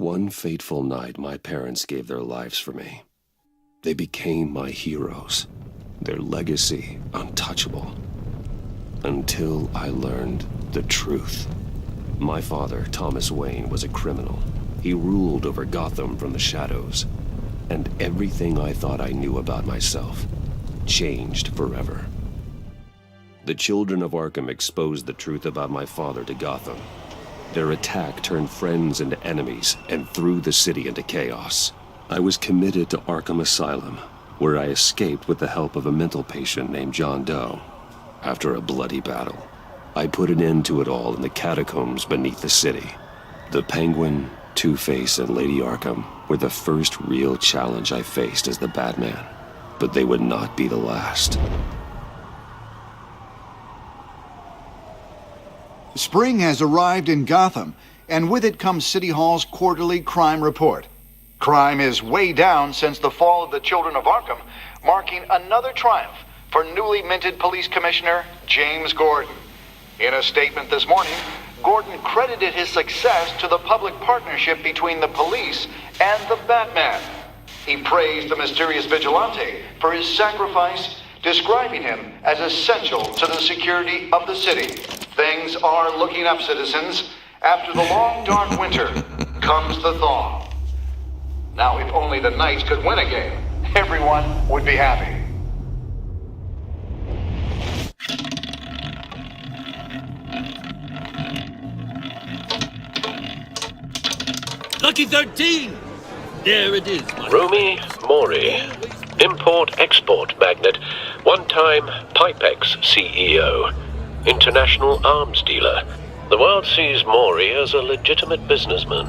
One fateful night, my parents gave their lives for me. They became my heroes, their legacy untouchable. Until I learned the truth. My father, Thomas Wayne, was a criminal. He ruled over Gotham from the shadows. And everything I thought I knew about myself changed forever. The children of Arkham exposed the truth about my father to Gotham. Their attack turned friends into enemies and threw the city into chaos. I was committed to Arkham Asylum, where I escaped with the help of a mental patient named John Doe. After a bloody battle, I put an end to it all in the catacombs beneath the city. The Penguin, Two-Face, and Lady Arkham were the first real challenge I faced as the Batman, but they would not be the last. Spring has arrived in Gotham, and with it comes City Hall's quarterly crime report. Crime is way down since the fall of the Children of Arkham, marking another triumph for newly minted Police Commissioner James Gordon. In a statement this morning, Gordon credited his success to the public partnership between the police and the Batman. He praised the mysterious vigilante for his sacrifice, describing him as essential to the security of the city. Things are looking up, citizens. After the long, dark winter comes the thaw. Now, if only the Knights could win a game, everyone would be happy. Lucky 13! There it is. Rumi Mori, import-export magnate, one-time Pipex CEO, international arms dealer. The world sees Mori as a legitimate businessman,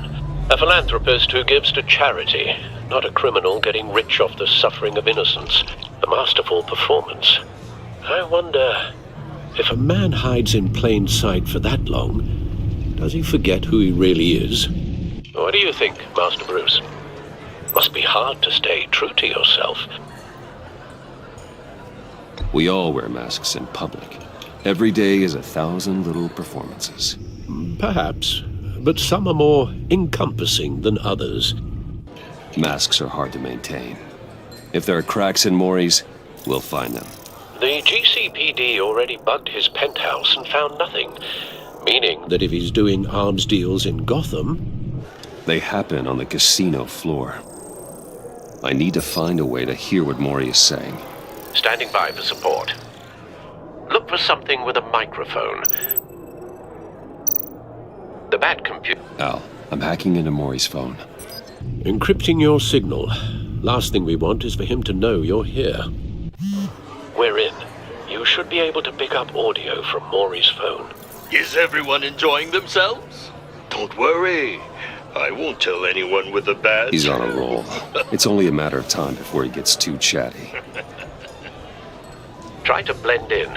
a philanthropist who gives to charity, not a criminal getting rich off the suffering of innocence. A masterful performance. I wonder, if a man hides in plain sight for that long, does he forget who he really is? What do you think, Master Bruce? Must be hard to stay true to yourself. We all wear masks in public. Every day is 1,000 little performances. Perhaps, but some are more encompassing than others. Masks are hard to maintain. If there are cracks in Mori's, we'll find them. The GCPD already bugged his penthouse and found nothing, meaning that if he's doing arms deals in Gotham... They happen on the casino floor. I need to find a way to hear what Mori is saying. Standing by for support. Look for something with a microphone. The Bat computer. Al, I'm hacking into Mori's phone. Encrypting your signal. Last thing we want is for him to know you're here. We're in. You should be able to pick up audio from Mori's phone. Is everyone enjoying themselves? Don't worry. I won't tell anyone with a bat. He's on a roll. It's only a matter of time before he gets too chatty. Try to blend in.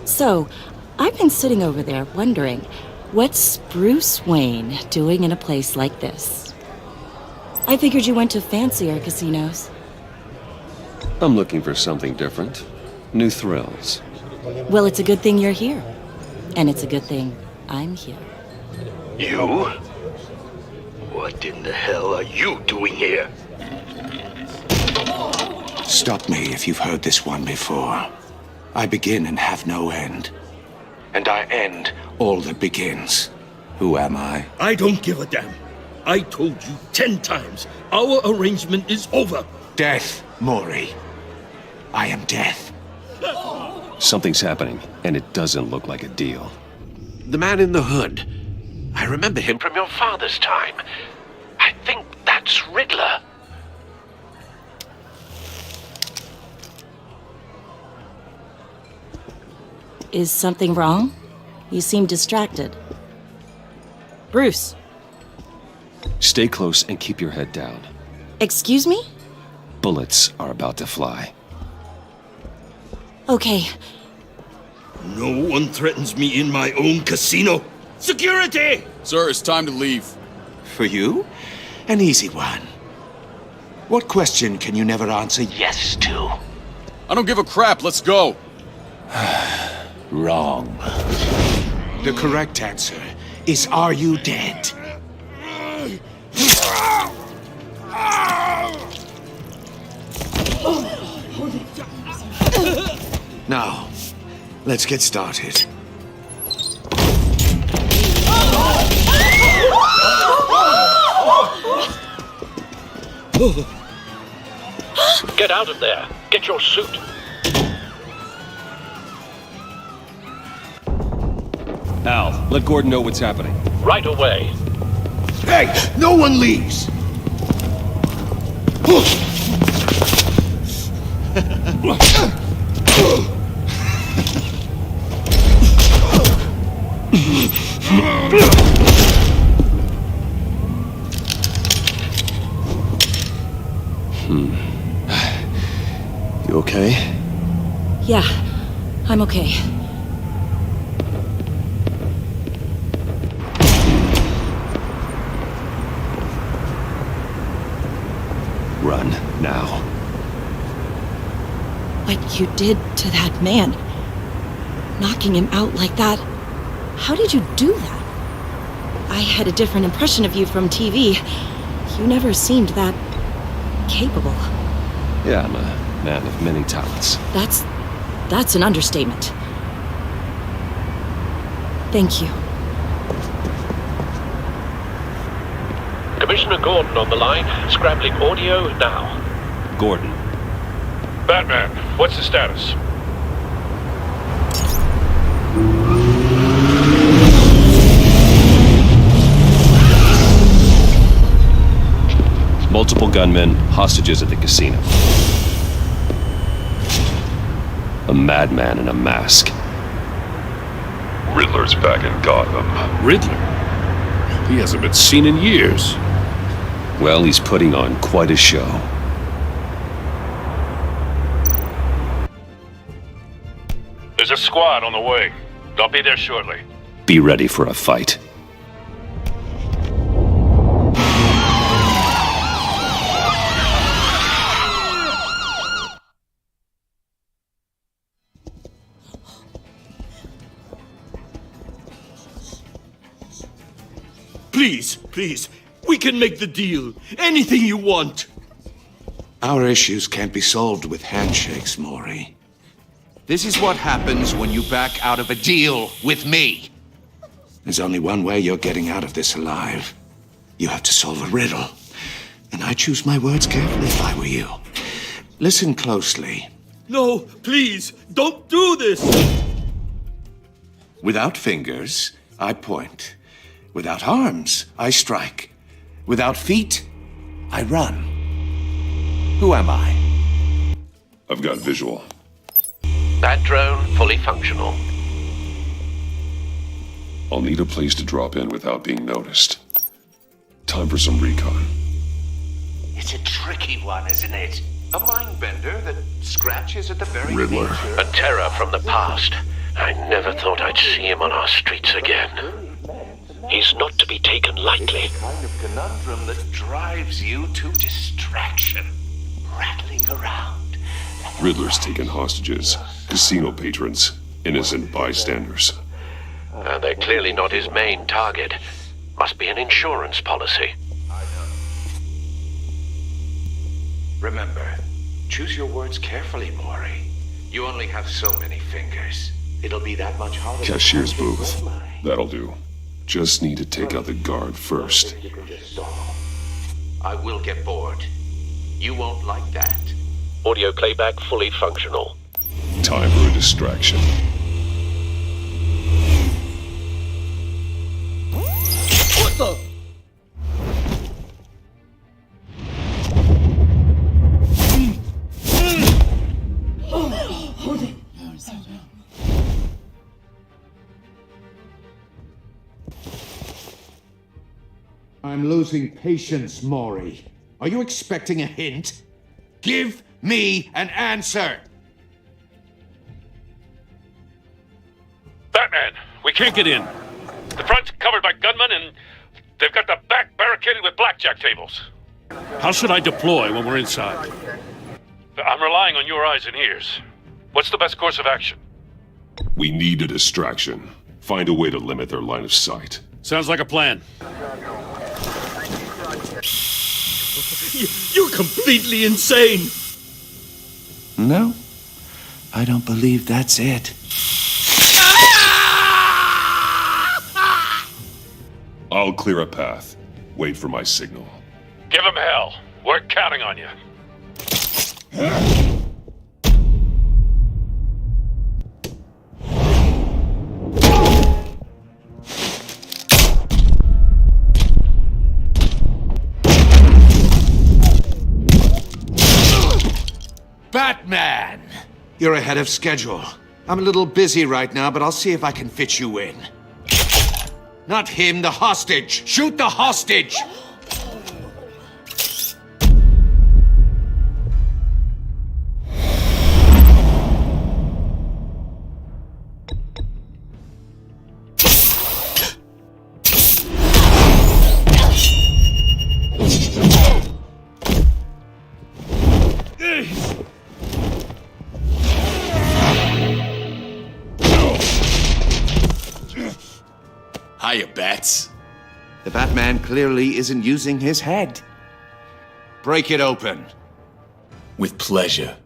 So, I've been sitting over there wondering, what's Bruce Wayne doing in a place like this? I figured you went to fancier casinos. I'm looking for something different. New thrills. Well, it's a good thing you're here. And it's a good thing I'm here. You? What in the hell are you doing here? Stop me if you've heard this one before. I begin and have no end. And I end all that begins. Who am I? I don't give a damn. I told you 10 times. Our arrangement is over. Death, Mori. I am death. Something's happening, and it doesn't look like a deal. The man in the hood. I remember him from your father's time. I think that's Riddler. Is something wrong? You seem distracted. Bruce. Stay close and keep your head down. Excuse me? Bullets are about to fly. Okay. No one threatens me in my own casino. Security! Sir, it's time to leave. For you? An easy one. What question can you never answer yes to? I don't give a crap, let's go! Wrong. The correct answer is, are you dead? Now, let's get started. Get out of there. Get your suit. Al, let Gordon know what's happening. Right away. Hey, no one leaves! You okay? Yeah, I'm okay. Run, now. What you did to that man, knocking him out like that, how did you do that? I had a different impression of you from TV. You never seemed that capable. Yeah, I'm a man of many talents. That's an understatement. Thank you. Commissioner Gordon on the line. Scrambling audio now. Gordon. Batman, what's the status? Multiple gunmen, hostages at the casino. A madman in a mask. Riddler's back in Gotham. Riddler? He hasn't been seen in years. Well, he's putting on quite a show. There's a squad on the way. They'll be there shortly. Be ready for a fight. Please, please, we can make the deal. Anything you want. Our issues can't be solved with handshakes, Maury. This is what happens when you back out of a deal with me. There's only one way you're getting out of this alive. You have to solve a riddle. And I choose my words carefully if I were you. Listen closely. No, please, don't do this. Without fingers, I point. Without arms, I strike. Without feet, I run. Who am I? I've got visual. Bat drone fully functional. I'll need a place to drop in without being noticed. Time for some recon. It's a tricky one, isn't it? A mind bender that scratches at the very Riddler. nature. A terror from the past. I never thought I'd see him on our streets again. He's not to be taken lightly. It's the kind of conundrum that drives you to distraction. Rattling around. Riddler's taken hostages. Casino patrons. Innocent bystanders. And they're clearly not his main target. Must be an insurance policy. Remember, choose your words carefully, Maury. You only have so many fingers. It'll be that much harder. Cashier's booth. That'll do. Just need to take out the guard first. I will get bored. You won't like that. Audio playback fully functional. Time for a distraction. What the? I'm losing patience, Maury. Are you expecting a hint? Give me an answer! Batman, we can't get in. The front's covered by gunmen and they've got the back barricaded with blackjack tables. How should I deploy when we're inside? I'm relying on your eyes and ears. What's the best course of action? We need a distraction. Find a way to limit their line of sight. Sounds like a plan. You're completely insane! No, I don't believe that's it. I'll clear a path. Wait for my signal. Give him hell. We're counting on you. Batman! You're ahead of schedule. I'm a little busy right now, but I'll see if I can fit you in. Not him, the hostage! Shoot the hostage! Hiya, Bats. The Batman clearly isn't using his head. Break it open. With pleasure.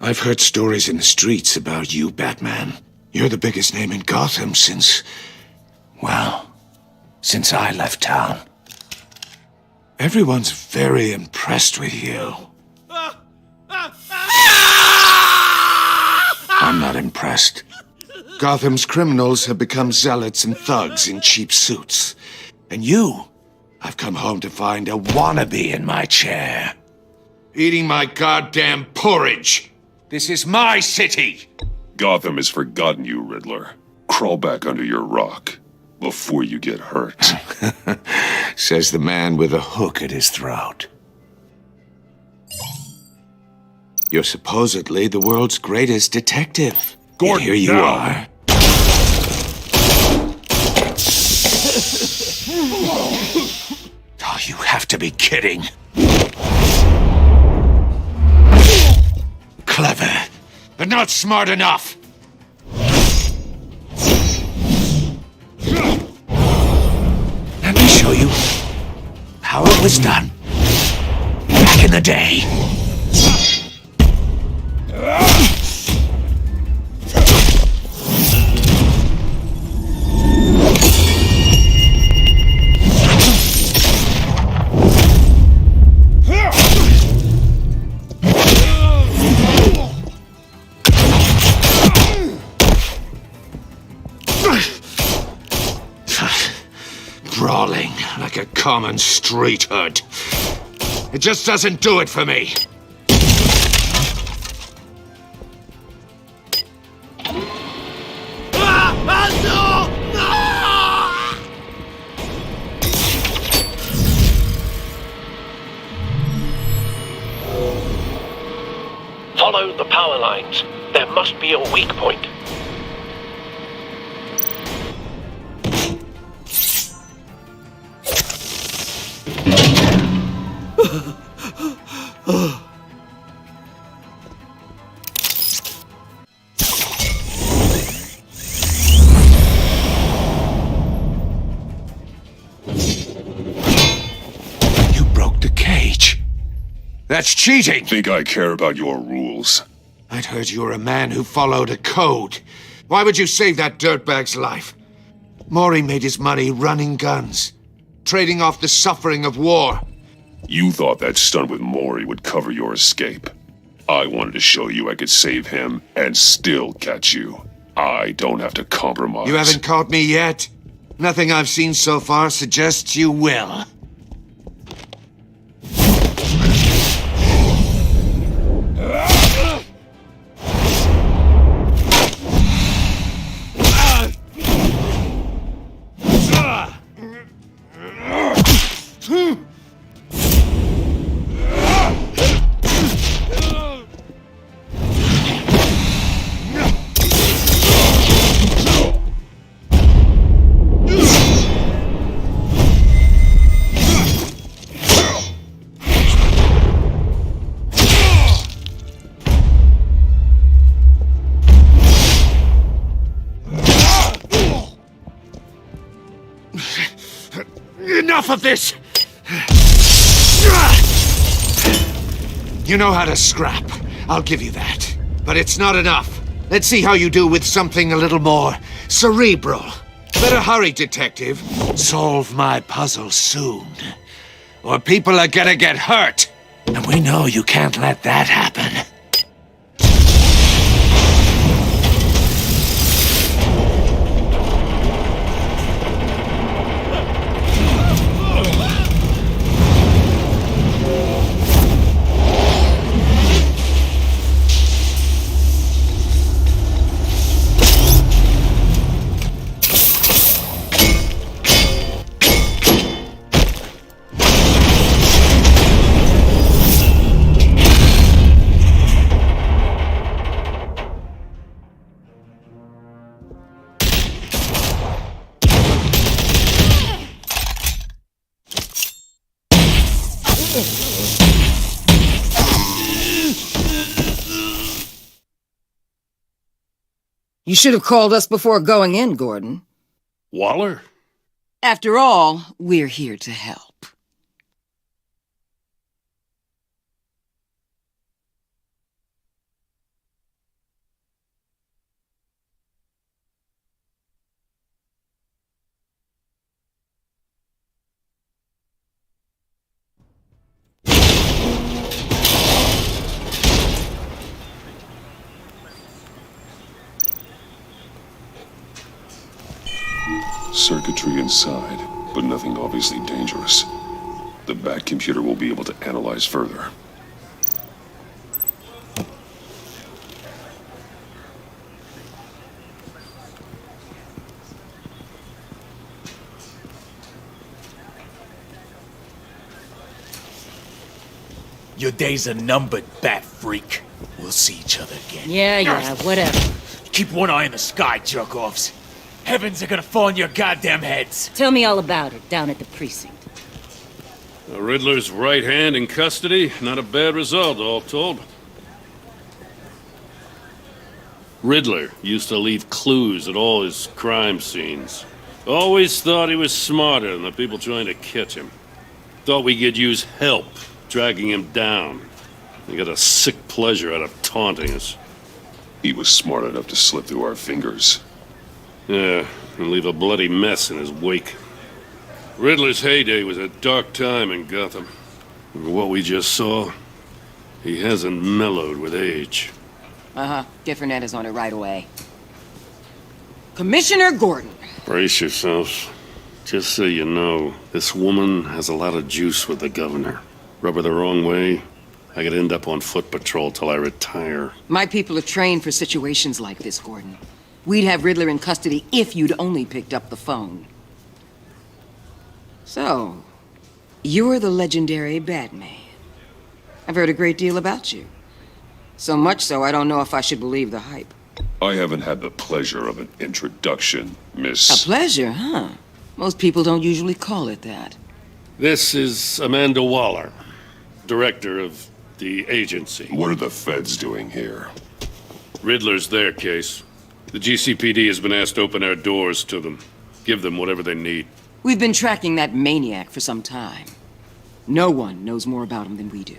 I've heard stories in the streets about you, Batman. You're the biggest name in Gotham since I left town. Everyone's very impressed with you. I'm not impressed. Gotham's criminals have become zealots and thugs in cheap suits. And you, I've come home to find a wannabe in my chair. Eating my goddamn porridge. This is my city! Gotham has forgotten you, Riddler. Crawl back under your rock before you get hurt. Says the man with a hook at his throat. You're supposedly the world's greatest detective. Gordon, Here you now. are. Oh, you have to be kidding. Clever, but not smart enough. Let me show you how it was done back in the day. Brawling like a common street hood. It just doesn't do it for me. Follow the power lines. There must be a weak point. You broke the cage. That's cheating! Think I care about your rules? I'd heard you were a man who followed a code. Why would you save that dirtbag's life? Maury made his money running guns, trading off the suffering of war. You thought that stunt with Maury would cover your escape. I wanted to show you I could save him and still catch you. I don't have to compromise. You haven't caught me yet. Nothing I've seen so far suggests you will. Enough of this! You know how to scrap. I'll give you that. But it's not enough. Let's see how you do with something a little more cerebral. Better hurry, detective. Solve my puzzle soon. Or people are gonna get hurt. And we know you can't let that happen. You should have called us before going in, Gordon. Waller? After all, we're here to help. Circuitry inside, but nothing obviously dangerous. The back computer will be able to analyze further. Your days are numbered, bat freak. We'll see each other again. Yeah, whatever. Keep one eye in the sky, jerk-offs. Heavens are gonna fall on your goddamn heads. Tell me all about it down at the precinct. The Riddler's right hand in custody. Not a bad result, all told. Riddler used to leave clues at all his crime scenes. Always thought he was smarter than the people trying to catch him. Thought we could use help dragging him down. He got a sick pleasure out of taunting us. He was smart enough to slip through our fingers. Yeah, and leave a bloody mess in his wake. Riddler's heyday was a dark time in Gotham. What we just saw, he hasn't mellowed with age. Get Fernandez on it right away. Commissioner Gordon. Brace yourselves. Just so you know, this woman has a lot of juice with the governor. Rub her the wrong way, I could end up on foot patrol till I retire. My people are trained for situations like this, Gordon. We'd have Riddler in custody if you'd only picked up the phone. So, you're the legendary Batman. I've heard a great deal about you. So much so, I don't know if I should believe the hype. I haven't had the pleasure of an introduction, Miss... A pleasure, huh? Most people don't usually call it that. This is Amanda Waller, director of the agency. What are the feds doing here? Riddler's their case. The GCPD has been asked to open our doors to them. Give them whatever they need. We've been tracking that maniac for some time. No one knows more about him than we do.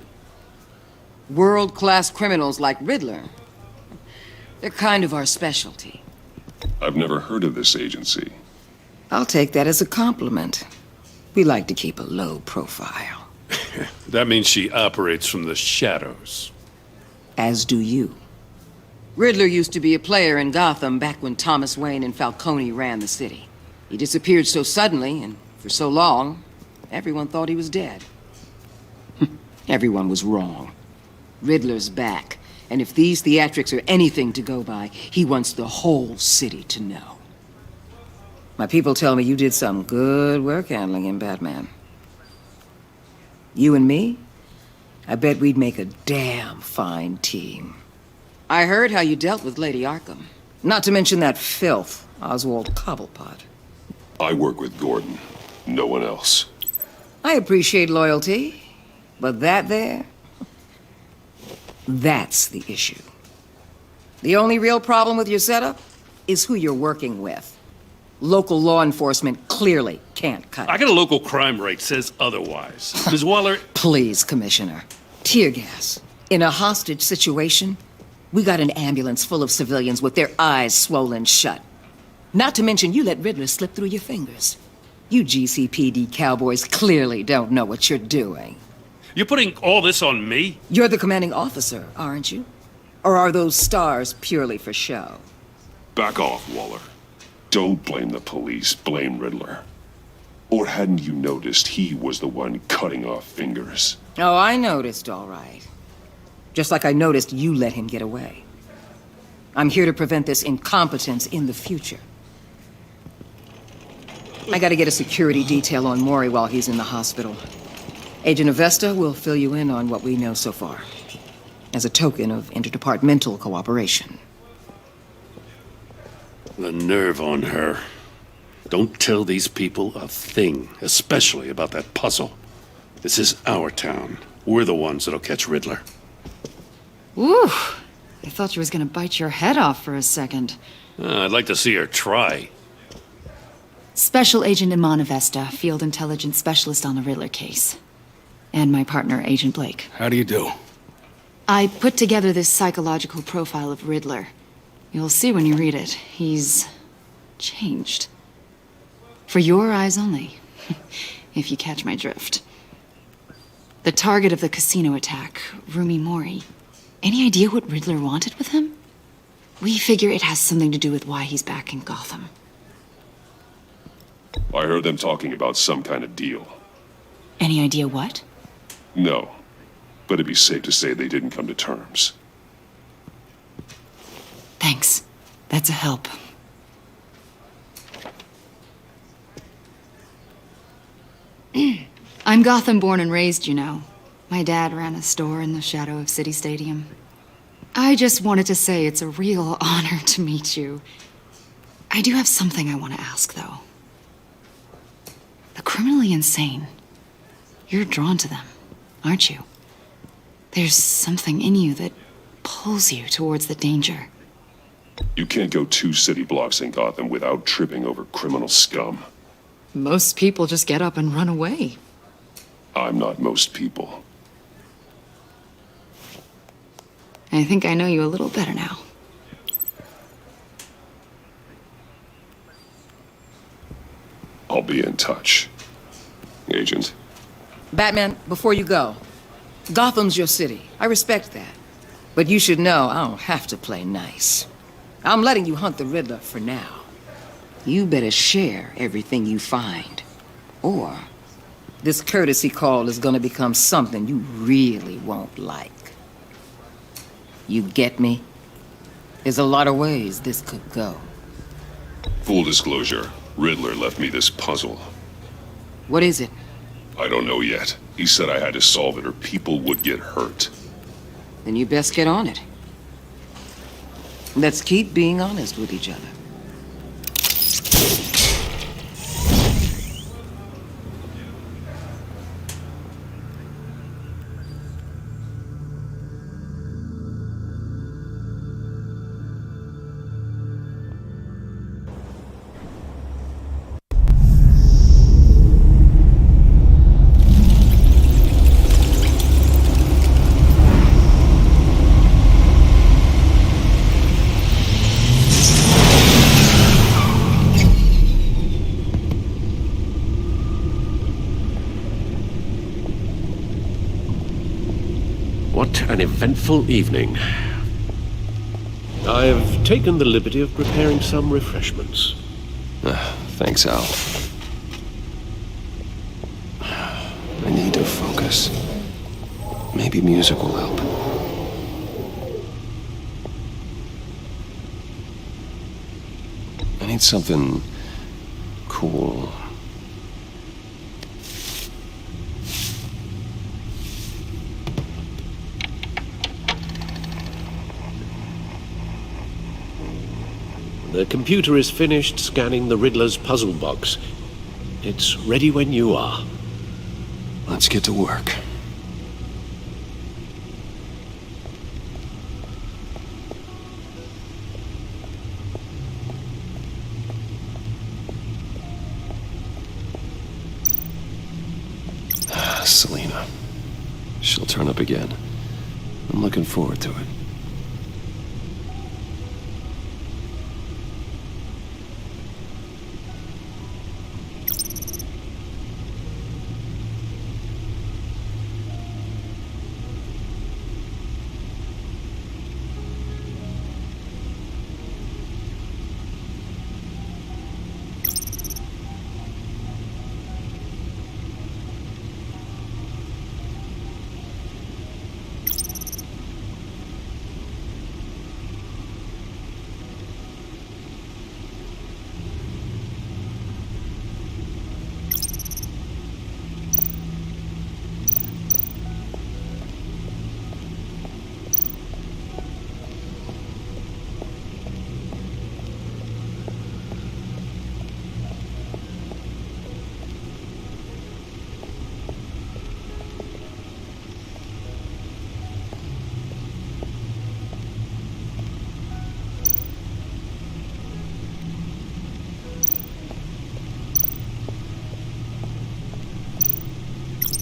World-class criminals like Riddler. They're kind of our specialty. I've never heard of this agency. I'll take that as a compliment. We like to keep a low profile. That means she operates from the shadows. As do you. Riddler used to be a player in Gotham back when Thomas Wayne and Falcone ran the city. He disappeared so suddenly and for so long, everyone thought he was dead. Everyone was wrong. Riddler's back, and if these theatrics are anything to go by, he wants the whole city to know. My people tell me you did some good work handling him, Batman. You and me? I bet we'd make a damn fine team. I heard how you dealt with Lady Arkham. Not to mention that filth, Oswald Cobblepot. I work with Gordon. No one else. I appreciate loyalty, but that there, that's the issue. The only real problem with your setup is who you're working with. Local law enforcement clearly can't cut it. I got a local crime rate says otherwise. Ms. Waller... Please, Commissioner. Tear gas. In a hostage situation, we got an ambulance full of civilians with their eyes swollen shut. Not to mention you let Riddler slip through your fingers. You GCPD cowboys clearly don't know what you're doing. You're putting all this on me? You're the commanding officer, aren't you? Or are those stars purely for show? Back off, Waller. Don't blame the police, blame Riddler. Or hadn't you noticed he was the one cutting off fingers? Oh, I noticed, all right. Just like I noticed you let him get away. I'm here to prevent this incompetence in the future. I gotta get a security detail on Maury while he's in the hospital. Agent Avesta will fill you in on what we know so far, as a token of interdepartmental cooperation. The nerve on her. Don't tell these people a thing, especially about that puzzle. This is our town. We're the ones that'll catch Riddler. Ooh, I thought she was gonna bite your head off for a second. I'd like to see her try. Special Agent Iman Avesta, Field Intelligence Specialist on the Riddler case. And my partner, Agent Blake. How do you do? I put together this psychological profile of Riddler. You'll see when you read it. He's changed. For your eyes only, if you catch my drift. The target of the casino attack, Rumi Mori. Any idea what Riddler wanted with him? We figure it has something to do with why he's back in Gotham. I heard them talking about some kind of deal. Any idea what? No, but it'd be safe to say they didn't come to terms. Thanks. That's a help. I'm Gotham born and raised, you know. My dad ran a store in the shadow of City Stadium. I just wanted to say it's a real honor to meet you. I do have something I want to ask, though. The criminally insane. You're drawn to them, aren't you? There's something in you that pulls you towards the danger. You can't go 2 city blocks in Gotham without tripping over criminal scum. Most people just get up and run away. I'm not most people. I think I know you a little better now. I'll be in touch. Agent. Batman, before you go, Gotham's your city. I respect that. But you should know I don't have to play nice. I'm letting you hunt the Riddler for now. You better share everything you find. Or this courtesy call is gonna become something you really won't like. You get me? There's a lot of ways this could go. Full disclosure, Riddler left me this puzzle. What is it? I don't know yet. He said I had to solve it or people would get hurt. Then you best get on it. Let's keep being honest with each other. What an eventful evening. I've taken the liberty of preparing some refreshments. Thanks, Al. I need to focus. Maybe music will help. I need something cool. The computer is finished scanning the Riddler's puzzle box. It's ready when you are. Let's get to work. Selena. She'll turn up again. I'm looking forward to it.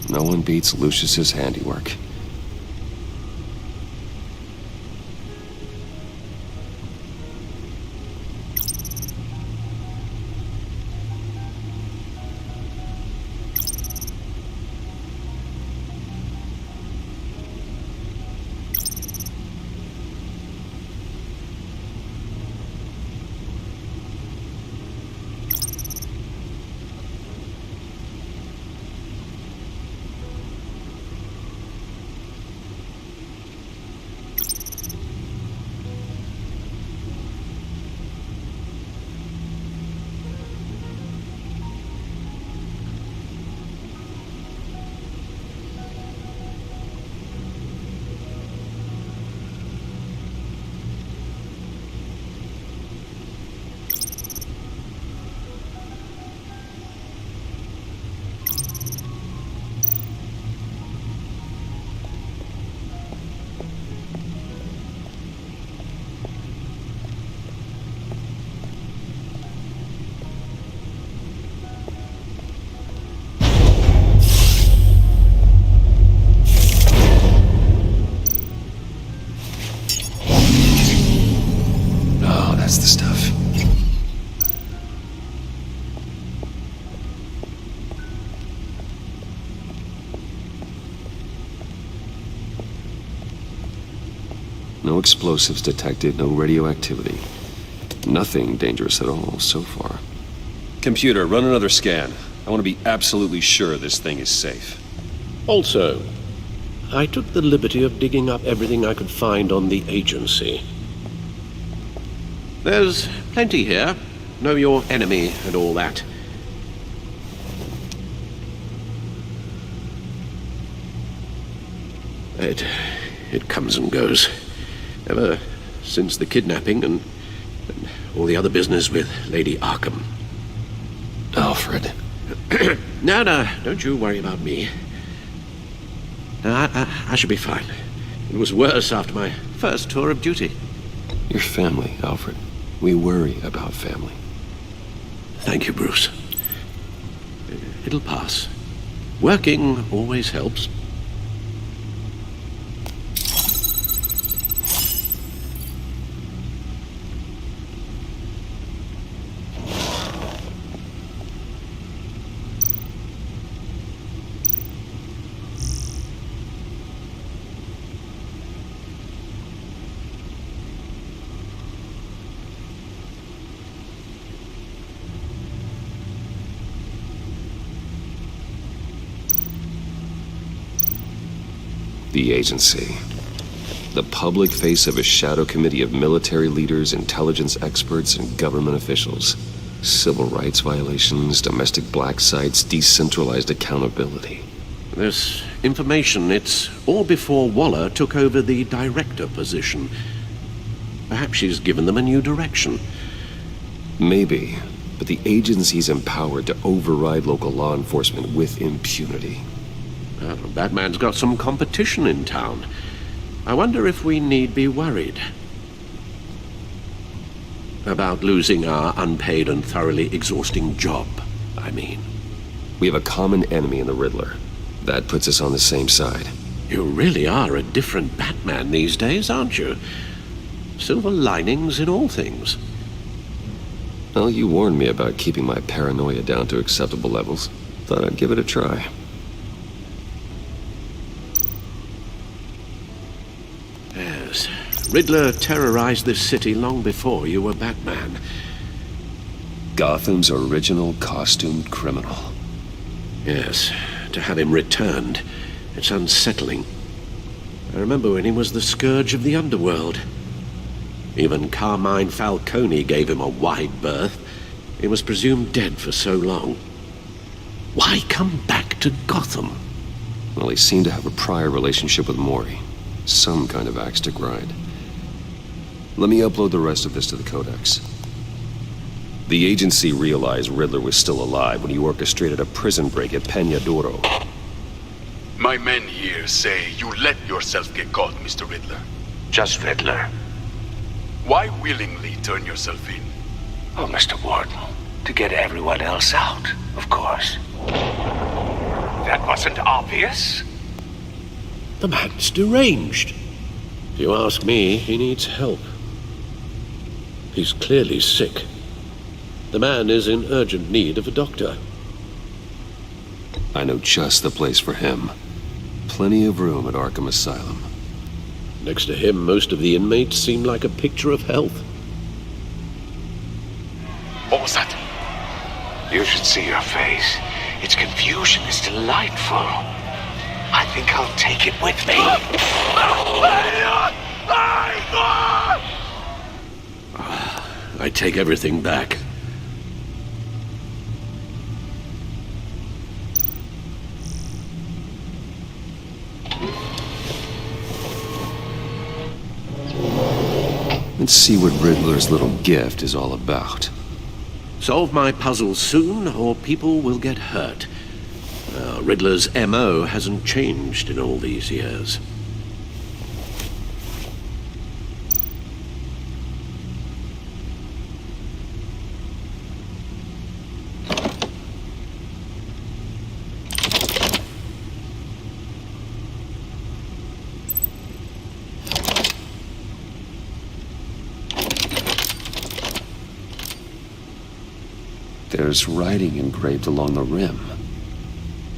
No one beats Lucius's handiwork. That's the stuff. No explosives detected, no radioactivity. Nothing dangerous at all so far. Computer, run another scan. I want to be absolutely sure this thing is safe. Also, I took the liberty of digging up everything I could find on the agency. There's plenty here. Know your enemy and all that. It comes and goes. Ever since the kidnapping and all the other business with Lady Arkham. Alfred. No, don't you worry about me. No, I should be fine. It was worse after my first tour of duty. Your family, Alfred. We worry about family. Thank you, Bruce. It'll pass. Working always helps. The agency. The public face of a shadow committee of military leaders, intelligence experts, and government officials. Civil rights violations, domestic black sites, decentralized accountability. This information, it's all before Waller took over the director position. Perhaps she's given them a new direction. Maybe, but the agency's empowered to override local law enforcement with impunity. Well, Batman's got some competition in town. I wonder if we need be worried about losing our unpaid and thoroughly exhausting job, I mean. We have a common enemy in the Riddler. That puts us on the same side. You really are a different Batman these days, aren't you? Silver linings in all things. Well, you warned me about keeping my paranoia down to acceptable levels. Thought I'd give it a try. Yes. Riddler terrorized this city long before you were Batman. Gotham's original costumed criminal. Yes. To have him returned, it's unsettling. I remember when he was the scourge of the underworld. Even Carmine Falcone gave him a wide berth. He was presumed dead for so long. Why come back to Gotham? Well, he seemed to have a prior relationship with Mori. Some kind of axe to grind. Let me upload the rest of this to the Codex. The agency realized Riddler was still alive when he orchestrated a prison break at Peña Duro. My men here say you let yourself get caught, Mr. Riddler. Just Riddler. Why willingly turn yourself in? Oh, Mr. Warden, to get everyone else out, of course. That wasn't obvious. The man's deranged. If you ask me, he needs help. He's clearly sick. The man is in urgent need of a doctor. I know just the place for him. Plenty of room at Arkham Asylum. Next to him, most of the inmates seem like a picture of health. What was that? You should see your face. Its confusion is delightful. I think I'll take it with me. I take everything back. Let's see what Riddler's little gift is all about. Solve my puzzle soon, or people will get hurt. Riddler's MO hasn't changed in all these years. There's writing engraved along the rim.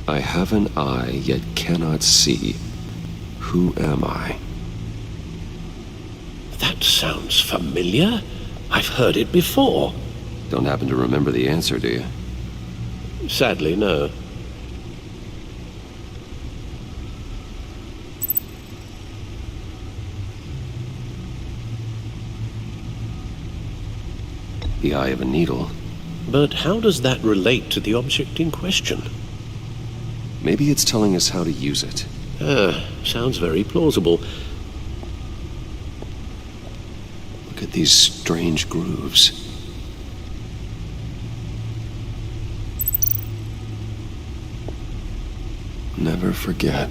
I have an eye, yet cannot see. Who am I? That sounds familiar. I've heard it before. Don't happen to remember the answer, do you? Sadly, no. The eye of a needle. But how does that relate to the object in question? Maybe it's telling us how to use it. Sounds very plausible. Look at these strange grooves. Never forget.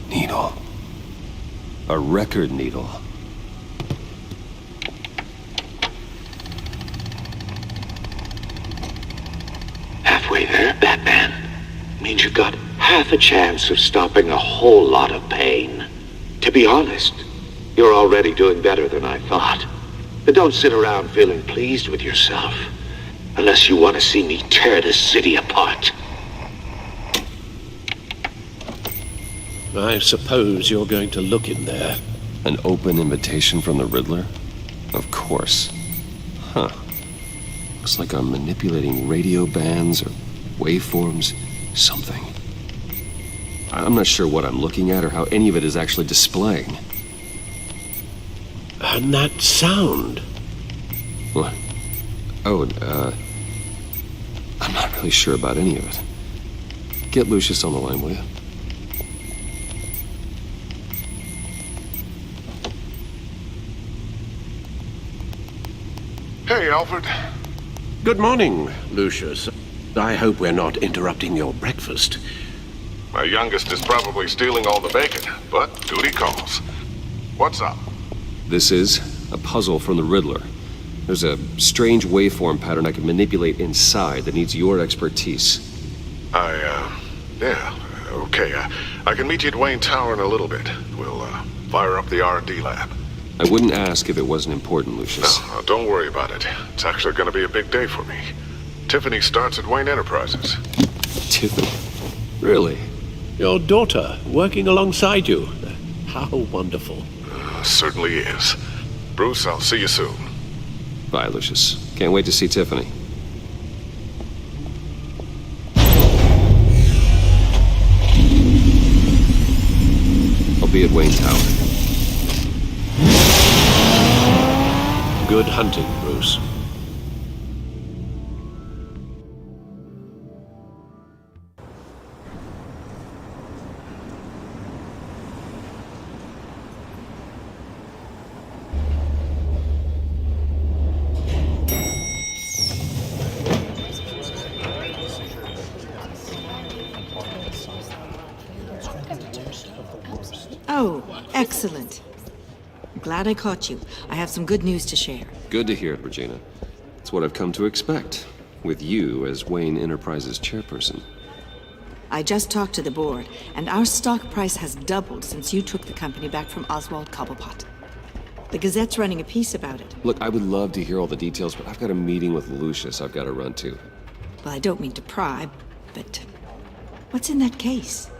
Needle. A record needle. Halfway there, Batman. Means you've got half a chance of stopping a whole lot of pain. To be honest, you're already doing better than I thought. But don't sit around feeling pleased with yourself. Unless you want to see me tear this city apart. I suppose you're going to look in there. An open invitation from the Riddler? Of course. Huh. Looks like I'm manipulating radio bands or waveforms, something. I'm not sure what I'm looking at or how any of it is actually displaying. And that sound? What? Oh, I'm not really sure about any of it. Get Lucius on the line, will you? Hey, Alfred. Good morning, Lucius. I hope we're not interrupting your breakfast. My youngest is probably stealing all the bacon, but duty calls. What's up? This is a puzzle from the Riddler. There's a strange waveform pattern I can manipulate inside that needs your expertise. Yeah, okay. I can meet you at Wayne Tower in a little bit. We'll, fire up the R&D lab. I wouldn't ask if it wasn't important, Lucius. No, don't worry about it. It's actually gonna be a big day for me. Tiffany starts at Wayne Enterprises. Tiffany? Really? Your daughter working alongside you. How wonderful. Certainly is. Bruce, I'll see you soon. Bye, Lucius. Can't wait to see Tiffany. I'll be at Wayne Tower. Good hunting, Bruce. Oh, excellent. I'm glad I caught you. I have some good news to share. Good to hear it, Regina. It's what I've come to expect, with you as Wayne Enterprises chairperson. I just talked to the board, and our stock price has doubled since you took the company back from Oswald Cobblepot. The Gazette's running a piece about it. Look, I would love to hear all the details, but I've got a meeting with Lucius I've got to run to. Well, I don't mean to pry, but what's in that case?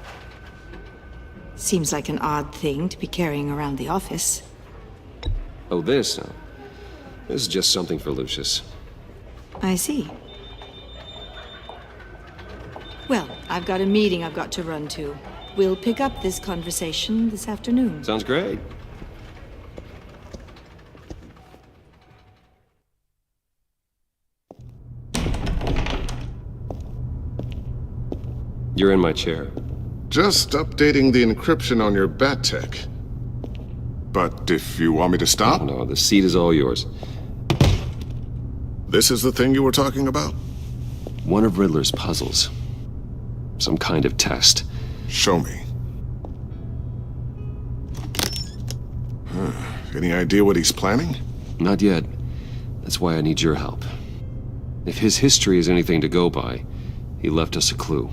Seems like an odd thing to be carrying around the office. Oh, this? No. This is just something for Lucius. I see. Well, I've got a meeting I've got to run to. We'll pick up this conversation this afternoon. Sounds great. You're in my chair. Just updating the encryption on your bat tech. But if you want me to stop? No, the seat is all yours. This is the thing you were talking about? One of Riddler's puzzles. Some kind of test. Show me. Any idea what he's planning? Not yet. That's why I need your help. If his history is anything to go by, he left us a clue.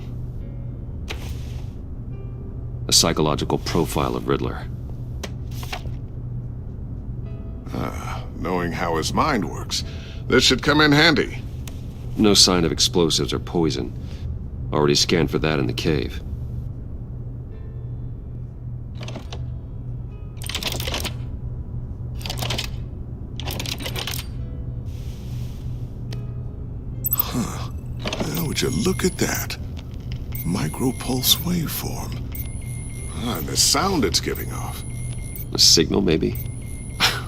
A psychological profile of Riddler. Knowing how his mind works, this should come in handy. No sign of explosives or poison. Already scanned for that in the cave. Would you look at that? Micropulse waveform. And the sound it's giving off. A signal, maybe?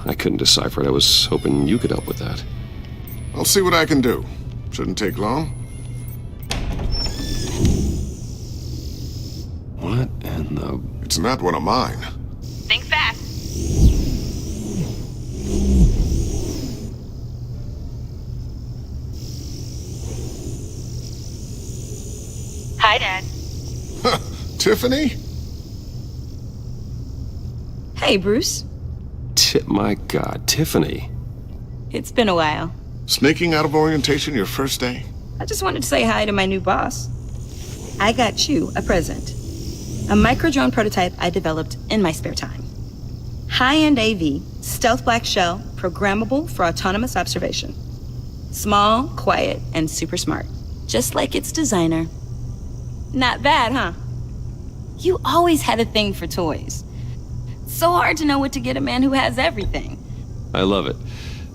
I couldn't decipher it. I was hoping you could help with that. I'll see what I can do. Shouldn't take long. What in the... It's not one of mine. Think fast. Hi, Dad. Tiffany? Hey, Bruce. My God, Tiffany. It's been a while. Sneaking out of orientation your first day? I just wanted to say hi to my new boss. I got you a present. A micro-drone prototype I developed in my spare time. High-end AV, stealth black shell, programmable for autonomous observation. Small, quiet, and super smart. Just like its designer. Not bad, huh? You always had a thing for toys. So hard to know what to get a man who has everything. I love it.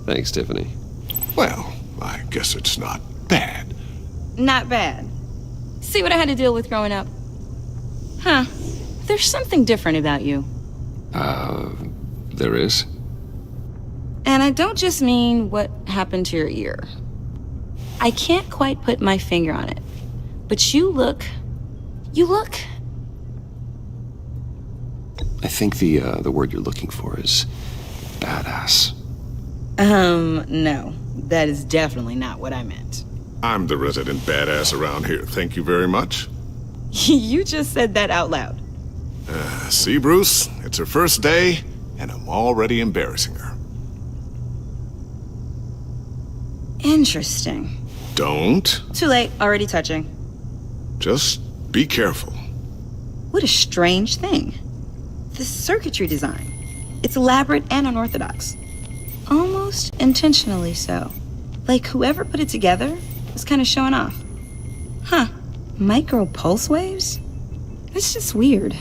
Thanks, Tiffany. Well, I guess it's not bad. Not bad. See what I had to deal with growing up? Huh. There's something different about you. There is? And I don't just mean what happened to your ear. I can't quite put my finger on it. But you look... I think the word you're looking for is badass. No. That is definitely not what I meant. I'm the resident badass around here. Thank you very much. You just said that out loud. See, Bruce? It's her first day, and I'm already embarrassing her. Interesting. Don't. Too late. Already touching. Just be careful. What a strange thing. The circuitry design. It's elaborate and unorthodox. Almost intentionally so. Like whoever put it together was kind of showing off. Huh. Micro pulse waves? It's just weird.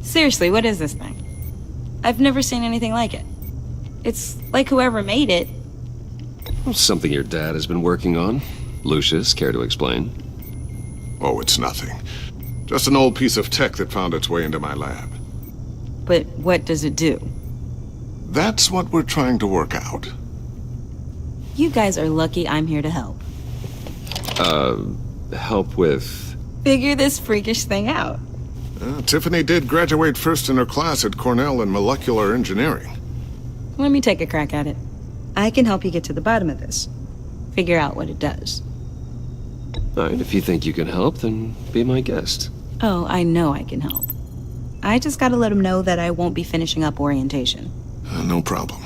Seriously, what is this thing? I've never seen anything like it. It's like whoever made it. Something your dad has been working on. Lucius, care to explain? Oh, it's nothing. Just an old piece of tech that found its way into my lab. But what does it do? That's what we're trying to work out. You guys are lucky I'm here to help. Help with... Figure this freakish thing out. Tiffany did graduate first in her class at Cornell in molecular engineering. Let me take a crack at it. I can help you get to the bottom of this. Figure out what it does. All right, if you think you can help, then be my guest. Oh, I know I can help. I just gotta let him know that I won't be finishing up orientation. No problem.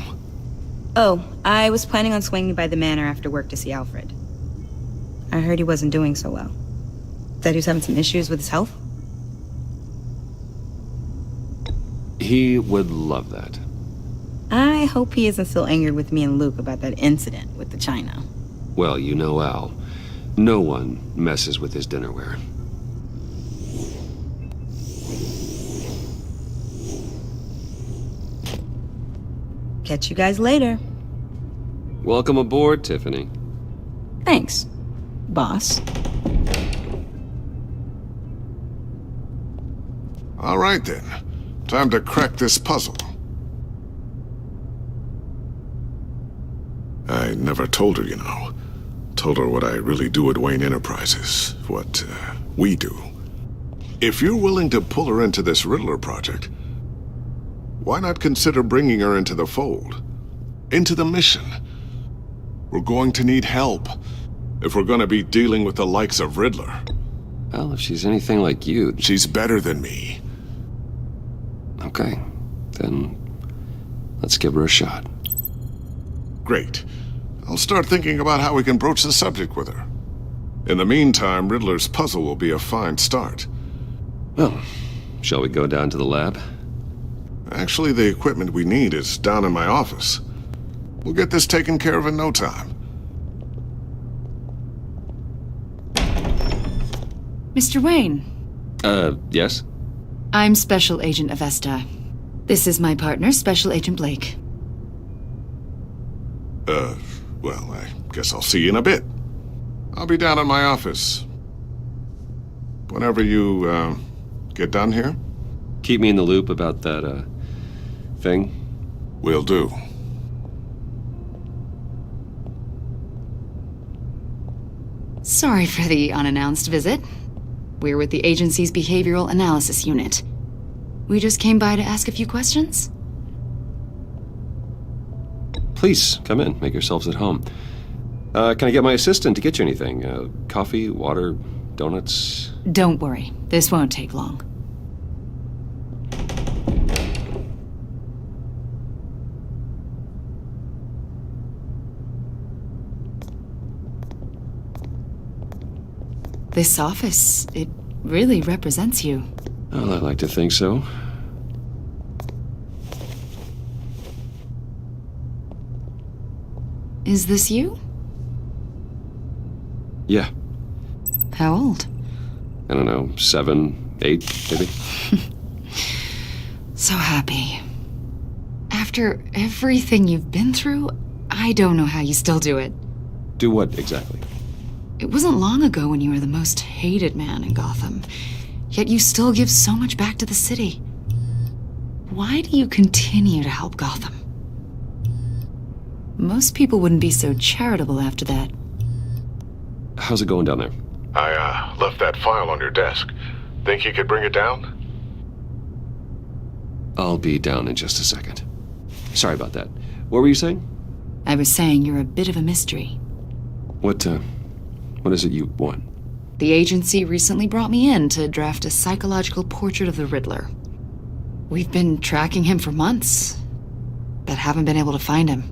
Oh, I was planning on swinging by the manor after work to see Alfred. I heard he wasn't doing so well. That he was having some issues with his health? He would love that. I hope he isn't still angered with me and Luke about that incident with the china. Well, you know Al. No one messes with his dinnerware. Catch you guys later. Welcome aboard, Tiffany. Thanks, boss. All right, then. Time to crack this puzzle. I never told her, you know. Told her what I really do at Wayne Enterprises. What, we do. If you're willing to pull her into this Riddler project, why not consider bringing her into the fold? Into the mission? We're going to need help if we're going to be dealing with the likes of Riddler. Well, if she's anything like you... She's better than me. Okay, then let's give her a shot. Great. I'll start thinking about how we can broach the subject with her. In the meantime, Riddler's puzzle will be a fine start. Well, shall we go down to the lab? Actually, the equipment we need is down in my office. We'll get this taken care of in no time. Mr. Wayne. Yes? I'm Special Agent Avesta. This is my partner, Special Agent Blake. Well, I guess I'll see you in a bit. I'll be down in my office. Whenever you, get done here? Keep me in the loop about that, thing? Will do. Sorry for the unannounced visit. We're with the agency's behavioral analysis unit. We just came by to ask a few questions. Please, come in. Make yourselves at home. Can I get my assistant to get you anything? Coffee, water, donuts? Don't worry. This won't take long. This office, it really represents you. Well, I like to think so. Is this you? Yeah. How old? I don't know, 7, 8, maybe? So happy. After everything you've been through, I don't know how you still do it. Do what exactly? It wasn't long ago when you were the most hated man in Gotham, yet you still give so much back to the city. Why do you continue to help Gotham? Most people wouldn't be so charitable after that. How's it going down there? I left that file on your desk. Think you could bring it down? I'll be down in just a second. Sorry about that. What were you saying? I was saying you're a bit of a mystery. What is it you want? The agency recently brought me in to draft a psychological portrait of the Riddler. We've been tracking him for months, but haven't been able to find him.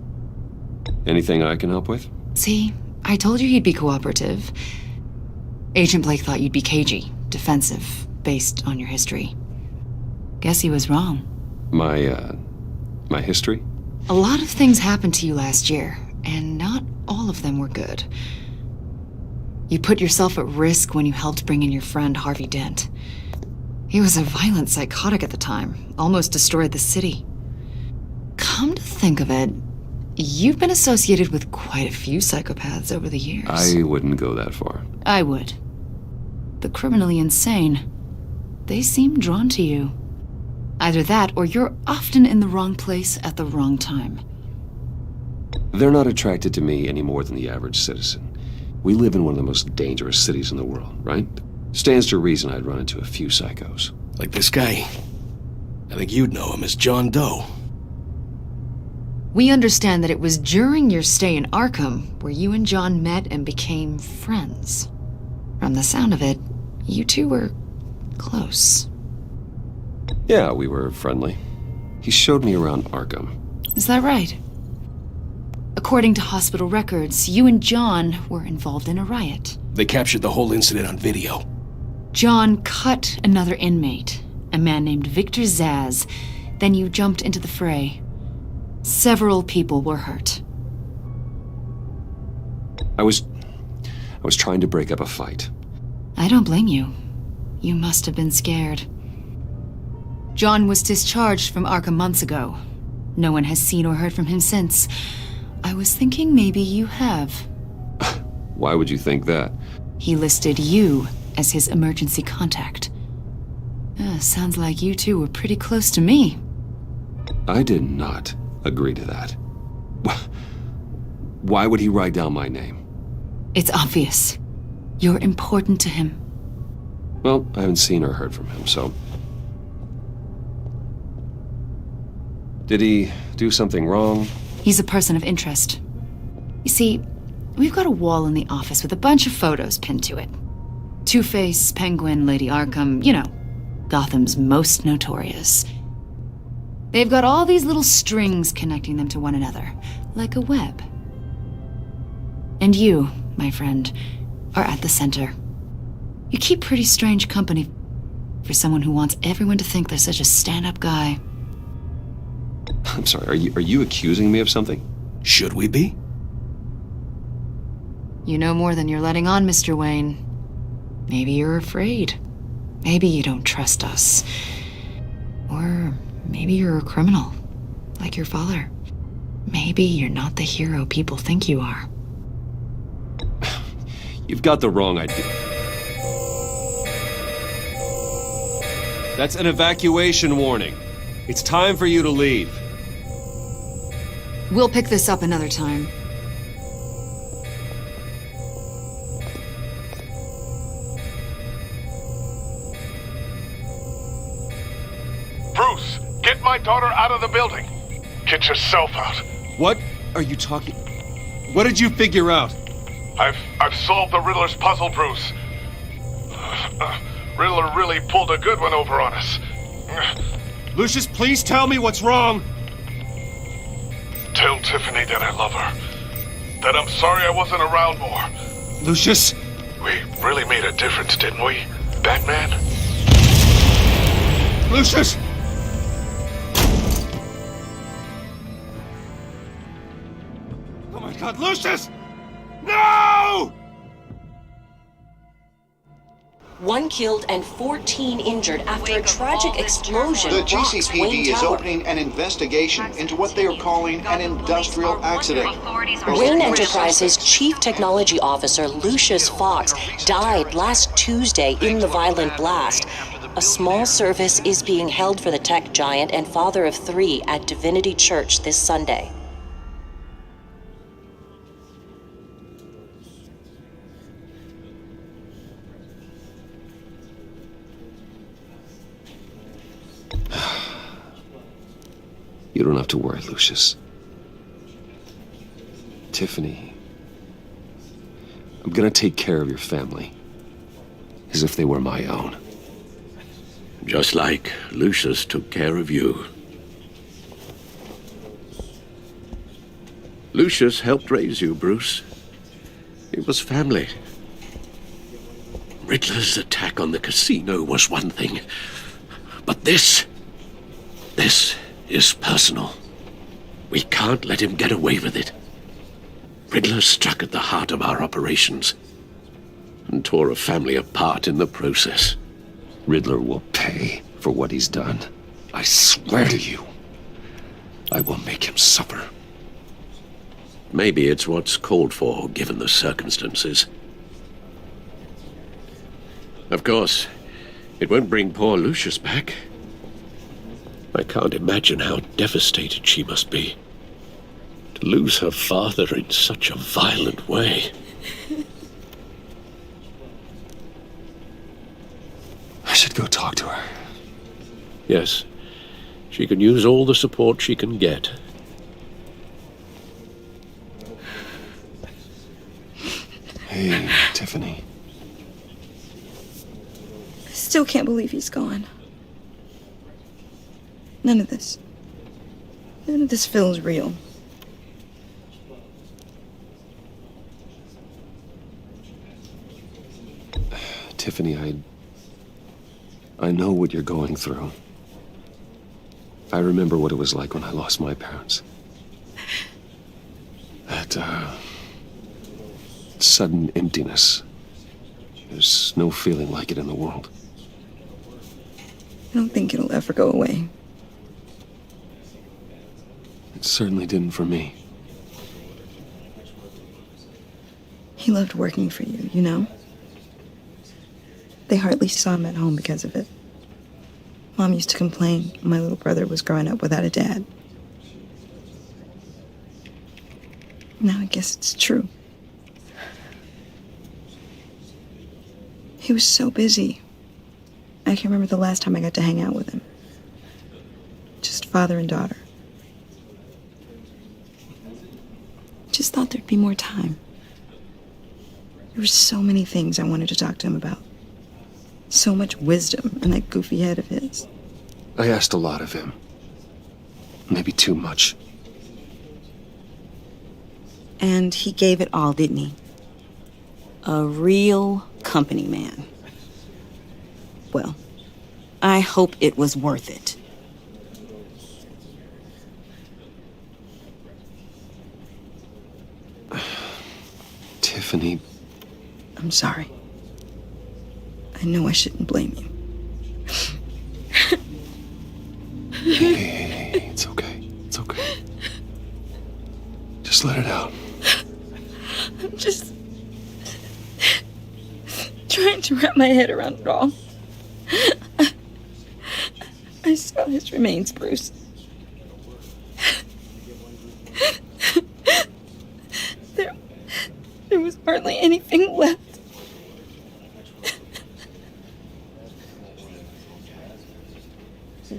Anything I can help with? See, I told you he'd be cooperative. Agent Blake thought you'd be cagey, defensive, based on your history. Guess he was wrong. My history? A lot of things happened to you last year, and not all of them were good. You put yourself at risk when you helped bring in your friend Harvey Dent. He was a violent psychotic at the time, almost destroyed the city. Come to think of it, you've been associated with quite a few psychopaths over the years. I wouldn't go that far. I would. The criminally insane. They seem drawn to you. Either that, or you're often in the wrong place at the wrong time. They're not attracted to me any more than the average citizen. We live in one of the most dangerous cities in the world, right? Stands to reason I'd run into a few psychos. Like this guy. I think you'd know him as John Doe. We understand that it was during your stay in Arkham where you and John met and became friends. From the sound of it, you two were close. Yeah, we were friendly. He showed me around Arkham. Is that right? According to hospital records, you and John were involved in a riot. They captured the whole incident on video. John cut another inmate, a man named Victor Zaz. Then you jumped into the fray. Several people were hurt. I was trying to break up a fight. I don't blame you. You must have been scared. John was discharged from Arkham months ago. No one has seen or heard from him since. I was thinking maybe you have. Why would you think that? He listed you as his emergency contact. Sounds like you two were pretty close to me. I did not agree to that. Why would he write down my name? It's obvious. You're important to him. Well, I haven't seen or heard from him, so... Did he do something wrong? He's a person of interest. You see, we've got a wall in the office with a bunch of photos pinned to it. Two-Face, Penguin, Lady Arkham, you know, Gotham's most notorious. They've got all these little strings connecting them to one another, like a web. And you, my friend, are at the center. You keep pretty strange company for someone who wants everyone to think they're such a stand-up guy. I'm sorry, are you accusing me of something? Should we be? You know more than you're letting on, Mr. Wayne. Maybe you're afraid. Maybe you don't trust us. Or maybe you're a criminal, like your father. Maybe you're not the hero people think you are. You've got the wrong idea. That's an evacuation warning. It's time for you to leave. We'll pick this up another time. Bruce, get my daughter out of the building. Get yourself out. What are you talking... What did you figure out? I've solved the Riddler's puzzle, Bruce. Riddler really pulled a good one over on us. Lucius, please tell me what's wrong. Tell Tiffany that I love her. That I'm sorry I wasn't around more. Lucius? We really made a difference, didn't we, Batman? Lucius! Oh my God, Lucius! No! 1 killed and 14 injured after a tragic explosion The rocks GCPD Wayne is Tower. opening an investigation into what they are calling an industrial accident. Wayne Enterprises Chief Technology Officer Lucius Fox died last Tuesday in the violent blast. A small service is being held for the tech giant and father of 3 at Divinity Church this Sunday. You don't have to worry, Lucius. Tiffany, I'm gonna take care of your family as if they were my own. Just like Lucius took care of you. Lucius helped raise you, Bruce. It was family. Riddler's attack on the casino was one thing, but this is personal. We can't let him get away with it. Riddler struck at the heart of our operations and tore a family apart in the process. Riddler will pay for what he's done. I swear to you, I will make him suffer. Maybe it's what's called for, given the circumstances. Of course, it won't bring poor Lucius back. I can't imagine how devastated she must be. To lose her father in such a violent way. I should go talk to her. Yes, she can use all the support she can get. Hey, Tiffany. I still can't believe he's gone. None of this feels real. Tiffany, I know what you're going through. I remember what it was like when I lost my parents. That, sudden emptiness. There's no feeling like it in the world. I don't think it'll ever go away. It certainly didn't for me. He loved working for you, you know? They hardly saw him at home because of it. Mom used to complain my little brother was growing up without a dad. Now I guess it's true. He was so busy. I can't remember the last time I got to hang out with him. Just father and daughter. Just thought there'd be more time. There were so many things I wanted to talk to him about. So much wisdom in that goofy head of his. I asked a lot of him. Maybe too much. And he gave it all, didn't he? A real company man. Well, I hope it was worth it. Tiffany. I'm sorry. I know I shouldn't blame you. Hey, it's okay. It's okay. Just let it out. I'm just trying to wrap my head around it all. I saw his remains, Bruce. There was hardly anything left.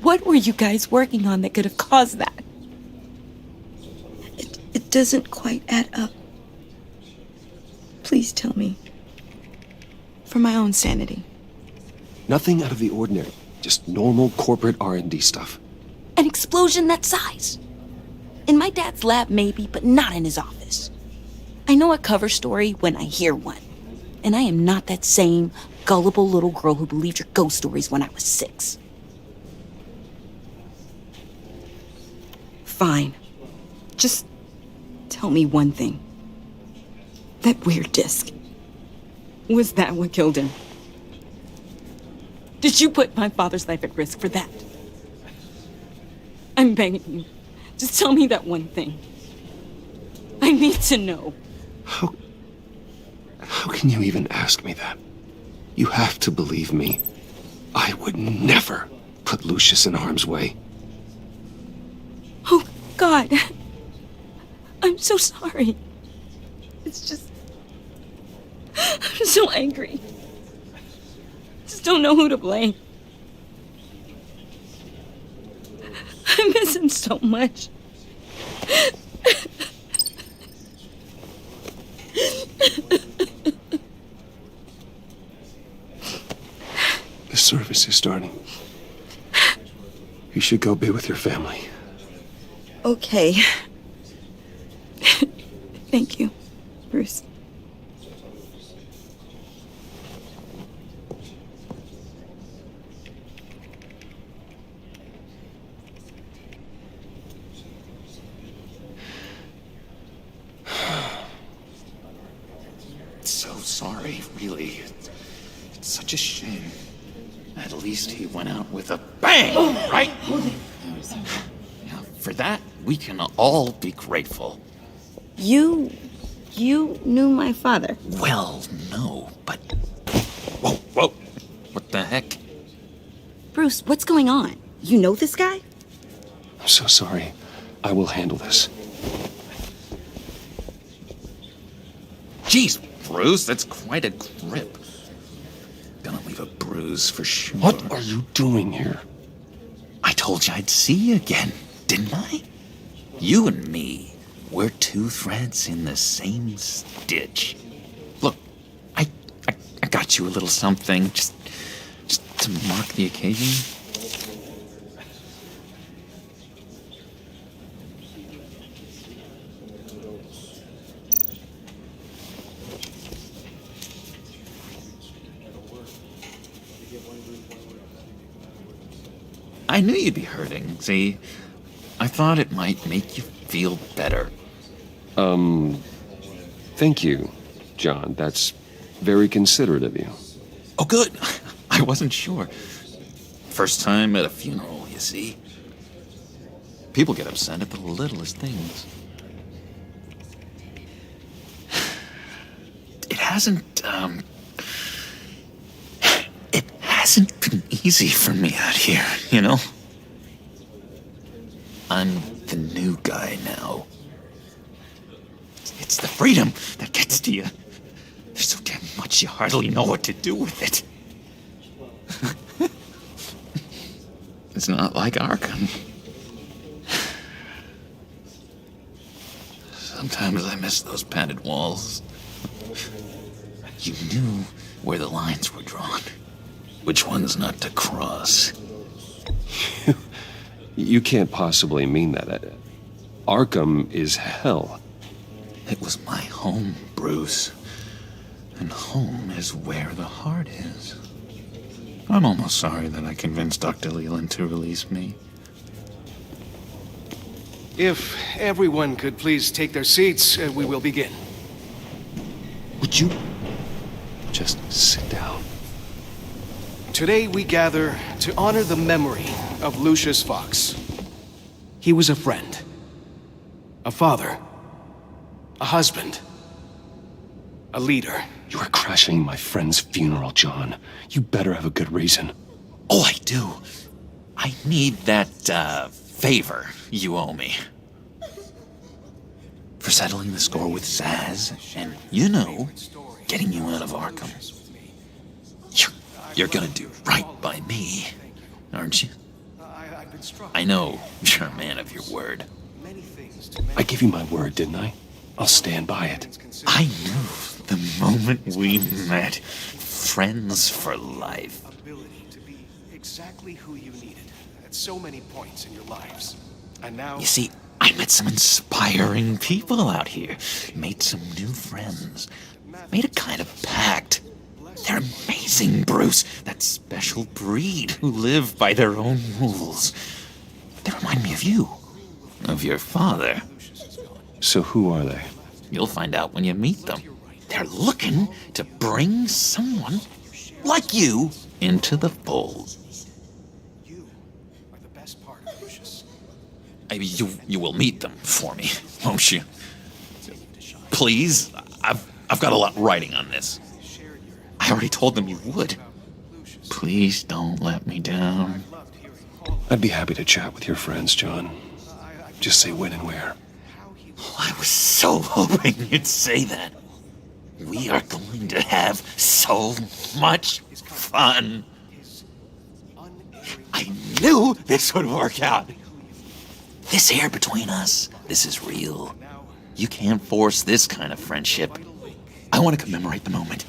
What were you guys working on that could have caused that? It doesn't quite add up. Please tell me. For my own sanity. Nothing out of the ordinary. Just normal corporate R&D stuff. An explosion that size. In my dad's lab, maybe, but not in his office. I know a cover story when I hear one. And I am not that same gullible little girl who believed your ghost stories when I was 6. Fine. Just tell me one thing. That weird disc. Was that what killed him? Did you put my father's life at risk for that? I'm begging you. Just tell me that one thing. I need to know. How can you even ask me that? You have to believe me. I would never put Lucius in harm's way. Oh, God. I'm so sorry. It's just... I'm so angry. Just don't know who to blame. I miss him so much. The service is starting. You should go be with your family. Okay. Thank you, Bruce. So sorry, really. It's such a shame. At least he went out with a bang, right? Yeah, for that, we can all be grateful. You knew my father. Well, no, but... Whoa. What the heck? Bruce, what's going on? You know this guy? I'm so sorry. I will handle this. Jeez, Bruce, that's quite a grip. Gonna leave a bruise for sure. What are you doing here? I told you I'd see you again, didn't I? You and me, we're two threads in the same stitch. Look, I got you a little something, just to mark the occasion. I knew you'd be hurting, see? I thought it might make you feel better. Thank you, John. That's very considerate of you. Oh, good. I wasn't sure. First time at a funeral, you see. People get upset at the littlest things. It hasn't been easy for me out here, you know? I'm the new guy now. It's the freedom that gets to you. There's so damn much you hardly know what to do with it. It's not like Arkham. Sometimes I miss those padded walls. You knew where the lines were drawn. Which ones not to cross. You can't possibly mean that. Arkham is hell. It was my home, Bruce. And home is where the heart is. I'm almost sorry that I convinced Dr. Leland to release me. If everyone could please take their seats, we will begin. Would you just sit down? Today we gather to honor the memory of Lucius Fox. He was a friend, a father, a husband, a leader. You are crashing my friend's funeral, John. You better have a good reason. Oh, I do. I need that, favor you owe me. For settling the score with Zaz, and, you know, getting you out of Arkham. You're gonna do right by me, aren't you? I know you're a man of your word. I gave you my word, didn't I? I'll stand by it. I knew the moment we met. Friends for life. Ability to be exactly who you needed at so many points in your lives. And now... You see, I met some inspiring people out here. Made some new friends. Made a kind of pact. They're amazing, Bruce. That special breed who live by their own rules. They remind me of you. Of your father. So who are they? You'll find out when you meet them. They're looking to bring someone like you, into the fold. You will meet them for me, won't you? Please? I've got a lot writing on this. I already told them you would. Please don't let me down. I'd be happy to chat with your friends, John. Just say when and where. I was so hoping you'd say that. We are going to have so much fun. I knew this would work out. This air between us, this is real. You can't force this kind of friendship. I want to commemorate the moment.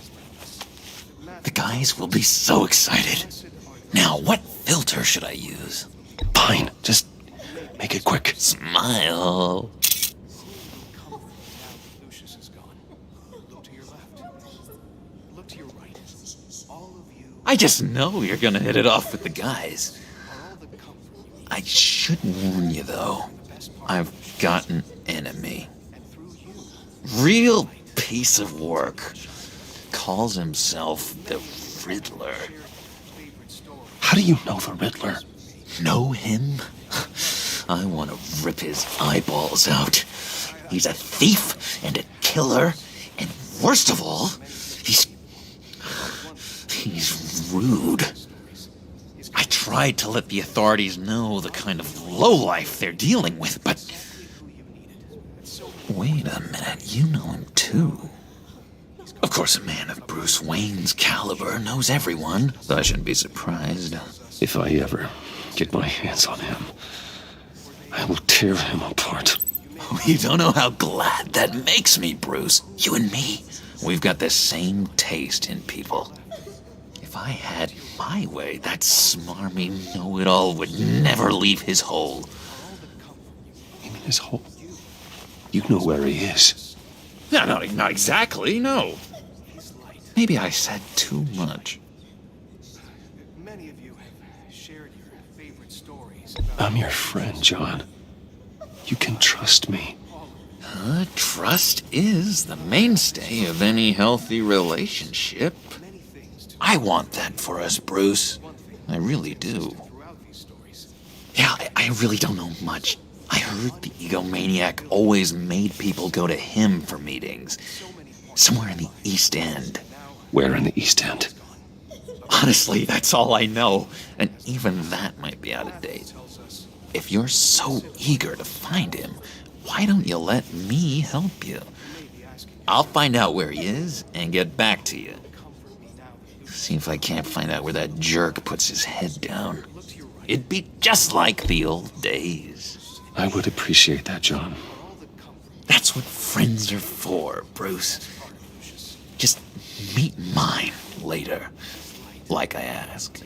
The guys will be so excited. Now, what filter should I use? Fine, just make it quick. Smile. I just know you're gonna hit it off with the guys. I should warn you, though. I've got an enemy. Real piece of work. Calls himself the Riddler. How do you know the Riddler? Know him? I want to rip his eyeballs out. He's a thief and a killer, and worst of all, he's rude. I tried to let the authorities know the kind of lowlife they're dealing with, but... Wait a minute, you know him too. Of course, a man of Bruce Wayne's caliber knows everyone, so I shouldn't be surprised. If I ever get my hands on him, I will tear him apart. You don't know how glad that makes me, Bruce. You and me, we've got the same taste in people. If I had my way, that smarmy know-it-all would never leave his hole. You mean his hole? You know where he is. No, not exactly, no. Maybe I said too much. I'm your friend, John. You can trust me. Trust is the mainstay of any healthy relationship. I want that for us, Bruce. I really do. Yeah, I really don't know much. I heard the egomaniac always made people go to him for meetings. Somewhere in the East End. Where in the East End? Honestly, that's all I know. And even that might be out of date. If you're so eager to find him, why don't you let me help you? I'll find out where he is and get back to you. See if I can't find out where that jerk puts his head down. It'd be just like the old days. I would appreciate that, John. That's what friends are for, Bruce. Just meet mine later, like I asked.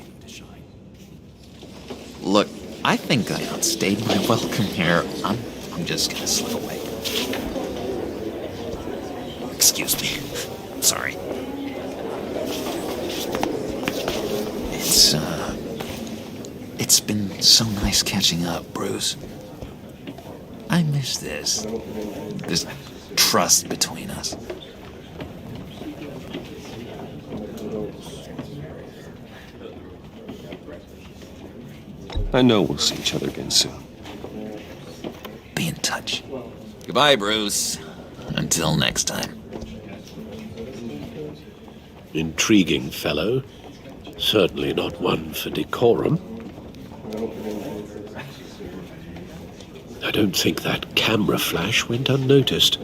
Look, I think I outstayed my welcome here. I'm just gonna slip away. Excuse me. Sorry. It's been so nice catching up, Bruce. I miss this trust between us. I know we'll see each other again soon. Be in touch. Goodbye, Bruce. Until next time. Intriguing fellow. Certainly not one for decorum. I don't think that camera flash went unnoticed.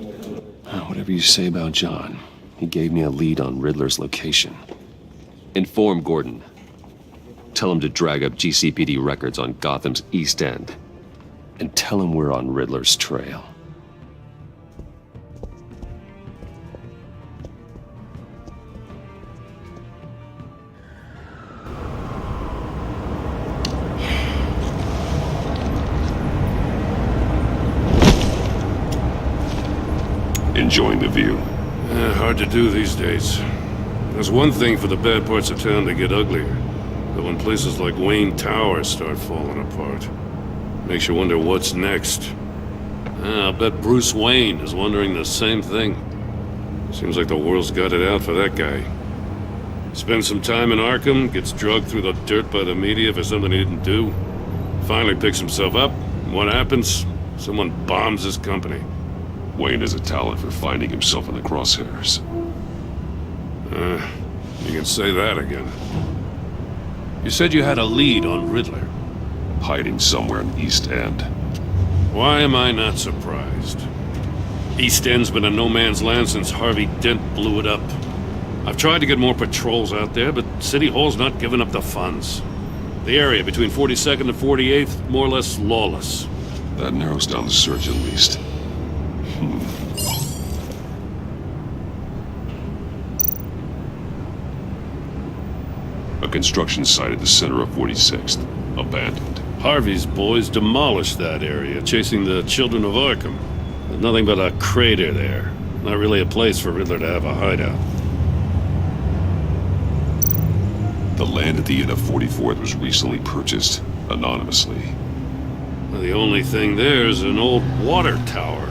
Whatever you say about John, he gave me a lead on Riddler's location. Inform Gordon. Tell him to drag up GCPD records on Gotham's East End. And tell him we're on Riddler's trail. Enjoying the view. Hard to do these days. There's one thing for the bad parts of town to get uglier. But when places like Wayne Tower start falling apart, makes you wonder what's next. I'll bet Bruce Wayne is wondering the same thing. Seems like the world's got it out for that guy. Spends some time in Arkham, gets drugged through the dirt by the media for something he didn't do. Finally picks himself up. What happens? Someone bombs his company. Wayne has a talent for finding himself in the crosshairs. You can say that again. You said you had a lead on Riddler. Hiding somewhere in the East End. Why am I not surprised? East End's been a no-man's land since Harvey Dent blew it up. I've tried to get more patrols out there, but City Hall's not giving up the funds. The area between 42nd and 48th, more or less lawless. That narrows down the search at least. A construction site at the center of 46th. Abandoned. Harvey's boys demolished that area, chasing the children of Arkham. There's nothing but a crater there. Not really a place for Riddler to have a hideout. The land at the end of 44th was recently purchased, anonymously. Well, the only thing there is an old water tower.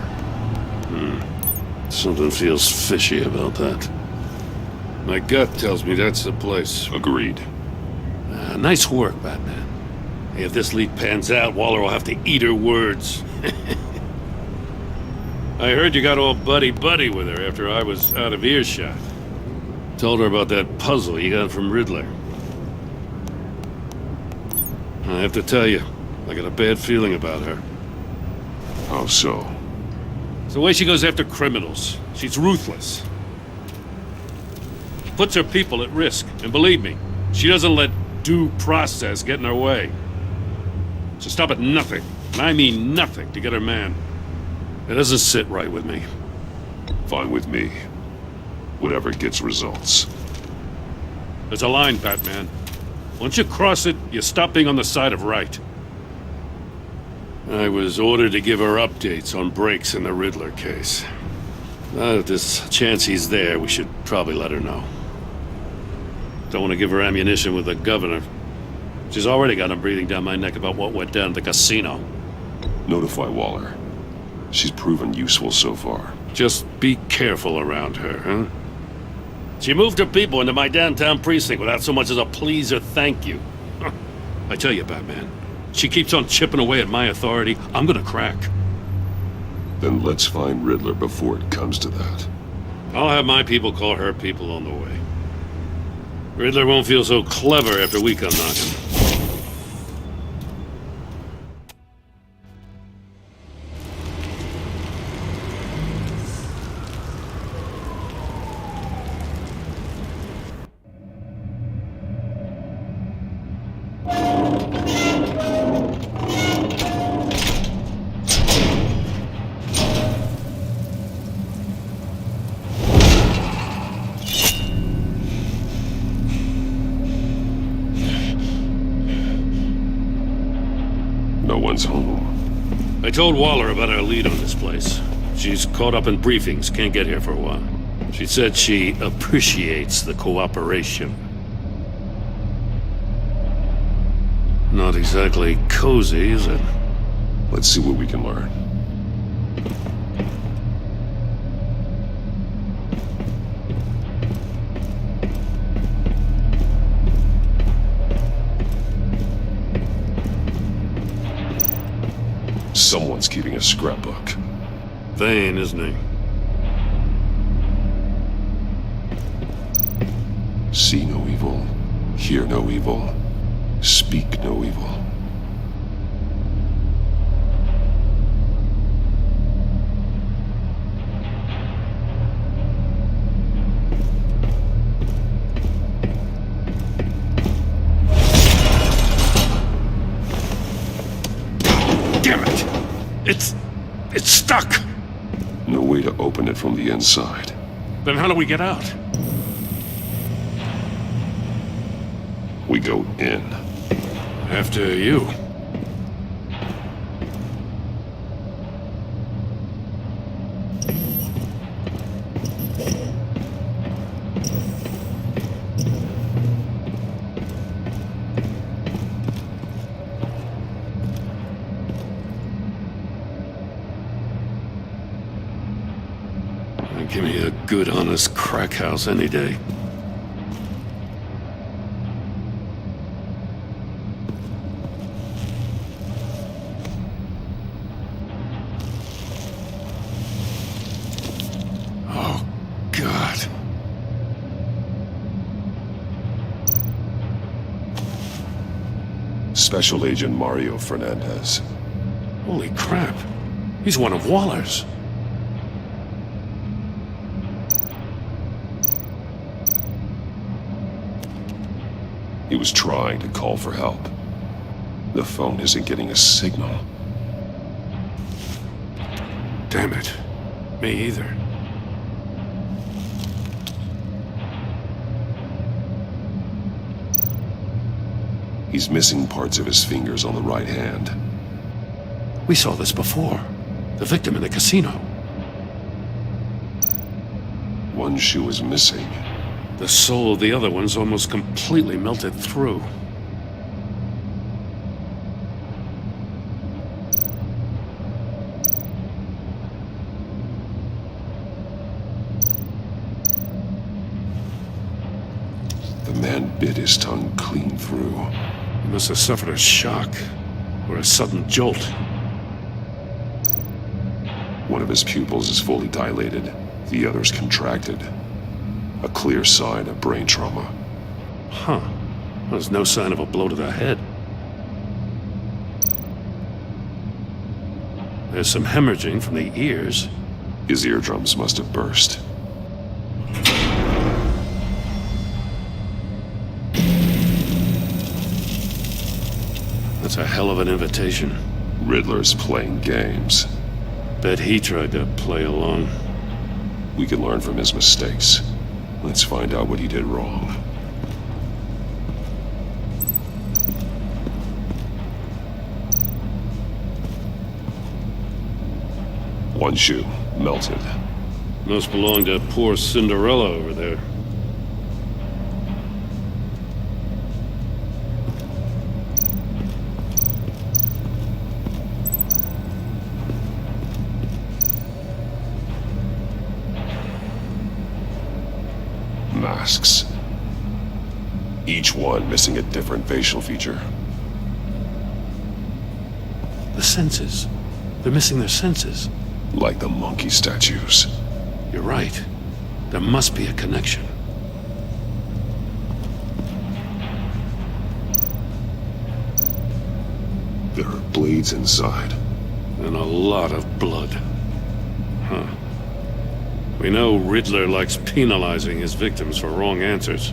Something feels fishy about that. My gut tells me that's the place. Agreed. Nice work, Batman. Hey, if this leak pans out, Waller will have to eat her words. I heard you got all buddy-buddy with her after I was out of earshot. Told her about that puzzle you got from Riddler. I have to tell you, I got a bad feeling about her. How so? It's the way she goes after criminals. She's ruthless. Puts her people at risk, and believe me, she doesn't let due process get in her way. She'll stop at nothing, and I mean nothing, to get her man. It doesn't sit right with me. Fine with me. Whatever gets results. There's a line, Batman. Once you cross it, you stop being on the side of right. I was ordered to give her updates on breaks in the Riddler case. If there's a chance he's there, we should probably let her know. Don't want to give her ammunition with the governor. She's already got him breathing down my neck about what went down at the casino. Notify Waller. She's proven useful so far. Just be careful around her, huh? She moved her people into my downtown precinct without so much as a please or thank you. I tell you, Batman, she keeps on chipping away at my authority, I'm gonna crack. Then let's find Riddler before it comes to that. I'll have my people call her people on the way. Riddler won't feel so clever after we come knocking. No one's home. I told Waller about our lead on this place. She's caught up in briefings, can't get here for a while. She said she appreciates the cooperation. Not exactly cozy, is it? Let's see what we can learn. Someone's keeping a scrapbook. Vain, isn't he? See no evil, hear no evil, speak no evil. Damn it! It's stuck! No way to open it from the inside. Then how do we get out? We go in. After you. Give me a good, honest crack house any day. Special Agent Mario Fernandez. Holy crap. He's one of Waller's. He was trying to call for help. The phone isn't getting a signal. Damn it. Me either. He's missing parts of his fingers on the right hand. We saw this before. The victim in the casino. One shoe is missing. The sole of the other one's almost completely melted through. The man bit his tongue clean through. He must have suffered a shock or a sudden jolt. One of his pupils is fully dilated, the other's contracted. A clear sign of brain trauma. Huh. There's no sign of a blow to the head. There's some hemorrhaging from the ears. His eardrums must have burst. That's a hell of an invitation. Riddler's playing games. Bet he tried to play along. We can learn from his mistakes. Let's find out what he did wrong. One shoe, melted. Must belong to poor Cinderella over there. Masks. Each one missing a different facial feature. The senses. They're missing their senses. Like the monkey statues. You're right. There must be a connection. There are blades inside. And a lot of blood. Huh. We know Riddler likes penalizing his victims for wrong answers.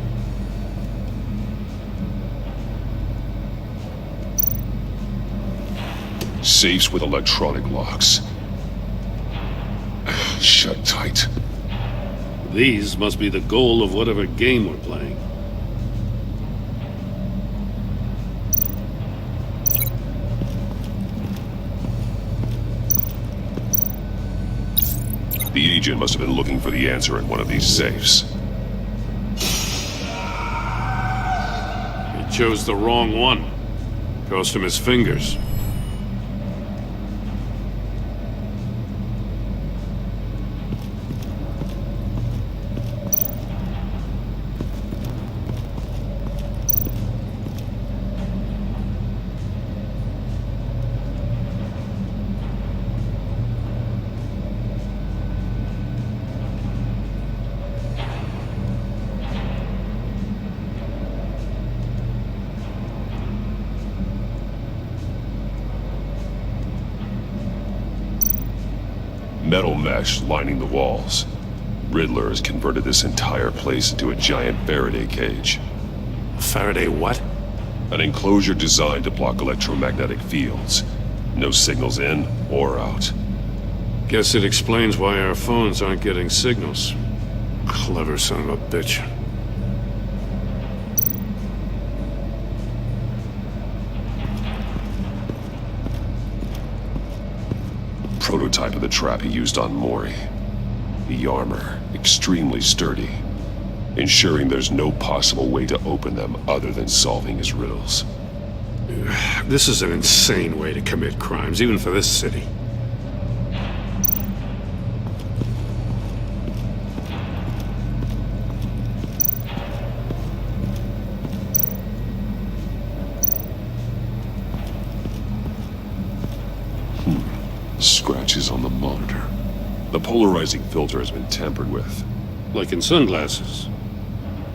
Safes with electronic locks. Shut tight. These must be the goal of whatever game we're playing. The agent must have been looking for the answer in one of these safes. He chose the wrong one. Cost him his fingers. Metal mesh lining the walls. Riddler has converted this entire place into a giant Faraday cage. Faraday what? An enclosure designed to block electromagnetic fields. No signals in or out. Guess it explains why our phones aren't getting signals. Clever son of a bitch. Prototype of the trap he used on Mori. The armor, extremely sturdy, ensuring there's no possible way to open them other than solving his riddles. This is an insane way to commit crimes, even for this city. Scratches on the monitor. The polarizing filter has been tampered with. Like in sunglasses.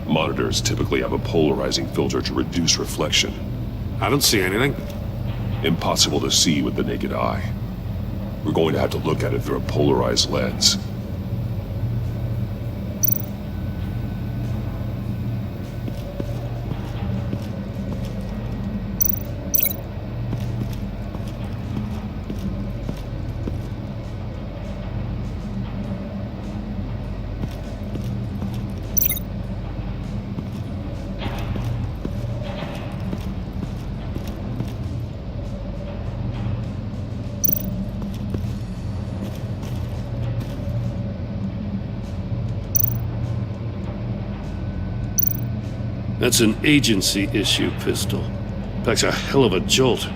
Monitors typically have a polarizing filter to reduce reflection. I don't see anything. Impossible to see with the naked eye. We're going to have to look at it through a polarized lens. That's an agency-issue pistol. Packs a hell of a jolt.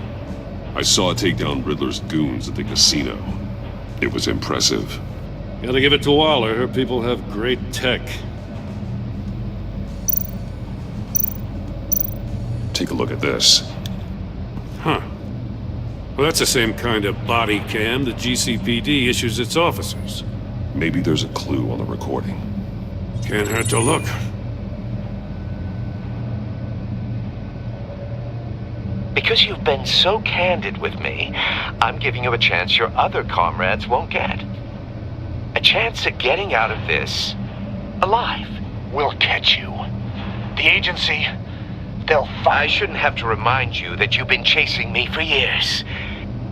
I saw it take down Riddler's goons at the casino. It was impressive. Gotta give it to Waller. Her people have great tech. Take a look at this. Huh. Well, that's the same kind of body cam the GCPD issues its officers. Maybe there's a clue on the recording. Can't hurt to look. Because you've been so candid with me, I'm giving you a chance your other comrades won't get. A chance at getting out of this alive. We'll catch you. The agency, they'll find. I shouldn't have to remind you that you've been chasing me for years.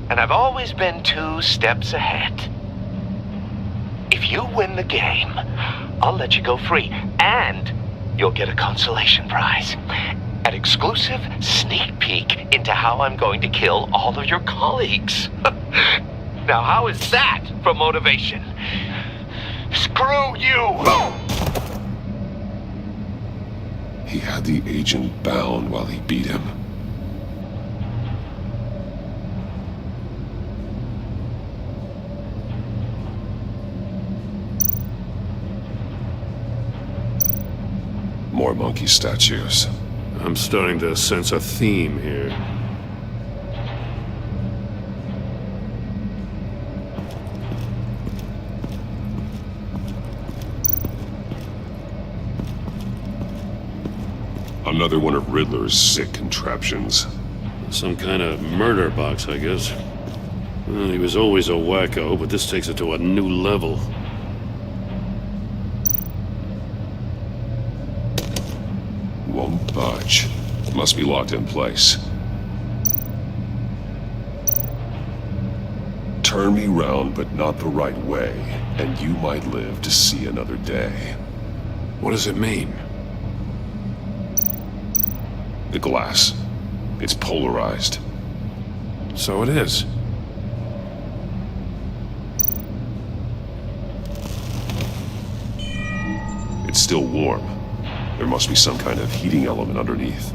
And I've always been 2 steps ahead. If you win the game, I'll let you go free. And you'll get a consolation prize. An exclusive sneak peek into how I'm going to kill all of your colleagues. Now, how is that for motivation? Screw you! He had the agent bound while he beat him. More monkey statues. I'm starting to sense a theme here. Another one of Riddler's sick contraptions. Some kind of murder box, I guess. Well, he was always a wacko, but this takes it to a new level. Won't budge. Must be locked in place. Turn me round, but not the right way, and you might live to see another day. What does it mean? The glass. It's polarized. So it is. It's still warm. There must be some kind of heating element underneath.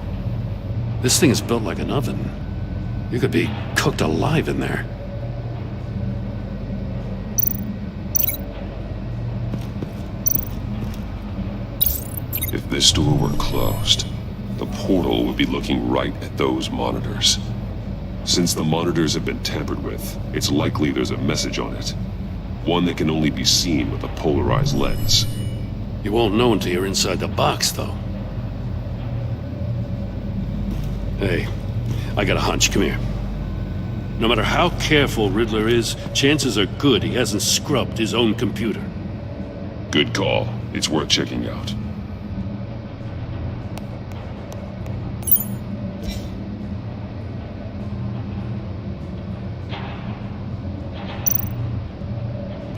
This thing is built like an oven. You could be cooked alive in there. If this door were closed, the portal would be looking right at those monitors. Since the monitors have been tampered with, it's likely there's a message on it. One that can only be seen with a polarized lens. You won't know until you're inside the box, though. Hey, I got a hunch. Come here. No matter how careful Riddler is, chances are good he hasn't scrubbed his own computer. Good call. It's worth checking out.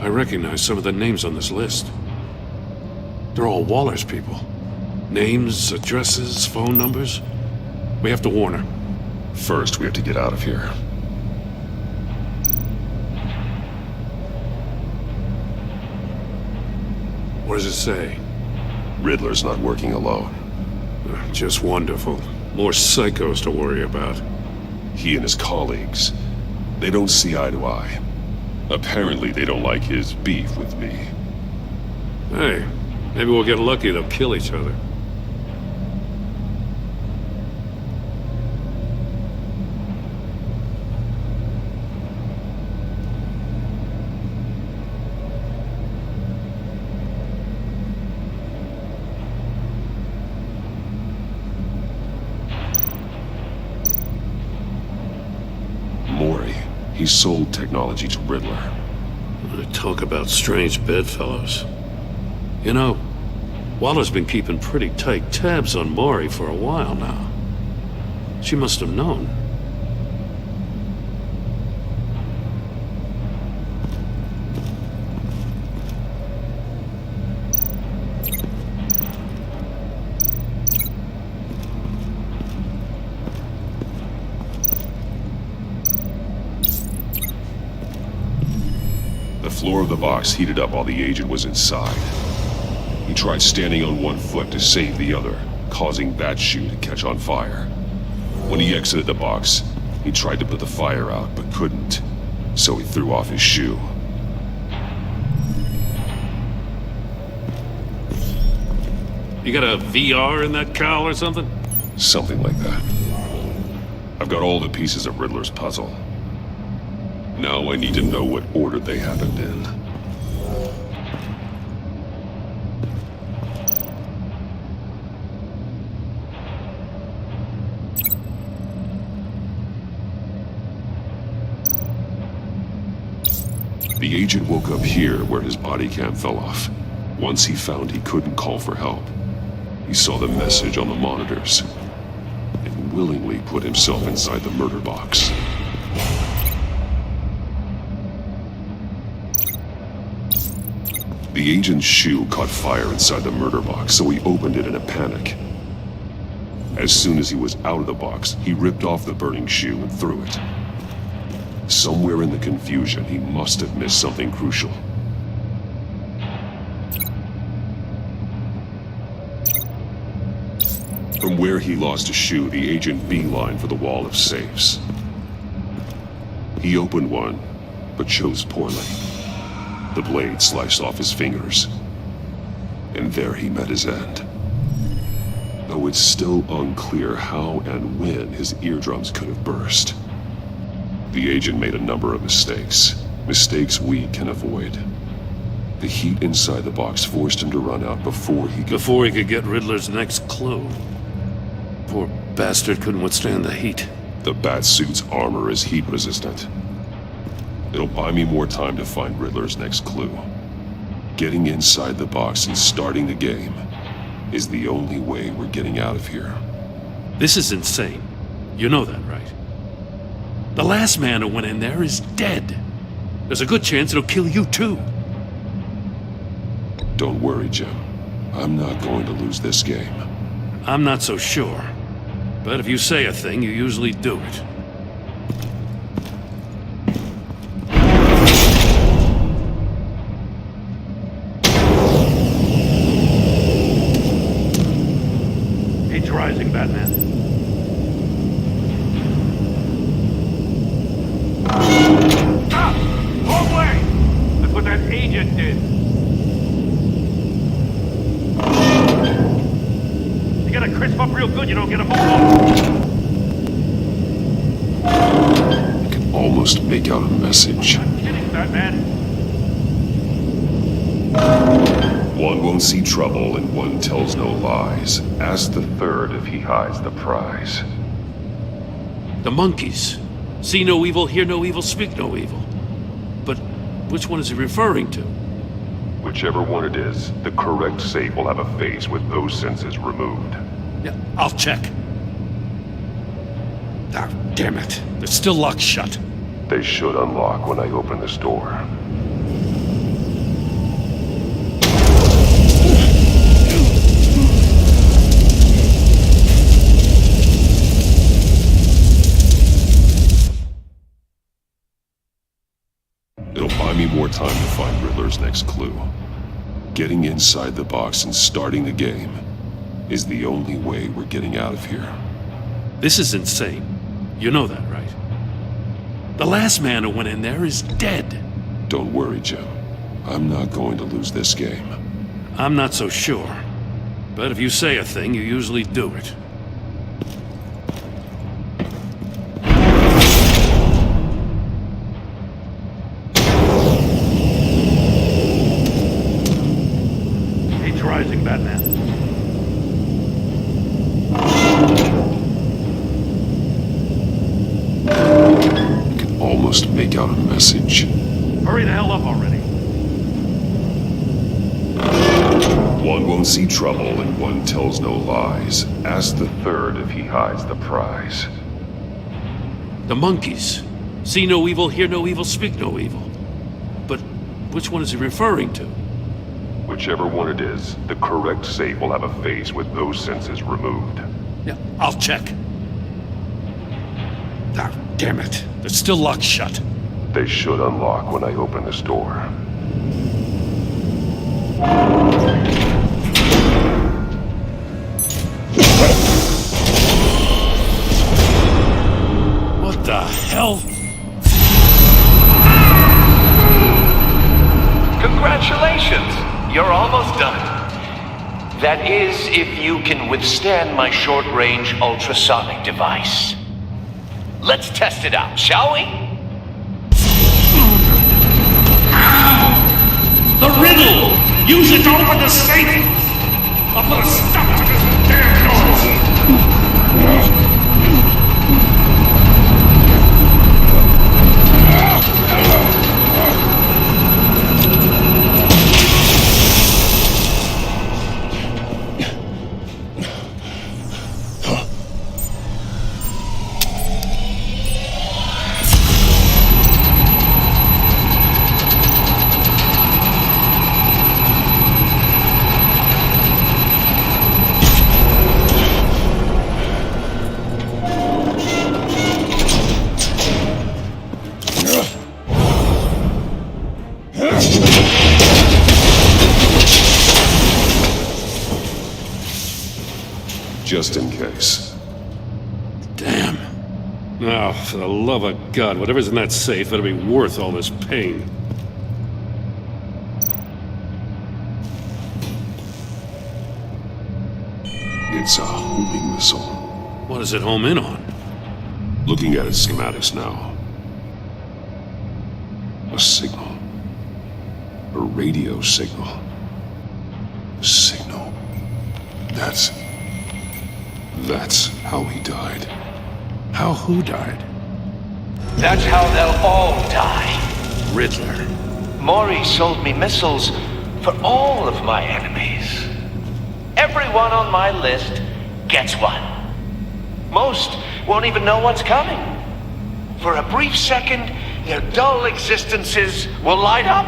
I recognize some of the names on this list. They're all Waller's people. Names, addresses, phone numbers. We have to warn her. First, we have to get out of here. What does it say? Riddler's not working alone. Just wonderful. More psychos to worry about. He and his colleagues, they don't see eye to eye. Apparently, they don't like his beef with me. Hey, maybe we'll get lucky. They'll kill each other. He sold technology to Riddler. Talk about strange bedfellows. You know, Waller's been keeping pretty tight tabs on Maury for a while now. She must have known. The floor of the box heated up while the agent was inside. He tried standing on one foot to save the other, causing that shoe to catch on fire. When he exited the box, he tried to put the fire out, but couldn't, so he threw off his shoe. You got a VR in that cowl or something? Something like that. I've got all the pieces of Riddler's puzzle. Now I need to know what order they happened in. The agent woke up here where his body cam fell off. Once he found he couldn't call for help, he saw the message on the monitors and willingly put himself inside the murder box. The agent's shoe caught fire inside the murder box, so he opened it in a panic. As soon as he was out of the box, he ripped off the burning shoe and threw it. Somewhere in the confusion, he must have missed something crucial. From where he lost a shoe, the agent beelined for the wall of safes. He opened one, but chose poorly. The blade sliced off his fingers, and there he met his end. Though it's still unclear how and when his eardrums could have burst. The agent made a number of mistakes we can avoid. The heat inside the box forced him to run out before he could get Riddler's next clue. Poor bastard couldn't withstand the heat. The Batsuit's armor is heat resistant. It'll buy me more time to find Riddler's next clue. Getting inside the box and starting the game is the only way we're getting out of here. This is insane. You know that, right? The last man who went in there is dead. There's a good chance it'll kill you too. Don't worry, Jim. I'm not going to lose this game. I'm not so sure. But if you say a thing, you usually do it. Rising, Batman. Stop! Wrong way! That's what that agent did. You gotta crisp up real good, you don't get a move on. I can almost make out a message. I'm kidding, Batman. One won't see trouble and one tells no lies. Ask the third if he hides the prize. The monkeys. See no evil, hear no evil, speak no evil. But which one is he referring to? Whichever one it is, the correct safe will have a face with those senses removed. Yeah, I'll check. Ah, damn it. They're still locked shut. They should unlock when I open this door. It'll buy me more time to find Riddler's next clue. Getting inside the box and starting the game is the only way we're getting out of here. This is insane. You know that, right? The last man who went in there is dead. Don't worry, Jim. I'm not going to lose this game. I'm not so sure. But if you say a thing, you usually do it. Rising, Batman. I can almost almost make out a message. Hurry the hell up already. One won't see trouble and one tells no lies. Ask the third if he hides the prize. The monkeys. See no evil, hear no evil, speak no evil. But which one is he referring to? Whichever one it is, the correct safe will have a face with those senses removed. Yeah, I'll check. Ah, damn it. They're still locked shut. They should unlock when I open this door. What the hell? Congratulations! You're almost done. That is, if you can withstand my short-range ultrasonic device. Let's test it out, shall we? The riddle! Use it to open the safe! I'll put a stop to this damn noise! Just in case. Damn. Oh, for the love of God, whatever's in that safe better be worth all this pain. It's a homing missile. What does it home in on? Looking at its schematics now. A signal. A radio signal. A signal. That's how he died. How who died? That's how they'll all die. Riddler. Maury sold me missiles for all of my enemies. Everyone on my list gets one. Most won't even know what's coming. For a brief second, their dull existences will light up.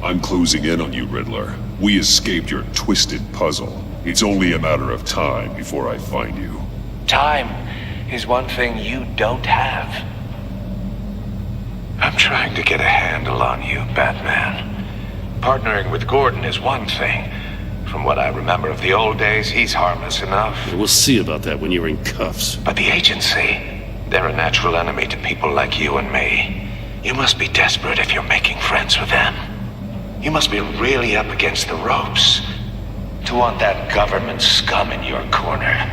I'm closing in on you, Riddler. We escaped your twisted puzzle. It's only a matter of time before I find you. Time is one thing you don't have. I'm trying to get a handle on you, Batman. Partnering with Gordon is one thing. From what I remember of the old days, he's harmless enough. We'll see about that when you're in cuffs. But the agency, they're a natural enemy to people like you and me. You must be desperate if you're making friends with them. You must be really up against the ropes to want that government scum in your corner.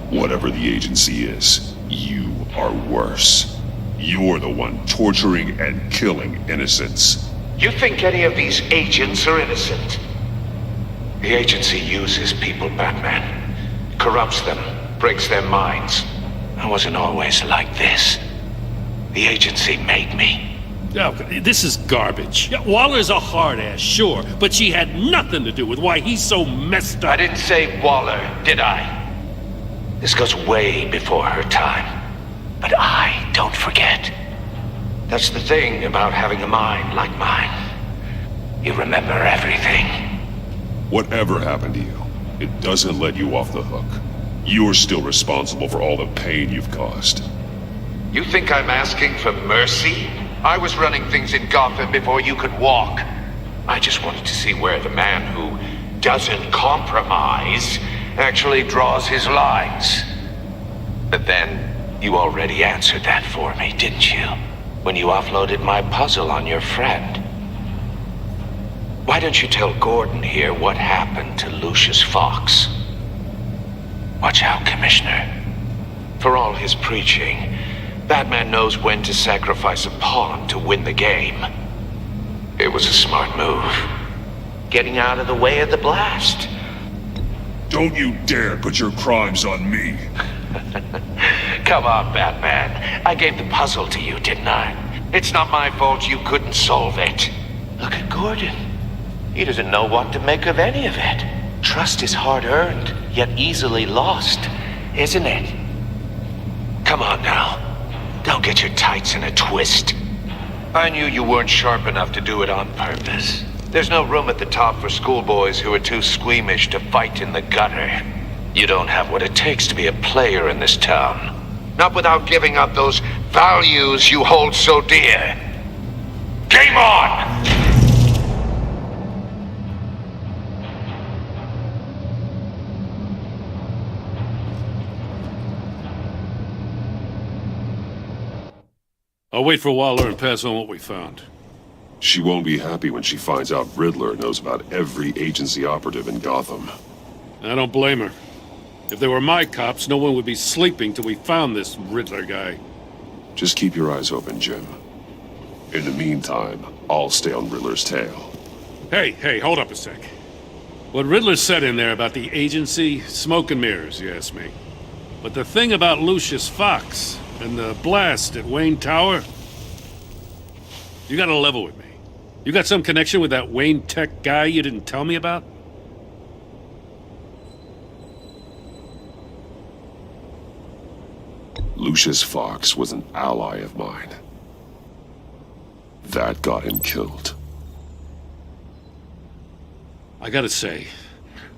Whatever the agency is, you are worse. You're the one torturing and killing innocents. You think any of these agents are innocent? The agency uses people, Batman. Corrupts them, breaks their minds. I wasn't always like this. The agency made me. Oh, this is garbage. Yeah, Waller's a hard ass, sure, but she had nothing to do with why he's so messed up. I didn't say Waller, did I? This goes way before her time. But I don't forget. That's the thing about having a mind like mine. You remember everything. Whatever happened to you, it doesn't let you off the hook. You're still responsible for all the pain you've caused. You think I'm asking for mercy? I was running things in Gotham before you could walk. I just wanted to see where the man who doesn't compromise actually draws his lines. But then, you already answered that for me, didn't you? When you offloaded my puzzle on your friend. Why don't you tell Gordon here what happened to Lucius Fox? Watch out, Commissioner. For all his preaching, Batman knows when to sacrifice a pawn to win the game. It was a smart move. Getting out of the way of the blast. Don't you dare put your crimes on me. Come on, Batman. I gave the puzzle to you, didn't I? It's not my fault you couldn't solve it. Look at Gordon. He doesn't know what to make of any of it. Trust is hard-earned, yet easily lost, isn't it? Come on now. Don't get your tights in a twist. I knew you weren't sharp enough to do it on purpose. There's no room at the top for schoolboys who are too squeamish to fight in the gutter. You don't have what it takes to be a player in this town. Not without giving up those values you hold so dear. Game on! I'll wait for Waller and pass on what we found. She won't be happy when she finds out Riddler knows about every agency operative in Gotham. I don't blame her. If they were my cops, no one would be sleeping till we found this Riddler guy. Just keep your eyes open, Jim. In the meantime, I'll stay on Riddler's tail. Hey, hold up a sec. What Riddler said in there about the agency, smoke and mirrors, you ask me. But the thing about Lucius Fox and the blast at Wayne Tower, you gotta level with me. You got some connection with that Wayne Tech guy you didn't tell me about? Lucius Fox was an ally of mine. That got him killed. I gotta say,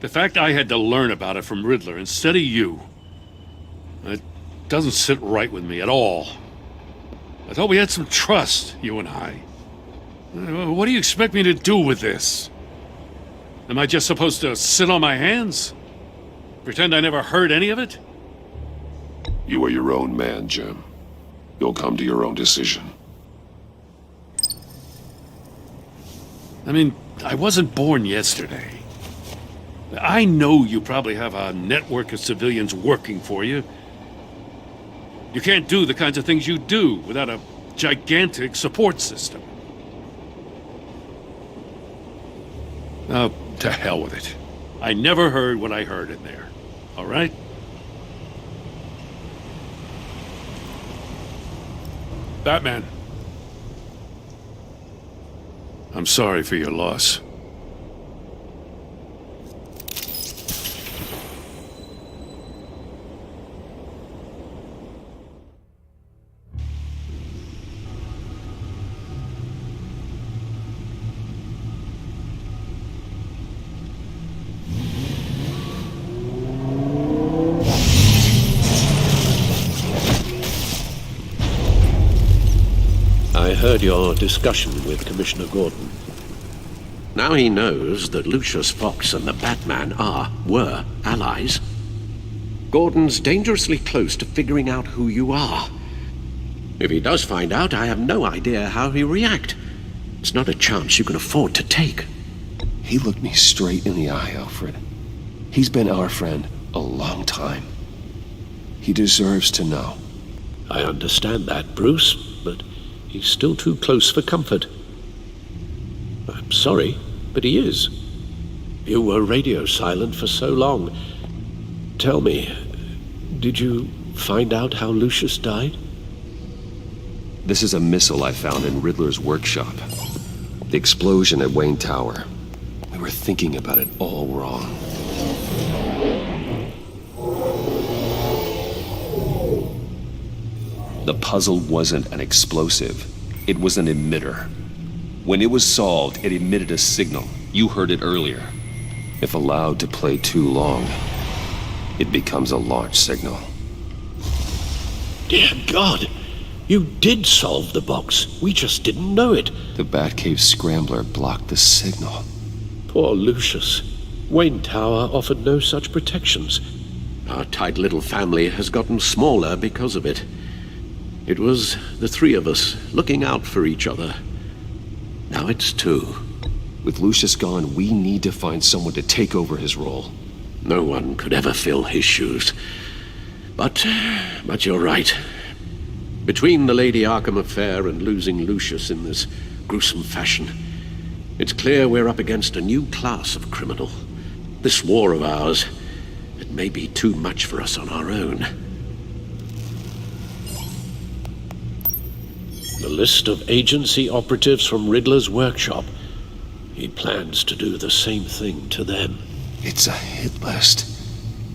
the fact I had to learn about it from Riddler instead of you, it doesn't sit right with me at all. I thought we had some trust, you and I. What do you expect me to do with this? Am I just supposed to sit on my hands? Pretend I never heard any of it? You are your own man, Jim. You'll come to your own decision. I mean, I wasn't born yesterday. I know you probably have a network of civilians working for you. You can't do the kinds of things you do without a gigantic support system. Oh, to hell with it. I never heard what I heard in there. All right? Batman. I'm sorry for your loss. I heard your discussion with Commissioner Gordon. Now he knows that Lucius Fox and the Batman were allies. Gordon's dangerously close to figuring out who you are. If he does find out, I have no idea how he'll react. It's not a chance you can afford to take. He looked me straight in the eye, Alfred. He's been our friend a long time. He deserves to know. I understand that, Bruce, but he's still too close for comfort. I'm sorry, but he is. You were radio silent for so long. Tell me, did you find out how Lucius died? This is a missile I found in Riddler's workshop. The explosion at Wayne Tower. We were thinking about it all wrong. The puzzle wasn't an explosive. It was an emitter. When it was solved, it emitted a signal. You heard it earlier. If allowed to play too long, it becomes a launch signal. Dear God! You did solve the box. We just didn't know it. The Batcave scrambler blocked the signal. Poor Lucius. Wayne Tower offered no such protections. Our tight little family has gotten smaller because of it. It was the three of us looking out for each other. Now it's two. With Lucius gone, we need to find someone to take over his role. No one could ever fill his shoes. But you're right. Between the Lady Arkham affair and losing Lucius in this gruesome fashion, it's clear we're up against a new class of criminal. This war of ours, it may be too much for us on our own. The list of agency operatives from Riddler's workshop. He plans to do the same thing to them. It's a hit list.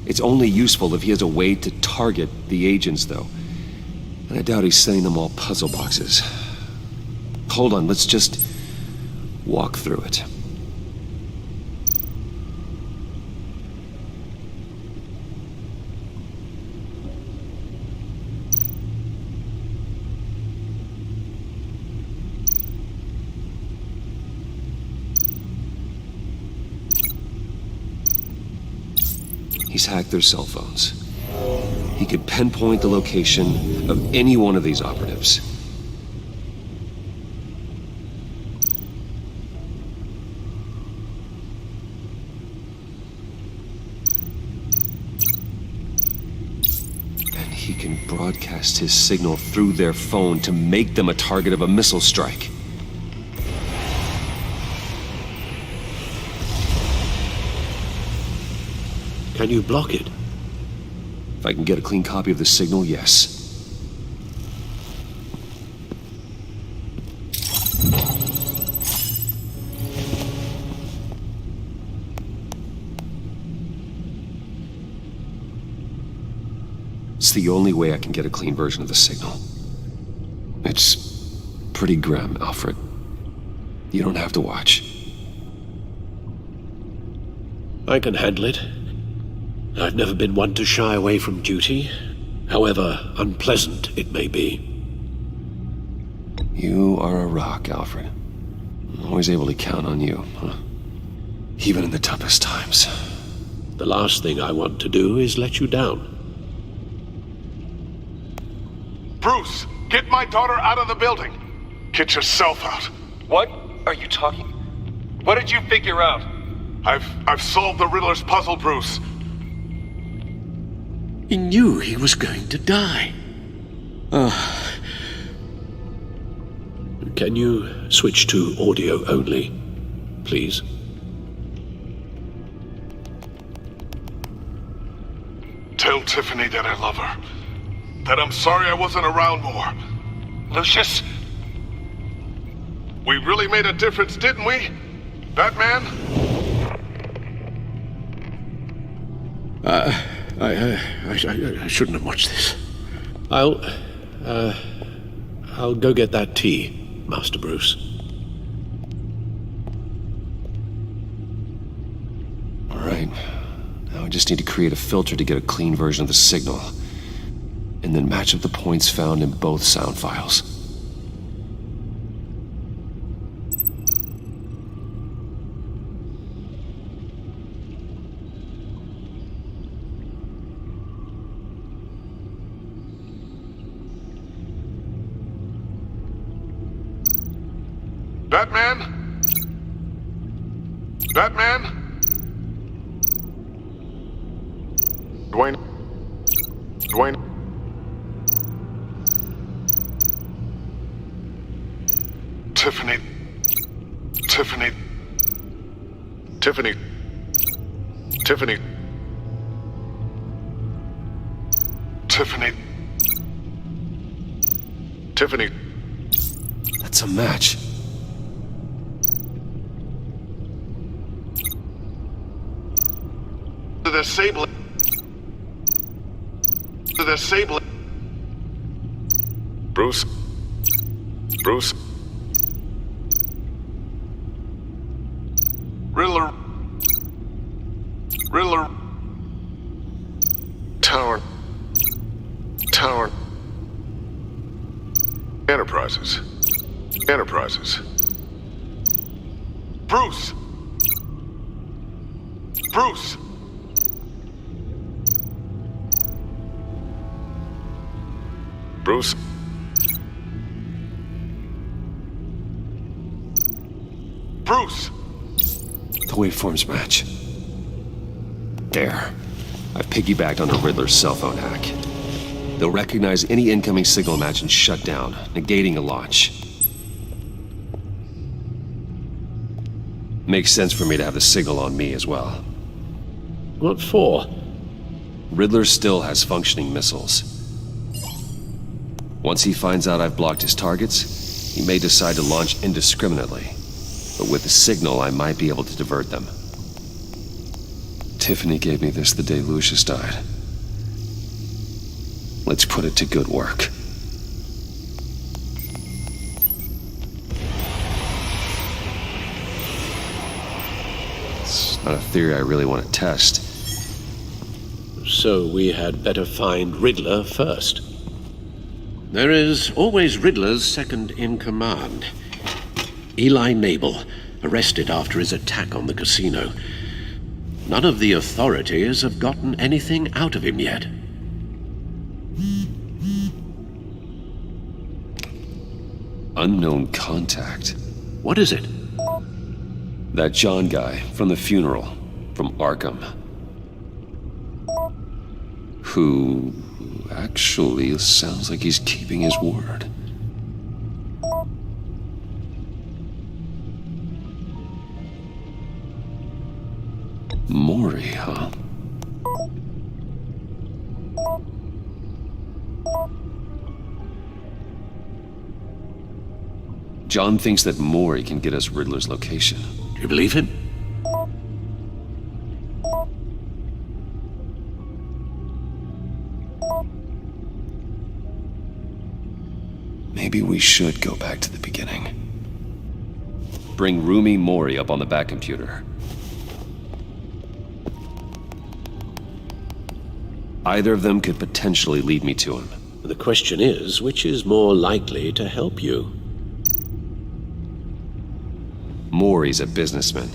It's only useful if he has a way to target the agents, though. And I doubt he's sending them all puzzle boxes. Hold on, let's just walk through it. He's hacked their cell phones. He could pinpoint the location of any one of these operatives. And he can broadcast his signal through their phone to make them a target of a missile strike. Can you block it? If I can get a clean copy of the signal, yes. It's the only way I can get a clean version of the signal. It's pretty grim, Alfred. You don't have to watch. I can handle it. I've never been one to shy away from duty, however unpleasant it may be. You are a rock, Alfred. I'm always able to count on you, huh? Even in the toughest times. The last thing I want to do is let you down. Bruce, get my daughter out of the building. Get yourself out. What are you talking? What did you figure out? I've solved the Riddler's puzzle, Bruce. He knew he was going to die. Can you switch to audio only, please? Tell Tiffany that I love her. That I'm sorry I wasn't around more. Lucius? We really made a difference, didn't we? Batman? I shouldn't have watched this. I'll go get that tea, Master Bruce. All right. Now I just need to create a filter to get a clean version of the signal. And then match up the points found in both sound files. Batman? Batman? Dwayne? Tiffany. Tiffany. Tiffany. Tiffany. Tiffany. Tiffany. That's a match. The disabling. The disabling. Bruce. Bruce. Riddler. Riddler. Tower. Tower. Enterprises. Enterprises. Bruce. Bruce. Bruce. Bruce. The waveforms match. There. I've piggybacked on a Riddler's cell phone hack. They'll recognize any incoming signal match and shut down, negating a launch. Makes sense for me to have the signal on me as well. What for? Riddler still has functioning missiles. Once he finds out I've blocked his targets, he may decide to launch indiscriminately. But with the signal, I might be able to divert them. Tiffany gave me this the day Lucius died. Let's put it to good work. It's not a theory I really want to test. So we had better find Riddler first. There is always Riddler's second in command. Eli Nabel, arrested after his attack on the casino. None of the authorities have gotten anything out of him yet. Unknown contact. What is it? That John guy from the funeral, from Arkham. Who actually sounds like he's keeping his word. Maury, huh? John thinks that Maury can get us Riddler's location. Do you believe him? Maybe we should go back to the beginning. Bring Rumi Mori up on the back computer. Either of them could potentially lead me to him. The question is, which is more likely to help you? Mori's a businessman.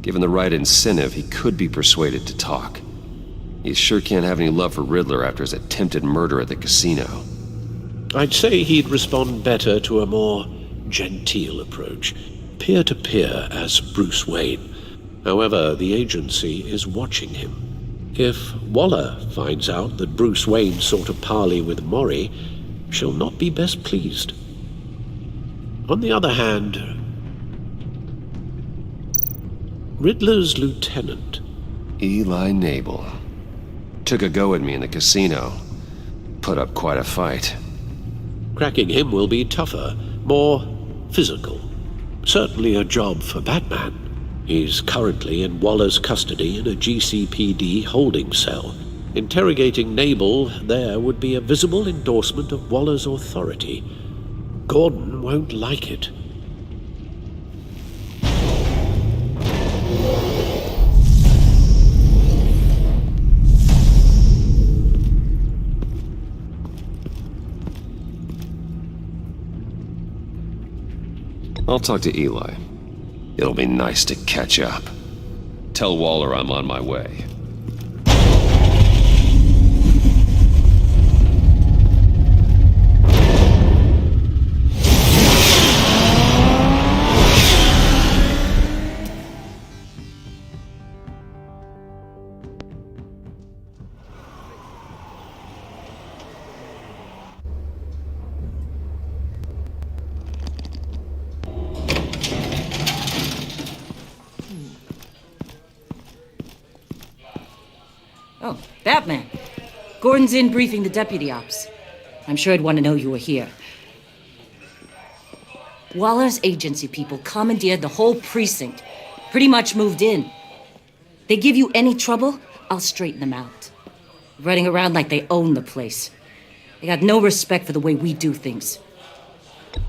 Given the right incentive, he could be persuaded to talk. He sure can't have any love for Riddler after his attempted murder at the casino. I'd say he'd respond better to a more genteel approach, peer-to-peer as Bruce Wayne. However, the agency is watching him. If Waller finds out that Bruce Wayne sought a parley with Mori, she'll not be best pleased. On the other hand, Riddler's lieutenant, Eli Nabel, took a go at me in the casino. Put up quite a fight. Cracking him will be tougher, more physical. Certainly a job for Batman. He's currently in Waller's custody in a GCPD holding cell. Interrogating Nabel there would be a visible endorsement of Waller's authority. Gordon won't like it. I'll talk to Eli. It'll be nice to catch up. Tell Waller I'm on my way. Oh, Batman. Gordon's in briefing the deputy ops. I'm sure I'd want to know you were here. Waller's agency people commandeered the whole precinct. Pretty much moved in. They give you any trouble, I'll straighten them out. Running around like they own the place. They got no respect for the way we do things.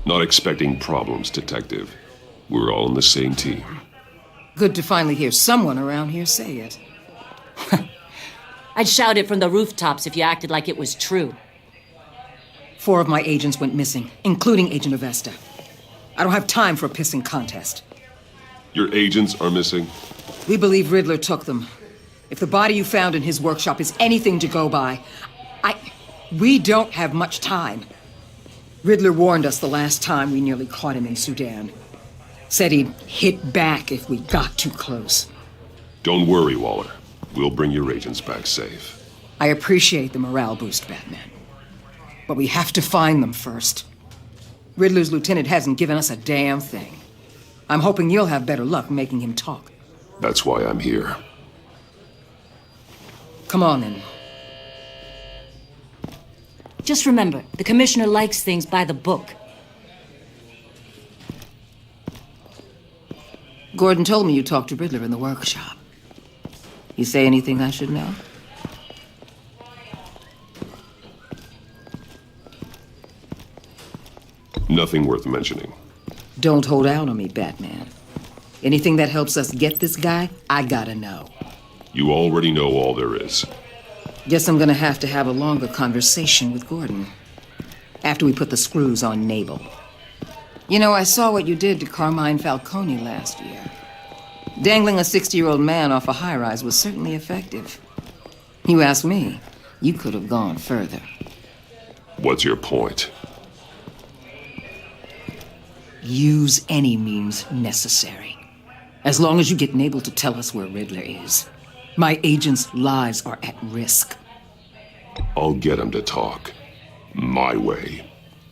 Not expecting problems, Detective. We're all on the same team. Good to finally hear someone around here say it. I'd shout it from the rooftops if you acted like it was true. 4 of my agents went missing, including Agent Avesta. I don't have time for a pissing contest. Your agents are missing? We believe Riddler took them. If the body you found in his workshop is anything to go by, we don't have much time. Riddler warned us the last time we nearly caught him in Sudan. Said he'd hit back if we got too close. Don't worry, Waller. We'll bring your agents back safe. I appreciate the morale boost, Batman. But we have to find them first. Riddler's lieutenant hasn't given us a damn thing. I'm hoping you'll have better luck making him talk. That's why I'm here. Come on, then. just remember, the commissioner likes things by the book. Gordon told me you talked to Riddler in the workshop. You say anything I should know? Nothing worth mentioning. Don't hold out on me, Batman. Anything that helps us get this guy, I gotta know. You already know all there is. Guess I'm gonna have to have a longer conversation with Gordon. After we put the screws on Nabel. You know, I saw what you did to Carmine Falcone last year. Dangling a 60-year-old man off a high-rise was certainly effective. You ask me, you could have gone further. What's your point? Use any means necessary. As long as you get Nabel to tell us where Riddler is. My agents' lives are at risk. I'll get him to talk. My way,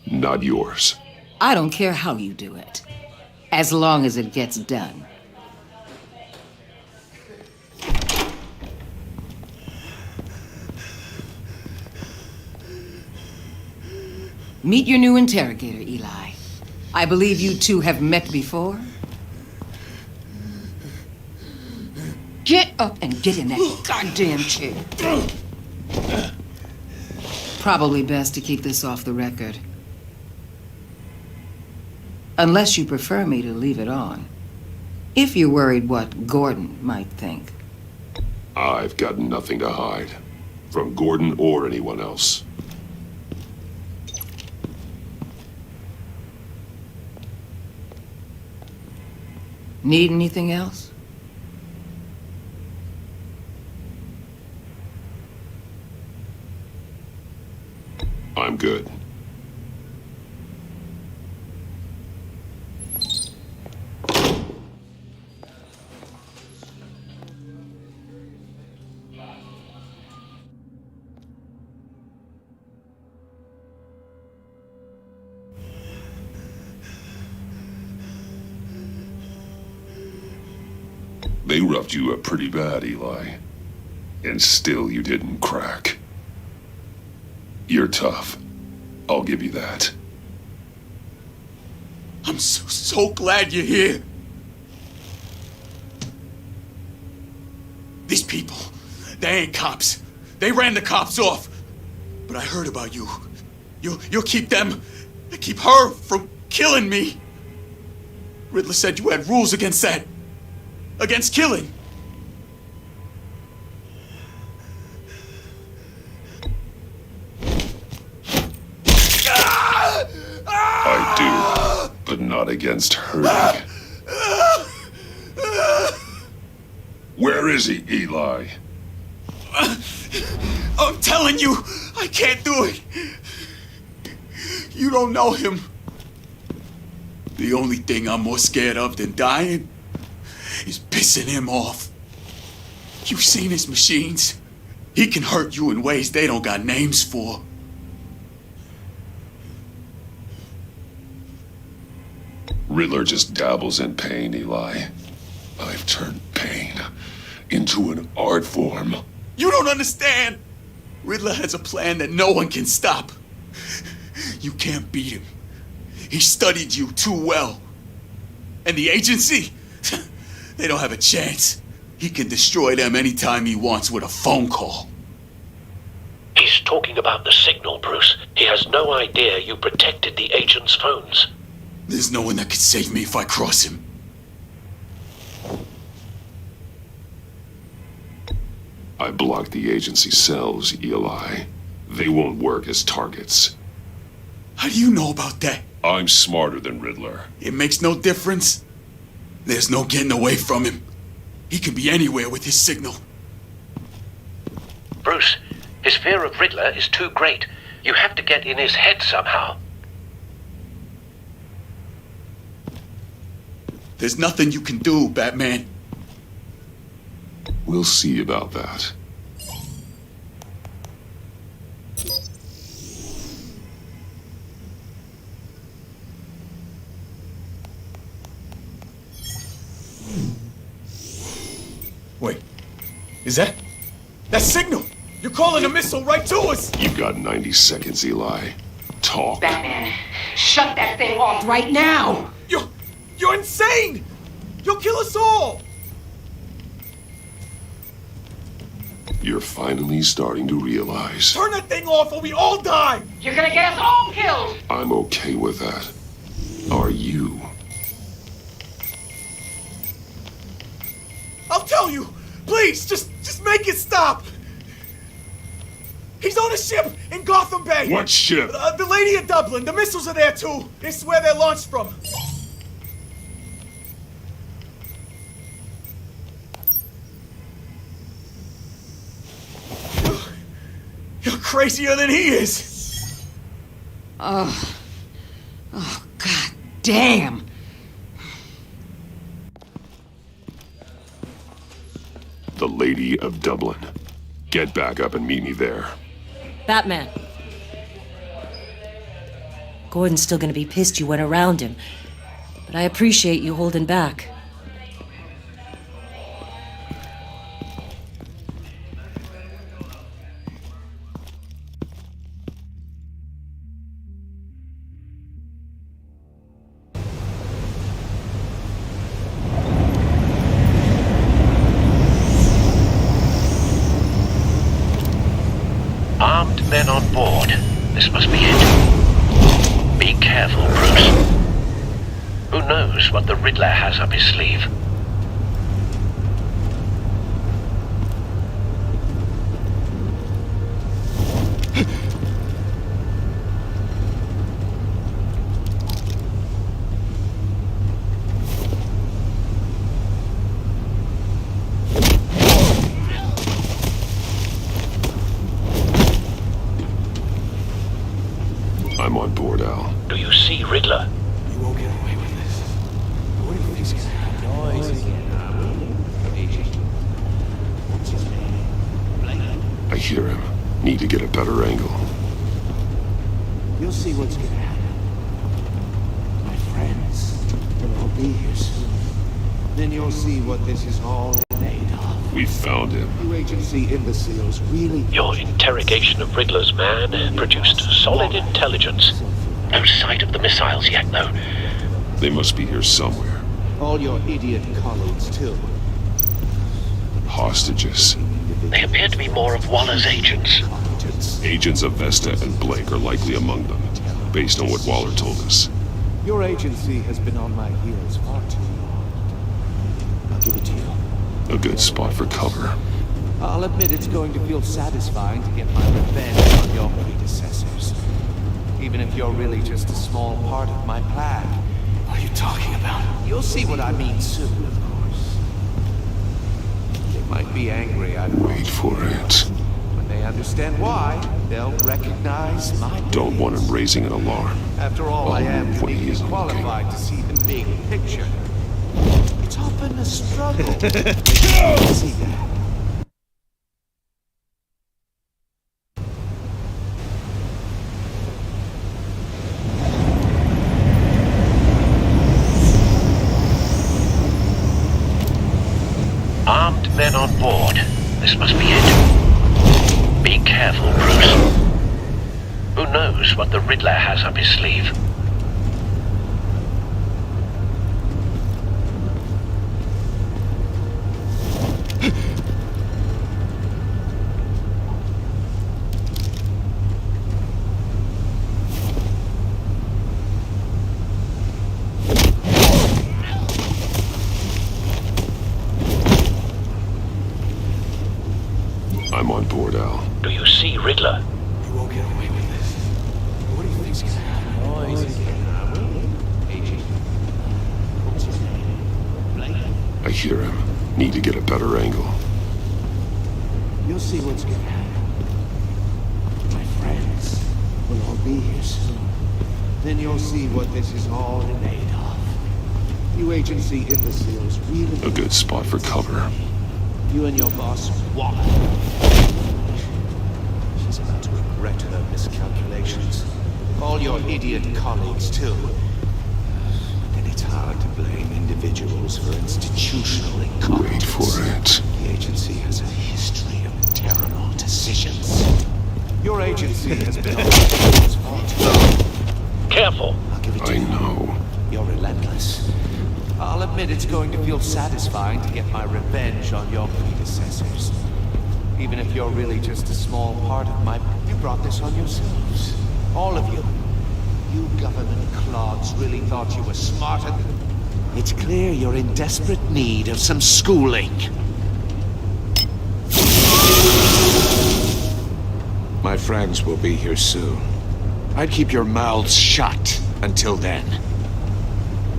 not yours. I don't care how you do it. As long as it gets done. Meet your new interrogator, Eli. I believe you two have met before. Get up and get in that goddamn chair. Probably best to keep this off the record. Unless you prefer me to leave it on. If you're worried what Gordon might think. I've got nothing to hide. From Gordon or anyone else. Need anything else? I'm good. They roughed you up pretty bad, Eli. And still you didn't crack. You're tough. I'll give you that. I'm so glad you're here. These people, they ain't cops. They ran the cops off. But I heard about you. You'll keep them, keep her from killing me. Riddler said you had rules against that. Against killing. I do, but not against hurting. Where is he, Eli? I'm telling you, I can't do it. You don't know him. The only thing I'm more scared of than dying is pissing him off. You've seen his machines. He can hurt you in ways they don't got names for. Riddler just dabbles in pain, Eli. I've turned pain into an art form. You don't understand. Riddler has a plan that no one can stop. You can't beat him. He studied you too well. And the agency, they don't have a chance. He can destroy them anytime he wants with a phone call. He's talking about the signal, Bruce. He has no idea you protected the agent's phones. There's no one that can save me if I cross him. I blocked the agency cells, Eli. They won't work as targets. How do you know about that? I'm smarter than Riddler. It makes no difference. There's no getting away from him. He can be anywhere with his signal. Bruce, his fear of Riddler is too great. You have to get in his head somehow. There's nothing you can do, Batman. We'll see about that. Wait, is that signal? You're calling a missile right to us! You've got 90 seconds, Eli. Talk. Batman, shut that thing off right now! You're insane! You'll kill us all! You're finally starting to realize. Turn that thing off or we all die! You're gonna get us all killed! I'm okay with that. Are you? I'll tell you! Please, just make it stop! He's on a ship in Gotham Bay! What ship? The Lady of Dublin. The missiles are there too. It's where they're launched from. You're crazier than he is! Oh, god damn! The Lady of Dublin. Get back up and meet me there. Batman. Gordon's still gonna be pissed you went around him, but I appreciate you holding back. Armed men on board. This must be it. Be careful, Bruce. Who knows what the Riddler has up his sleeve? I'm on board, Al. Do you see Riddler? You won't get away with this. What do you think's gonna happen? I hear him. Need to get a better angle. You'll see what's gonna happen. My friends will all be here soon. Then you'll see what this is all made of. We found him. You agency imbeciles really... Your interrogation of Riddler's man produced solid intelligence. No sight of the missiles yet, though. They must be here somewhere. All your idiot colleagues, too. Hostages. They appear to be more of Waller's agents. Agents of Vesta and Blake are likely among them, based on what Waller told us. Your agency has been on my heels far too long. I'll give it to you. A good spot for cover. I'll admit it's going to feel satisfying to get my revenge on your predecessors. Even if you're really just a small part of my plan. What are you talking about? You'll see what I mean soon, of course. They might be angry, I Wait for it. When they understand why, they'll recognize my... Don't want him raising an alarm. After all, I am when he uniquely isn't looking. qualified to see the big picture. It's often a struggle. See that? Armed men on board. This must be it. Be careful, Bruce. Who knows what the Riddler has up his sleeve? I'm on board, Al. Do you see Riddler? You won't get away with this. What do you think's gonna happen? I hear him. Need to get a better angle. You'll see what's gonna happen. My friends will all be here soon. Then you'll see what this is all made of. You agency imbeciles really... A good spot for cover. You and your boss, Waller. She's about to regret her miscalculations. All your idiot colleagues, too. And it's hard to blame individuals for institutional incompetence. Wait for it. The agency has a history of terrible decisions. Your agency has been on this fault. Careful. I'll give it to you. I know. You're relentless. I'll admit it's going to feel satisfying to get my revenge on your predecessors. Even if you're really just a small part of my... You brought this on yourselves. All of you. You government clods really thought you were smarter than... It's clear you're in desperate need of some schooling. My friends will be here soon. I'd keep your mouths shut until then.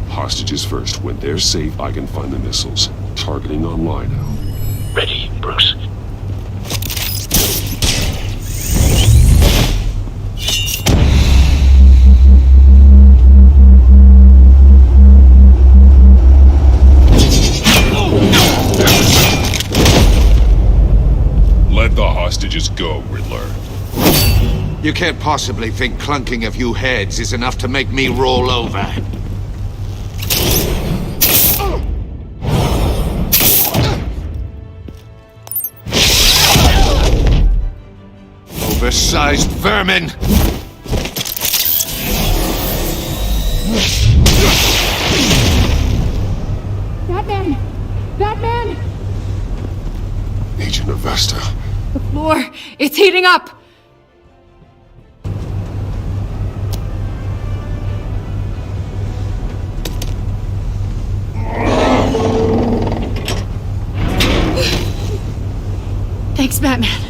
Hostages first. When they're safe, I can find the missiles. Targeting online now. Ready, Bruce. Let the hostages go, Riddler. You can't possibly think clunking a few heads is enough to make me roll over. Oversized vermin! Batman! Batman! Agent Avesta. The floor, it's heating up! Thanks, Batman.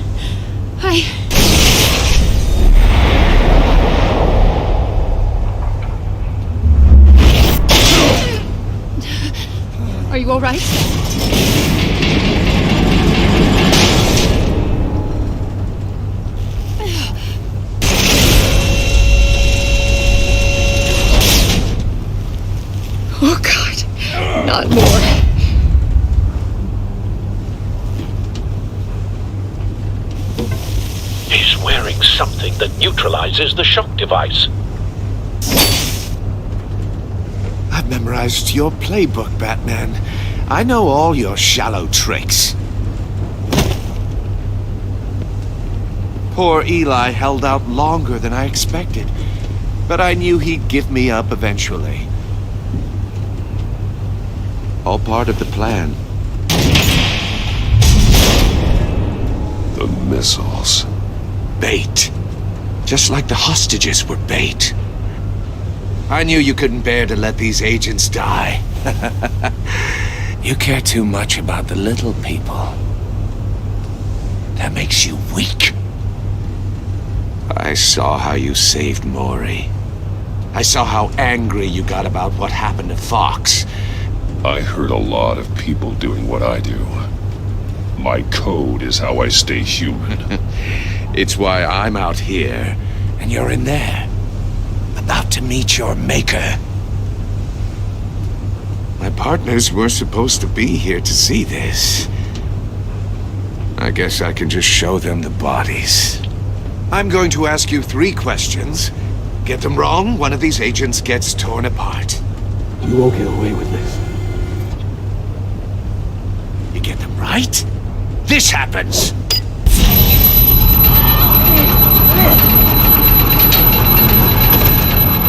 Are you all right? Oh, God. Not more. He's wearing something that neutralizes the shock device. I've memorized your playbook, Batman. I know all your shallow tricks. Poor Eli held out longer than I expected, but I knew he'd give me up eventually. All part of the plan. The missiles. Bait. Just like the hostages were bait. I knew you couldn't bear to let these agents die. You care too much about the little people. That makes you weak. I saw how you saved Maury. I saw how angry you got about what happened to Fox. I hurt a lot of people doing what I do. My code is how I stay human. It's why I'm out here, and you're in there. About to meet your maker. My partners were supposed to be here to see this. I guess I can just show them the bodies. I'm going to ask you 3 questions. Get them wrong, one of these agents gets torn apart. You won't get away with this. You get them right, this happens!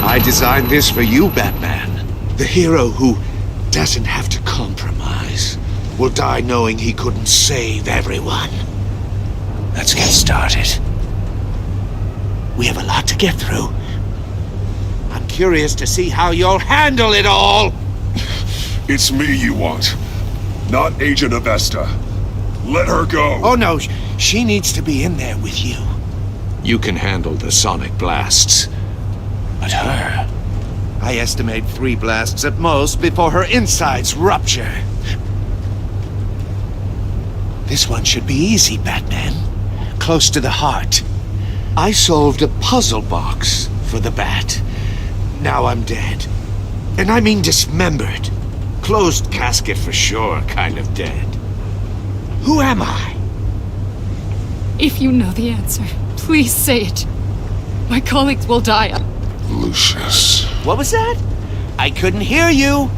I designed this for you, Batman. The hero who doesn't have to compromise will die knowing he couldn't save everyone. Let's get started. We have a lot to get through. I'm curious to see how you'll handle it all. It's me you want, not Agent Avesta. Let her go. Oh no, she needs to be in there with you. You can handle the sonic blasts. But her... I estimate 3 blasts at most before her insides rupture. This one should be easy, Batman. Close to the heart. I solved a puzzle box for the Bat. Now I'm dead. And I mean dismembered. Closed casket for sure, kind of dead. Who am I? If you know the answer, please say it. My colleagues will die. Lucius. What was that? I couldn't hear you.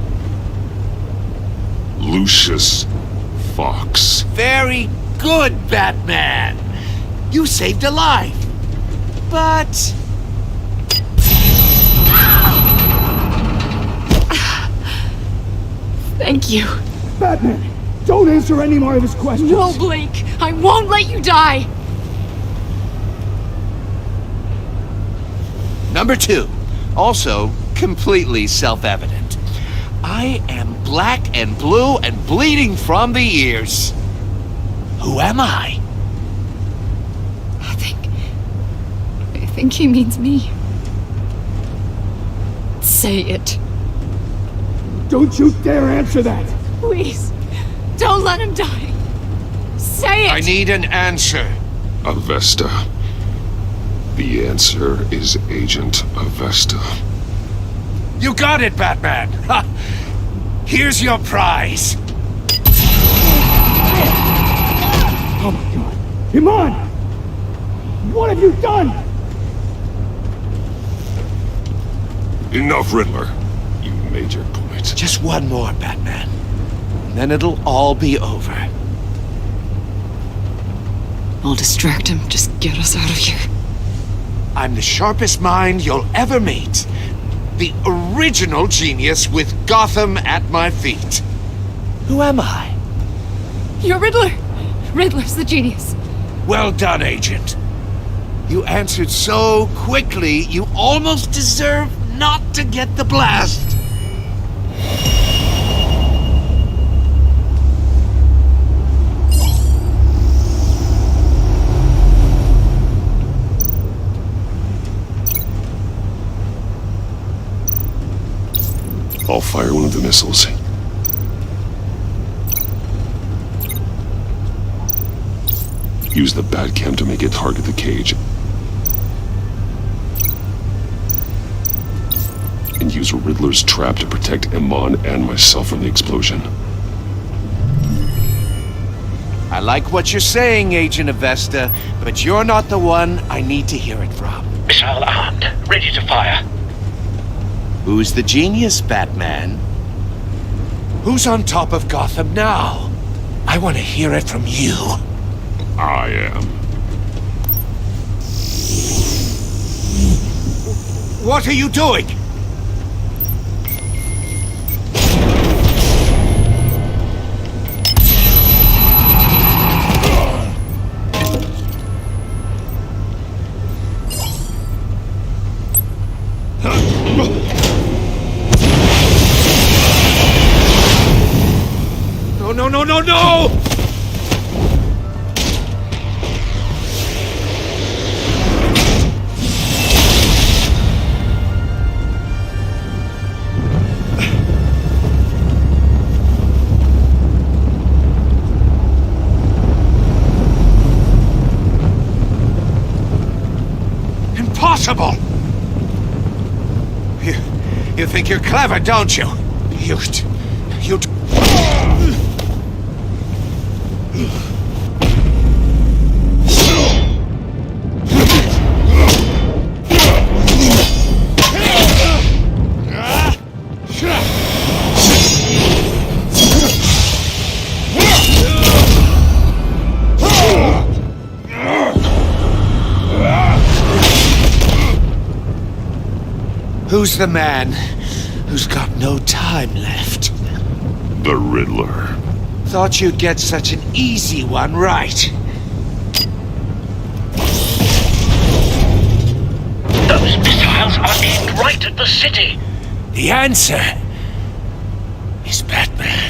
Lucius Fox. Very good, Batman. You saved a life. But... Thank you. Batman, don't answer any more of his questions. No, Blake. I won't let you die. Number 2, also completely self-evident. I am black and blue and bleeding from the ears. Who am I? I think he means me. Say it. Don't you dare answer that! Please, don't let him die. Say it! I need an answer. Avesta. The answer is Agent Avesta. You got it, Batman! Ha! Here's your prize! Oh my god! Iman! What have you done? Enough, Riddler. You made your point. Just one more, Batman. And then it'll all be over. I'll distract him. Just get us out of here. I'm the sharpest mind you'll ever meet. The original genius with Gotham at my feet. Who am I? You're Riddler. Riddler's the genius. Well done, Agent. You answered so quickly, you almost deserve not to get the blast. I'll fire one of the missiles. Use the Batcam to make it target the cage. And use Riddler's trap to protect Iman and myself from the explosion. I like what you're saying, Agent Avesta, but you're not the one I need to hear it from. Missile armed, ready to fire. Who's the genius, Batman? Who's on top of Gotham now? I want to hear it from you. I am. What are you doing? No! Impossible! You think you're clever, don't you? You... Who's the man who's got no time left? The Riddler. Thought you'd get such an easy one right. Those missiles are aimed right at the city. The answer is Batman.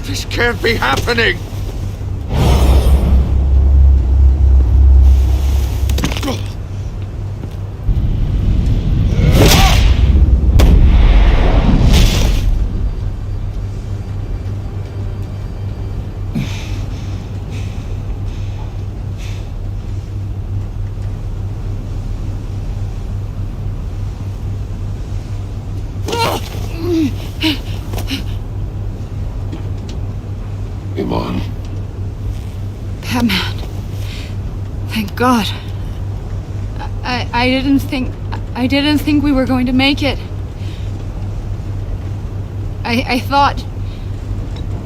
This can't be happening! Iman. Batman. Thank God. I didn't think we were going to make it. I thought...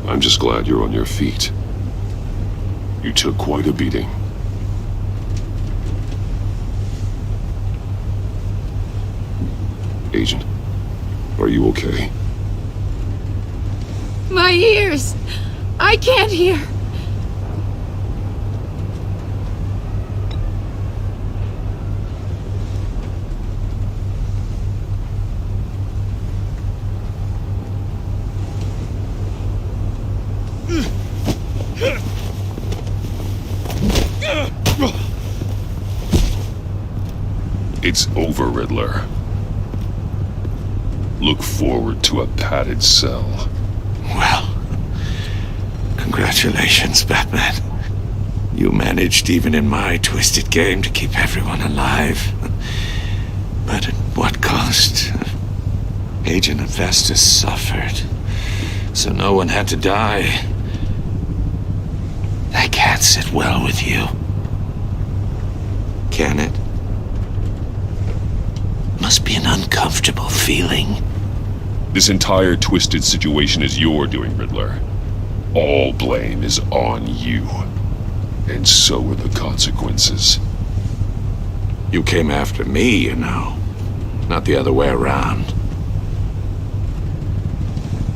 I'm just glad you're on your feet. You took quite a beating. Agent, are you okay? My ears! I can't hear! It's over, Riddler. Look forward to a padded cell. Well, congratulations, Batman. You managed, even in my twisted game, to keep everyone alive. But at what cost? Agent Avestus suffered, so no one had to die. That can't sit well with you. Can it? Must be an uncomfortable feeling. This entire twisted situation is your doing, Riddler. All blame is on you. And so are the consequences. You came after me, you know. Not the other way around.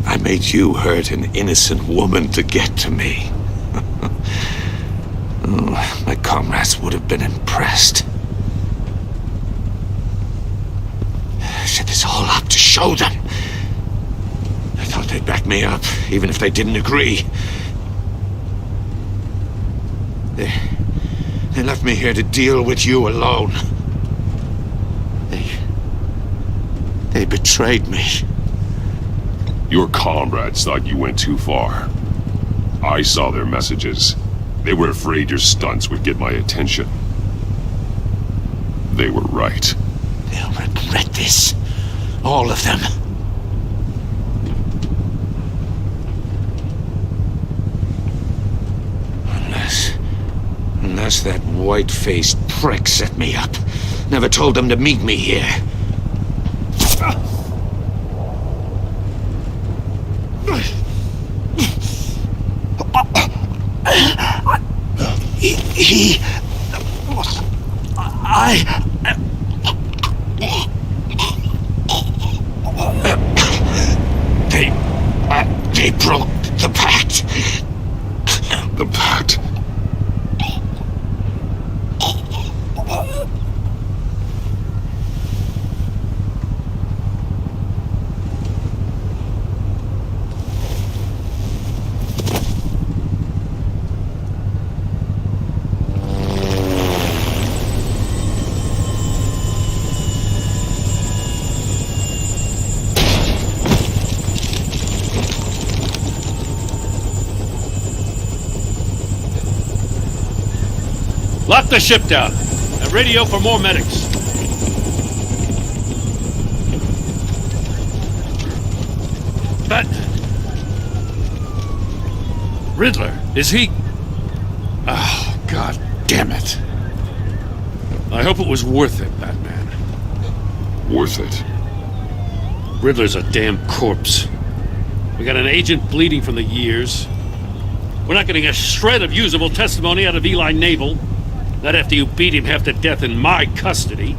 I made you hurt an innocent woman to get to me. Oh, my comrades would have been impressed. I set this all up to show them. I thought they'd back me up, even if they didn't agree. They left me here to deal with you alone. They betrayed me. Your comrades thought you went too far. I saw their messages. They were afraid your stunts would get my attention. They were right. They'll regret this. All of them. Unless that white-faced prick set me up. Never told them to meet me here. They broke the pact. The pact? Lock the ship down and radio for more medics. But Riddler, is he? Oh, God damn it. I hope it was worth it, Batman. Worth it? Riddler's a damn corpse. We got an agent bleeding from the years. We're not getting a shred of usable testimony out of Eli Naval. Not after you beat him half to death in my custody.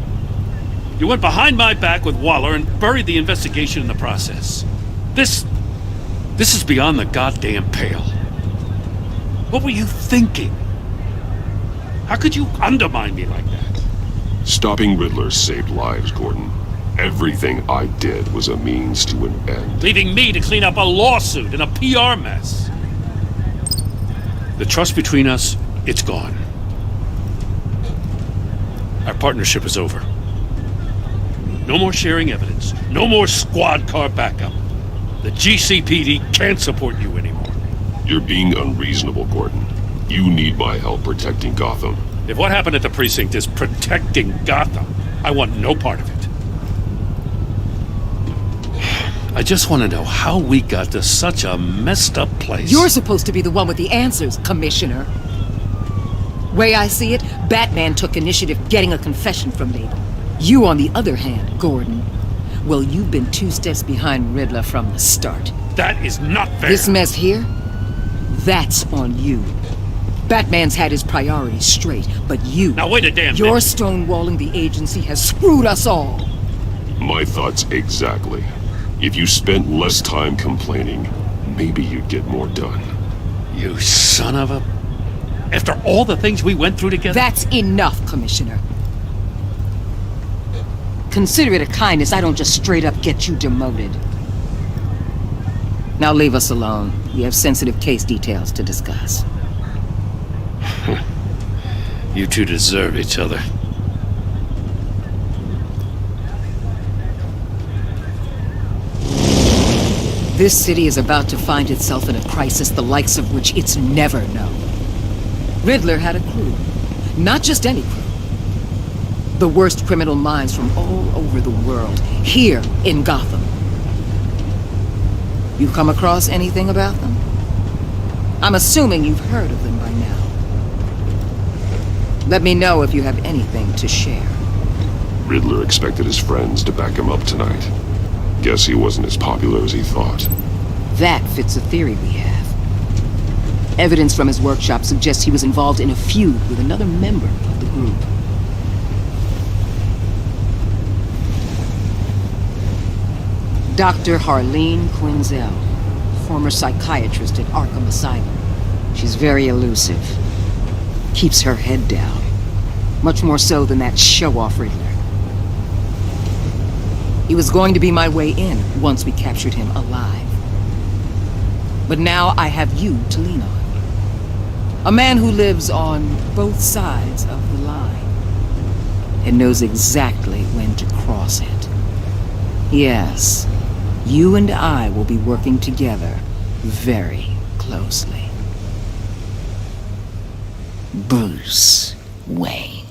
You went behind my back with Waller and buried the investigation in the process. This is beyond the goddamn pale. What were you thinking? How could you undermine me like that? Stopping Riddler saved lives, Gordon. Everything I did was a means to an end. Leaving me to clean up a lawsuit and a PR mess. The trust between us, it's gone. Our partnership is over. No more sharing evidence. No more squad car backup. The GCPD can't support you anymore. You're being unreasonable, Gordon. You need my help protecting Gotham. If what happened at the precinct is protecting Gotham, I want no part of it. I just want to know how we got to such a messed up place. You're supposed to be the one with the answers, Commissioner. Way I see it, Batman took initiative getting a confession from Mabel. You, on the other hand, Gordon, well, you've been 2 steps behind Riddler from the start. That is not fair. This mess here, that's on you. Batman's had his priorities straight, but you... Now wait a damn minute. Your stonewalling the agency has screwed us all. My thoughts exactly. If you spent less time complaining, maybe you'd get more done. You son of a... After all the things we went through together? That's enough, Commissioner. Consider it a kindness I don't just straight up get you demoted. Now leave us alone. We have sensitive case details to discuss. You two deserve each other. This city is about to find itself in a crisis the likes of which it's never known. Riddler had a crew. Not just any crew. The worst criminal minds from all over the world, here in Gotham. You come across anything about them? I'm assuming you've heard of them by now. Let me know if you have anything to share. Riddler expected his friends to back him up tonight. Guess he wasn't as popular as he thought. That fits a theory we have. Evidence from his workshop suggests he was involved in a feud with another member of the group. Dr. Harleen Quinzel, former psychiatrist at Arkham Asylum. She's very elusive. Keeps her head down. Much more so than that show-off Riddler. He was going to be my way in once we captured him alive. But now I have you to lean on. A man who lives on both sides of the line and knows exactly when to cross it. Yes, you and I will be working together very closely. Bruce Wayne.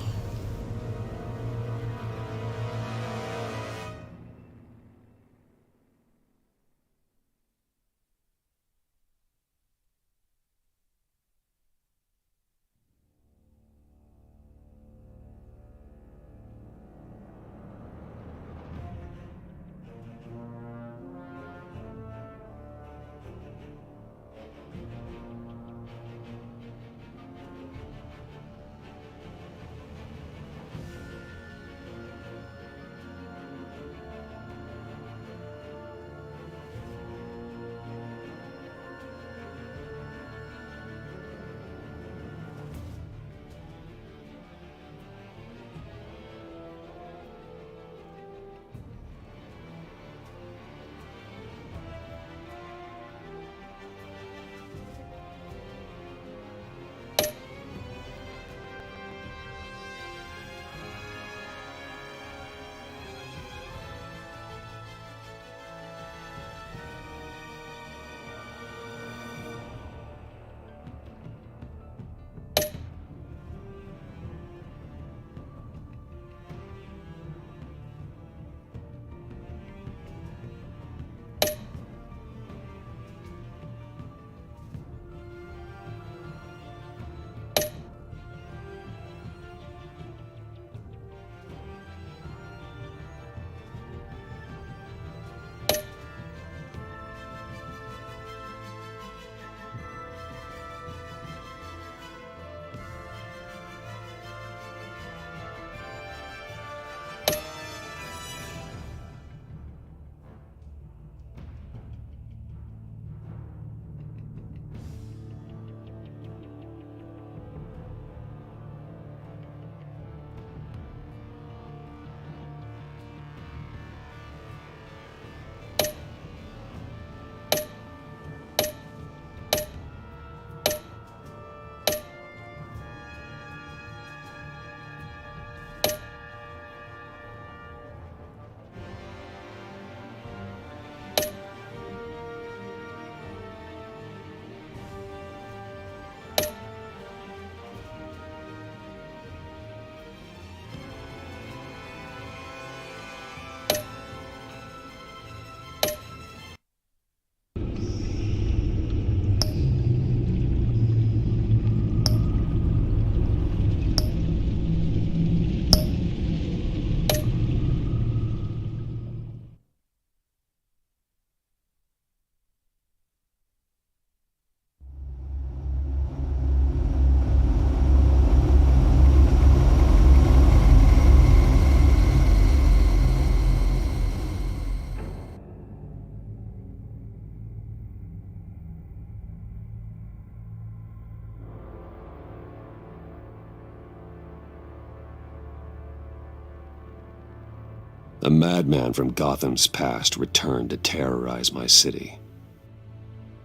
A madman from Gotham's past returned to terrorize my city.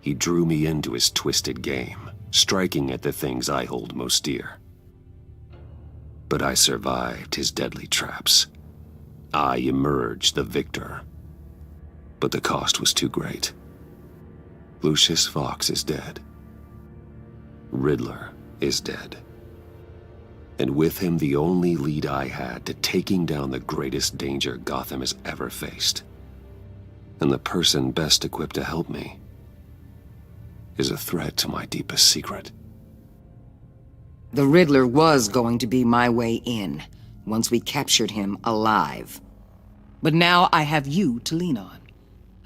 He drew me into his twisted game, striking at the things I hold most dear. But I survived his deadly traps. I emerged the victor. But the cost was too great. Lucius Fox is dead. Riddler is dead. And with him the only lead I had to taking down the greatest danger Gotham has ever faced. And the person best equipped to help me is a threat to my deepest secret. The Riddler was going to be my way in, once we captured him alive. But now I have you to lean on.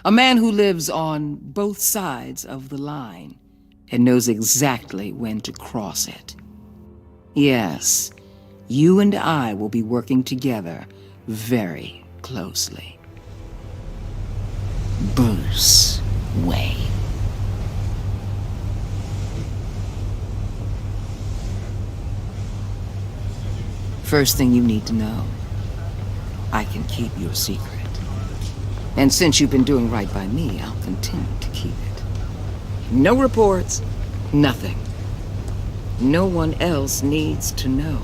A man who lives on both sides of the line and knows exactly when to cross it. Yes, you and I will be working together very closely. Bruce Wayne. First thing you need to know, I can keep your secret. And since you've been doing right by me, I'll continue to keep it. No reports, nothing. No one else needs to know.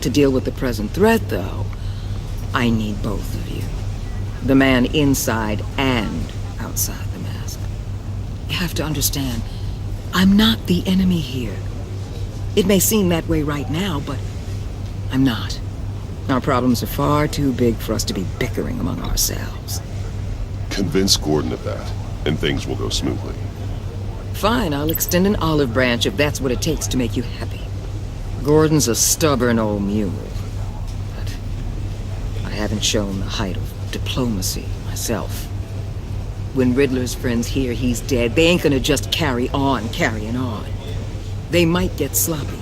To deal with the present threat, though, I need both of you. The man inside and outside the mask. You have to understand, I'm not the enemy here. It may seem that way right now, but I'm not. Our problems are far too big for us to be bickering among ourselves. Convince Gordon of that, and things will go smoothly. Fine, I'll extend an olive branch if that's what it takes to make you happy. Gordon's a stubborn old mule, but I haven't shown the height of diplomacy myself. When Riddler's friends hear he's dead, they ain't gonna just carry on carrying on. They might get sloppy.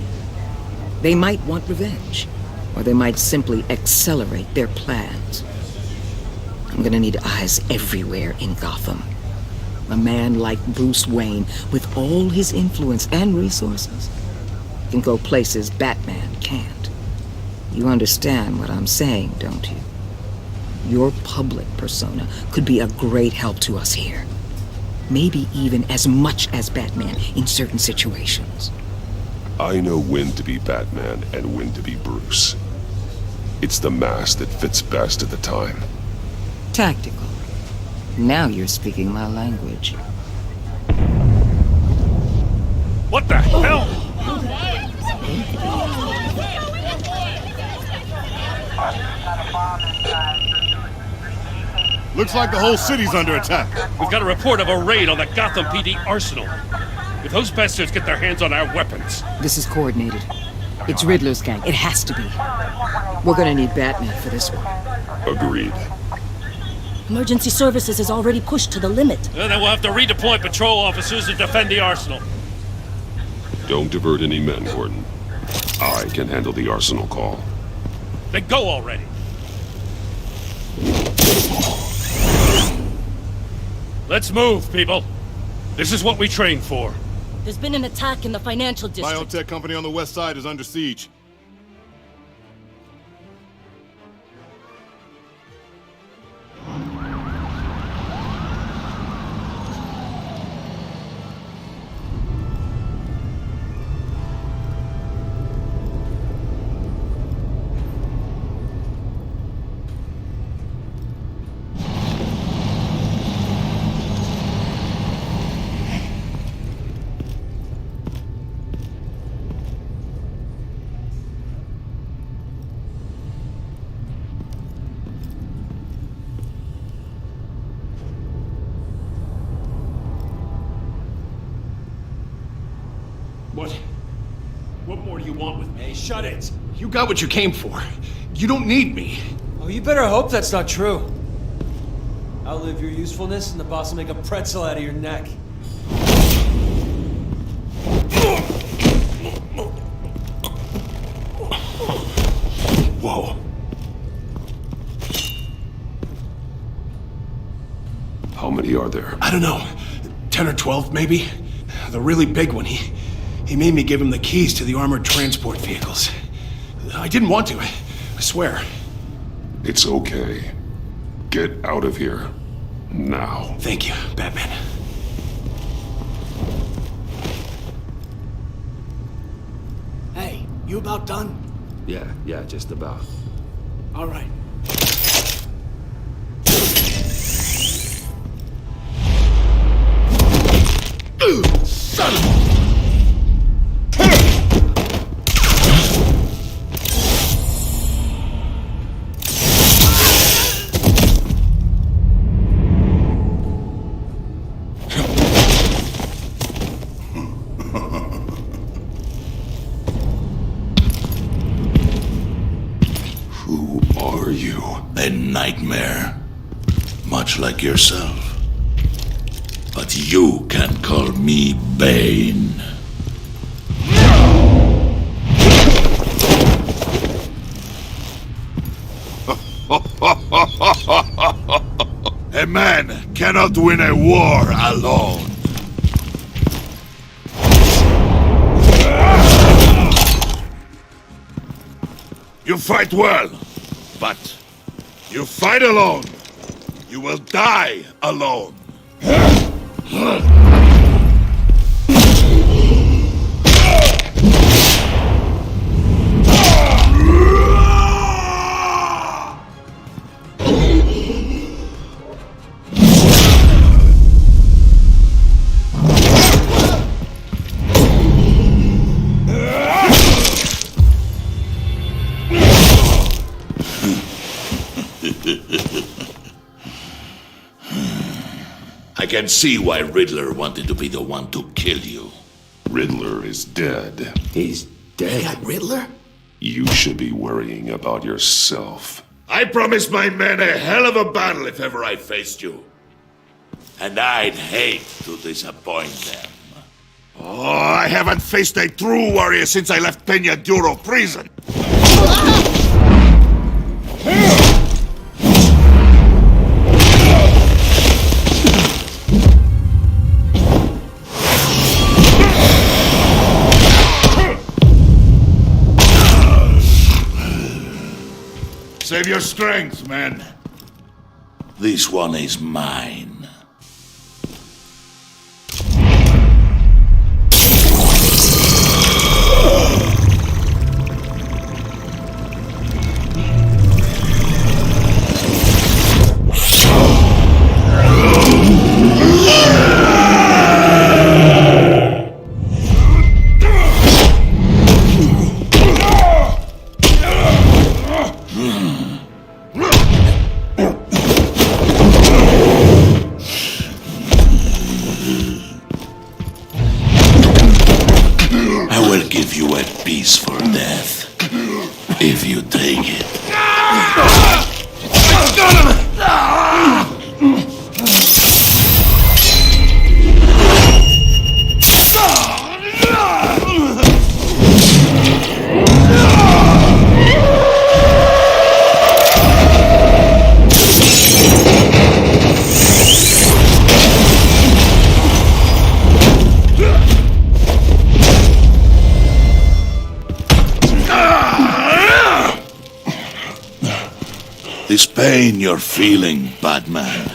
They might want revenge, or they might simply accelerate their plans. I'm gonna need eyes everywhere in Gotham. A man like Bruce Wayne, with all his influence and resources, can go places Batman can't. You understand what I'm saying, don't you? Your public persona could be a great help to us here. Maybe even as much as Batman in certain situations. I know when to be Batman and when to be Bruce. It's the mask that fits best at the time. Tactical. Now you're speaking my language. What the hell? Looks like the whole city's under attack. We've got a report of a raid on the Gotham PD arsenal. If those bastards get their hands on our weapons... This is coordinated. It's Riddler's gang. It has to be. We're gonna need Batman for this one. Agreed. Emergency services is already pushed to the limit. Then we'll have to redeploy patrol officers to defend the arsenal. Don't divert any men, Gordon. I can handle the arsenal call. Then go already. Let's move, people. This is what we trained for. There's been an attack in the financial district. Biotech company on the west side is under siege. What more do you want with me? Hey, shut it! You got what you came for. You don't need me. Oh, you better hope that's not true. Outlive your usefulness and the boss will make a pretzel out of your neck. Whoa. How many are there? I don't know. 10 or 12, maybe? The really big one, he made me give him the keys to the armored transport vehicles. I didn't want to, I swear. It's okay. Get out of here. Now. Thank you, Batman. Hey, you about done? Yeah, just about. All right. Son of Who are you? A nightmare. Much like yourself. But you can call me Bane. A man cannot win a war alone. You fight well, but you fight alone. You will die alone. I can see why Riddler wanted to be the one to kill you. Riddler is dead. He's dead? You got Riddler? You should be worrying about yourself. I promised my men a hell of a battle if ever I faced you. And I'd hate to disappoint them. Oh, I haven't faced a true warrior since I left Peña Duro prison. Save your strength, man. This one is mine. For death, if you take it. This pain you're feeling, Batman.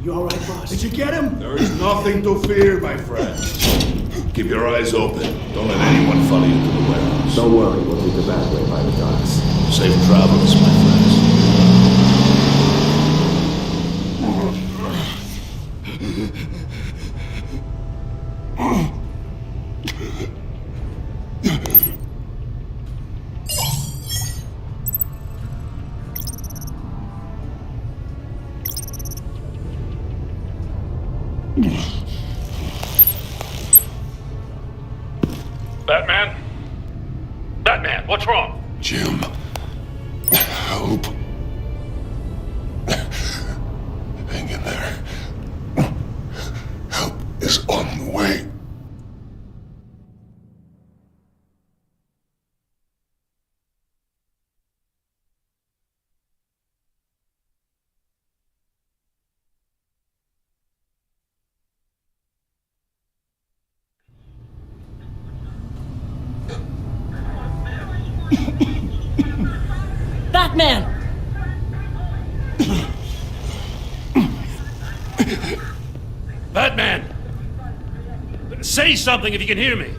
You all right, boss? Did you get him? There is nothing to fear, my friend. Keep your eyes open. Don't let anyone follow you to the warehouse. Don't worry, we'll take the back way by the docks. Safe travels, my friends. Batman? Batman, what's wrong? Jim. Help. Hang in there. Help is on the way. Batman! Batman! Say something if you can hear me.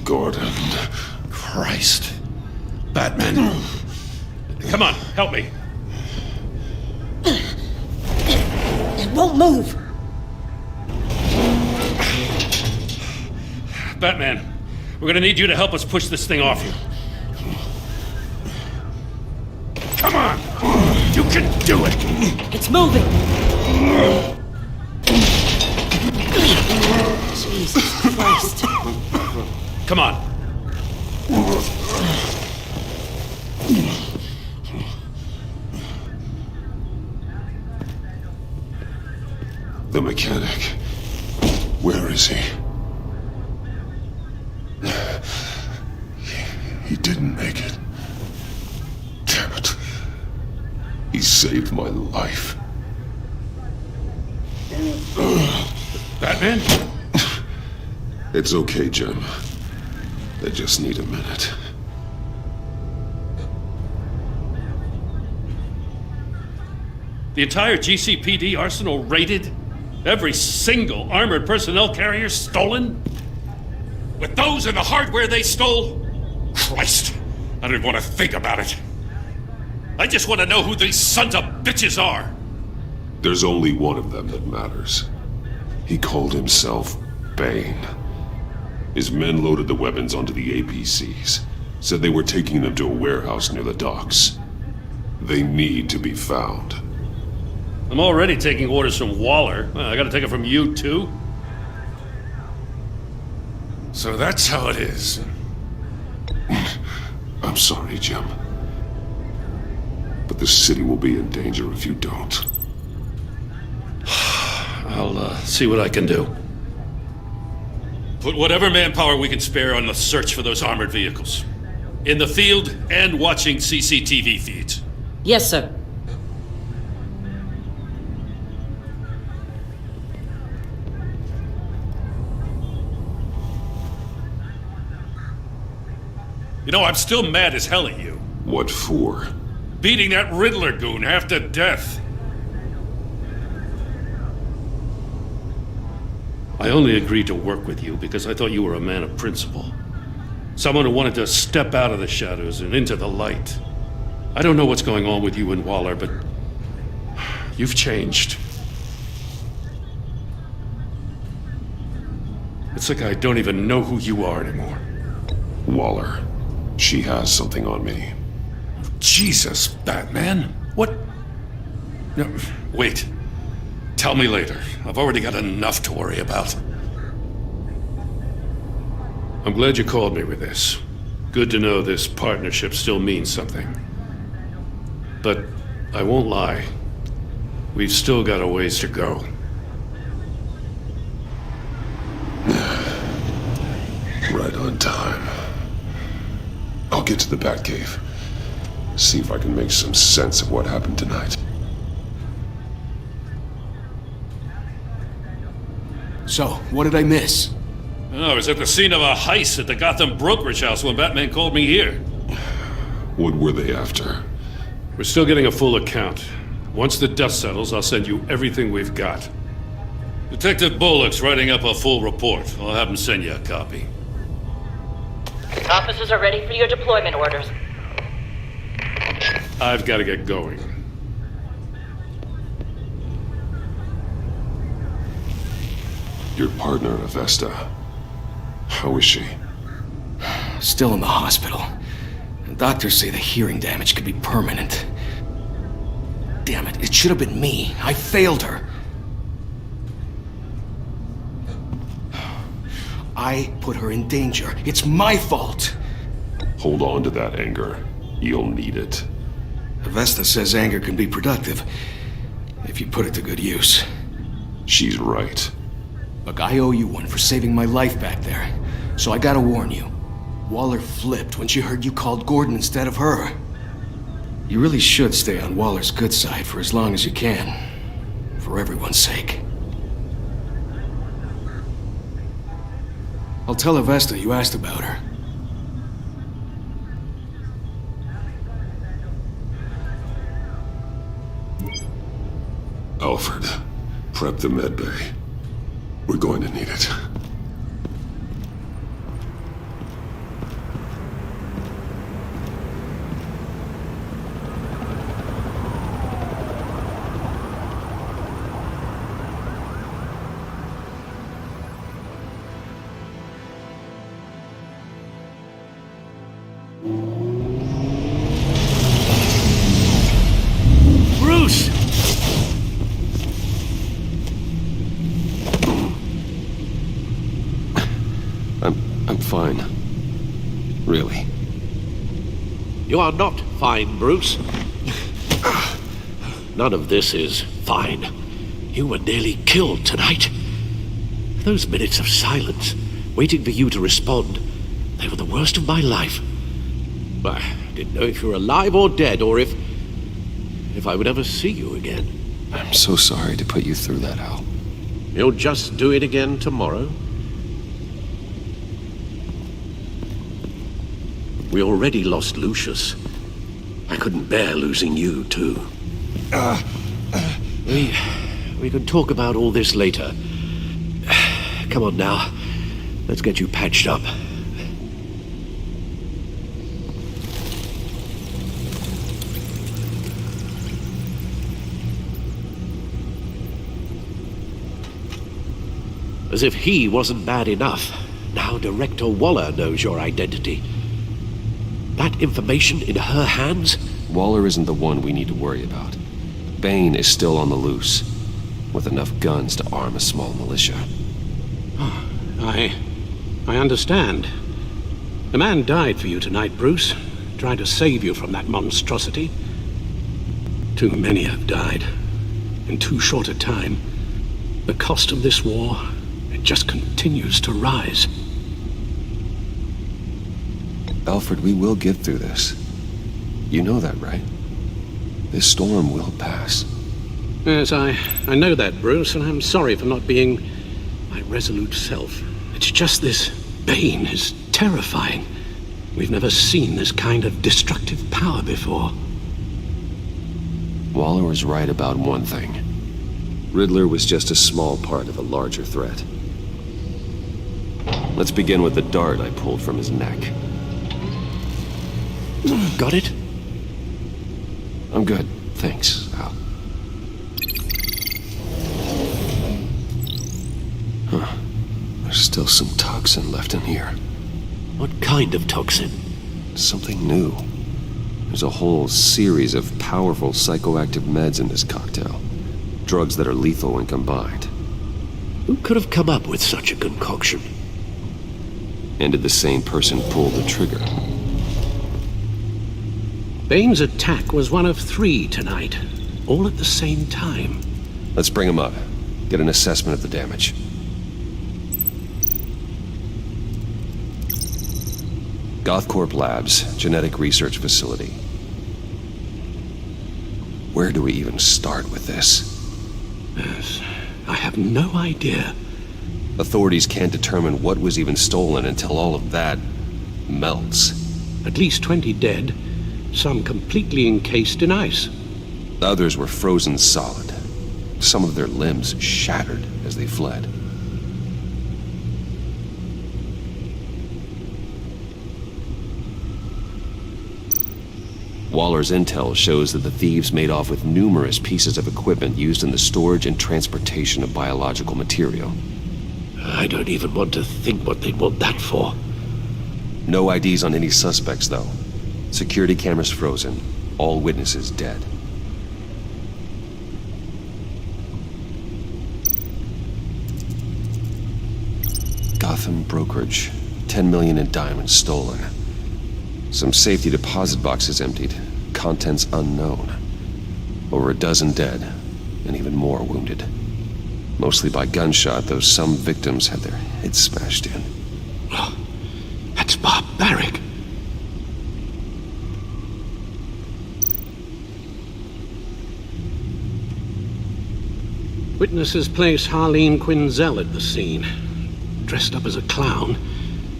Gordon. Christ. Batman. Come on, help me. It won't move. Batman, we're gonna need you to help us push this thing off you. Come on! You can do it! It's moving! Jesus Christ. Come on. The mechanic. Where is he? He didn't make it. Damn it. He saved my life. Batman? It's okay, Jim. I just need a minute. The entire GCPD arsenal raided? Every single armored personnel carrier stolen? With those and the hardware they stole? Christ, I don't even want to think about it. I just want to know who these sons of bitches are. There's only one of them that matters. He called himself Bane. His men loaded the weapons onto the APCs, said they were taking them to a warehouse near the docks. They need to be found. I'm already taking orders from Waller. Well, I gotta take it from you, too? So that's how it is. I'm sorry, Jim. But the city will be in danger if you don't. I'll see what I can do. Put whatever manpower we can spare on the search for those armored vehicles. In the field and watching CCTV feeds. Yes, sir. You know, I'm still mad as hell at you. What for? Beating that Riddler goon half to death. I only agreed to work with you because I thought you were a man of principle. Someone who wanted to step out of the shadows and into the light. I don't know what's going on with you and Waller, but you've changed. It's like I don't even know who you are anymore. Waller. She has something on me. Jesus, Batman. What? No, wait. Tell me later. I've already got enough to worry about. I'm glad you called me with this. Good to know this partnership still means something. But I won't lie. We've still got a ways to go. Right on time. I'll get to the Batcave. See if I can make some sense of what happened tonight. So, what did I miss? Oh, I was at the scene of a heist at the Gotham brokerage house when Batman called me here. What were they after? We're still getting a full account. Once the dust settles, I'll send you everything we've got. Detective Bullock's writing up a full report. I'll have him send you a copy. Officers are ready for your deployment orders. I've got to get going. Your partner, Avesta. How is she? Still in the hospital. Doctors say the hearing damage could be permanent. Damn it, it should have been me. I failed her. I put her in danger. It's my fault. Hold on to that anger. You'll need it. Avesta says anger can be productive if you put it to good use. She's right. Look, I owe you one for saving my life back there. So I gotta warn you. Waller flipped when she heard you called Gordon instead of her. You really should stay on Waller's good side for as long as you can. For everyone's sake. I'll tell Avesta you asked about her. Alfred, prep the med bay. We're going to need it. Bruce! I'm fine. Really. You are not fine, Bruce. None of this is fine. You were nearly killed tonight. Those minutes of silence, waiting for you to respond, they were the worst of my life. I didn't know if you were alive or dead, or if I would ever see you again. I'm so sorry to put you through that, Al. You'll just do it again tomorrow? We already lost Lucius. I couldn't bear losing you, too. We can talk about all this later. Come on now. Let's get you patched up. As if he wasn't bad enough, now Director Waller knows your identity. That information in her hands? Waller isn't the one we need to worry about. Bane is still on the loose, with enough guns to arm a small militia. I understand. A man died for you tonight, Bruce, trying to save you from that monstrosity. Too many have died, in too short a time. The cost of this war, it just continues to rise. Alfred, we will get through this. You know that, right? This storm will pass. Yes, I know that, Bruce, and I'm sorry for not being my resolute self. It's just this Bane is terrifying. We've never seen this kind of destructive power before. Waller was right about one thing. Riddler was just a small part of a larger threat. Let's begin with the dart I pulled from his neck. Got it? I'm good, thanks, Al. Huh. There's still some toxin left in here. What kind of toxin? Something new. There's a whole series of powerful psychoactive meds in this cocktail. Drugs that are lethal when combined. Who could have come up with such a concoction? And did the same person pull the trigger? Bane's attack was one of 3 tonight, all at the same time. Let's bring him up. Get an assessment of the damage. Gothcorp Labs, Genetic Research Facility. Where do we even start with this? Yes, I have no idea. Authorities can't determine what was even stolen until all of that melts. At least 20 dead, some completely encased in ice. Others were frozen solid. Some of their limbs shattered as they fled. Waller's intel shows that the thieves made off with numerous pieces of equipment used in the storage and transportation of biological material. I don't even want to think what they'd want that for. No IDs on any suspects, though. Security cameras frozen. All witnesses dead. Gotham brokerage. 10 million in diamonds stolen. Some safety deposit boxes emptied. Contents unknown. Over a dozen dead, and even more wounded. Mostly by gunshot, though some victims had their heads smashed in. That's barbaric. Witnesses place Harleen Quinzel at the scene, dressed up as a clown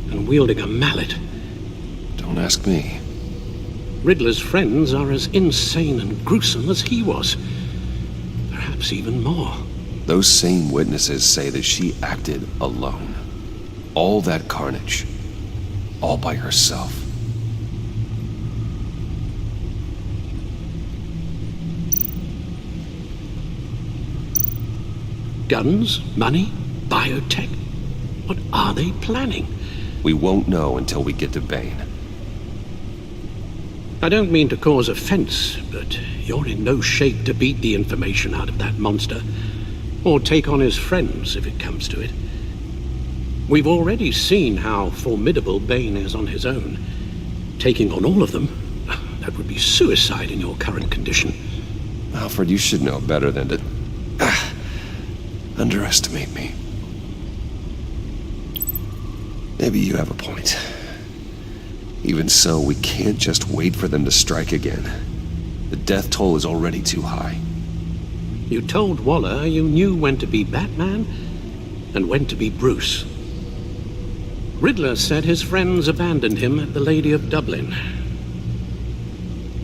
and wielding a mallet. Don't ask me. Riddler's friends are as insane and gruesome as he was. Perhaps even more. Those same witnesses say that she acted alone. All that carnage. All by herself. Guns? Money? Biotech? What are they planning? We won't know until we get to Bane. I don't mean to cause offense, but you're in no shape to beat the information out of that monster, or take on his friends if it comes to it. We've already seen how formidable Bane is on his own. Taking on all of them, that would be suicide in your current condition. Alfred, you should know better than to underestimate me. Maybe you have a point. Even so, we can't just wait for them to strike again. The death toll is already too high. You told Waller you knew when to be Batman and when to be Bruce. Riddler said his friends abandoned him at the Lady of Dublin.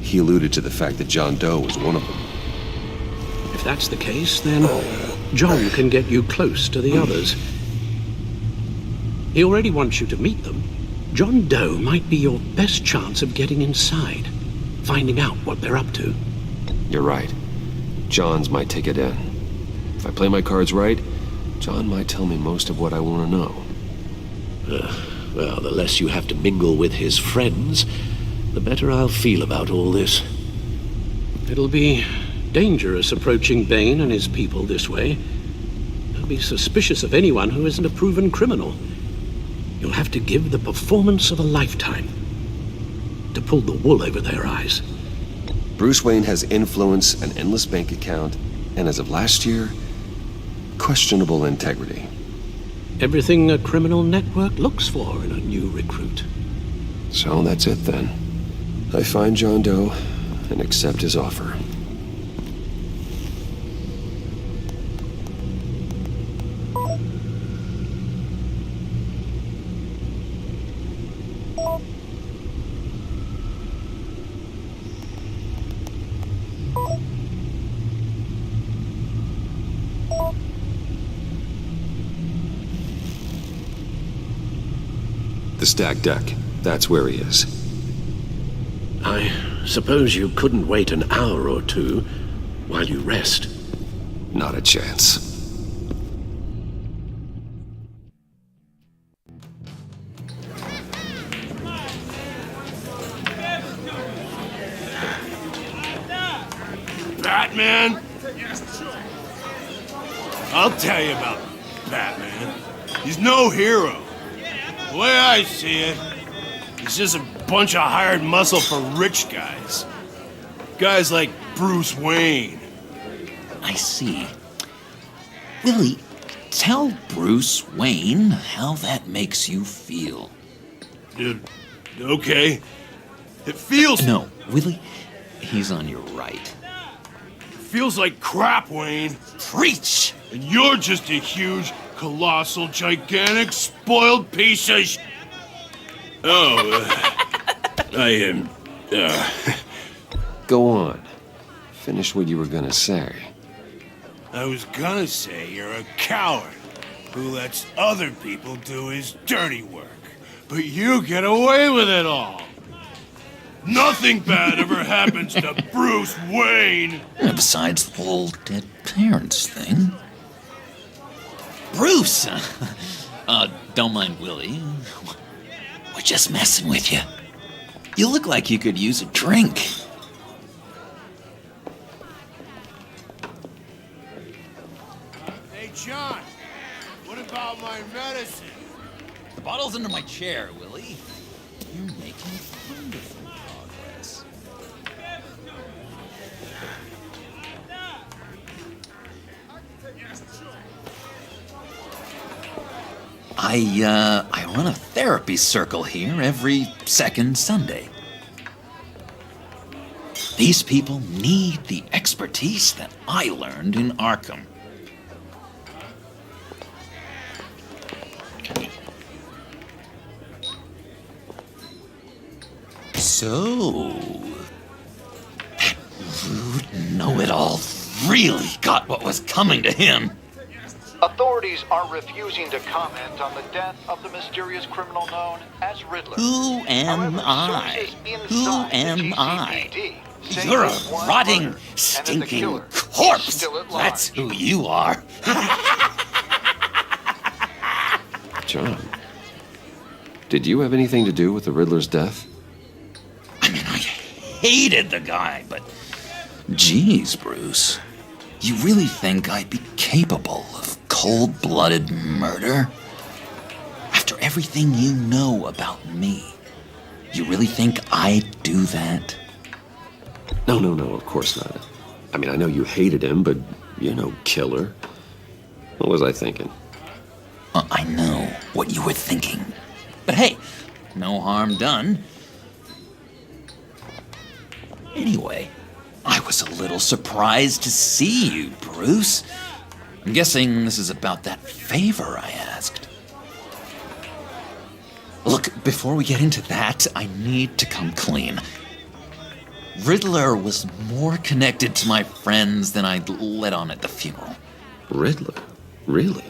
He alluded to the fact that John Doe was one of them. If that's the case, then John can get you close to the others. He already wants you to meet them. John Doe might be your best chance of getting inside, finding out what they're up to. You're right. John's might take it in. If I play my cards right, John might tell me most of what I want to know. Well, the less you have to mingle with his friends, the better I'll feel about all this. It'll be dangerous approaching Bane and his people this way. They'll be suspicious of anyone who isn't a proven criminal. You'll have to give the performance of a lifetime to pull the wool over their eyes. Bruce Wayne has influence, an endless bank account, and as of last year, questionable integrity. Everything a criminal network looks for in a new recruit. So that's it then. I find John Doe and accept his offer. The stacked deck. That's where he is. I suppose you couldn't wait an hour or two while you rest. Not a chance. Batman? I'll tell you about Batman. He's no hero. The way I see it, he's just a bunch of hired muscle for rich guys. Guys like Bruce Wayne. I see. Willie, tell Bruce Wayne how that makes you feel. Okay. It feels... No, Willie, he's on your right. It feels like crap, Wayne. Preach! And you're just a huge, colossal, gigantic, spoiled piece of I am, Go on. Finish what you were gonna say. I was gonna say you're a coward who lets other people do his dirty work. But you get away with it all. Nothing bad ever happens to Bruce Wayne. Besides the whole dead parents thing. Bruce! Don't mind Willie. We're just messing with you. You look like you could use a drink. Hey, John, what about my medicine? falls into my chair, Willie. You're making wonderful progress. I run a therapy circle here every second Sunday. These people need the expertise that I learned in Arkham. So, that rude know-it-all really got what was coming to him. Authorities are refusing to comment on the death of the mysterious criminal known as Riddler. Who am I? Who am I? You're a rotting, stinking corpse. That's who you are. John, did you have anything to do with the Riddler's death? Hated the guy, but geez, Bruce, you really think I'd be capable of cold-blooded murder? After everything you know about me, you really think I'd do that? No, of course not. I mean, I know you hated him, but, killer. What was I thinking? I know what you were thinking. But hey, no harm done. Anyway, I was a little surprised to see you, Bruce. I'm guessing this is about that favor I asked. Look, before we get into that, I need to come clean. Riddler was more connected to my friends than I'd let on at the funeral. Riddler? Really?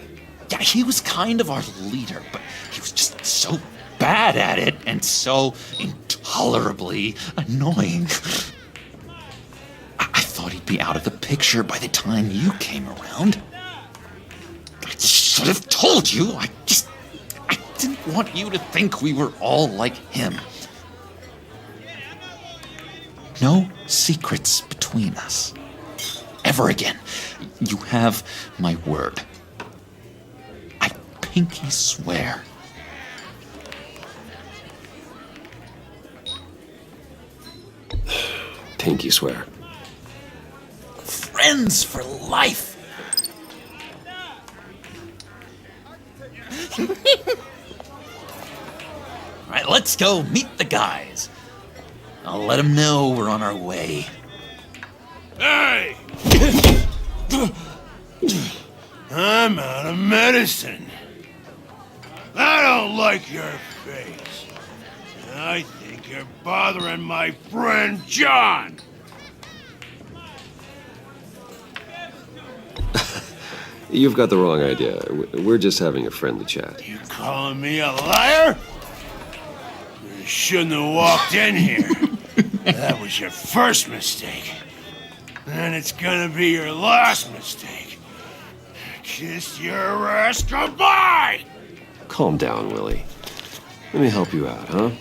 Yeah, he was kind of our leader, but he was just so bad at it and so intolerably annoying. I thought he'd be out of the picture by the time you came around. I should have told you. I didn't want you to think we were all like him. No secrets between us. Ever again. You have my word. I pinky swear. Pinky swear. Friends for life. All right, let's go meet the guys. I'll let them know we're on our way. Hey! I'm out of medicine. I don't like your face. I think you're bothering my friend John. You've got the wrong idea. We're just having a friendly chat. You calling me a liar? You shouldn't have walked in here. That was your first mistake. And it's gonna be your last mistake. Kiss your ass goodbye! Calm down, Willie. Let me help you out, huh?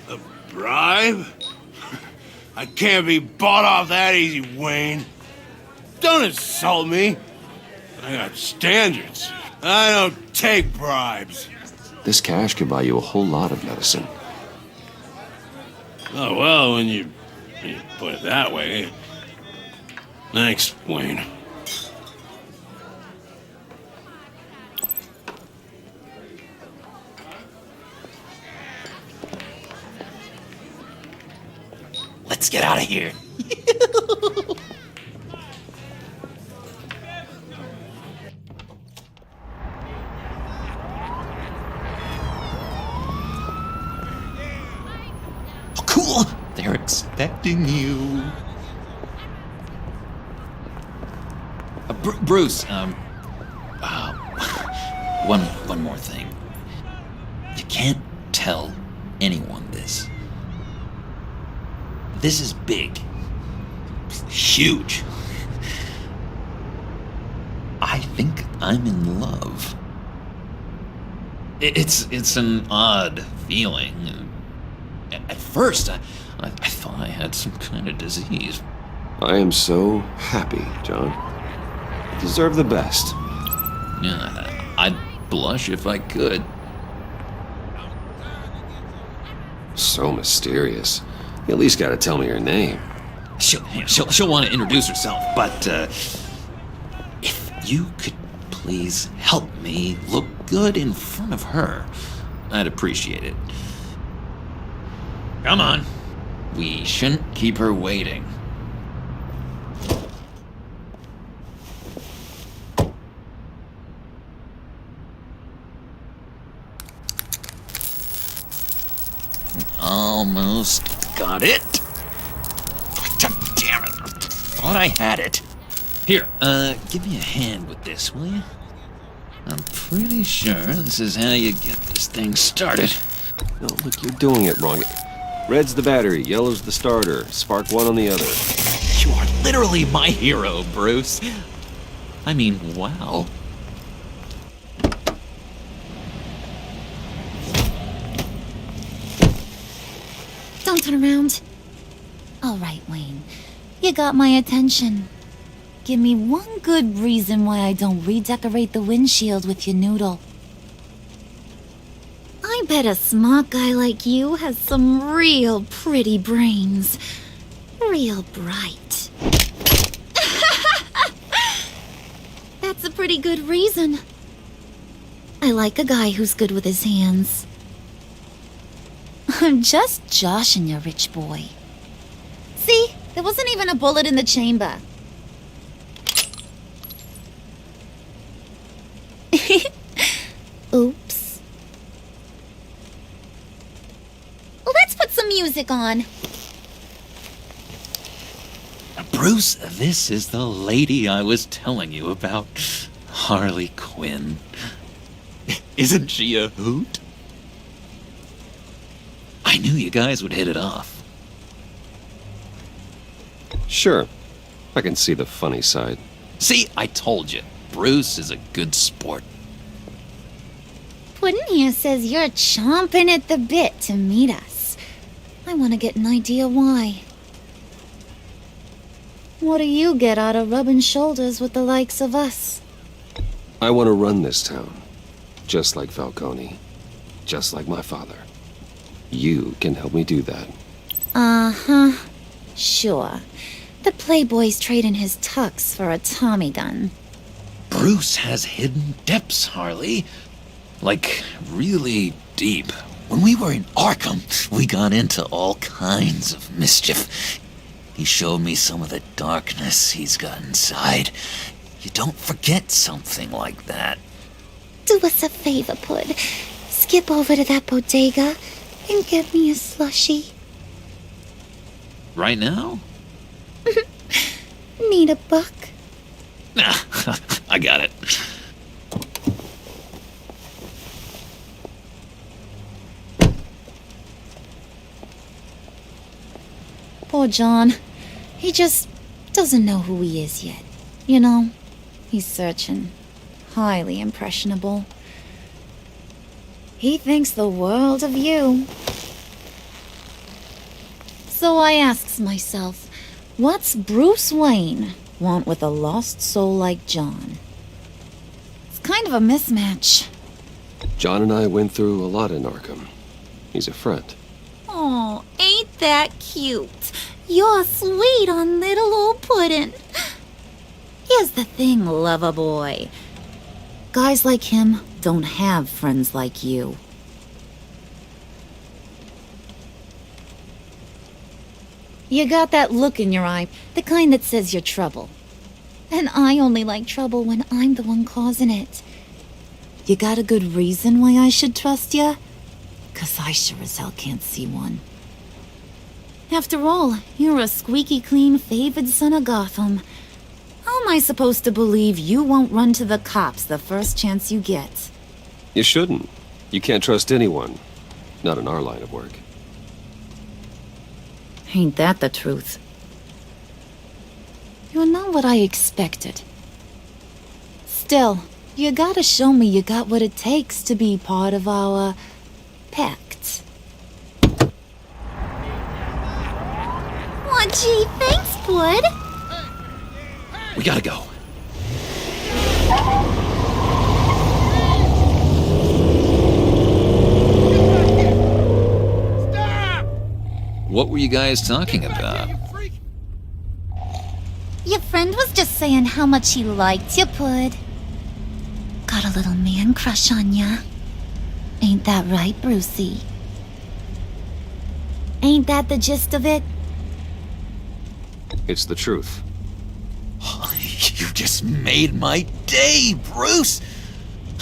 A bribe? I can't be bought off that easy, Wayne. Don't insult me. I got standards. I don't take bribes. This cash could buy you a whole lot of medicine. Oh, well, when you put it that way. Thanks, Wayne. Let's get out of here. Oh, cool. They're expecting you. Bruce, one more thing. You can't tell anyone this. This is big. Huge. I think I'm in love. It's an odd feeling. At first, I thought I had some kind of disease. I am so happy, John. You deserve the best. Yeah, I'd blush if I could. So mysterious. You at least gotta tell me her name. She'll want to introduce herself, but if you could please help me look good in front of her, I'd appreciate it. Come on. We shouldn't keep her waiting. Almost got it. Damn it. Thought I had it. Here, give me a hand with this, will you? I'm pretty sure this is how you get this thing started. No, look, you're doing it wrong. Red's the battery, yellow's the starter. Spark one on the other. You are literally my hero, Bruce. I mean, wow. Don't turn around. All right, Wayne. You got my attention. Give me one good reason why I don't redecorate the windshield with your noodle. I bet a smart guy like you has some real pretty brains. Real bright. That's a pretty good reason. I like a guy who's good with his hands. I'm just joshing you, rich boy. See? There wasn't even a bullet in the chamber. Oops. Let's put some music on. Bruce, this is the lady I was telling you about. Harley Quinn. Isn't she a hoot? I knew you guys would hit it off. Sure. I can see the funny side. See, I told you. Bruce is a good sport. Puddin' here says you're chomping at the bit to meet us. I want to get an idea why. What do you get out of rubbing shoulders with the likes of us? I want to run this town. Just like Falcone. Just like my father. You can help me do that. Uh-huh. Sure. The Playboy's trading his tux for a Tommy gun. Bruce has hidden depths, Harley. Like, really deep. When we were in Arkham, we got into all kinds of mischief. He showed me some of the darkness he's got inside. You don't forget something like that. Do us a favor, Pud. Skip over to that bodega and get me a slushie. Right now? Need a buck? I got it. Poor John. He just doesn't know who he is yet. You know, he's searching. Highly impressionable. He thinks the world of you. So I asks myself, what's Bruce Wayne want with a lost soul like John? It's kind of a mismatch. John and I went through a lot in Arkham. He's a friend. Oh, ain't that cute? You're sweet on little old Puddin'. Here's the thing, lover boy. Guys like him don't have friends like you. You got that look in your eye, the kind that says you're trouble. And I only like trouble when I'm the one causing it. You got a good reason why I should trust you? 'Cause I sure as hell can't see one. After all, you're a squeaky clean favored son of Gotham. How am I supposed to believe you won't run to the cops the first chance you get? You shouldn't. You can't trust anyone. Not in our line of work. Ain't that the truth? You're not what I expected. Still, you gotta show me you got what it takes to be part of our pact. Aw, gee, thanks, Bud. We gotta go. Stop! What were you guys talking about? Your friend was just saying how much he liked you, Pud. Got a little man crush on ya. Ain't that right, Brucey? Ain't that the gist of it? It's the truth. You just made my day, Bruce!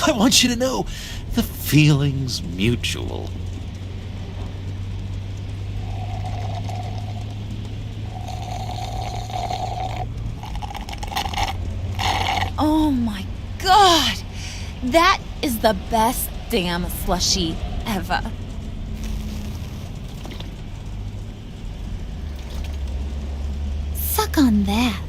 I want you to know, the feeling's mutual. Oh my god! That is the best damn slushie ever. Suck on that.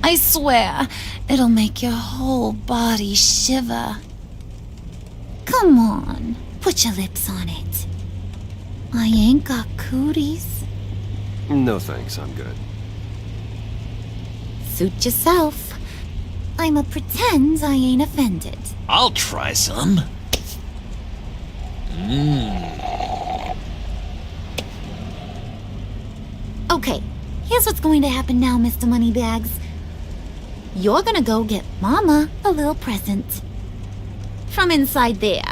I swear, it'll make your whole body shiver. Come on, put your lips on it. I ain't got cooties. No thanks, I'm good. Suit yourself. I'ma pretend I ain't offended. I'll try some. Okay, here's what's going to happen now, Mr. Moneybags. You're gonna go get Mama a little present. From inside there.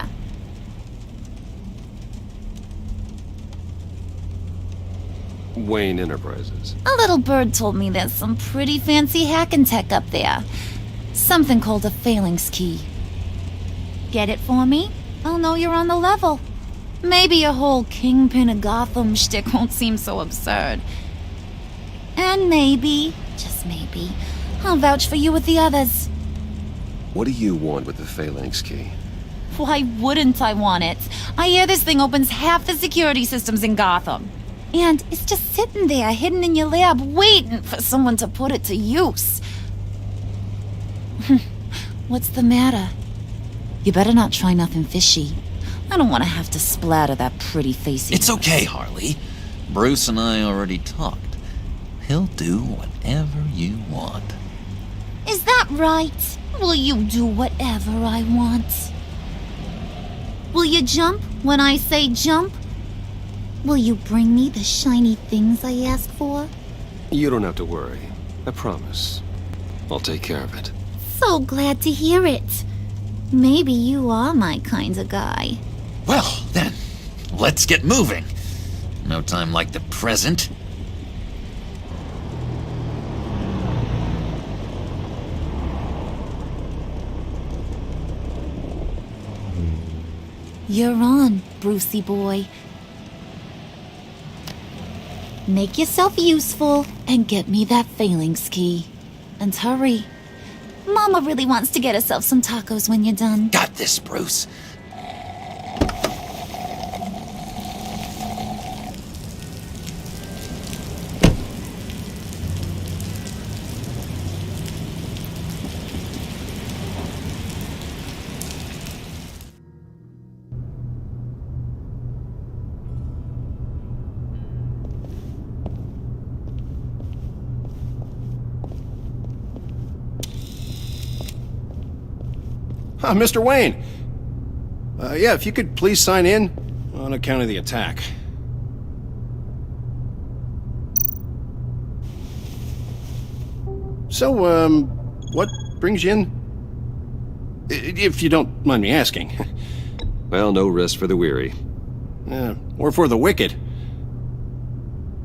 Wayne Enterprises. A little bird told me there's some pretty fancy hacking tech up there. Something called a phalanx key. Get it for me? I'll know you're on the level. Maybe your whole Kingpin of Gotham shtick won't seem so absurd. And maybe, just maybe, I'll vouch for you with the others. What do you want with the phalanx key? Why wouldn't I want it? I hear this thing opens half the security systems in Gotham. And it's just sitting there, hidden in your lab, waiting for someone to put it to use. What's the matter? You better not try nothing fishy. I don't want to have to splatter that pretty face. It's okay, Harley. Bruce and I already talked. He'll do whatever you want. Is that right? Will you do whatever I want? Will you jump when I say jump? Will you bring me the shiny things I ask for? You don't have to worry. I promise. I'll take care of it. So glad to hear it. Maybe you are my kind of guy. Well, then, let's get moving. No time like the present. You're on, Brucey boy. Make yourself useful and get me that phalanx key. And hurry. Mama really wants to get herself some tacos when you're done. Got this, Bruce. Mr. Wayne. Yeah, if you could please sign in on account of the attack. So, what brings you in? If you don't mind me asking. Well, no rest for the weary. Or for the wicked.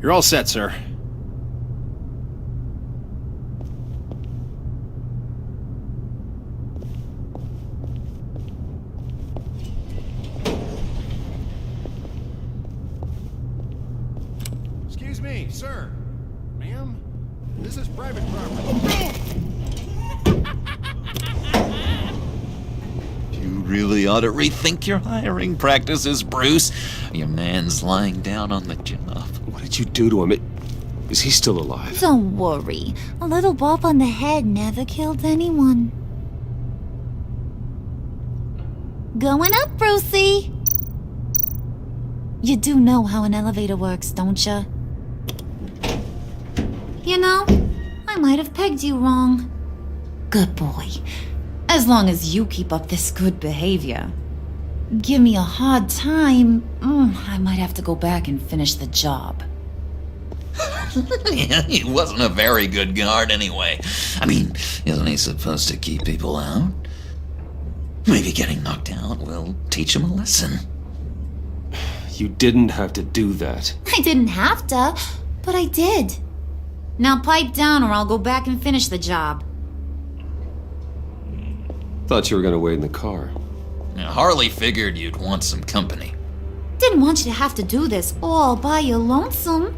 You're all set, sir. Excuse me, sir. Ma'am, this is private property. You really ought to rethink your hiring practices, Bruce. Your man's lying down on the job. What did you do to him? Is he still alive? Don't worry. A little bump on the head never killed anyone. Going up, Brucey. You do know how an elevator works, don't you? You know, I might have pegged you wrong. Good boy. As long as you keep up this good behavior. give me a hard time, I might have to go back and finish the job. Yeah, he wasn't a very good guard anyway. I mean, isn't he supposed to keep people out? Maybe getting knocked out will teach him a lesson. You didn't have to do that. I didn't have to, but I did. Now pipe down or I'll go back and finish the job. Thought you were gonna wait in the car. Now, Harley figured you'd want some company. Didn't want you to have to do this all by your lonesome.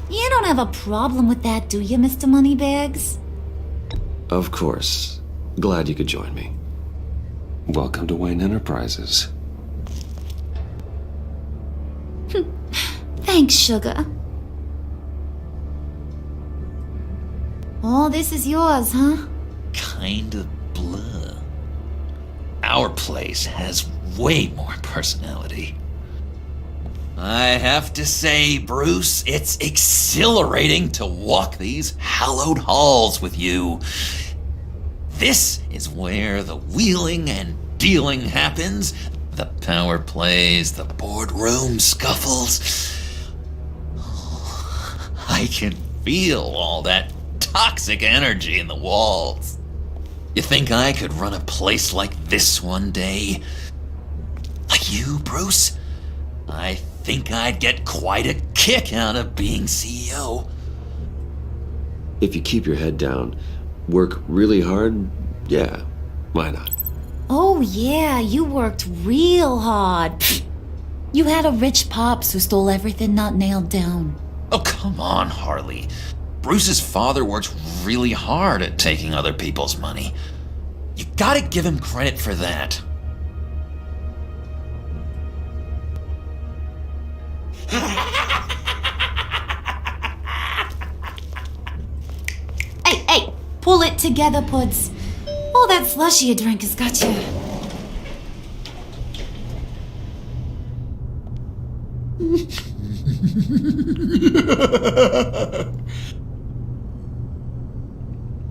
You don't have a problem with that, do you, Mr. Moneybags? Of course. Glad you could join me. Welcome to Wayne Enterprises. Thanks, sugar. All this is yours, huh? Kinda blur. Our place has way more personality. I have to say, Bruce, it's exhilarating to walk these hallowed halls with you. This is where the wheeling and dealing happens, the power plays, the boardroom scuffles. I can feel all that toxic energy in the walls. You think I could run a place like this one day? Like you, Bruce? I think I'd get quite a kick out of being CEO. If you keep your head down, work really hard, yeah, why not? Oh, yeah, you worked real hard. You had a rich pops who stole everything not nailed down. Oh, come on, Harley. Bruce's father worked really hard at taking other people's money. You gotta give him credit for that. Hey, pull it together, Puds. All that slushy you drink has got you.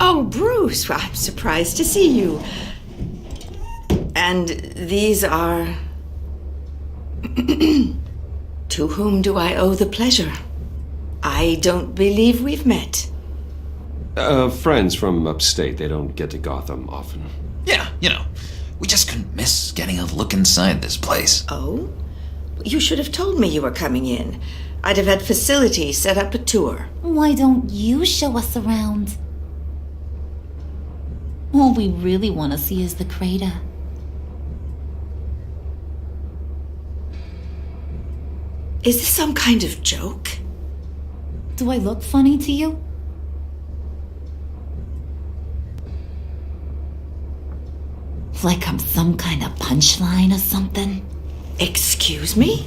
Oh, Bruce, I'm surprised to see you. And these are... To whom do I owe the pleasure? I don't believe we've met. Friends from upstate. They don't get to Gotham often. Yeah, we just couldn't miss getting a look inside this place. Oh? You should have told me you were coming in. I'd have had facilities set up a tour. Why don't you show us around? All we really want to see is the crater. Is this some kind of joke? Do I look funny to you? Like I'm some kind of punchline or something? Excuse me?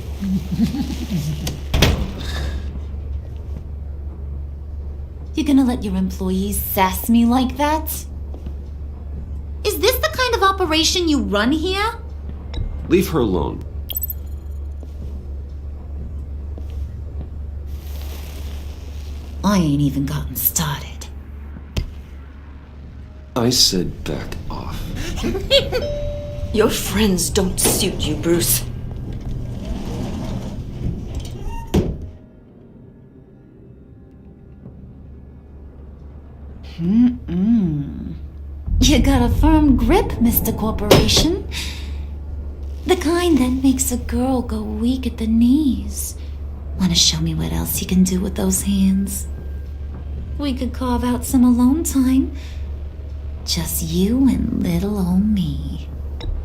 You gonna let your employees sass me like that? Is this the kind of operation you run here? Leave her alone. I ain't even gotten started. I said back off. Your friends don't suit you, Bruce. You got a firm grip, Mr. Corporation. The kind that makes a girl go weak at the knees. Wanna show me what else you can do with those hands? We could carve out some alone time. Just you and little old me.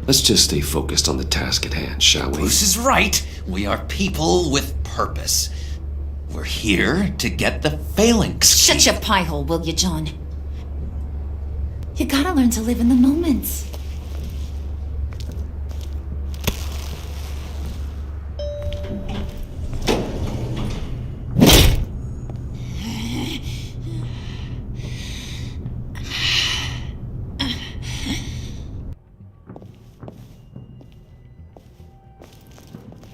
Let's just stay focused on the task at hand, shall we? Bruce is right. We are people with purpose. We're here to get the phalanx. Shut your pie hole, will you, John? You gotta learn to live in the moment.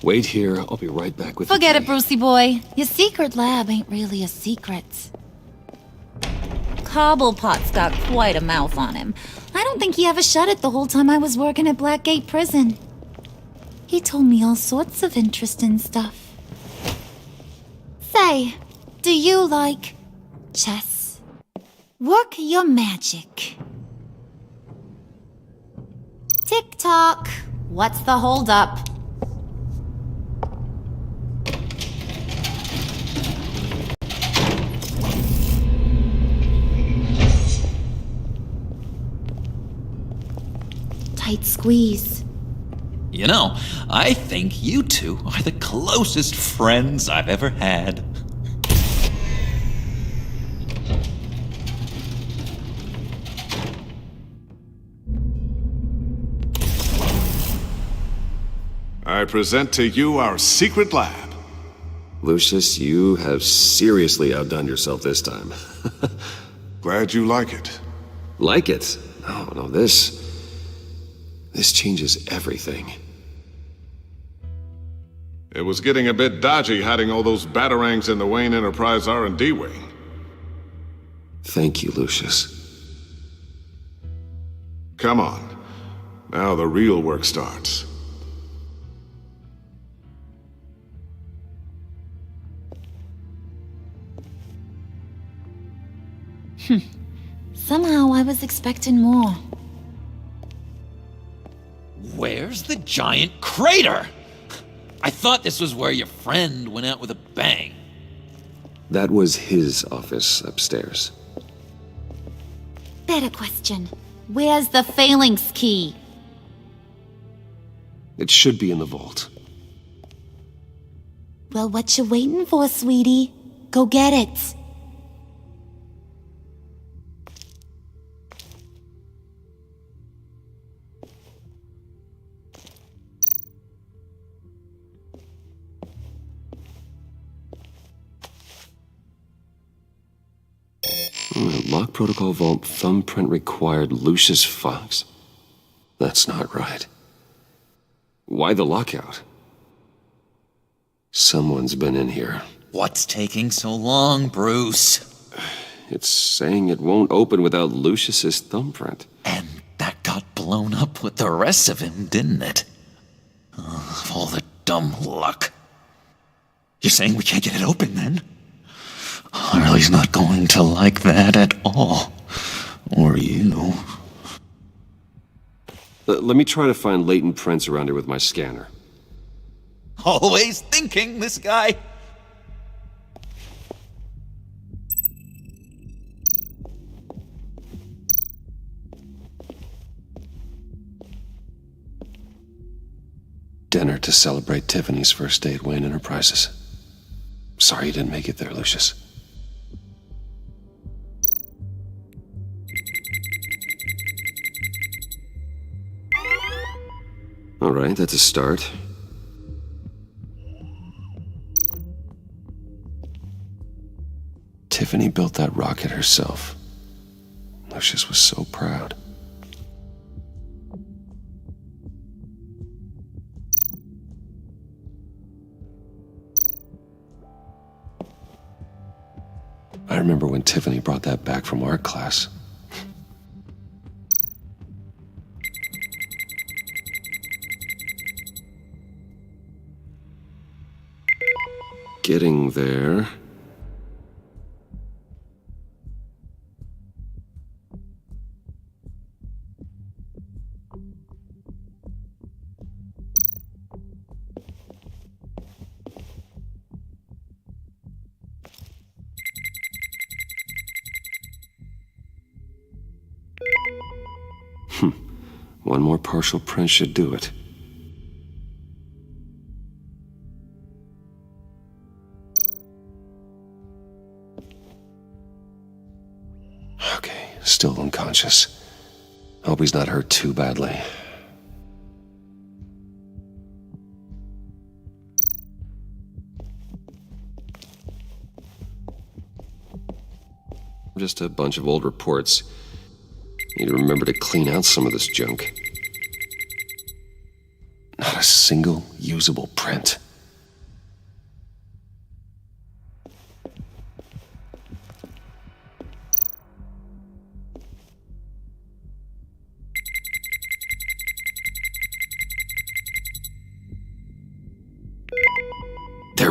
Wait here. I'll be right back with Forget it, Brucey boy. Your secret lab ain't really a secret. Cobblepot's got quite a mouth on him. I I don't think he ever shut it the whole time I was working at Blackgate Prison. He told me all sorts of interesting stuff. Say, do you like chess? Work your magic. Tick-tock. What's the holdup? Tight squeeze. You know, I think you two are the closest friends I've ever had. I present to you our secret lab. Lucius, you have seriously outdone yourself this time. Glad you like it. Like it? No, this changes everything. It was getting a bit dodgy hiding all those batarangs in the Wayne Enterprise R&D wing. Thank you, Lucius. Come on. Now the real work starts. Somehow I was expecting more. Where's the giant crater? I thought this was where your friend went out with a bang. That was his office upstairs. Better question. Where's the phalanx key? It should be in the vault. Well, what you waiting for, sweetie? Go get it. Lock protocol vault thumbprint required Lucius Fox. That's not right. Why the lockout? Someone's been in here. What's taking so long, Bruce? It's saying it won't open without Lucius's thumbprint. And that got blown up with the rest of him, didn't it? Oh, all the dumb luck. You're saying we can't get it open, then? Harley's not going to like that at all. Or you. Let me try to find latent prints around here with my scanner. Always thinking, this guy. Dinner to celebrate Tiffany's first day at Wayne Enterprises. Sorry you didn't make it there, Lucius. All right, that's a start. Tiffany built that rocket herself. Lucius was so proud. I remember when Tiffany brought that back from art class. Getting there. One more partial print should do it. Okay, still unconscious. Hope he's not hurt too badly. Just a bunch of old reports. Need to remember to clean out some of this junk. Not a single usable print.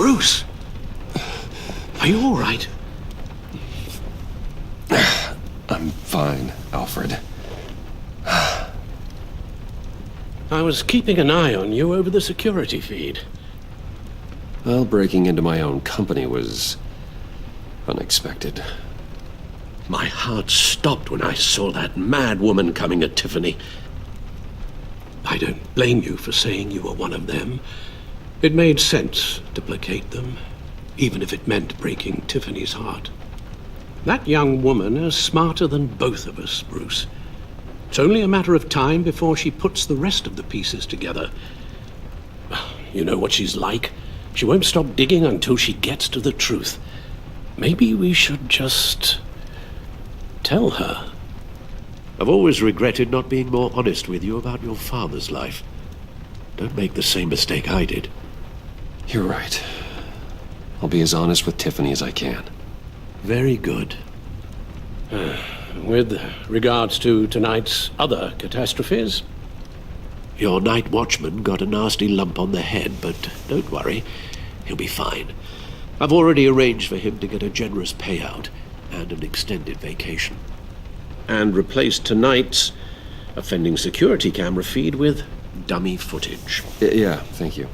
Bruce! Are you all right? I'm fine, Alfred. I was keeping an eye on you over the security feed. Well, breaking into my own company was unexpected. My heart stopped when I saw that mad woman coming at Tiffany. I don't blame you for saying you were one of them. It made sense to placate them, even if it meant breaking Tiffany's heart. That young woman is smarter than both of us, Bruce. It's only a matter of time before she puts the rest of the pieces together. You know what she's like. She won't stop digging until she gets to the truth. Maybe we should just tell her. I've always regretted not being more honest with you about your father's life. Don't make the same mistake I did. You're right. I'll be as honest with Tiffany as I can. Very good. With regards to tonight's other catastrophes, your night watchman got a nasty lump on the head, but don't worry, he'll be fine. I've already arranged for him to get a generous payout and an extended vacation. And replaced tonight's offending security camera feed with dummy footage. Yeah, thank you.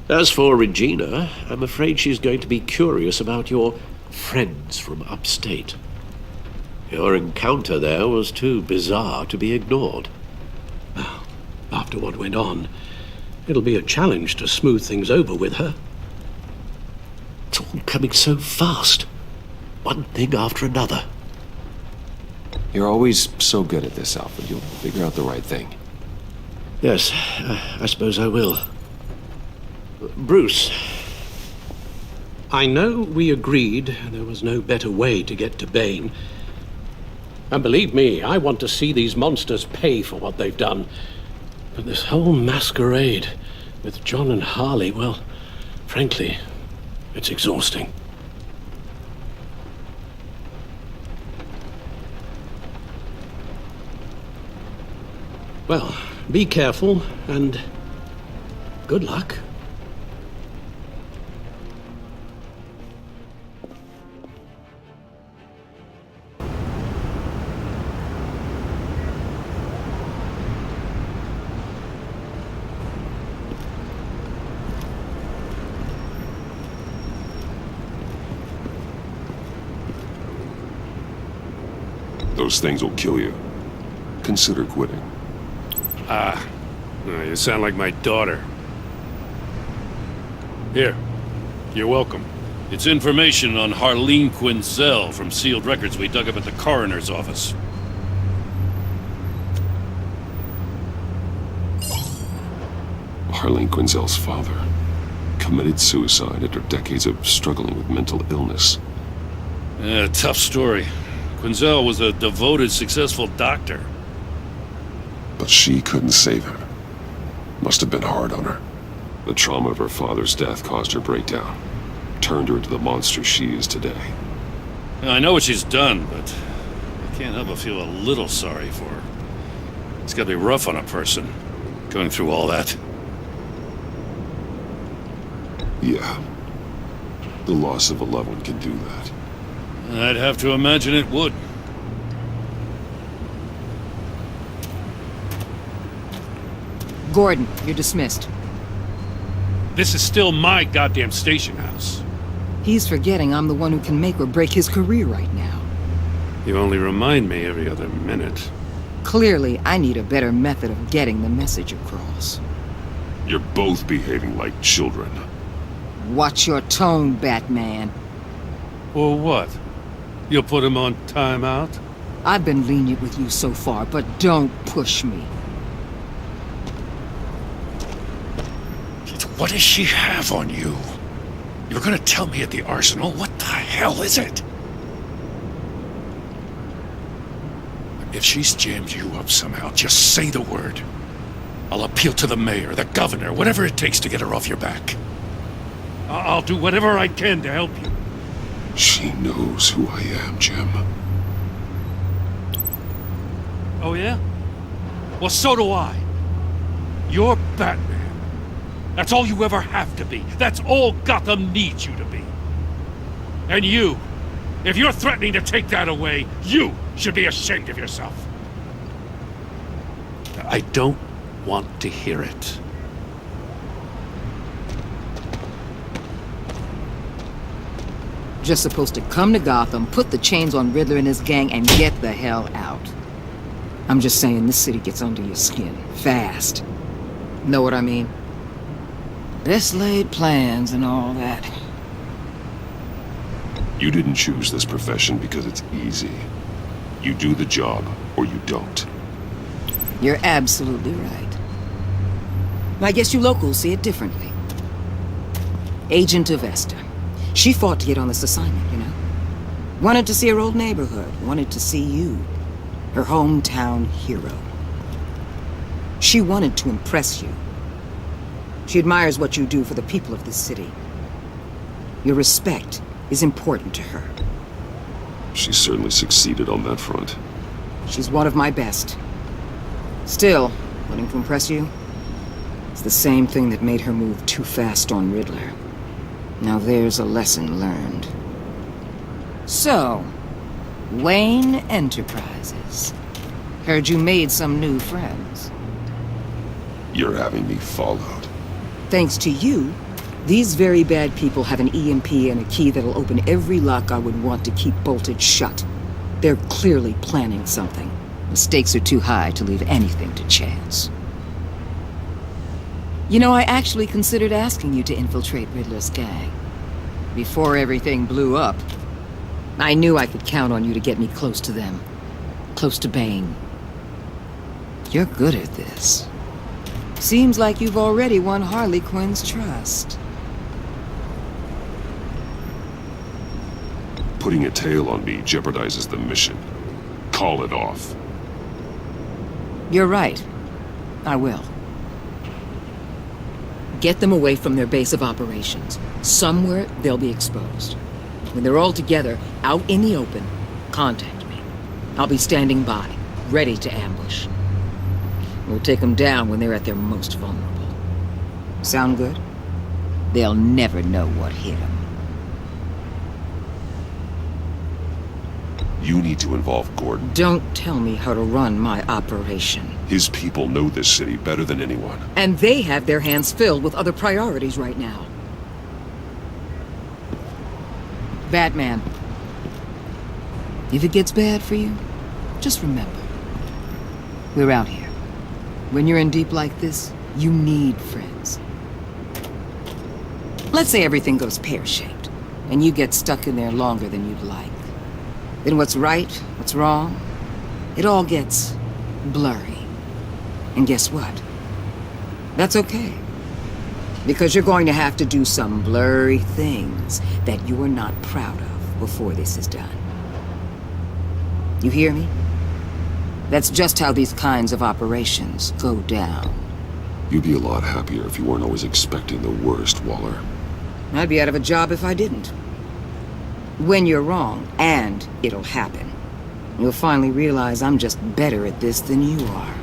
As for Regina, I'm afraid she's going to be curious about your friends from upstate. Your encounter there was too bizarre to be ignored. Well, after what went on, it'll be a challenge to smooth things over with her. It's all coming so fast. One thing after another. You're always so good at this, Alfred. You'll figure out the right thing. Yes, I suppose I will. Bruce, I know we agreed there was no better way to get to Bane. And believe me, I want to see these monsters pay for what they've done. But this whole masquerade with John and Harley, well, frankly, it's exhausting. Well, be careful, and good luck. Those things will kill you. Consider quitting. You sound like my daughter. Here, you're welcome. It's information on Harleen Quinzel from sealed records we dug up at the coroner's office. Harleen Quinzel's father committed suicide after decades of struggling with mental illness. Yeah, tough story. Quinzel was a devoted, successful doctor. But she couldn't save him. Must have been hard on her. The trauma of her father's death caused her breakdown. Turned her into the monster she is today. I know what she's done, but I can't help but feel a little sorry for her. It's gotta be rough on a person, going through all that. Yeah. The loss of a loved one can do that. I'd have to imagine it would. Gordon, you're dismissed. This is still my goddamn station house. He's forgetting I'm the one who can make or break his career right now. You only remind me every other minute. Clearly, I need a better method of getting the message across. You're both behaving like children. Watch your tone, Batman. Or what? You'll put him on timeout? I've been lenient with you so far, but don't push me. What does she have on you? You're gonna tell me at the arsenal? What the hell is it? If she's jammed you up somehow, just say the word. I'll appeal to the mayor, the governor, whatever it takes to get her off your back. I'll do whatever I can to help you. She knows who I am, Jim. Oh, yeah? Well, so do I. You're Batman. That's all you ever have to be. That's all Gotham needs you to be. And you, if you're threatening to take that away, you should be ashamed of yourself. I don't want to hear it. Just supposed to come to Gotham, put the chains on Riddler and his gang, and get the hell out. I'm just saying, this city gets under your skin. Fast. Know what I mean? Best laid plans and all that. You didn't choose this profession because it's easy. You do the job, or you don't. You're absolutely right. I guess you locals see it differently. Agent of Vesta. She fought to get on this assignment, you know? Wanted to see her old neighborhood. Wanted to see you. Her hometown hero. She wanted to impress you. She admires what you do for the people of this city. Your respect is important to her. She certainly succeeded on that front. She's one of my best. Still, wanting to impress you? It's the same thing that made her move too fast on Riddler. Now there's a lesson learned. So, Wayne Enterprises. Heard you made some new friends. You're having me followed. Thanks to you, these very bad people have an EMP and a key that'll open every lock I would want to keep bolted shut. They're clearly planning something. The stakes are too high to leave anything to chance. You know, I actually considered asking you to infiltrate Riddler's gang. Before everything blew up, I knew I could count on you to get me close to them. Close to Bane. You're good at this. Seems like you've already won Harley Quinn's trust. Putting a tail on me jeopardizes the mission. Call it off. You're right. I will. Get them away from their base of operations. Somewhere they'll be exposed. When they're all together, out in the open, contact me. I'll be standing by, ready to ambush. We'll take them down when they're at their most vulnerable. Sound good? They'll never know what hit them. You need to involve Gordon. Don't tell me how to run my operation. His people know this city better than anyone. And they have their hands filled with other priorities right now. Batman. If it gets bad for you, just remember. We're out here. When you're in deep like this, you need friends. Let's say everything goes pear-shaped, and you get stuck in there longer than you'd like. Then what's right, what's wrong, it all gets blurry. And guess what? That's okay. Because you're going to have to do some blurry things that you are not proud of before this is done. You hear me? That's just how these kinds of operations go down. You'd be a lot happier if you weren't always expecting the worst, Waller. I'd be out of a job if I didn't. When you're wrong, and it'll happen, you'll finally realize I'm just better at this than you are.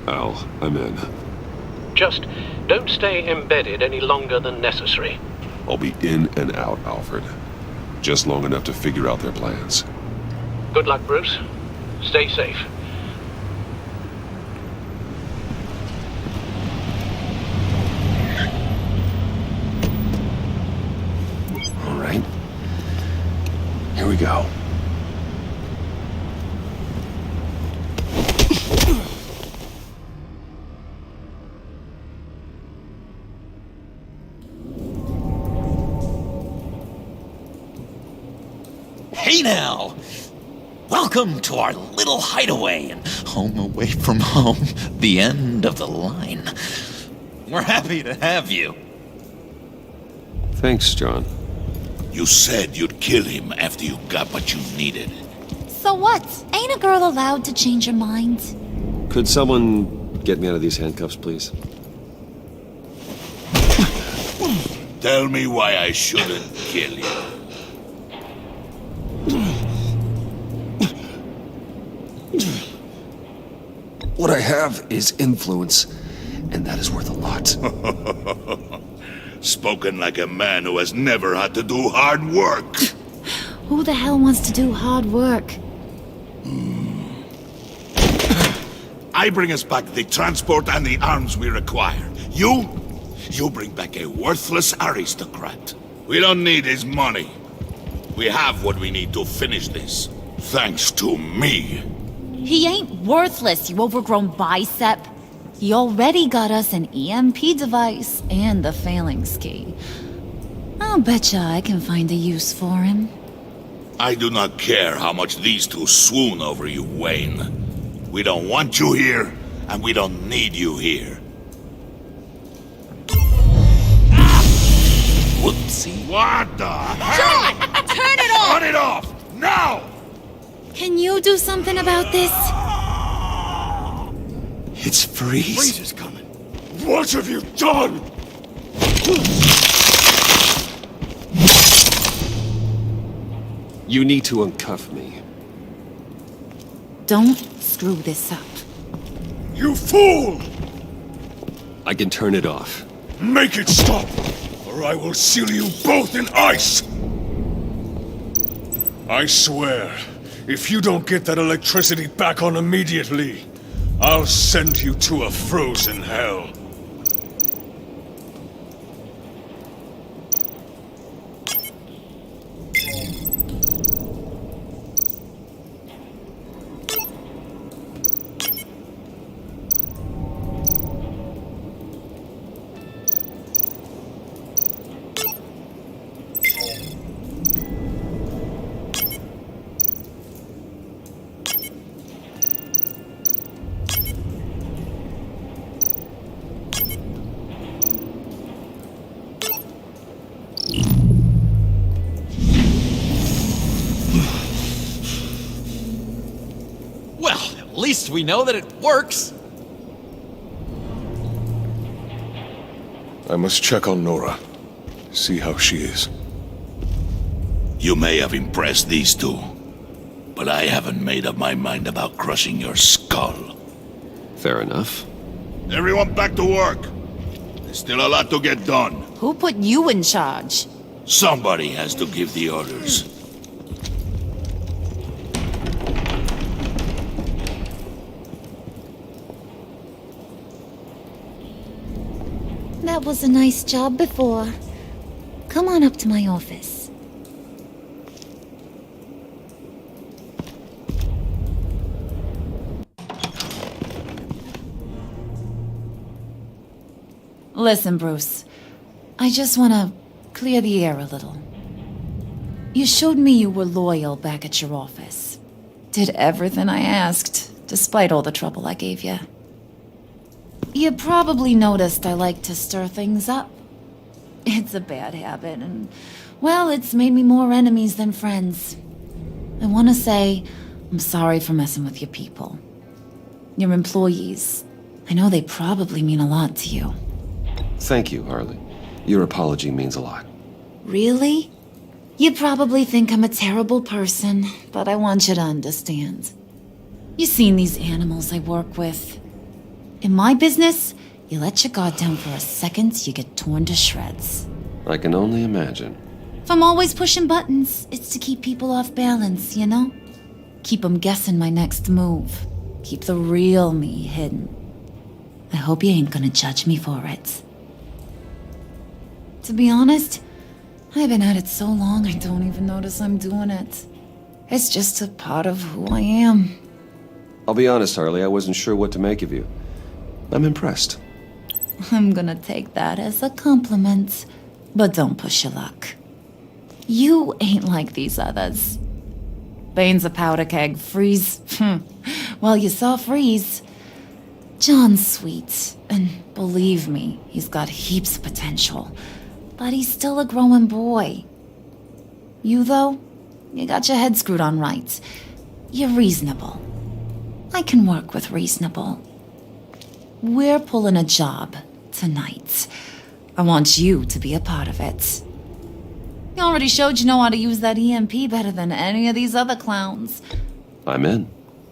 Al, I'm in. Just don't stay embedded any longer than necessary. I'll be in and out, Alfred. Just long enough to figure out their plans. Good luck, Bruce. Stay safe. All right. Here we go. Hey now! Welcome to our little hideaway and home away from home, the end of the line. We're happy to have you. Thanks, John. You said you'd kill him after you got what you needed. So what? Ain't a girl allowed to change her mind? Could someone get me out of these handcuffs, please? Tell me why I shouldn't kill you. What I have is influence, and that is worth a lot. Spoken like a man who has never had to do hard work. Who the hell wants to do hard work? I bring us back the transport and the arms we require. You bring back a worthless aristocrat. We don't need his money. We have what we need to finish this. Thanks to me. He ain't worthless, you overgrown bicep. He already got us an EMP device and the phalanx key. I'll betcha I can find a use for him. I do not care how much these two swoon over you, Wayne. We don't want you here, and we don't need you here. Whoopsie. What the hell? John! Turn it off! Turn it off! Now! Can you do something about this? It's Freeze. Freeze is coming. What have you done? You need to uncuff me. Don't screw this up. You fool! I can turn it off. Make it stop, or I will seal you both in ice! I swear, if you don't get that electricity back on immediately, I'll send you to a frozen hell. At least we know that it works. I must check on Nora. See how she is. You may have impressed these two, but I haven't made up my mind about crushing your skull. Fair enough. Everyone back to work. There's still a lot to get done. Who put you in charge? Somebody has to give the orders. That was a nice job before. Come on up to my office. Listen, Bruce. I just want to clear the air a little. You showed me you were loyal back at your office. Did everything I asked, despite all the trouble I gave you. You probably noticed I like to stir things up. It's a bad habit, and, well, it's made me more enemies than friends. I want to say I'm sorry for messing with your people. Your employees. I know they probably mean a lot to you. Thank you, Harley. Your apology means a lot. Really? You probably think I'm a terrible person, but I want you to understand. You've seen these animals I work with. In my business, you let your guard down for a second, you get torn to shreds. I can only imagine. If I'm always pushing buttons, it's to keep people off balance, you know? Keep them guessing my next move. Keep the real me hidden. I hope you ain't gonna judge me for it. To be honest, I've been at it so long I don't even notice I'm doing it. It's just a part of who I am. I'll be honest, Harley, I wasn't sure what to make of you. I'm impressed. I'm gonna take that as a compliment, but don't push your luck. You ain't like these others. Bane's a powder keg, Freeze. Well, you saw Freeze. John's sweet, and believe me, he's got heaps of potential. But he's still a growing boy. You, though, you got your head screwed on right. You're reasonable. I can work with reasonable. We're pulling a job tonight. I want you to be a part of it. You already showed you know how to use that EMP better than any of these other clowns. I'm in.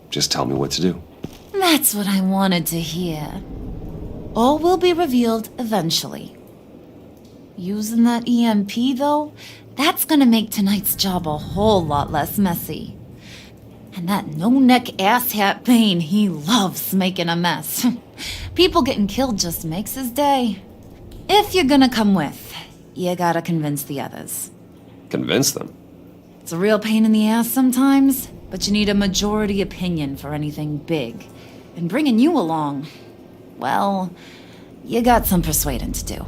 Just tell me what to do. That's what I wanted to hear. All will be revealed eventually. Using that EMP, though, that's gonna make tonight's job a whole lot less messy. And that no-neck asshat Bane, he loves making a mess. People getting killed just makes his day. If you're gonna come with, you gotta convince the others. Convince them? It's a real pain in the ass sometimes, but you need a majority opinion for anything big. And bringing you along, well, you got some persuading to do.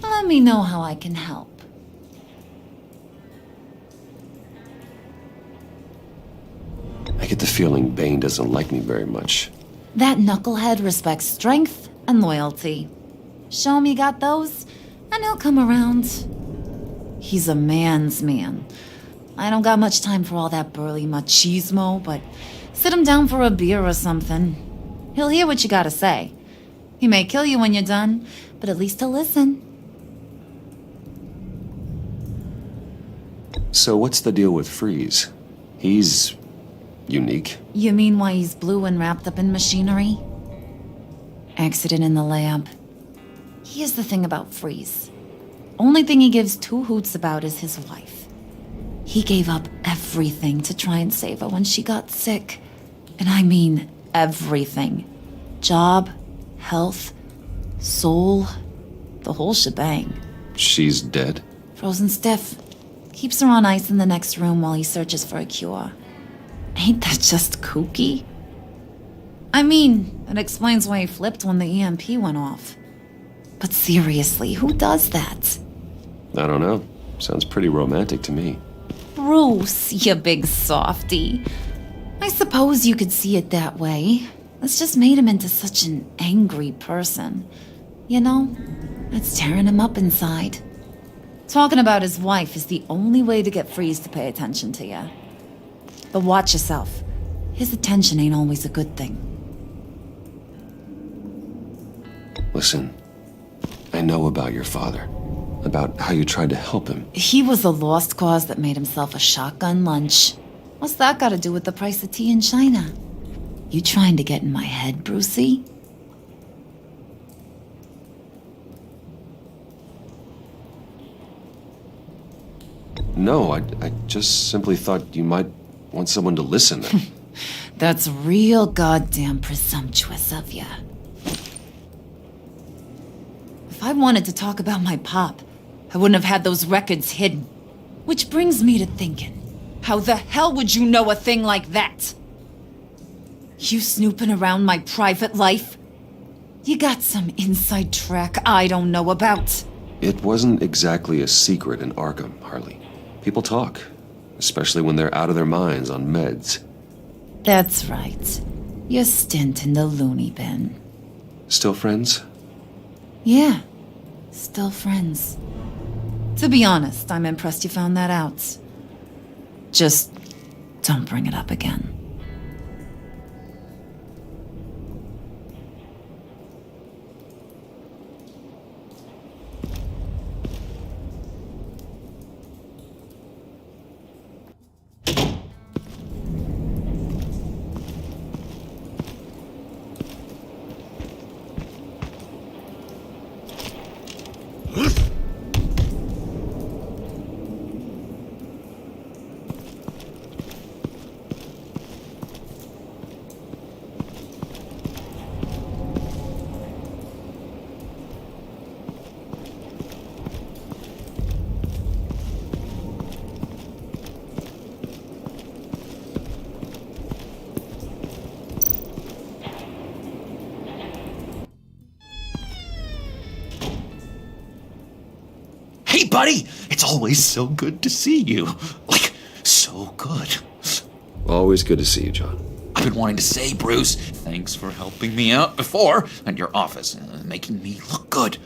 Let me know how I can help. I get the feeling Bane doesn't like me very much. That knucklehead respects strength and loyalty. Show him you got those, and he'll come around. He's a man's man. I don't got much time for all that burly machismo, but sit him down for a beer or something. He'll hear what you gotta say. He may kill you when you're done, but at least he'll listen. So what's the deal with Freeze? He's unique. You mean why he's blue and wrapped up in machinery? Accident in the lab. Here's the thing about Freeze. Only thing he gives two hoots about is his wife. He gave up everything to try and save her when she got sick. And I mean everything. Job, health, soul, the whole shebang. She's dead? Frozen stiff. Keeps her on ice in the next room while he searches for a cure. Ain't that just kooky? I mean, it explains why he flipped when the EMP went off. But seriously, who does that? I don't know. Sounds pretty romantic to me. Bruce, you big softy. I suppose you could see it that way. It's just made him into such an angry person. You know, it's tearing him up inside. Talking about his wife is the only way to get Freeze to pay attention to you. But watch yourself. His attention ain't always a good thing. Listen, I know about your father. About how you tried to help him. He was a lost cause that made himself a shotgun lunch. What's that got to do with the price of tea in China? You trying to get in my head, Brucey? No, I just simply thought you might want someone to listen. That's real goddamn presumptuous of ya. If I wanted to talk about my pop, I wouldn't have had those records hidden. Which brings me to thinking, how the hell would you know a thing like that? You snooping around my private life? You got some inside track I don't know about. It wasn't exactly a secret in Arkham, Harley. People talk, especially when they're out of their minds on meds. That's right. Your stint in the loony bin. Still friends? Yeah, still friends. To be honest, I'm impressed you found that out. Just don't bring it up again. Hey, buddy! It's always so good to see you. Like, so good. Always good to see you, John. I've been wanting to say, Bruce, thanks for helping me out before at your office, making me look good.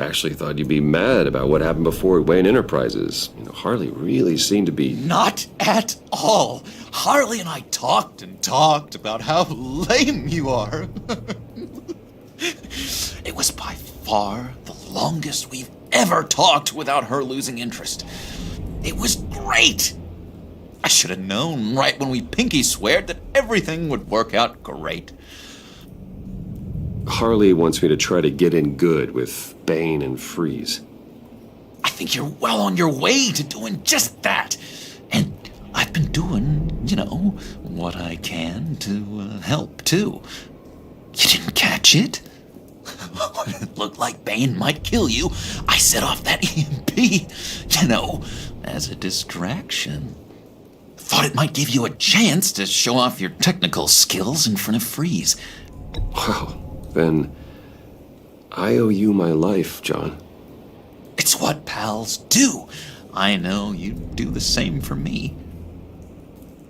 Actually thought you'd be mad about what happened before Wayne Enterprises. You know, Harley really seemed to be... Not at all. Harley and I talked and talked about how lame you are. It was by far the longest we've ever talked without her losing interest. It was great. I should have known right when we pinky sweared that everything would work out great. Harley wants me to try to get in good with Bane and Freeze. I think you're well on your way to doing just that. And I've been doing, what I can to help, too. You didn't catch it? When it looked like Bane might kill you, I set off that EMP, as a distraction. Thought it might give you a chance to show off your technical skills in front of Freeze. Wow, then I owe you my life, John. It's what pals do. I know you'd do the same for me.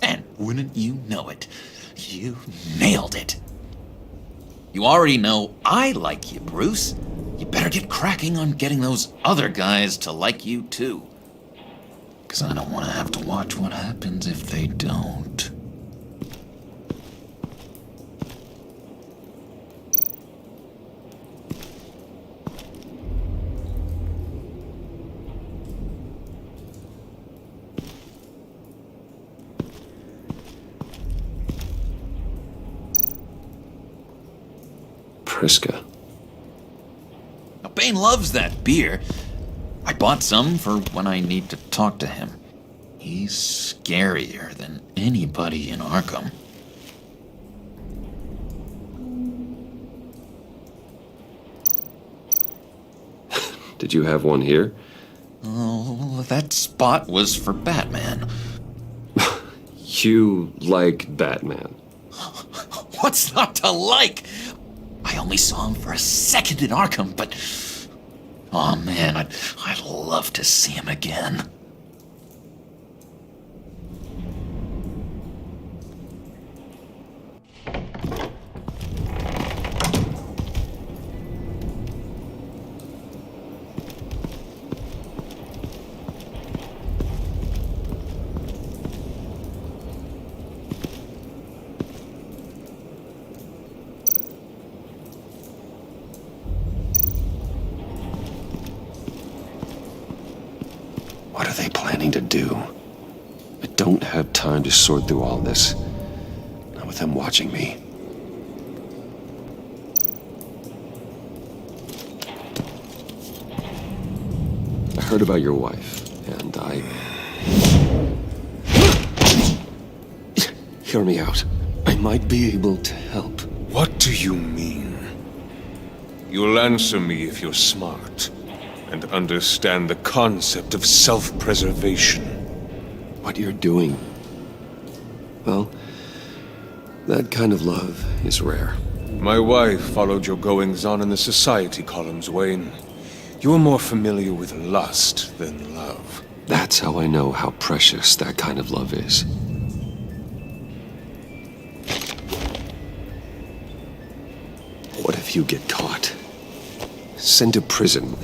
And wouldn't you know it, you nailed it. You already know I like you, Bruce. You better get cracking on getting those other guys to like you, too. 'Cause I don't want to have to watch what happens if they don't. Priska. Now, Bane loves that beer. I bought some for when I need to talk to him. He's scarier than anybody in Arkham. Did you have one here? Oh, that spot was for Batman. You like Batman? What's not to like? I only saw him for a second in Arkham, but... oh man, I'd love to see him again. What are they planning to do? I don't have time to sort through all this. Not with them watching me. I heard about your wife, and Hear me out. I might be able to help. What do you mean? You'll answer me if you're smart and understand the concept of self-preservation. What you're doing, well, that kind of love is rare. My wife followed your goings-on in the society columns, Wayne. You're more familiar with lust than love. That's how I know how precious that kind of love is. What if you get caught? Sent to prison?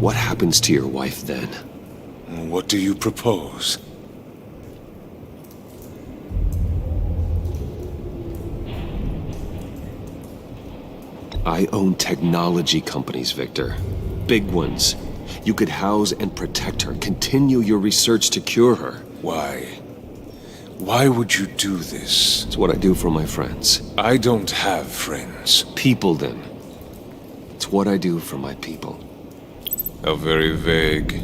What happens to your wife then? What do you propose? I own technology companies, Victor. Big ones. You could house and protect her, continue your research to cure her. Why? Why would you do this? It's what I do for my friends. I don't have friends. People, then. It's what I do for my people. How very vague.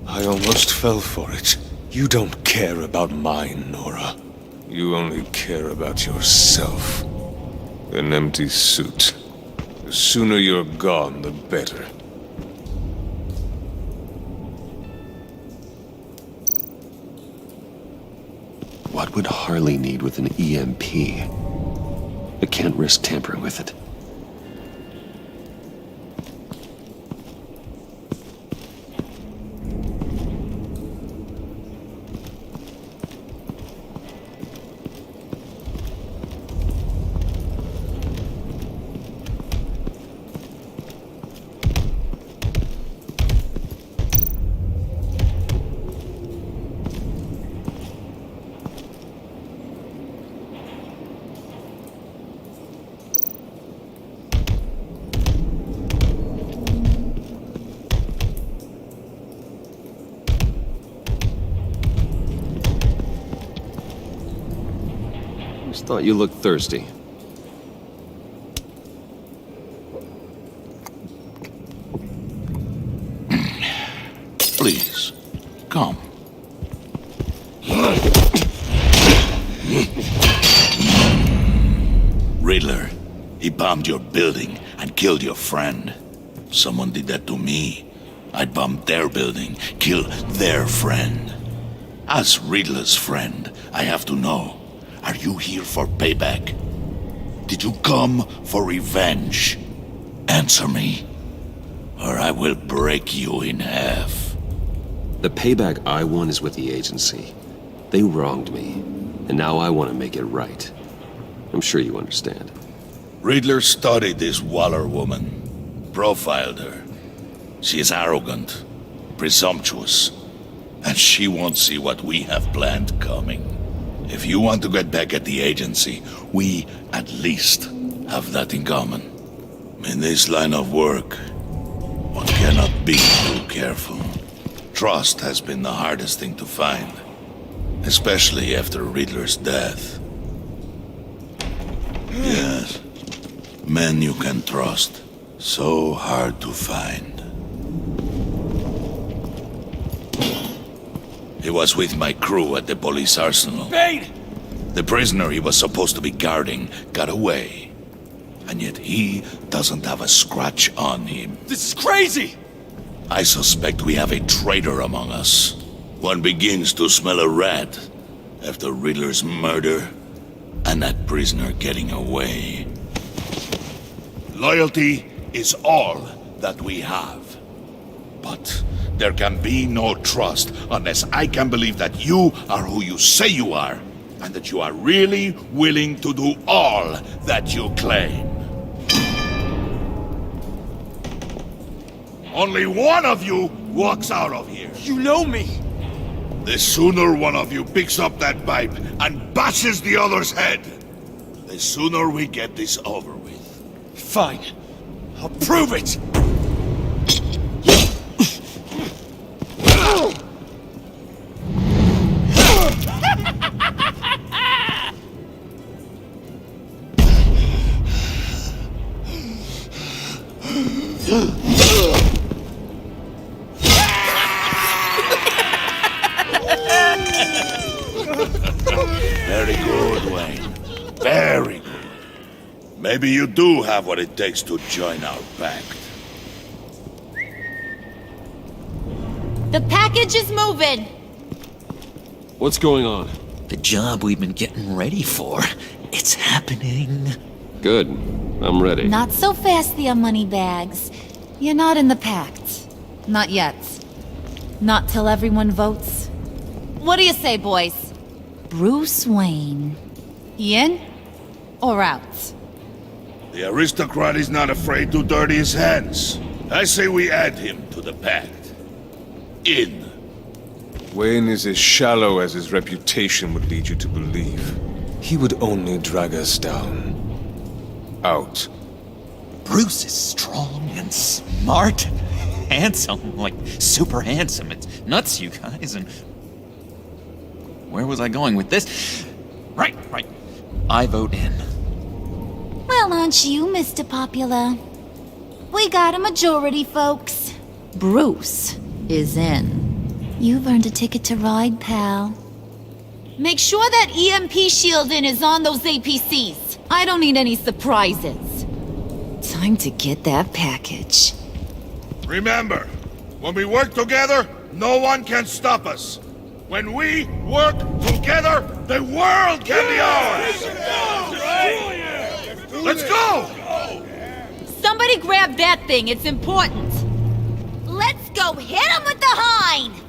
I almost fell for it. You don't care about mine, Nora. You only care about yourself. An empty suit. The sooner you're gone, the better. What would Harley need with an EMP? I can't risk tampering with it. Thought you looked thirsty. Please, come. Riddler, he bombed your building and killed your friend. Someone did that to me. I'd bomb their building, kill their friend. As Riddler's friend, I have to know, are you here for payback? Did you come for revenge? Answer me, or I will break you in half. The payback I want is with the agency. They wronged me, and now I want to make it right. I'm sure you understand. Riddler studied this Waller woman, profiled her. She is arrogant, presumptuous, and she won't see what we have planned coming. If you want to get back at the agency, we at least have that in common. In this line of work, one cannot be too careful. Trust has been the hardest thing to find, especially after Riddler's death. Yes, men you can trust, so hard to find. He was with my crew at the police arsenal. Bane! The prisoner he was supposed to be guarding got away. And yet he doesn't have a scratch on him. This is crazy! I suspect we have a traitor among us. One begins to smell a rat after Riddler's murder and that prisoner getting away. Loyalty is all that we have. But there can be no trust unless I can believe that you are who you say you are, and that you are really willing to do all that you claim. Only one of you walks out of here. You know me! The sooner one of you picks up that pipe and bashes the other's head, the sooner we get this over with. Fine. I'll prove it! Very good, Wayne. Very good. Maybe you do have what it takes to join our pact. The package is moving. What's going on? The job we've been getting ready for. It's happening. Good. I'm ready. Not so fast, the money bags. You're not in the pact. Not yet. Not till everyone votes. What do you say, boys? Bruce Wayne. He in or out? The aristocrat is not afraid to dirty his hands. I say we add him to the pact. In. Wayne is as shallow as his reputation would lead you to believe. He would only drag us down. Out. Bruce is strong and smart and handsome, like super handsome. It's nuts, you guys, and... Where was I going with this? Right. I vote in. Well, aren't you, Mr. Popular? We got a majority, folks. Bruce is in. You've earned a ticket to ride, pal. Make sure that EMP shielding is on those APCs. I don't need any surprises. Time to get that package. Remember, when we work together, no one can stop us. When we work together, the world can be ours! Let's go! Somebody grab that thing, it's important. Let's go hit him with the hind!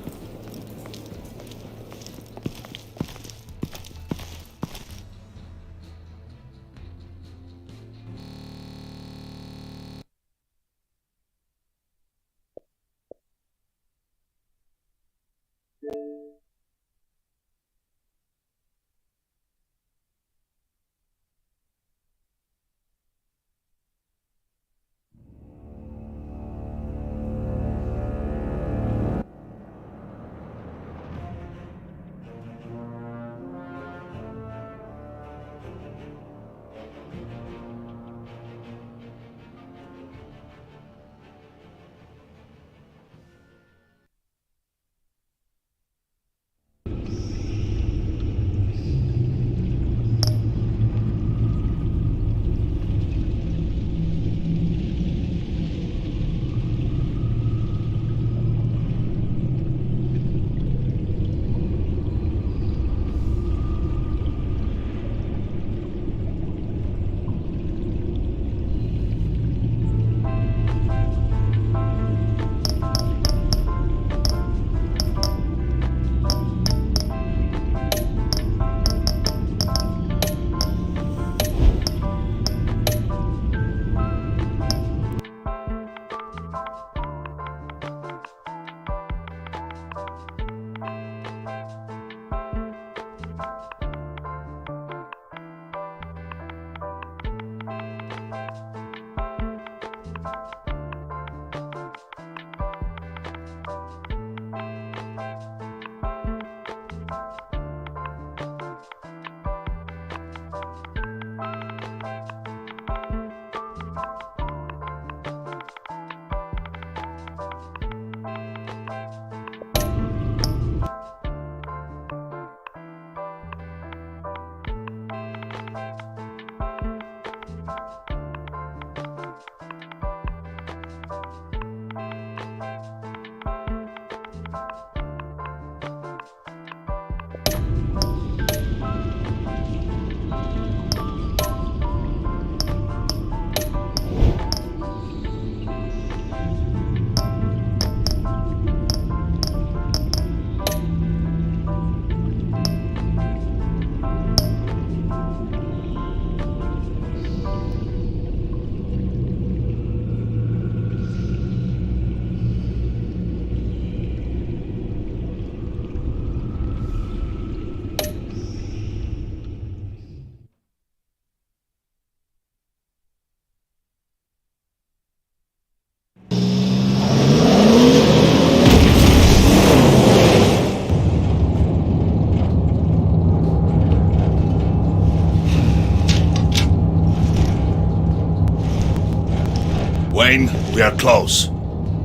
Wayne, we are close.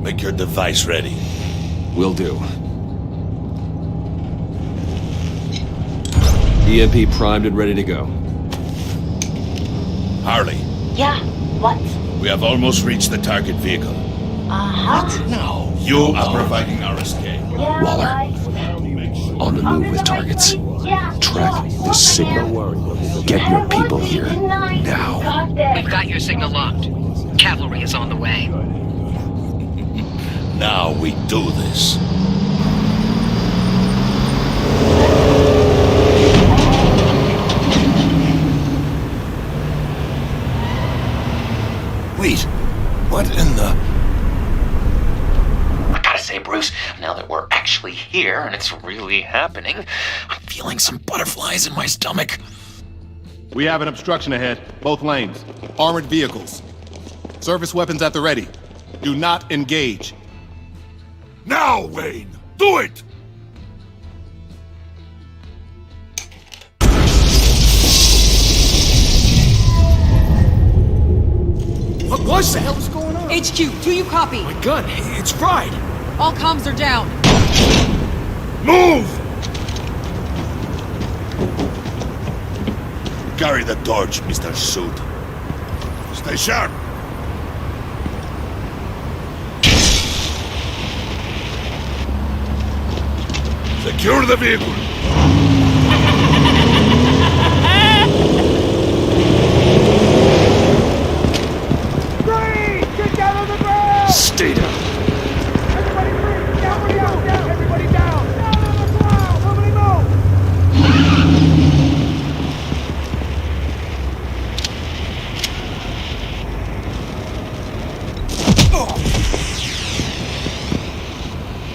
Make your device ready. Will do. EMP primed and ready to go. Harley, Yeah, what? we have almost reached the target vehicle. What? No. You are providing our escape. Yeah, Waller. right. On the move with targets. Track the signal. Get your people here now. We've got your signal locked. Cavalry is on the way. Now we do this. Wait, what in the... I gotta say, Bruce, now that we're actually here and it's really happening, I'm feeling some butterflies in my stomach. We have an obstruction ahead, both lanes. Armored vehicles. Service weapons at the ready. Do not engage. Now, Wayne! Do it! What the hell is going on? HQ, do you copy? My gun, it's fried. All comms are down. Move! Carry the torch, Mr. Suit. Stay sharp. Secure the vehicle. Get down on the ground! Stay down. Everybody breathe! Down, down, down! Everybody down! Down on the ground! Nobody move!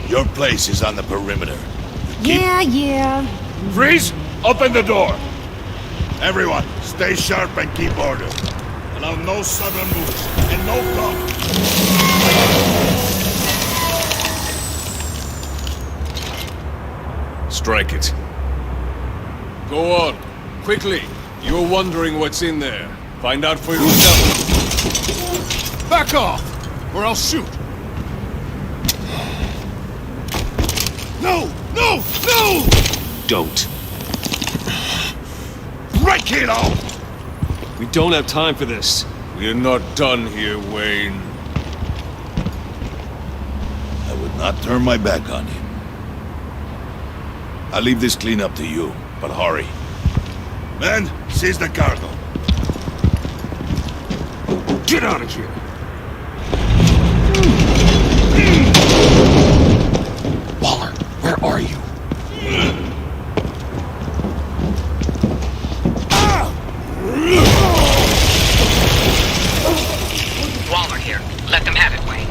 Your place is on the perimeter. Yeah. Freeze! Open the door! Everyone, stay sharp and keep order. Allow no sudden moves and no cover. Strike it. Go on. Quickly. You're wondering what's in there. Find out for yourself. Back off, or I'll shoot. No! No! No! Don't. Break it off! We don't have time for this. We're not done here, Wayne. I would not turn my back on him. I'll leave this cleanup to you, but hurry. Men, seize the cargo. Get out of here. Waller, where are you? Waller here. Let them have it, Wayne.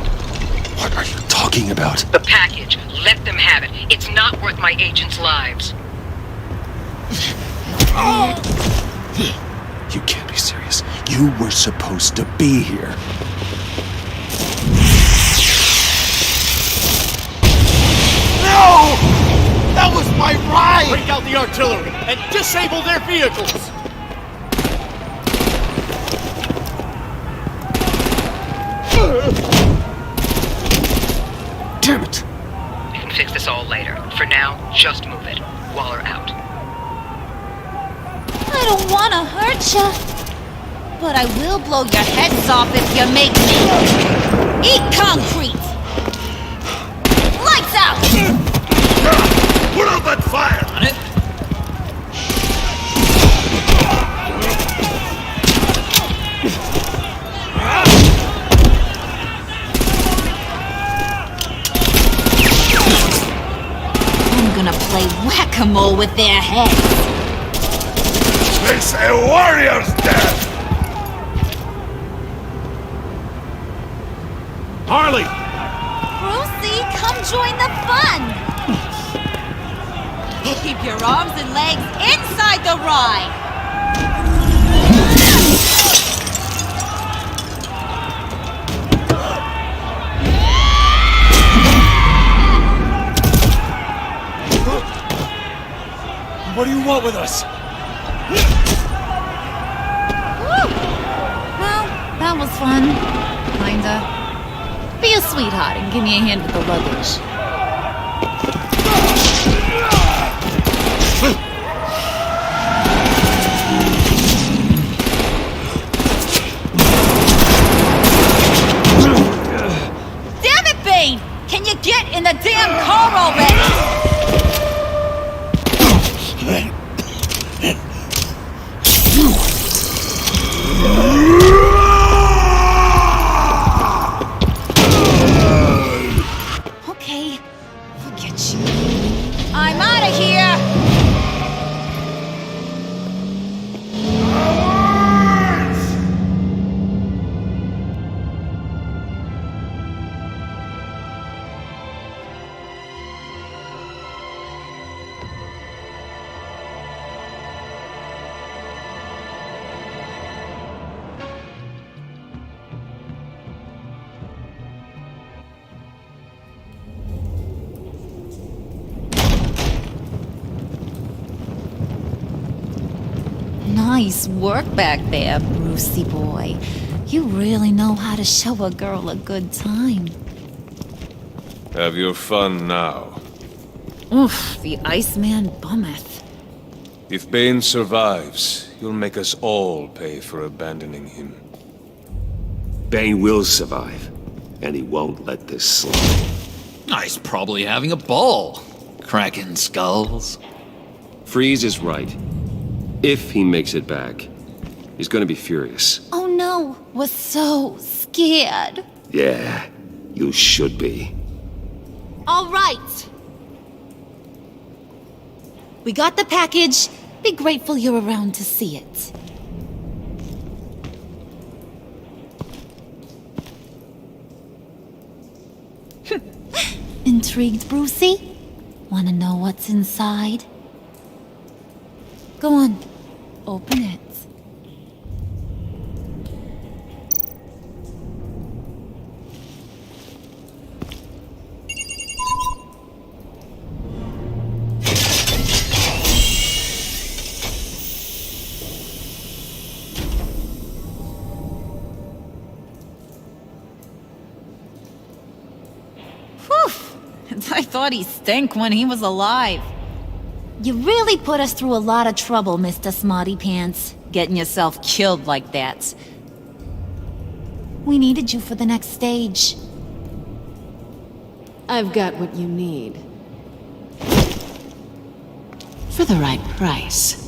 What are you talking about? The package. Let them have it. It's not worth my agents' lives. You can't be serious. You were supposed to be here. No! That was my ride! Break out the artillery and disable their vehicles! Damn it! We can fix this all later. For now, just move it. Waller out. I don't want to hurt ya, but I will blow your heads off if you make me. Eat concrete! Lights out! Put out that fire! On it? I'm gonna play whack-a-mole with their heads. It's a warrior's death! Harley! Brucey, come join the fun! Keep your arms and legs inside the ride! What do you want with us? Well, that was fun? Kinda. Be a sweetheart and give me a hand with the luggage. Damn it, Bane! Can you get in the damn car already? Okay, look at you. I'm out of here! Nice work back there, Brucey boy. You really know how to show a girl a good time. Have your fun now. Oof, the Iceman bummeth. If Bane survives, you'll make us all pay for abandoning him. Bane will survive, and he won't let this slide. He's probably having a ball, cracking skulls. Freeze is right. If he makes it back, he's gonna be furious. Oh no, we're so scared. Yeah, you should be. All right. We got the package. Be grateful you're around to see it. Intrigued, Brucey? Wanna know what's inside? Go on, open it. I thought he stank when he was alive. You really put us through a lot of trouble, Mr. Smarty Pants, getting yourself killed like that. We needed you for the next stage. I've got what you need. For the right price.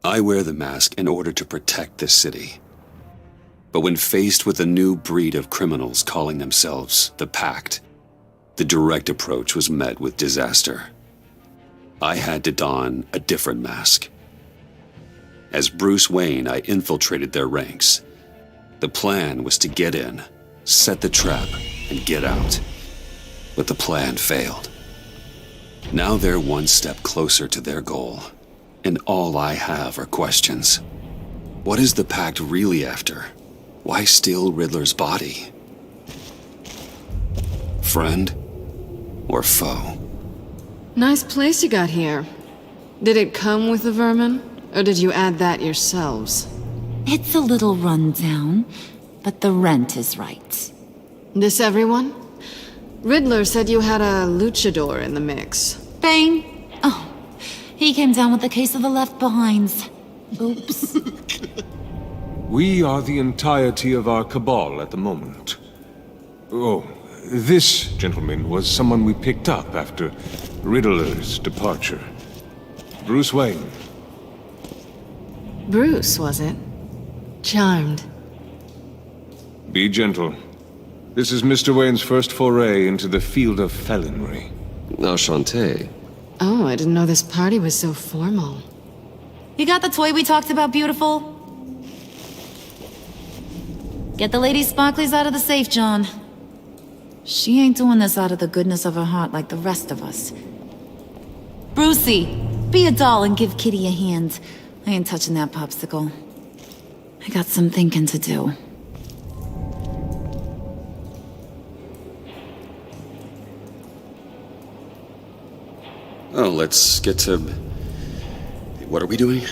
I wear the mask in order to protect this city. But when faced with a new breed of criminals calling themselves the Pact, the direct approach was met with disaster. I had to don a different mask. As Bruce Wayne, I infiltrated their ranks. The plan was to get in, set the trap, and get out. But the plan failed. Now they're one step closer to their goal, and all I have are questions. What is the Pact really after? Why steal Riddler's body? Friend or foe? Nice place you got here. Did it come with the vermin, or did you add that yourselves? It's a little rundown, but the rent is right. This everyone? Riddler said you had a luchador in the mix. Bane? Oh, he came down with a case of the left behinds. Oops. We are the entirety of our cabal at the moment. Oh, this gentleman was someone we picked up after Riddler's departure. Bruce Wayne. Bruce, was it? Charmed. Be gentle. This is Mr. Wayne's first foray into the field of felonry. Enchanté. Oh, I didn't know this party was so formal. You got the toy we talked about, beautiful? Get the lady sparklies out of the safe, John. She ain't doing this out of the goodness of her heart like the rest of us. Brucey, be a doll and give Kitty a hand. I ain't touching that popsicle. I got some thinking to do. Oh, let's get to... What are we doing?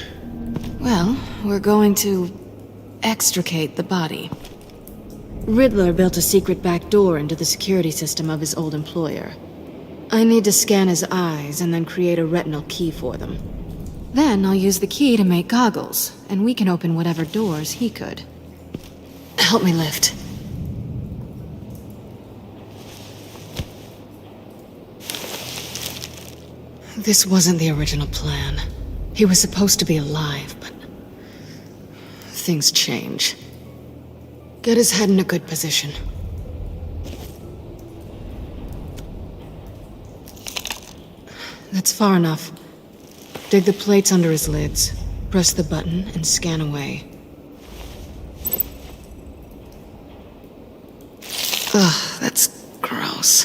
Well, we're going to extricate the body. Riddler built a secret back door into the security system of his old employer. I need to scan his eyes and then create a retinal key for them. Then I'll use the key to make goggles, and we can open whatever doors he could. Help me lift. This wasn't the original plan. He was supposed to be alive, but things change. Get his head in a good position. That's far enough. Dig the plates under his lids, press the button, and scan away. Ugh, that's gross.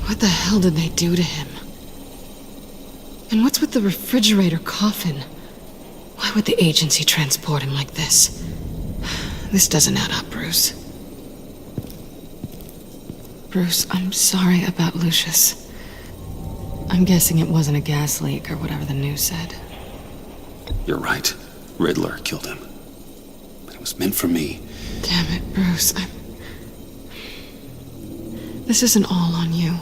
What the hell did they do to him? And what's with the refrigerator coffin? Why would the agency transport him like this? This doesn't add up, Bruce. Bruce, I'm sorry about Lucius. I'm guessing it wasn't a gas leak or whatever the news said. You're right. Riddler killed him. But it was meant for me. Damn it, Bruce. This isn't all on you.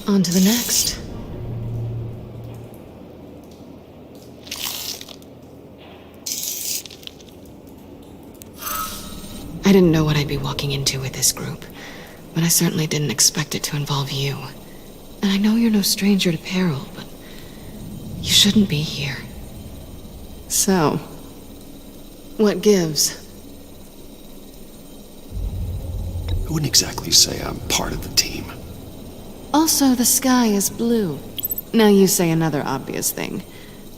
On to the next. I didn't know what I'd be walking into with this group, but I certainly didn't expect it to involve you. And I know you're no stranger to peril, but you shouldn't be here. So, what gives? I wouldn't exactly say I'm part of the team. Also, the sky is blue. Now you say another obvious thing.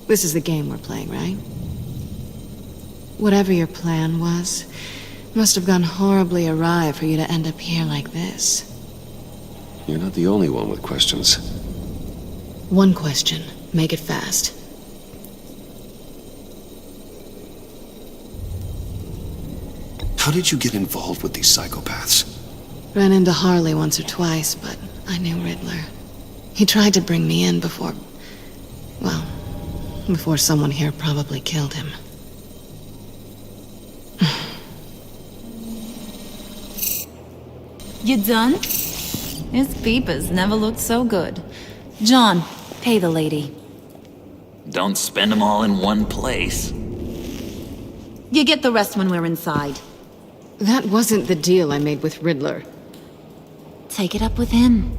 This is the game we're playing, right? Whatever your plan was, must have gone horribly awry for you to end up here like this. You're not the only one with questions. One question. Make it fast. How did you get involved with these psychopaths? Ran into Harley once or twice, but I knew Riddler. He tried to bring me in before... well, before someone here probably killed him. You done? His peepers never looked so good. John, pay the lady. Don't spend them all in one place. You get the rest when we're inside. That wasn't the deal I made with Riddler. Take it up with him.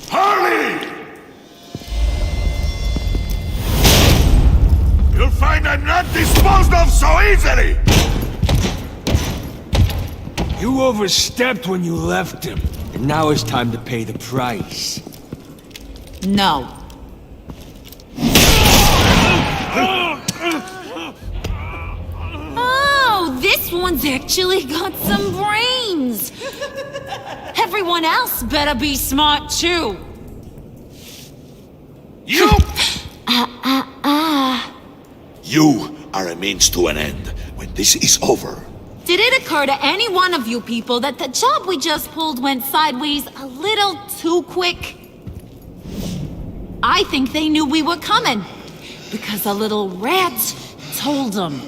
Harley! You'll find I'm not disposed of so easily! You overstepped when you left him, and now it's time to pay the price. No. Oh, this one's actually got some brains. Everyone else better be smart too. You! You are a means to an end. When this is over, Did it occur to any one of you people that the job we just pulled went sideways a little too quick? I think they knew we were coming, because a little rat told them.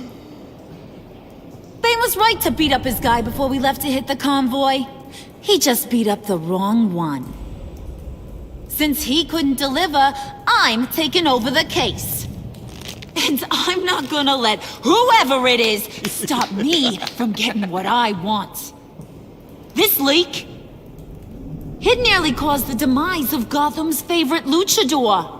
Bane was right to beat up his guy before we left to hit the convoy. He just beat up the wrong one. Since he couldn't deliver, I'm taking over the case. And I'm not gonna let whoever it is stop me from getting what I want. This leak, it nearly caused the demise of Gotham's favorite luchador.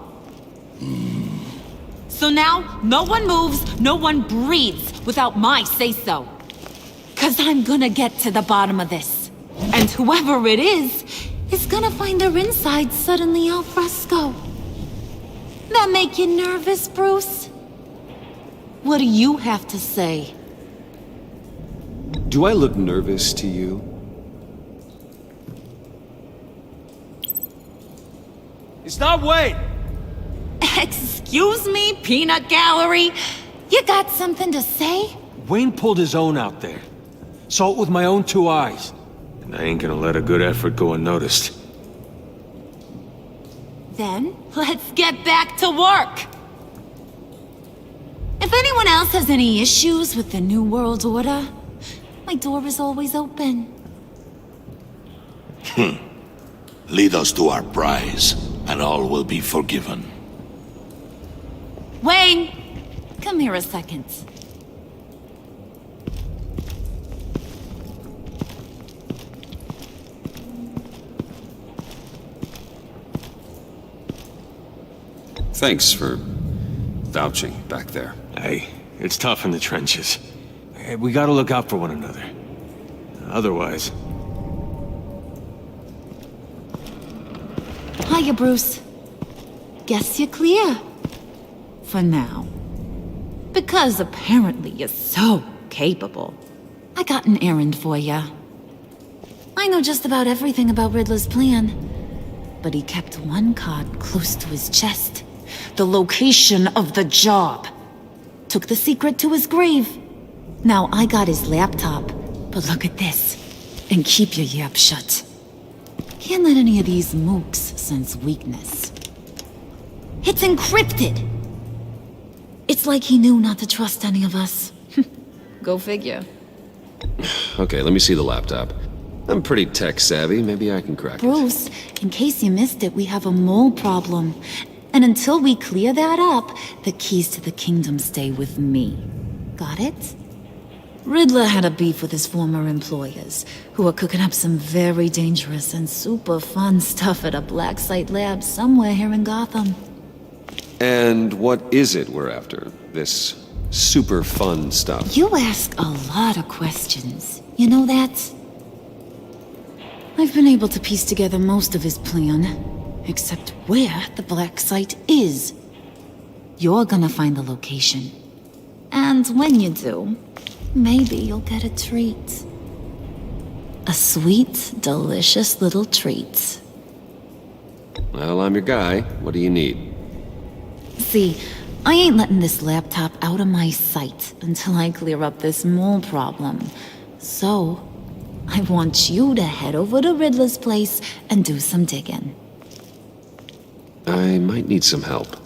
So now, no one moves, no one breathes without my say-so. 'Cause I'm gonna get to the bottom of this. And whoever it is gonna find their insides suddenly al fresco. That make you nervous, Bruce? What do you have to say? Do I look nervous to you? It's not Wayne! Excuse me, peanut gallery? You got something to say? Wayne pulled his own out there. Saw it with my own 2 eyes. And I ain't gonna let a good effort go unnoticed. Then, let's get back to work. If anyone else has any issues with the New World Order, my door is always open. lead us to our prize, and all will be forgiven. Wayne, come here a second. Thanks for vouching back there. Hey, it's tough in the trenches. Hey, we gotta look out for one another. Otherwise... Hiya, Bruce. Guess you're clear. For now. Because apparently you're so capable. I got an errand for ya. I know just about everything about Riddler's plan. But he kept one card close to his chest. The location of the job. Took the secret to his grave. Now I got his laptop. But look at this. And keep your yap shut. Can't let any of these mooks sense weakness. It's encrypted! It's like he knew not to trust any of us. Go figure. Okay, let me see the laptop. I'm pretty tech savvy, maybe I can crack it. Bruce, in case you missed it, we have a mole problem. And until we clear that up, the keys to the kingdom stay with me. Got it? Riddler had a beef with his former employers, who are cooking up some very dangerous and super fun stuff at a black site lab somewhere here in Gotham. And what is it we're after? This super fun stuff? You ask a lot of questions. You know that? I've been able to piece together most of his plan, except where the black site is. You're gonna find the location. And when you do, maybe you'll get a treat. A sweet, delicious little treat. Well, I'm your guy. What do you need? See, I ain't letting this laptop out of my sight until I clear up this mole problem. So, I want you to head over to Riddler's place and do some digging. I might need some help.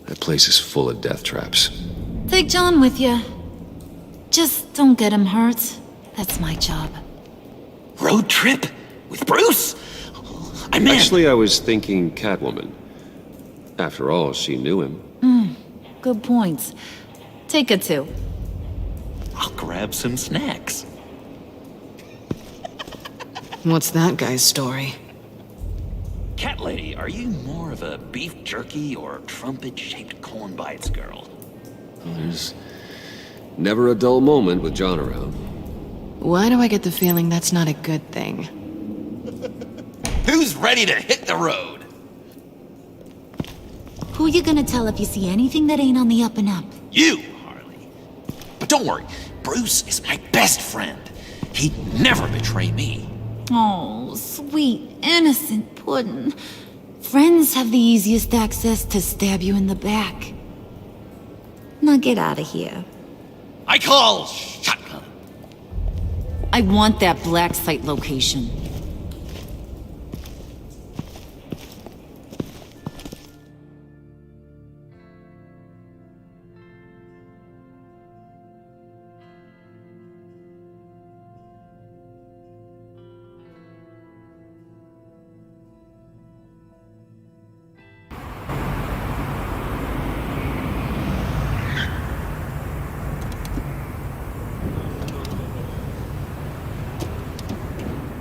That place is full of death traps. Take John with you. Just don't get him hurt. That's my job. Road trip? With Bruce? I'm in. Actually, I was thinking Catwoman. After all, she knew him. Good points. Take her too. grab some snacks. What's that guy's story? Cat lady, are you more of a beef jerky or trumpet-shaped corn bites girl? There's never a dull moment with John around. Why do I get the feeling that's not a good thing? Who's ready to hit the road? Who you gonna tell if you see anything that ain't on the up and up? You, Harley. But don't worry, Bruce is my best friend. He'd never betray me. Oh, sweet, innocent puddin'. Friends have the easiest access to stab you in the back. Now get out of here. I call shotgun. I want that black site location.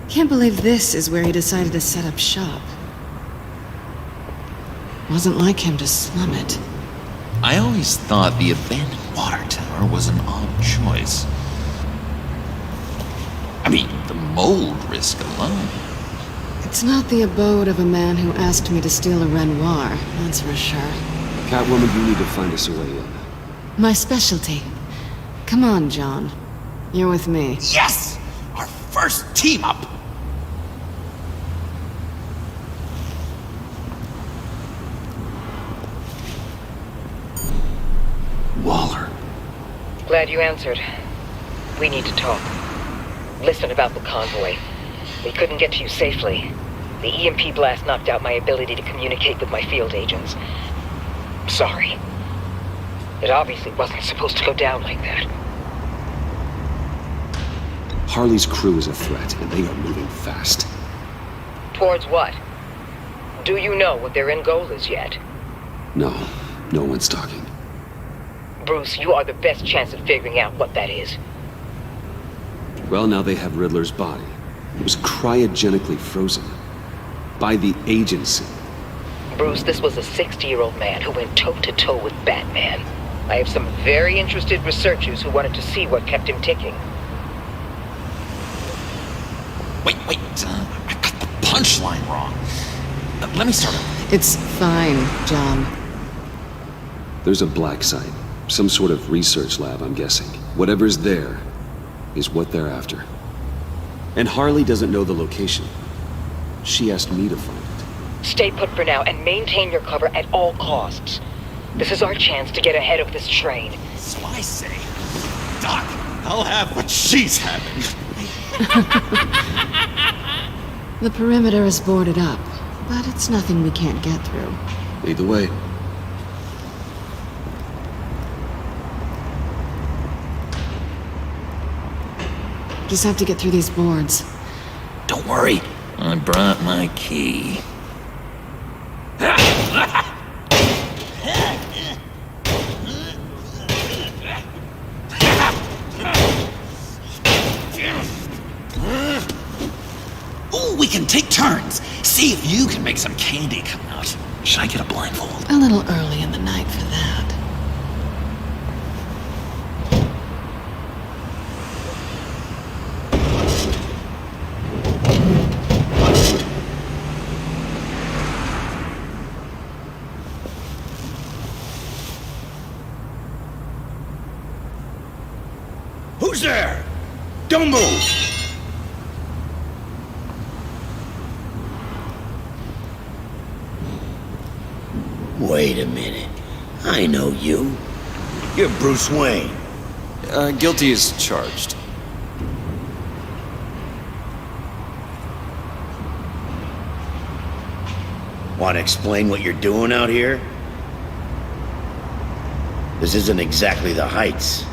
Can't believe this is where he decided to set up shop. Wasn't like him to slum it. I always thought the abandoned water tower was an odd choice. I mean, the mold risk alone. It's not the abode of a man who asked me to steal a Renoir, that's for sure. Catwoman, you need to find us a way in. My specialty. Come on, John. You're with me. Yes! Our first team up! Waller. Glad you answered. We need to talk. Listen about the convoy. We couldn't get to you safely. The EMP blast knocked out my ability to communicate with my field agents. Sorry. It obviously wasn't supposed to go down like that. Harley's crew is a threat, and they are moving fast. Towards what? Do you know what their end goal is yet? No one's talking. Bruce, you are the best chance at figuring out what that is. Well, now they have Riddler's body. It was cryogenically frozen. By the agency. Bruce, this was a 60-year-old man who went toe-to-toe with Batman. I have some very interested researchers who wanted to see what kept him ticking. Wait, I got the punchline wrong. Let me start over. It's fine, John. There's a black site. Some sort of research lab, I'm guessing. Whatever's there is what they're after. And Harley doesn't know the location. She asked me to find it. Stay put for now and maintain your cover at all costs. This is our chance to get ahead of this train. So I say, Doc, I'll have what she's having. The perimeter is boarded up, but it's nothing we can't get through. Lead the way. Just have to get through these boards. Don't worry, I brought my key. Ooh, we can take turns. See if you can make some candy come out. Should I get a blindfold? A little early in the night for that. Who's there? Don't move! Wait a minute. I know you. You're Bruce Wayne. Guilty as charged. Want to explain what you're doing out here? This isn't exactly the Heights.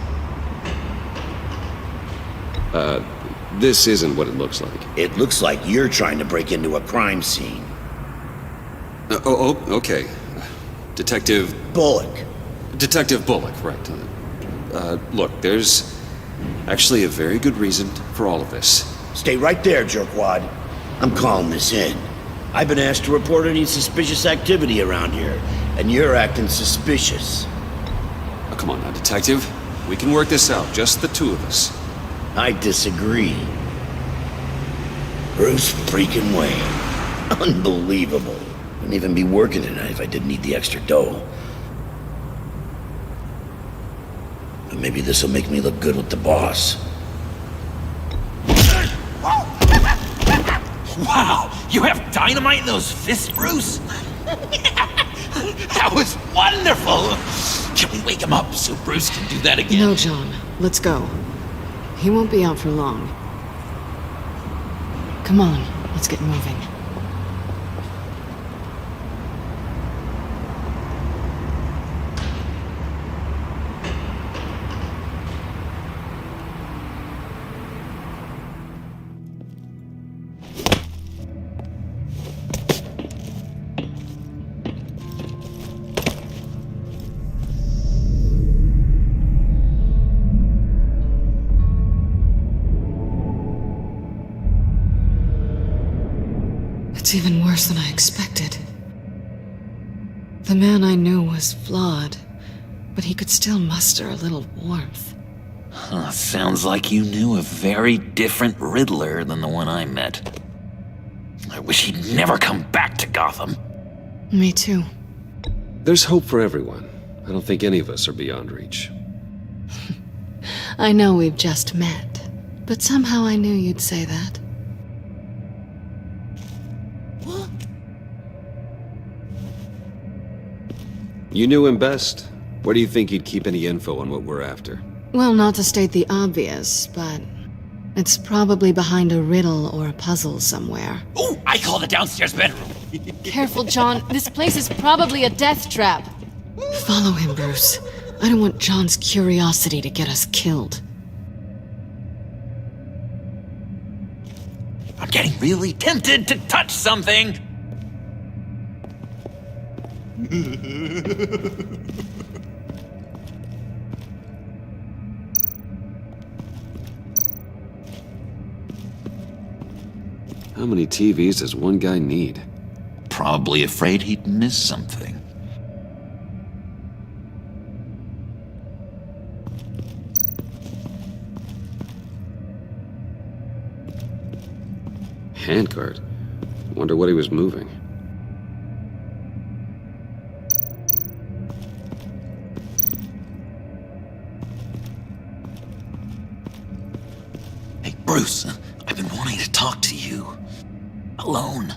This isn't what it looks like. It looks like you're trying to break into a crime scene. Okay. Detective... Bullock. Detective Bullock, right. Look, there's Actually, a very good reason for all of this. Stay right there, jerkwad. I'm calling this in. I've been asked to report any suspicious activity around here, and you're acting suspicious. Oh, come on now, detective. We can work this out, just the two of us. I disagree. Bruce freaking Wayne. Unbelievable. Wouldn't even be working tonight if I didn't need the extra dough. But maybe this'll make me look good with the boss. Wow, you have dynamite in those fists, Bruce? That was wonderful! Can we wake him up so Bruce can do that again? No, John. Let's go. He won't be out for long. Come on, let's get moving. It's even worse than I expected. The man I knew was flawed, but he could still muster a little warmth. Sounds like you knew a very different Riddler than the one I met. I wish he'd never come back to Gotham. Me too. There's hope for everyone. I don't think any of us are beyond reach. I know we've just met, but somehow I knew you'd say that. You knew him best. Where do you think he'd keep any info on what we're after? Well, not to state the obvious, but it's probably behind a riddle or a puzzle somewhere. Oh, I call the downstairs bedroom. Careful, John. This place is probably a death trap. Follow him, Bruce. I don't want John's curiosity to get us killed. I'm getting really tempted to touch something. How many TVs does one guy need? Probably afraid he'd miss something. Handcart? Wonder what he was moving. Hey, Bruce, I've been wanting to talk to you. Alone.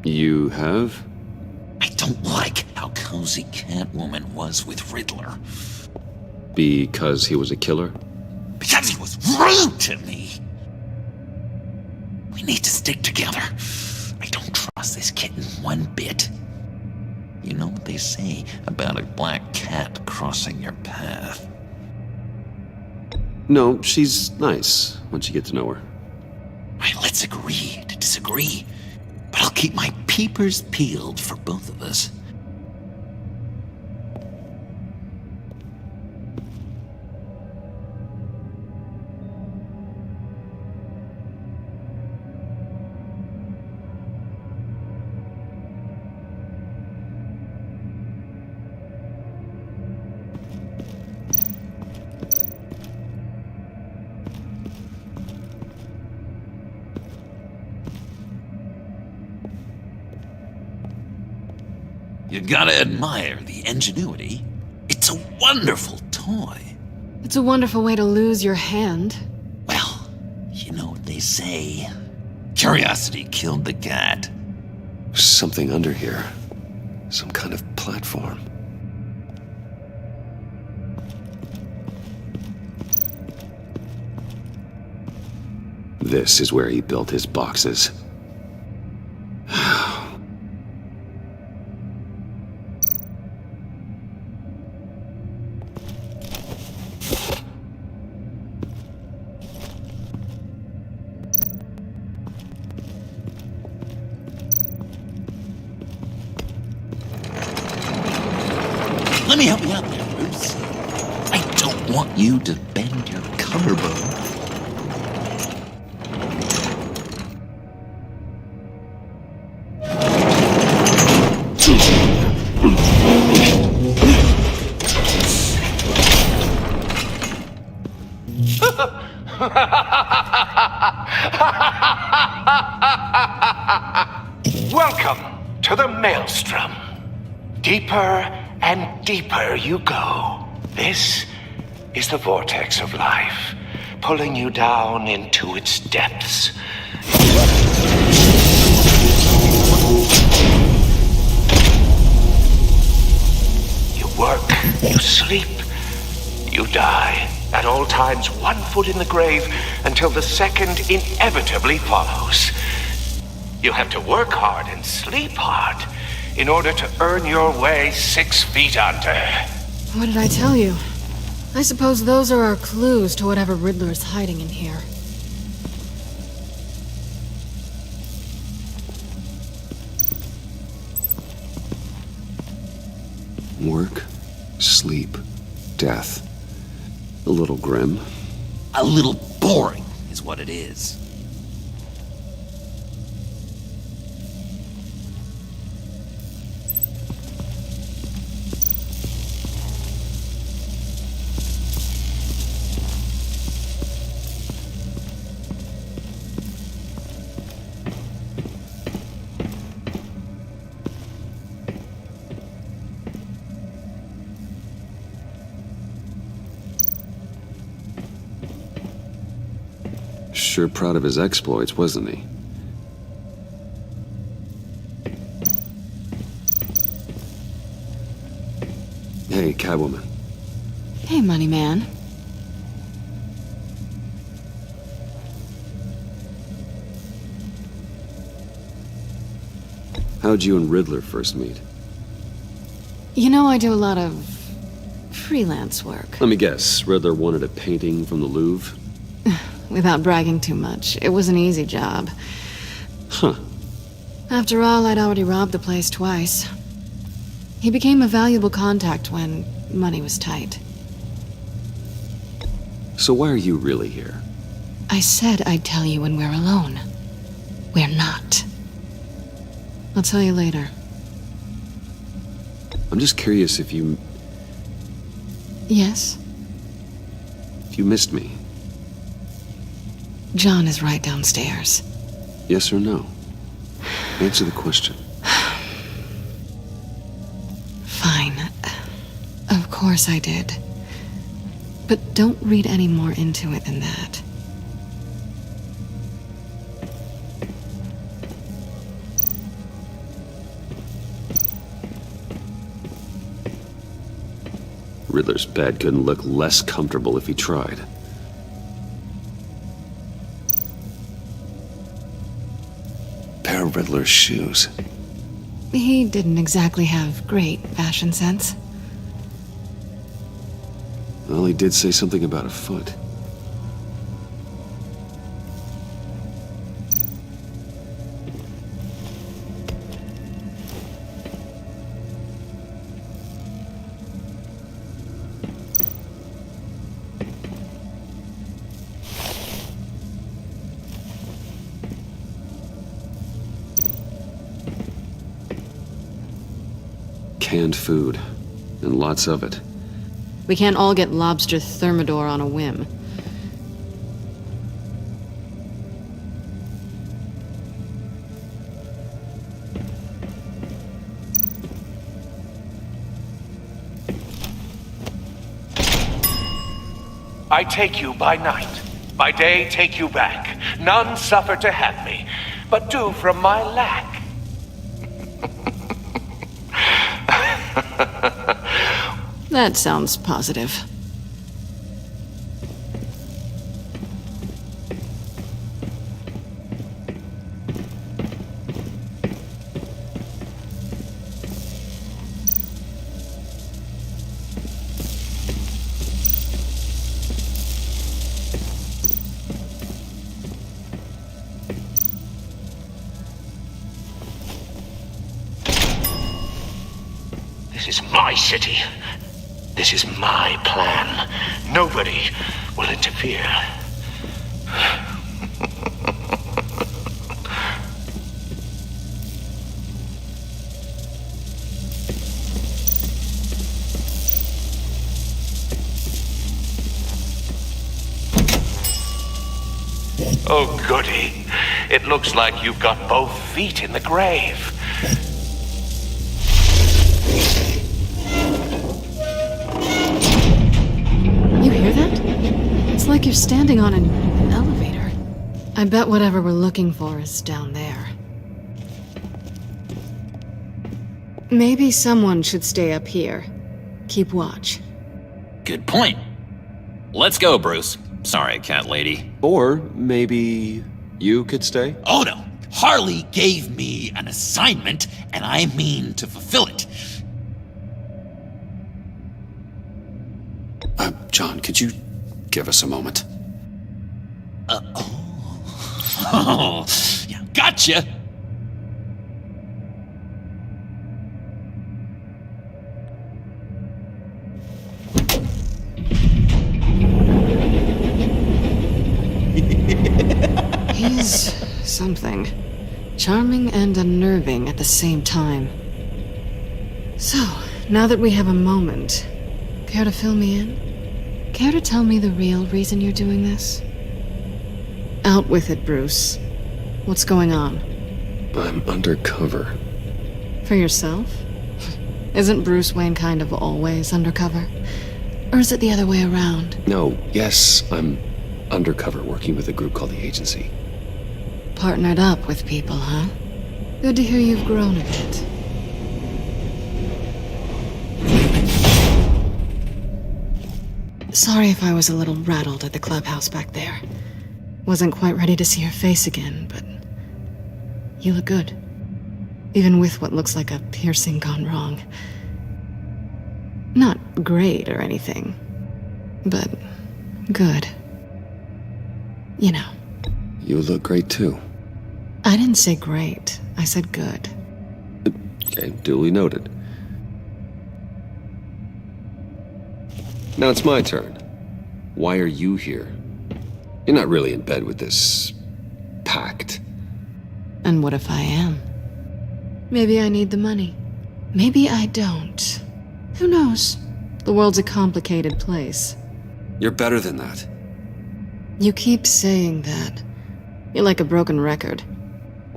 You have? I don't like how cozy Catwoman was with Riddler. Because he was a killer? Because he was rude to me! We need to stick together. I don't trust this kitten one bit. You know what they say about a black cat crossing your path? No, she's nice once you get to know her. Right, let's agree to disagree. But I'll keep my peepers peeled for both of us. You gotta admire the ingenuity. It's a wonderful toy. It's a wonderful way to lose your hand. Well, you know what they say. Curiosity killed the cat. There's something under here. Some kind of platform. This is where he built his boxes. Let me help you out there, Bruce. I don't want you to bend your collarbone. Welcome to the Maelstrom. Deeper and deeper you go. This is the vortex of life, pulling you down into its depths. You work, you sleep, you die. At all times, 1 foot in the grave until the second inevitably follows. You have to work hard and sleep hard in order to earn your way 6 feet under. What did I tell you? I suppose those are our clues to whatever Riddler is hiding in here. Work, sleep, death. A little grim. A little boring is what it is. Sure proud of his exploits, wasn't he? Hey, Catwoman. Hey, Money Man. How'd you and Riddler first meet? You know, I do a lot of freelance work. Let me guess, Riddler wanted a painting from the Louvre? Without bragging too much, it was an easy job. Huh. After all, I'd already robbed the place twice. He became a valuable contact when money was tight. So why are you really here? I said I'd tell you when we're alone. We're not. I'll tell you later. I'm just curious if you... Yes? If you missed me. John is right downstairs. Yes or no? Answer the question. Fine. Of course I did. But don't read any more into it than that. Riddler's bed couldn't look less comfortable if he tried. Pair of Riddler's shoes. He didn't exactly have great fashion sense. Well, he did say something about a foot. Canned food, and lots of it. We can't all get lobster thermidor on a whim. I take you by night. By day, take you back. None suffer to have me, but do from my lack. That sounds positive. This is my city. This is my plan. Nobody will interfere. Oh, goody. It looks like you've got both feet in the grave. You hear that? It's like you're standing on an elevator. I bet whatever we're looking for is down there. Maybe someone should stay up here. Keep watch. Good point. Let's go, Bruce. Sorry, cat lady. Or maybe you could stay? Oh no! Harley gave me an assignment, and I mean to fulfill it. John, could you give us a moment? Oh, yeah, gotcha! He's something. Charming and unnerving at the same time. So, now that we have a moment, care to fill me in? Care to tell me the real reason you're doing this? Out with it, Bruce. What's going on? I'm undercover. For yourself? Isn't Bruce Wayne kind of always undercover? Or is it the other way around? No, yes, I'm undercover working with a group called the Agency. Partnered up with people, huh? Good to hear you've grown a bit. Sorry if I was a little rattled at the clubhouse back there. Wasn't quite ready to see your face again, but you look good. Even with what looks like a piercing gone wrong. Not great or anything, but good. You know. You look great too. I didn't say great. I said good. Okay, duly noted. Now it's my turn. Why are you here? You're not really in bed with this pact. And what if I am? Maybe I need the money. Maybe I don't. Who knows? The world's a complicated place. You're better than that. You keep saying that. You're like a broken record.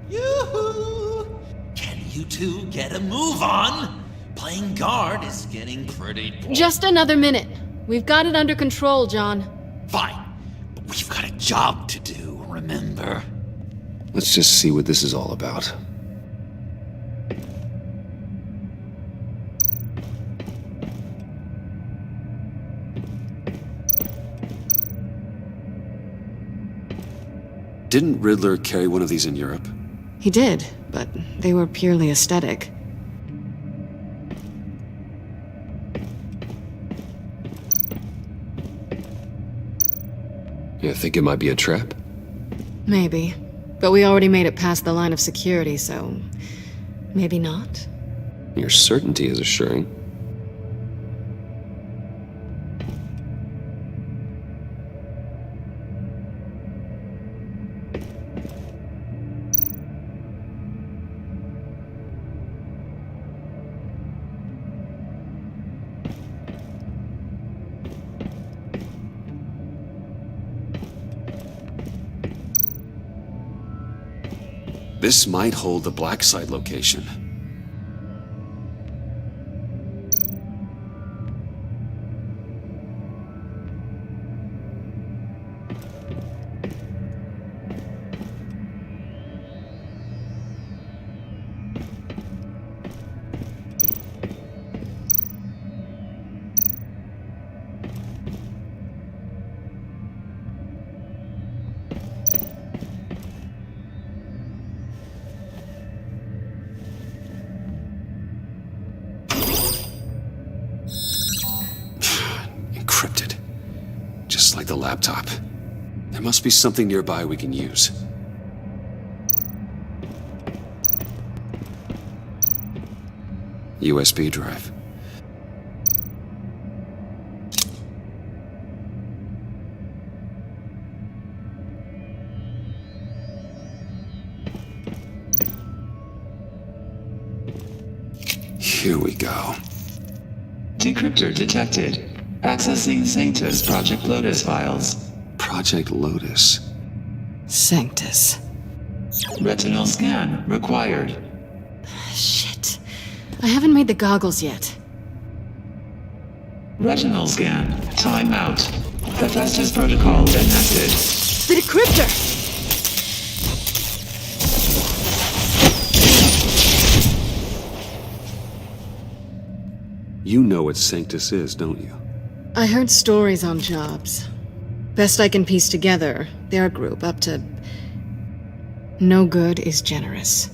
Yoo-hoo! Can you two get a move on? Playing guard is getting pretty... Just another minute. We've got it under control, John. Fine, but we've got a job to do, remember? Let's just see what this is all about. Didn't Riddler carry one of these in Europe? He did, but they were purely aesthetic. You think it might be a trap? Maybe. But we already made it past the line of security, so... maybe not? Your certainty is assuring. This might hold the black site location. Encrypted. Just like the laptop. There must be something nearby we can use. USB drive. Here we go. Decryptor detected. Accessing Sanctus Project Lotus files. Project Lotus? Sanctus. Retinal scan required. Shit. I haven't made the goggles yet. Retinal scan. Timeout. Hephaestus protocol enacted. The decryptor! You know what Sanctus is, don't you? I heard stories on jobs. Best I can piece together, they're a group up to... No good is generous.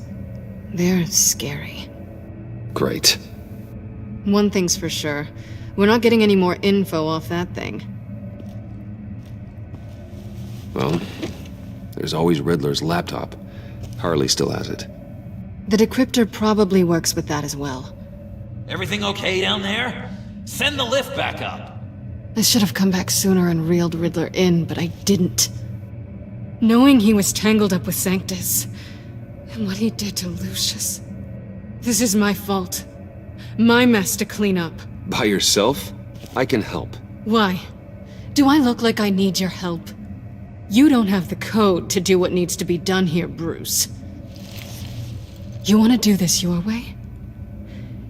They're scary. Great. One thing's for sure. We're not getting any more info off that thing. Well, there's always Riddler's laptop. Harley still has it. The decryptor probably works with that as well. Everything okay down there? Send the lift back up. I should have come back sooner and reeled Riddler in, but I didn't. Knowing he was tangled up with Sanctus, and what he did to Lucius. This is my fault. My mess to clean up. By yourself? I can help. Why? Do I look like I need your help? You don't have the code to do what needs to be done here, Bruce. You want to do this your way?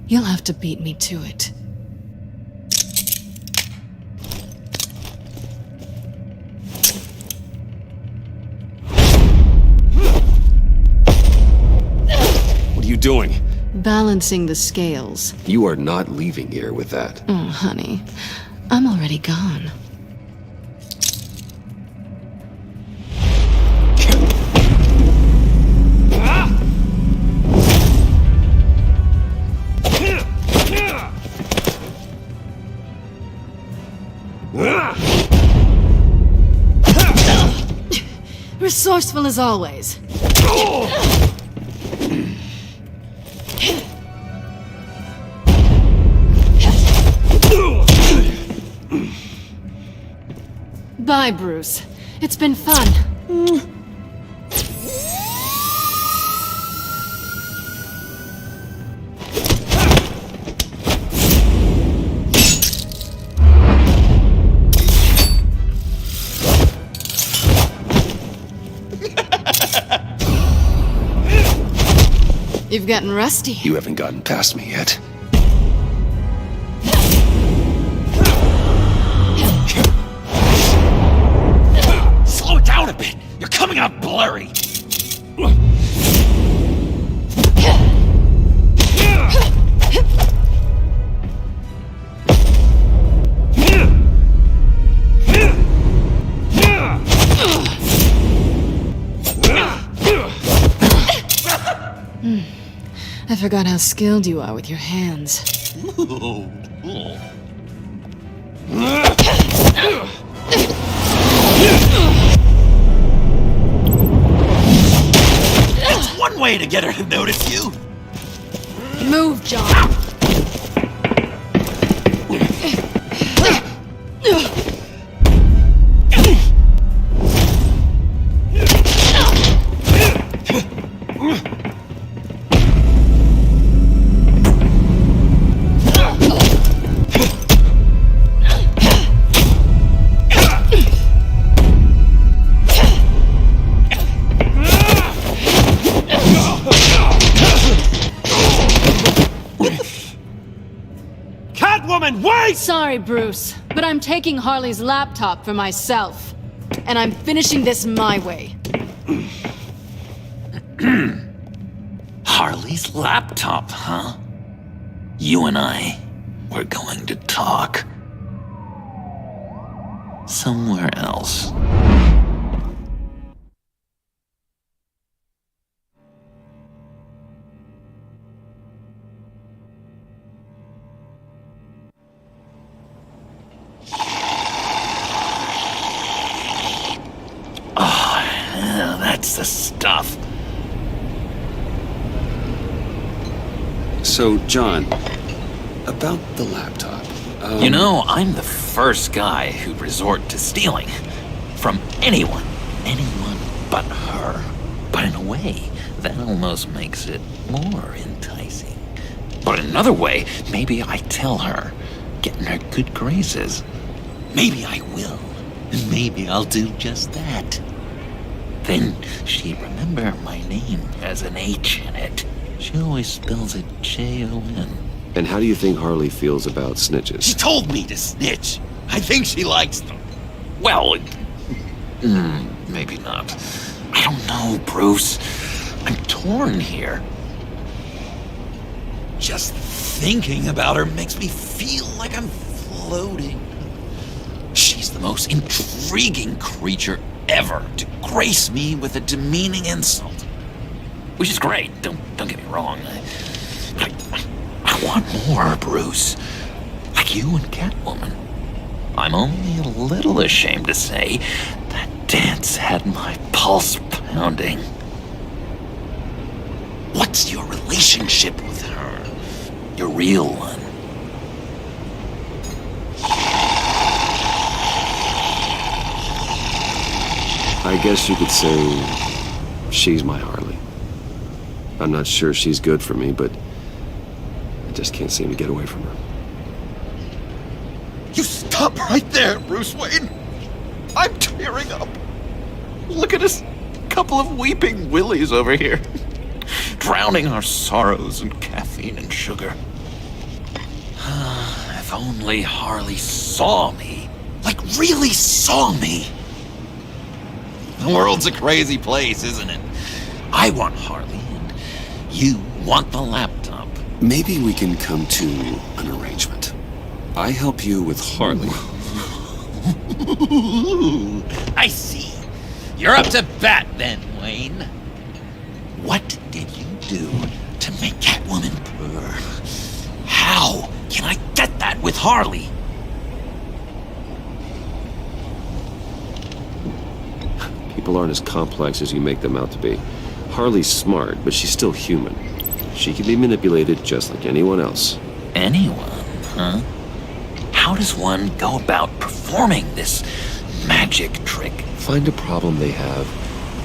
You'll have to beat me to it. What are you doing? Balancing the scales. You are not leaving here with that. Oh, honey. I'm already gone. Resourceful as always. Bye, Bruce. It's been fun. You've gotten rusty. You haven't gotten past me yet. Slow it down a bit. You're coming out blurry. I forgot how skilled you are with your hands. That's one way to get her to notice you. Move, John. Sorry, Bruce, but I'm taking Harley's laptop for myself. And I'm finishing this my way. Harley's laptop, huh? You and I, we're going to talk. Somewhere else. That's the stuff. So, John, about the laptop. You know, I'm the first guy who'd resort to stealing. From anyone but her. But in a way, that almost makes it more enticing. But another way, maybe I tell her, get in her good graces. Maybe I will. And maybe I'll do just that. Then she'd remember my name has an H in it. She always spells it Jon. And how do you think Harley feels about snitches? She told me to snitch. I think she likes them. Well, maybe not. I don't know, Bruce. I'm torn here. Just thinking about her makes me feel like I'm floating. She's the most intriguing creature ever to grace me with a demeaning insult. Which is great, don't get me wrong. I want more, Bruce. Like you and Catwoman. I'm only a little ashamed to say that dance had my pulse pounding. What's your relationship with her? Your real one? I guess you could say she's my Harley. I'm not sure she's good for me, but I just can't seem to get away from her. You stop right there, Bruce Wayne. I'm tearing up. Look at us, couple of weeping willies over here. Drowning our sorrows in caffeine and sugar. If only Harley saw me. Like, really saw me. The world's a crazy place, isn't it? I want Harley, and you want the laptop. Maybe we can come to an arrangement. I help you with Harley. I see. You're up to bat then, Wayne. What did you do to make Catwoman purr? How can I get that with Harley? People aren't as complex as you make them out to be. Harley's smart, but she's still human. She can be manipulated just like anyone else. Anyone, huh? How does one go about performing this magic trick? Find a problem they have,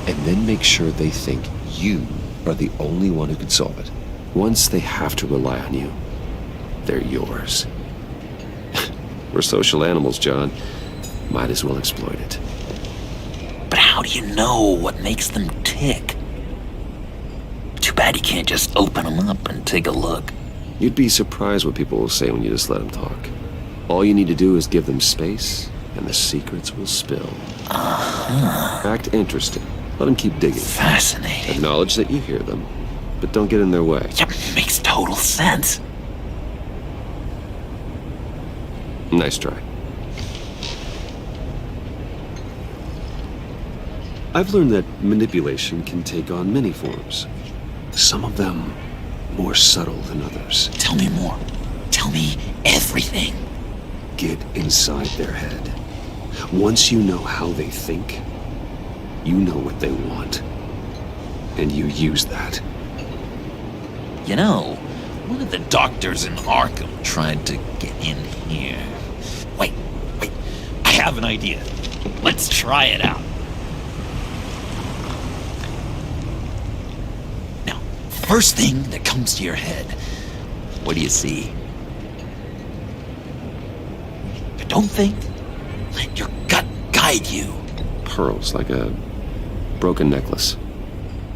and then make sure they think you are the only one who can solve it. Once they have to rely on you, they're yours. We're social animals, John. Might as well exploit it. But how do you know what makes them tick? Too bad you can't just open them up and take a look. You'd be surprised what people will say when you just let them talk. All you need to do is give them space, and the secrets will spill. Act interested. Let them keep digging. Fascinating. Acknowledge that you hear them, but don't get in their way. Yep, makes total sense. Nice try. I've learned that manipulation can take on many forms. Some of them more subtle than others. Tell me more. Tell me everything. Get inside their head. Once you know how they think, you know what they want. And you use that. You know, one of the doctors in Arkham tried to get in here. Wait. I have an idea. Let's try it out. Now, first thing that comes to your head, what do you see? But don't think. Let your gut guide you. Pearls, like a broken necklace.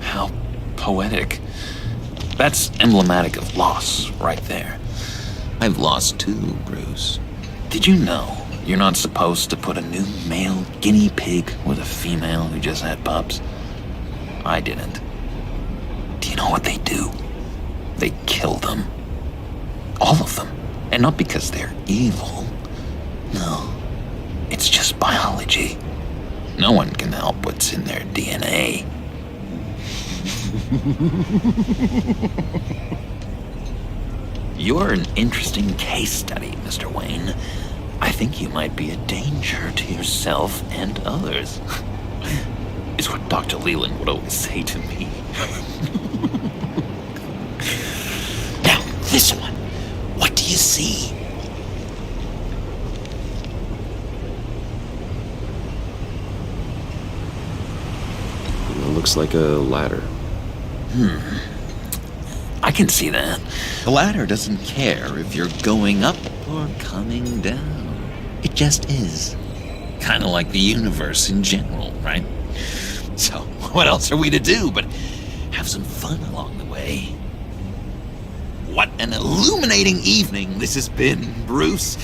How poetic. That's emblematic of loss, right there. I've lost too, Bruce. Did you know you're not supposed to put a new male guinea pig with a female who just had pups? I didn't. Do you know what they do? They kill them. All of them. And not because they're evil. No. It's just biology. No one can help what's in their DNA. You're an interesting case study, Mr. Wayne. I think you might be a danger to yourself and others. Is what Dr. Leland would always say to me. Now, this one. What do you see? It looks like a ladder. I can see that. The ladder doesn't care if you're going up or coming down. It just is. Kind of like the universe in general, right? So, what else are we to do but have some fun along the way? What an illuminating evening this has been, Bruce.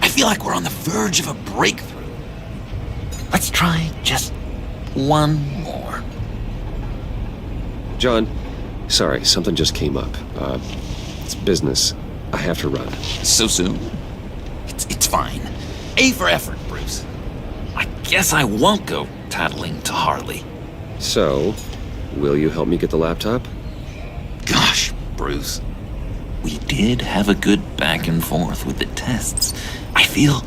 I feel like we're on the verge of a breakthrough. Let's try just one more. John, sorry, something just came up. It's business. I have to run. So soon? It's fine. A for effort, Bruce. I guess I won't go tattling to Harley. So, will you help me get the laptop? Gosh, Bruce. We did have a good back and forth with the tests. I feel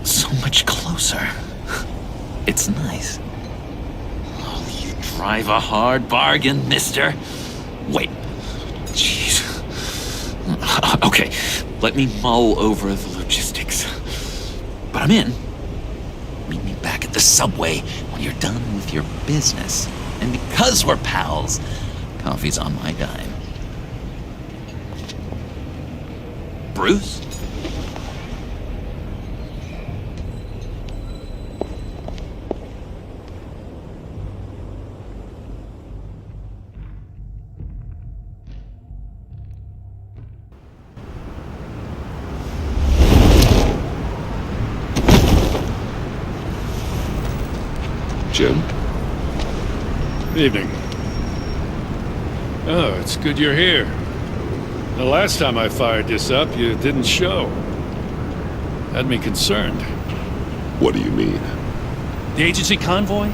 so much closer. It's nice. Oh, you drive a hard bargain, mister. Wait. Jeez. Okay, let me mull over the logistics. But I'm in. Meet me back at the subway when you're done with your business. And because we're pals, coffee's on my dime. Bruce? Jim? Evening. Oh, it's good you're here. The last time I fired this up, you didn't show. Had me concerned. What do you mean? The agency convoy?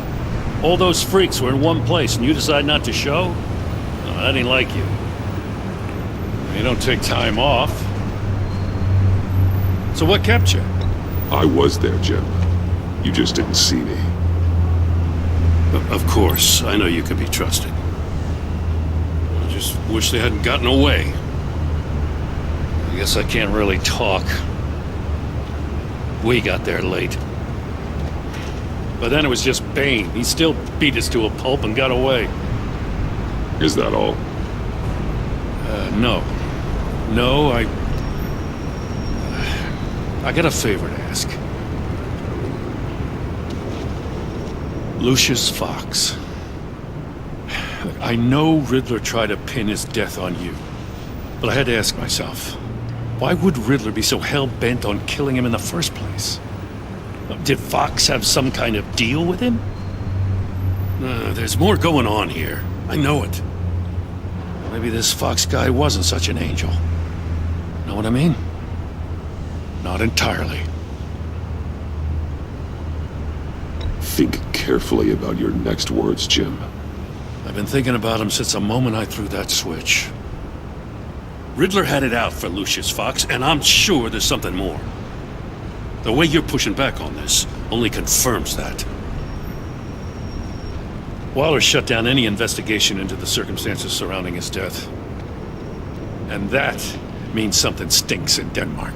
All those freaks were in one place and you decide not to show? No, I didn't like you. You don't take time off. So what kept you? I was there, Jim. You just didn't see me. Of course, I know you can be trusted. I just wish they hadn't gotten away. I guess I can't really talk. We got there late. But then it was just Bane. He still beat us to a pulp and got away. Is that all? No. No, I got a favor to ask. Lucius Fox. I know Riddler tried to pin his death on you, but I had to ask myself, why would Riddler be so hell-bent on killing him in the first place? Did Fox have some kind of deal with him? There's more going on here. I know it. Maybe this Fox guy wasn't such an angel. Know what I mean? Not entirely. Think carefully about your next words, Jim. I've been thinking about him since the moment I threw that switch. Riddler had it out for Lucius Fox, and I'm sure there's something more. The way you're pushing back on this only confirms that. Waller shut down any investigation into the circumstances surrounding his death. And that means something stinks in Denmark.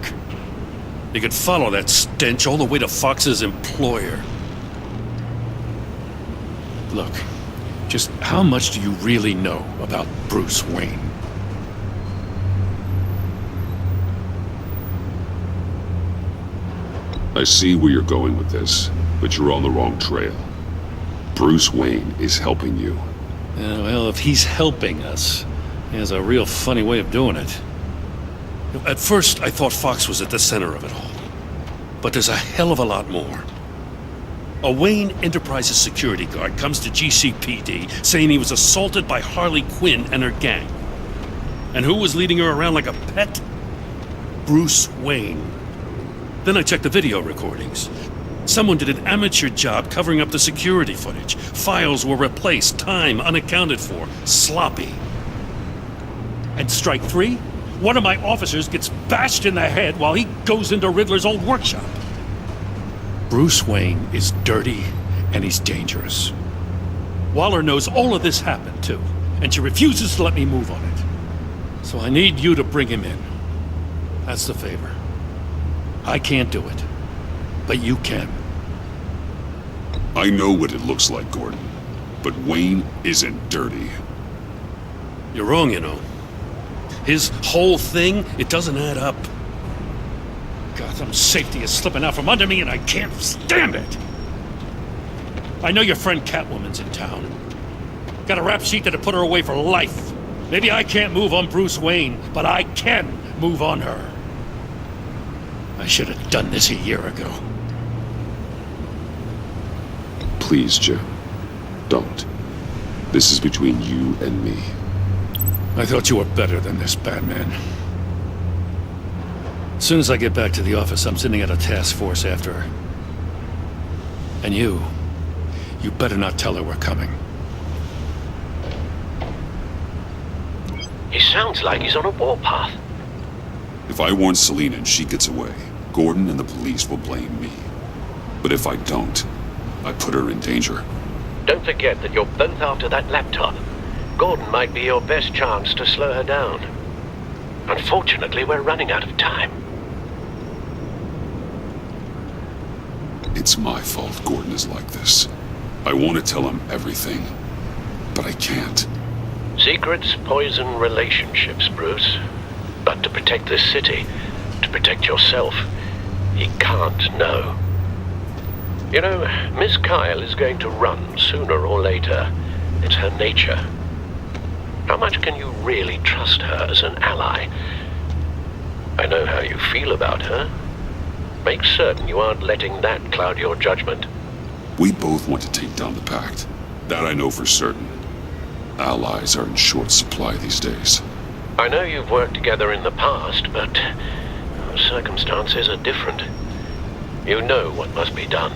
You could follow that stench all the way to Fox's employer. Look, just how much do you really know about Bruce Wayne? I see where you're going with this, but you're on the wrong trail. Bruce Wayne is helping you. Well, if he's helping us, he has a real funny way of doing it. At first, I thought Fox was at the center of it all. But there's a hell of a lot more. A Wayne Enterprises security guard comes to GCPD saying he was assaulted by Harley Quinn and her gang. And who was leading her around like a pet? Bruce Wayne. Then I checked the video recordings. Someone did an amateur job covering up the security footage. Files were replaced, time unaccounted for, sloppy. And strike three? One of my officers gets bashed in the head while he goes into Riddler's old workshop. Bruce Wayne is dirty and he's dangerous. Waller knows all of this happened too, and she refuses to let me move on it. So I need you to bring him in. That's the favor. I can't do it, but you can. I know what it looks like, Gordon, but Wayne isn't dirty. You're wrong, you know. His whole thing, it doesn't add up. Gotham's safety is slipping out from under me and I can't stand it! I know your friend Catwoman's in town. Got a rap sheet that'll put her away for life. Maybe I can't move on Bruce Wayne, but I can move on her. I should have done this a year ago. Please, Jim. Don't. This is between you and me. I thought you were better than this, Batman. As soon as I get back to the office, I'm sending out a task force after her. And you better not tell her we're coming. He sounds like he's on a warpath. If I warn Selina and she gets away, Gordon and the police will blame me. But if I don't, I put her in danger. Don't forget that you're both after that laptop. Gordon might be your best chance to slow her down. Unfortunately, we're running out of time. It's my fault Gordon is like this. I want to tell him everything, but I can't. Secrets poison relationships, Bruce. But to protect this city, to protect yourself, he can't know. You know, Miss Kyle is going to run sooner or later. It's her nature. How much can you really trust her as an ally? I know how you feel about her. Make certain you aren't letting that cloud your judgment. We both want to take down the Pact. That I know for certain. Allies are in short supply these days. I know you've worked together in the past, but circumstances are different. You know what must be done.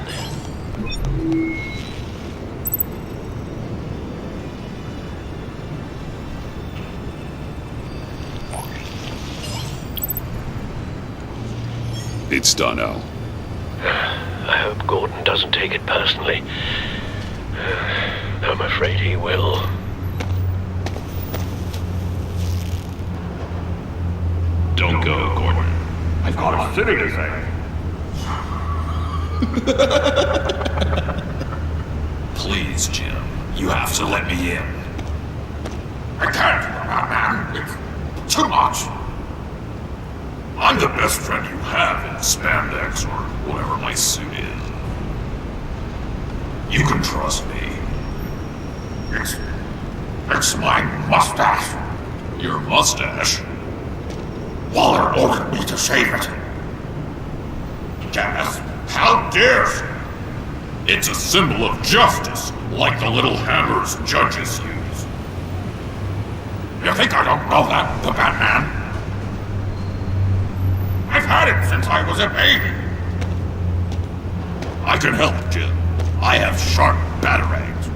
It's done, Al. I hope Gordon doesn't take it personally. I'm afraid he will. Don't go, Gordon. I've got a city to save. Please, Jim. You have to let me in. I can't, Batman. It's too much. I'm the best friend you have in spandex or whatever my suit is. You can trust me. It's my mustache. Your mustache? Waller ordered me to shave it. Janice, how dare she? It's a symbol of justice, like the little hammers judges use. You think I don't know that, the Batman? I've had it since I was a baby. I can help, Jim. I have sharp batarangs.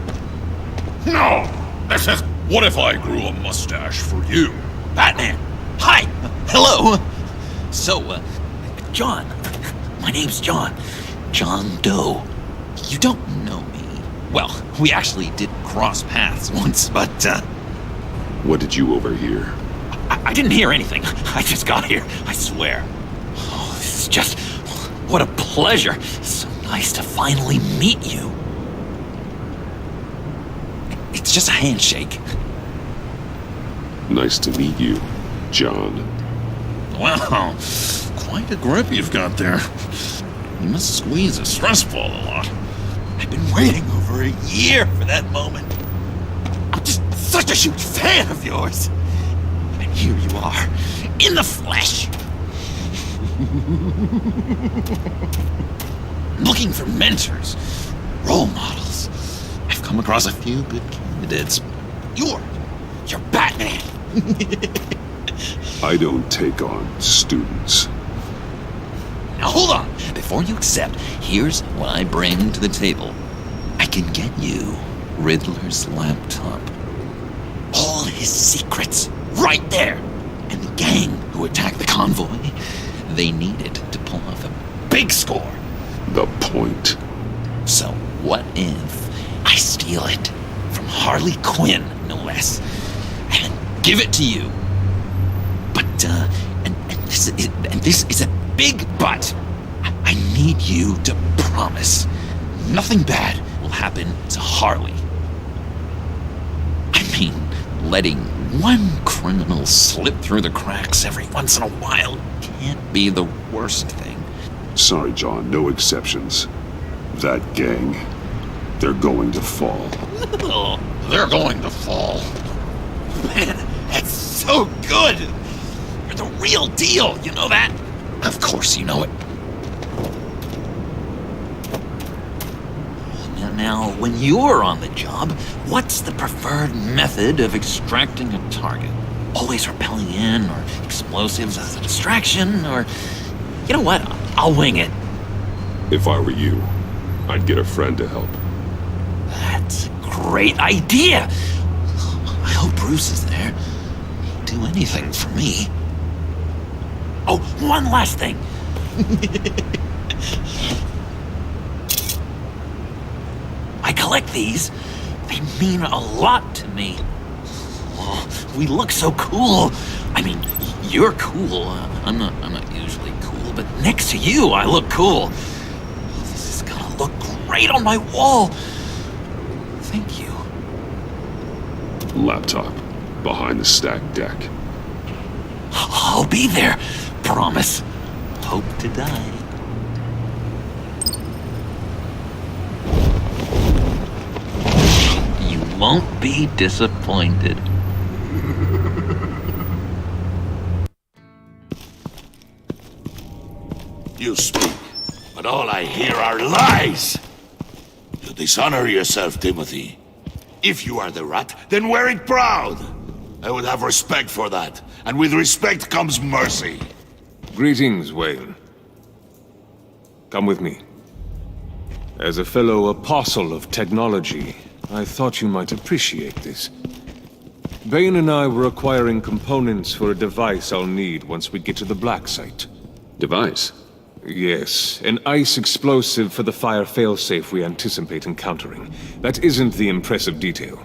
No! This is... What if I grew a mustache for you? Batman! Hi! Hello! So, John. My name's John. John Doe. You don't know me. Well, we actually did cross paths once, but, What did you overhear? I didn't hear anything. I just got here, I swear. Oh, this is just... What a pleasure. So nice to finally meet you. It's just a handshake. Nice to meet you, John. Wow, quite a grip you've got there. You must squeeze a stress ball a lot. I've been waiting over a year for that moment. I'm just such a huge fan of yours. And here you are, in the flesh. Looking for mentors, role models. I've come across a few good candidates. You're Batman. I don't take on students. Now hold on. Before you accept, here's what I bring to the table. I can get you Riddler's laptop. All his secrets, right there. And the gang who attacked the convoy, they needed to pull off a big score. The point. So what if I steal it from Harley Quinn, no less, and give it to you? But, and this is a big but. I need you to promise nothing bad will happen to Harley. I mean, letting One criminal slip through the cracks every once in a while can't be the worst thing. Sorry, John, no exceptions. That gang, they're going to fall. Oh, they're going to fall. Man, that's so good! You're the real deal, you know that? Of course you know it. Now, when you're on the job, what's the preferred method of extracting a target? Always rappelling in, or explosives as a distraction, or... You know what? I'll wing it. If I were you, I'd get a friend to help. That's a great idea! I hope Bruce is there. He'd do anything for me. Oh, one last thing. I collect these. They mean a lot to me. Oh, we look so cool. I mean, you're cool. I'm not usually cool, but next to you, I look cool. This is gonna look great on my wall. Thank you. Laptop, behind the stacked deck. I'll be there. Promise. Hope to die. You won't be disappointed. You speak, but all I hear are lies! You dishonor yourself, Timothy. If you are the rat, then wear it proud! I would have respect for that, and with respect comes mercy. Greetings, Wayne. Come with me. As a fellow apostle of technology, I thought you might appreciate this. Bane and I were acquiring components for a device I'll need once we get to the Black Site. Device? Yes, an ice explosive for the fire failsafe we anticipate encountering. That isn't the impressive detail.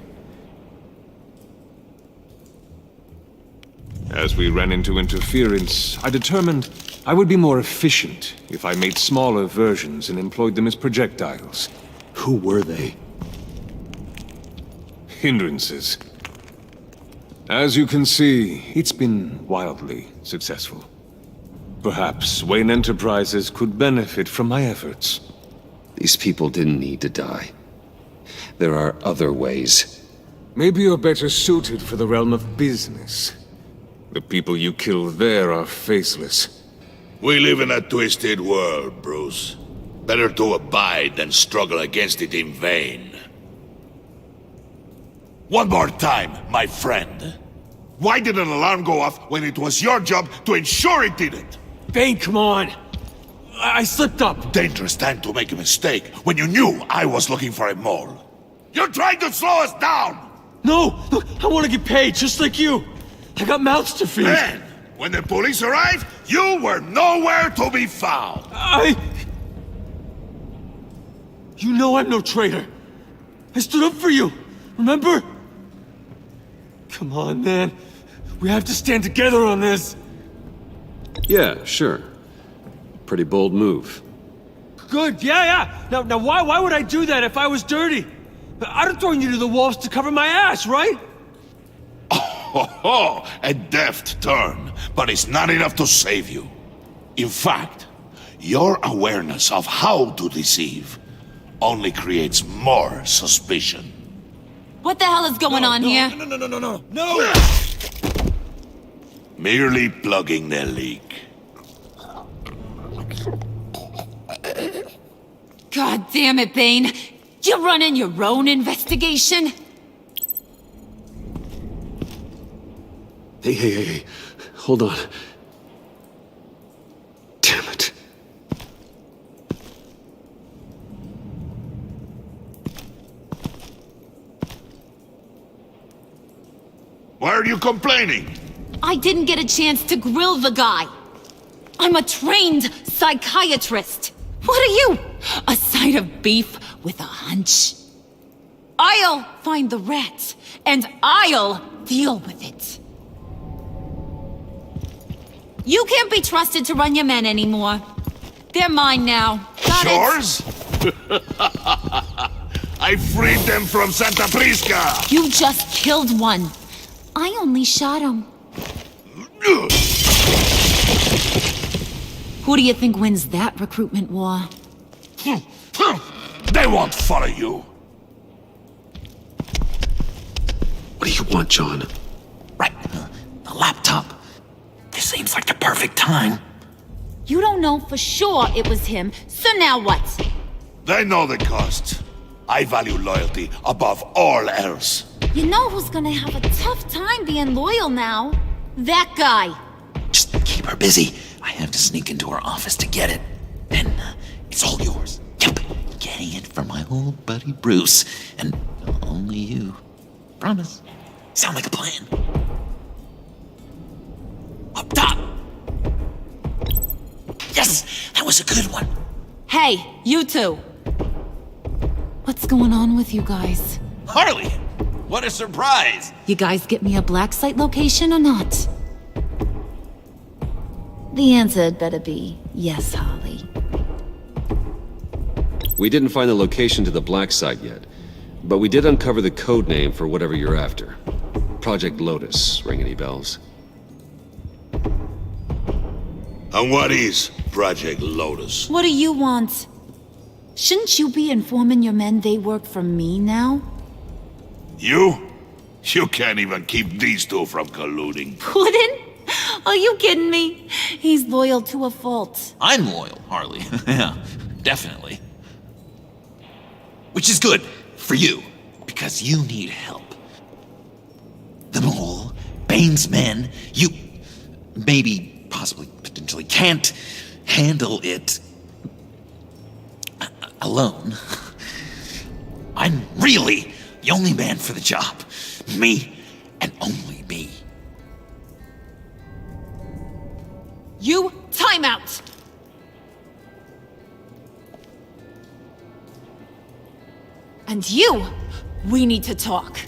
As we ran into interference, I determined I would be more efficient if I made smaller versions and employed them as projectiles. Who were they? Hindrances. As you can see, it's been wildly successful. Perhaps Wayne Enterprises could benefit from my efforts. These people didn't need to die. There are other ways. Maybe you're better suited for the realm of business. The people you kill there are faceless. We live in a twisted world, Bruce. Better to abide than struggle against it in vain. One more time, my friend. Why did an alarm go off when it was your job to ensure it didn't? Bane, come on! I slipped up! Dangerous time to make a mistake when you knew I was looking for a mole. You're trying to slow us down! No! Look, I want to get paid, just like you! I got mouths to feed! Then, when the police arrived, you were nowhere to be found! You know I'm no traitor! I stood up for you, remember? Come on, man. We have to stand together on this! Yeah, sure. Pretty bold move. Good, yeah. Now why would I do that if I was dirty? I'd have thrown you to the wolves to cover my ass, right? Oh, a deft turn, but it's not enough to save you. In fact, your awareness of how to deceive only creates more suspicion. What the hell is going on here? No! Merely plugging the leak. God damn it, Bane. You're running your own investigation? Hey. Hold on. Damn it. Why are you complaining? I didn't get a chance to grill the guy. I'm a trained psychiatrist. What are you? A side of beef with a hunch? I'll find the rat, and I'll deal with it. You can't be trusted to run your men anymore. They're mine now. Got Yours? I freed them from Santa Prisca! You just killed one. I only shot him. Who do you think wins that recruitment war? They won't follow you. What do you want, John? Right. The laptop. This seems like the perfect time. You don't know for sure it was him, so now what? They know the cost. I value loyalty above all else. You know who's gonna have a tough time being loyal now? That guy. Just keep her busy. I have to sneak into her office to get it. Then it's all yours. Yep. Getting it from my old buddy Bruce. And only you. Promise. Sound like a plan. Up top. Yes, that was a good one. Hey, you two. What's going on with you guys? Harley, what a surprise. You guys get me a black site location or not? The answer had better be yes, Harley. We didn't find the location to the black site yet, but we did uncover the code name for whatever you're after. Project Lotus. Ring any bells? And what is Project Lotus? What do you want? Shouldn't you be informing your men they work for me now? You? You can't even keep these two from colluding. Puddin'? Are you kidding me? He's loyal to a fault. I'm loyal, Harley. Yeah, definitely. Which is good for you, because you need help. The mole, Bane's men, you maybe, possibly, potentially can't handle it alone. I'm really the only man for the job. Me, and only me. You, time out! And you, we need to talk.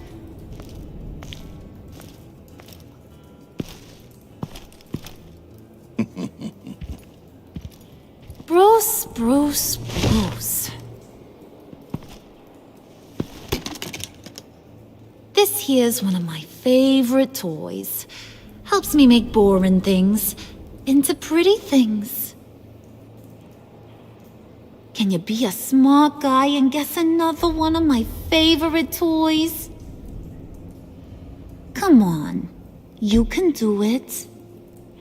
Bruce. This here's one of my favorite toys. Helps me make boring things into pretty things. Can you be a smart guy and guess another one of my favorite toys? Come on, you can do it.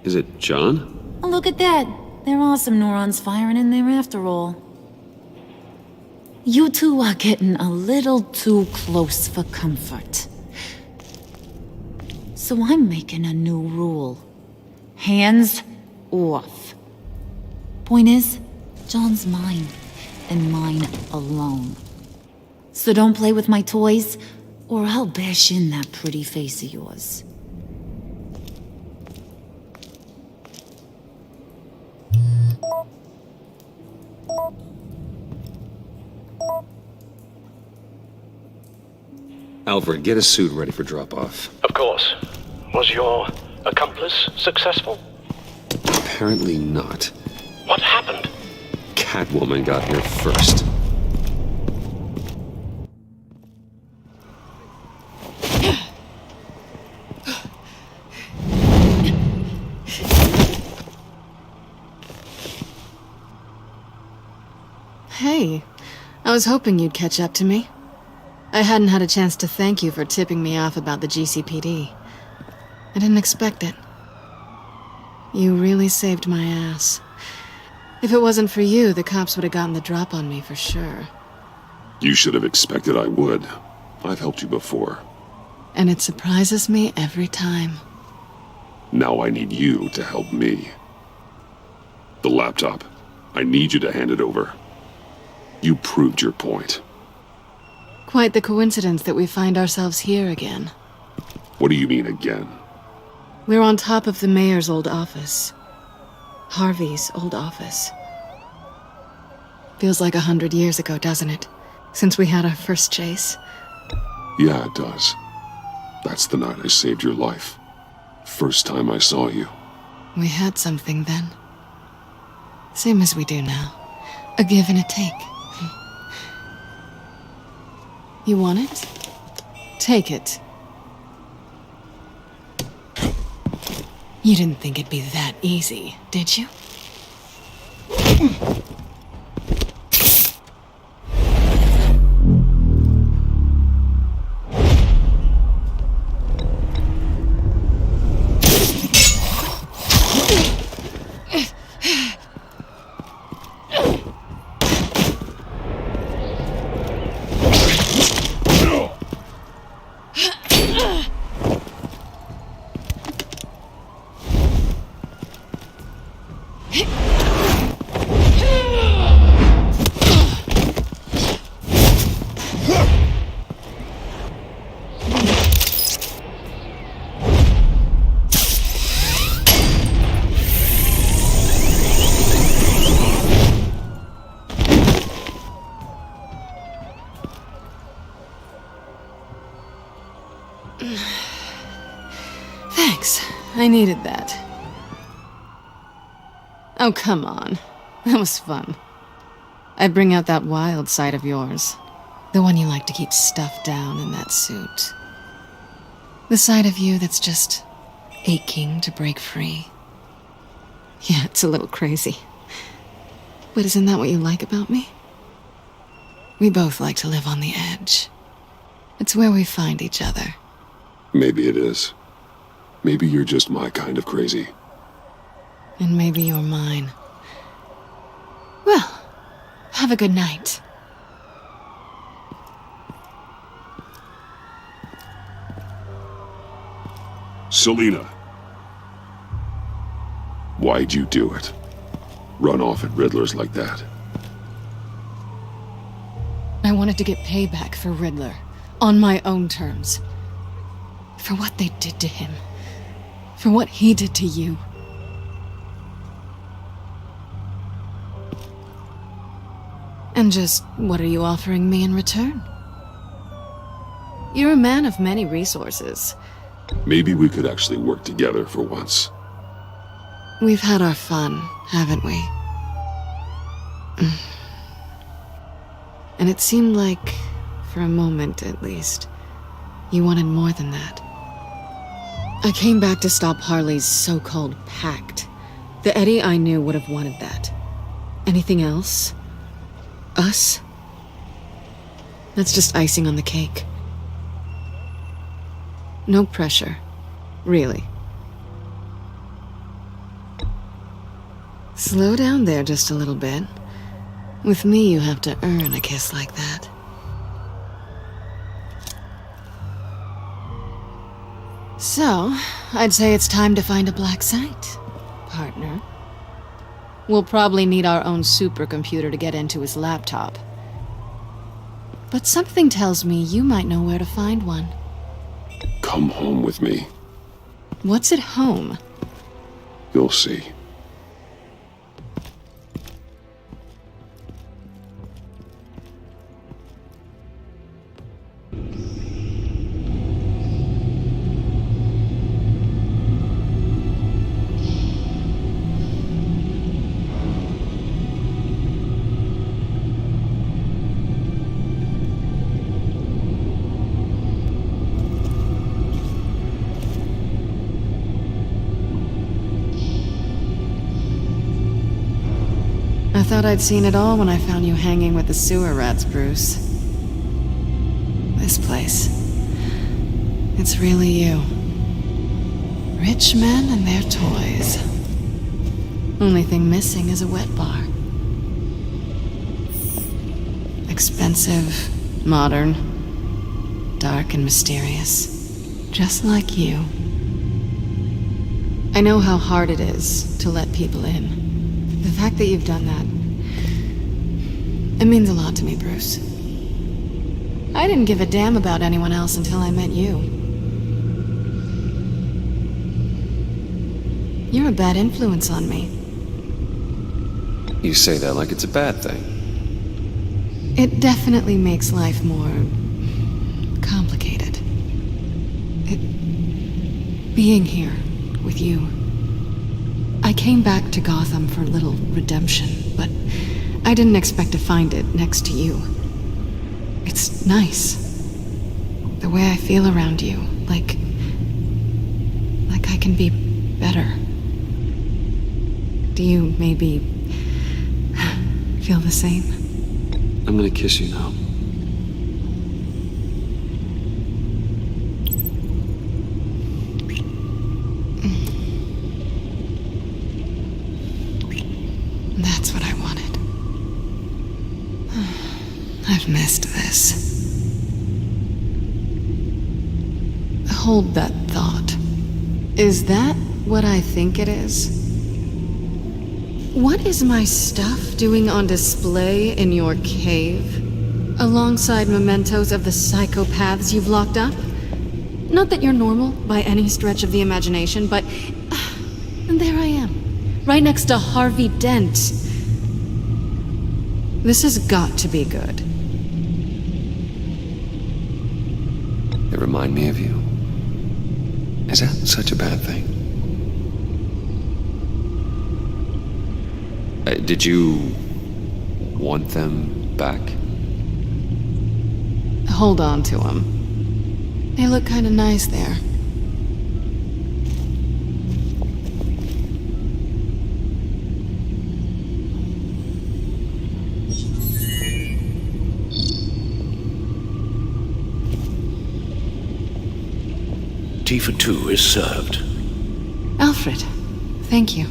Is it John? Oh, look at that. There are some neurons firing in there after all. You two are getting a little too close for comfort. So I'm making a new rule. Hands off. Point is, John's mine, and mine alone. So don't play with my toys, or I'll bash in that pretty face of yours. Alfred, get a suit ready for drop-off. Of course. Was your accomplice successful? Apparently not. What happened? Catwoman got here first. Hey, I was hoping you'd catch up to me. I hadn't had a chance to thank you for tipping me off about the GCPD. I didn't expect it. You really saved my ass. If it wasn't for you, the cops would have gotten the drop on me for sure. You should have expected I would. I've helped you before. And it surprises me every time. Now I need you to help me. The laptop. I need you to hand it over. You proved your point. Quite the coincidence that we find ourselves here again. What do you mean again? We're on top of the mayor's old office. Harvey's old office. Feels like 100 years ago, doesn't it? Since we had our first chase. Yeah, it does. That's the night I saved your life. First time I saw you. We had something then. Same as we do now. A give and a take. You want it? Take it. You didn't think it'd be that easy, did you? Thanks. I needed that. Oh, come on. That was fun. I'd bring out that wild side of yours. The one you like to keep stuffed down in that suit. The side of you that's just aching to break free. Yeah, it's a little crazy. But isn't that what you like about me? We both like to live on the edge. It's where we find each other. Maybe it is. Maybe you're just my kind of crazy. And maybe you're mine. Well, have a good night. Selina. Why'd you do it? Run off at Riddler's like that? I wanted to get payback for Riddler. On my own terms. For what they did to him. For what he did to you. And just what are you offering me in return? You're a man of many resources. Maybe we could actually work together for once. We've had our fun, haven't we? And it seemed like, for a moment at least, you wanted more than that. I came back to stop Harley's so-called pact. The Eddie I knew would have wanted that. Anything else? Us? That's just icing on the cake. No pressure. Really. Slow down there just a little bit. With me, you have to earn a kiss like that. So, I'd say it's time to find a black site, partner. We'll probably need our own supercomputer to get into his laptop. But something tells me you might know where to find one. Come home with me. What's at home? You'll see. I thought I'd seen it all when I found you hanging with the sewer rats, Bruce. This place. It's really you. Rich men and their toys. Only thing missing is a wet bar. Expensive, modern, dark and mysterious. Just like you. I know how hard it is to let people in. The fact that you've done that, it means a lot to me, Bruce. I didn't give a damn about anyone else until I met you. You're a bad influence on me. You say that like it's a bad thing. It definitely makes life more complicated. Being here with you. I came back to Gotham for a little redemption, but I didn't expect to find it next to you. It's nice. The way I feel around you, like I can be better. Do you maybe feel the same? I'm gonna kiss you now. That's what I wanted. I've missed this. Hold that thought. Is that what I think it is? What is my stuff doing on display in your cave? Alongside mementos of the psychopaths you've locked up? Not that you're normal by any stretch of the imagination, but and there I am, right next to Harvey Dent. This has got to be good. They remind me of you. Is that such a bad thing? Did you want them back? Hold on to them. They look kind of nice there. Tea for two is served. Alfred, thank you.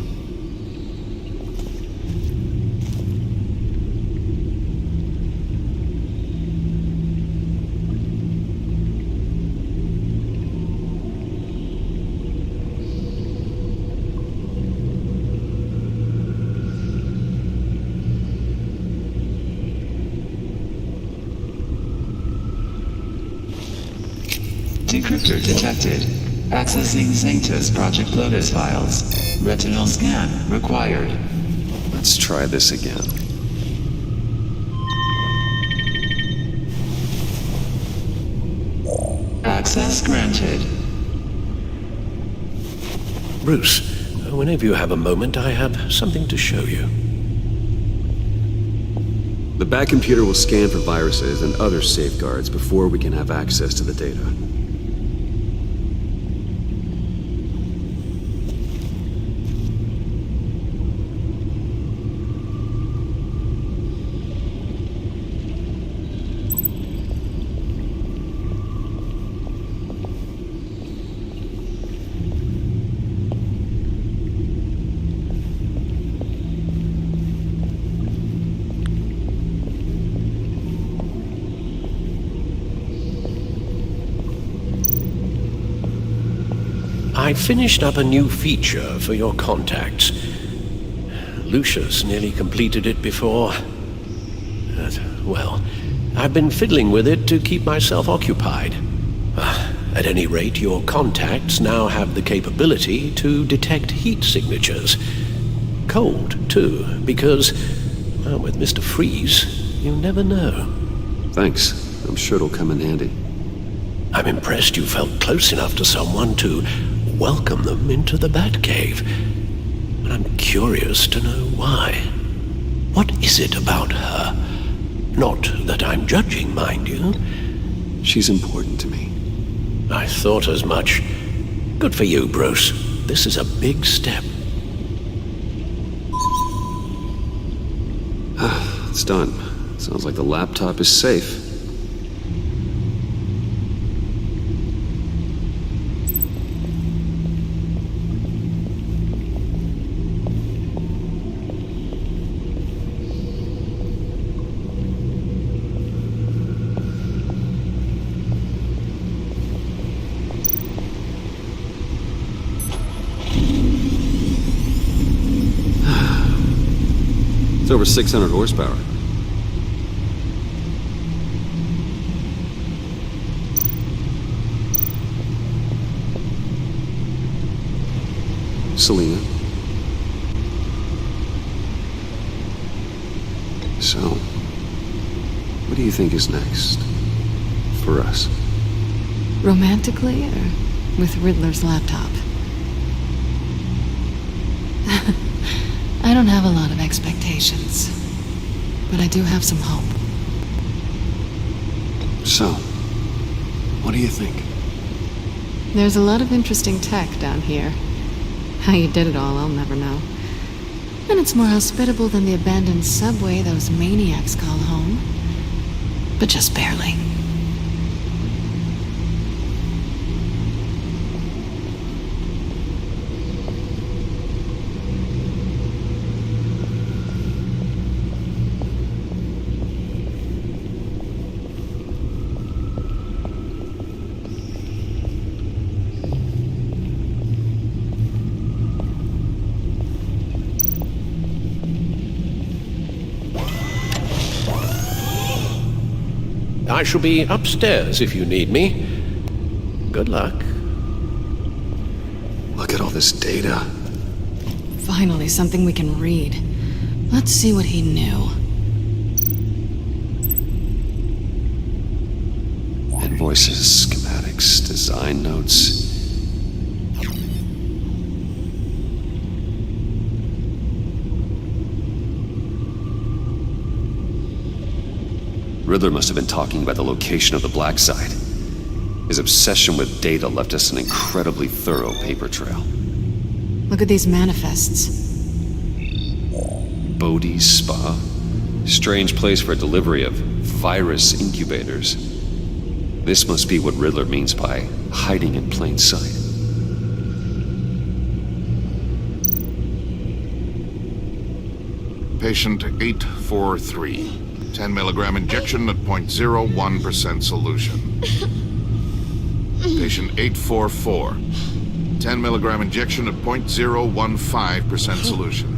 Decryptor detected. Accessing Sanctus Project Lotus files. Retinal scan required. Let's try this again. Access granted. Bruce, whenever you have a moment, I have something to show you. The back computer will scan for viruses and other safeguards before we can have access to the data. I finished up a new feature for your contacts. Lucius nearly completed it before. Well, I've been fiddling with it to keep myself occupied. At any rate, your contacts now have the capability to detect heat signatures. Cold, too, because, well, with Mr. Freeze, you never know. Thanks. I'm sure it'll come in handy. I'm impressed you felt close enough to someone to welcome them into the Batcave. But I'm curious to know why. What is it about her? Not that I'm judging, mind you. She's important to me. I thought as much. Good for you, Bruce. This is a big step. It's done. Sounds like the laptop is safe. It's over 600 horsepower. Selena. So, what do you think is next for us? Romantically, or with Riddler's laptop? I don't have a lot of expectations, but I do have some hope. So, what do you think? There's a lot of interesting tech down here. How you did it all, I'll never know. And it's more hospitable than the abandoned subway those maniacs call home. But just barely. I shall be upstairs if you need me. Good luck. Look at all this data. Finally, something we can read. Let's see what he knew. Invoices, schematics, design notes. Riddler must have been talking about the location of the Black Site. His obsession with data left us an incredibly thorough paper trail. Look at these manifests. Bodhi's Spa? Strange place for delivery of virus incubators. This must be what Riddler means by hiding in plain sight. Patient 843. 10 milligram injection at 0.01% solution. Patient 844. 10 milligram injection at 0.015% solution.